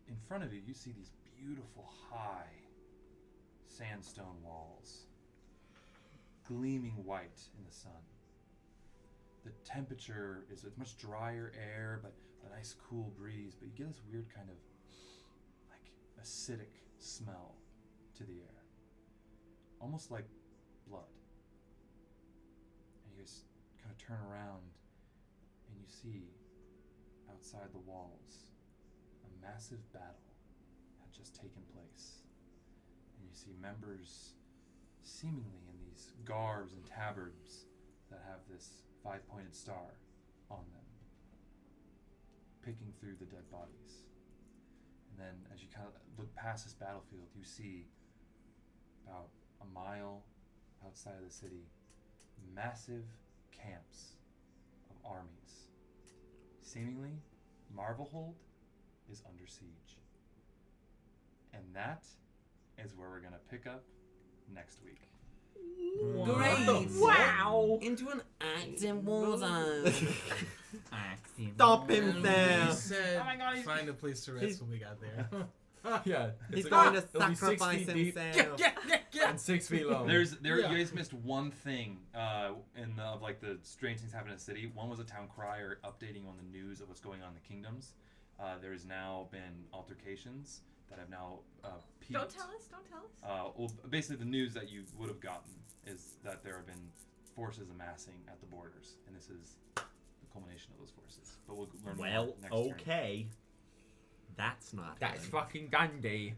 in front of you you see these beautiful high sandstone walls, gleaming white in the sun. The temperature is it's much drier air, but a nice cool breeze. But you get this weird kind of like acidic smell to the air, almost like blood. And you guys kind of turn around, and you see outside the walls a massive battle had just taken place. And you see members seemingly in these garbs and tabards that have this 5-pointed star on them, picking through the dead bodies. And then as you kind of look past this battlefield, you see about a mile outside of the city, massive camps of armies. Seemingly, Marvelhold is under siege. And that is where we're going to pick up next week. Great! Wow! Into an active war zone. Active. Stop him there. He said, Oh my God, he's- find a place to rest when we got there. Yeah. He's it's going to it'll be 6 sacrifice feet deep himself. and 6 feet long. You Yeah. guys missed one thing in the, of like the strange things happening in the city. One was a town crier updating on the news of what's going on in the kingdoms. There has now been altercations that have now peaked. Don't tell us. Well, basically the news that you would have gotten is that there have been forces amassing at the borders, and this is the culmination of those forces. But we'll learn more Well, next turn. okay. That's not That's good. fucking dandy.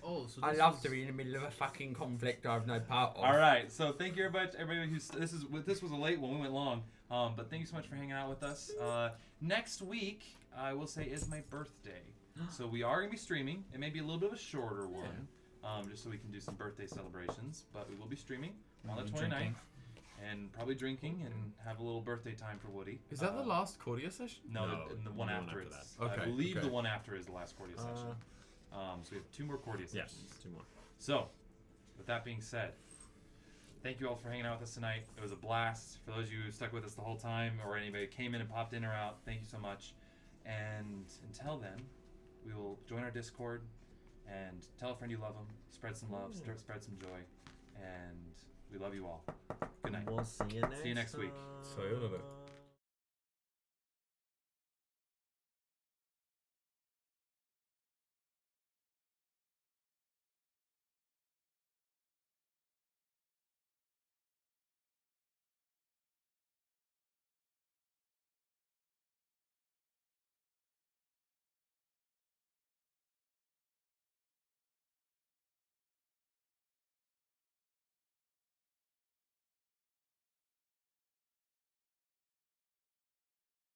Oh, so I this love was- to be in the middle of a fucking conflict I've no part of. All right, so thank you everybody who's this was a late one. We went long, but thank you so much for hanging out with us. Next week, I will say, is my birthday, so we are gonna be streaming. It may be a little bit of a shorter one, just so we can do some birthday celebrations. But we will be streaming on the 29th, Drinking. and probably drinking and have a little birthday time for Woody. Is that the last Cordia session? No, No, the one the one after after it's. that. Okay, I believe okay. the one after is the last Cordia session. So we have 2 more Cordia Yes, sessions. 2 more. So, with that being said, thank you all for hanging out with us tonight. It was a blast. For those of you who stuck with us the whole time, or anybody who came in and popped in or out, thank you so much. And until then, we will join our Discord and tell a friend you love them, spread some love, spread some joy, and we love you all. Good night. We'll see you next See you next week. time. Sayonara.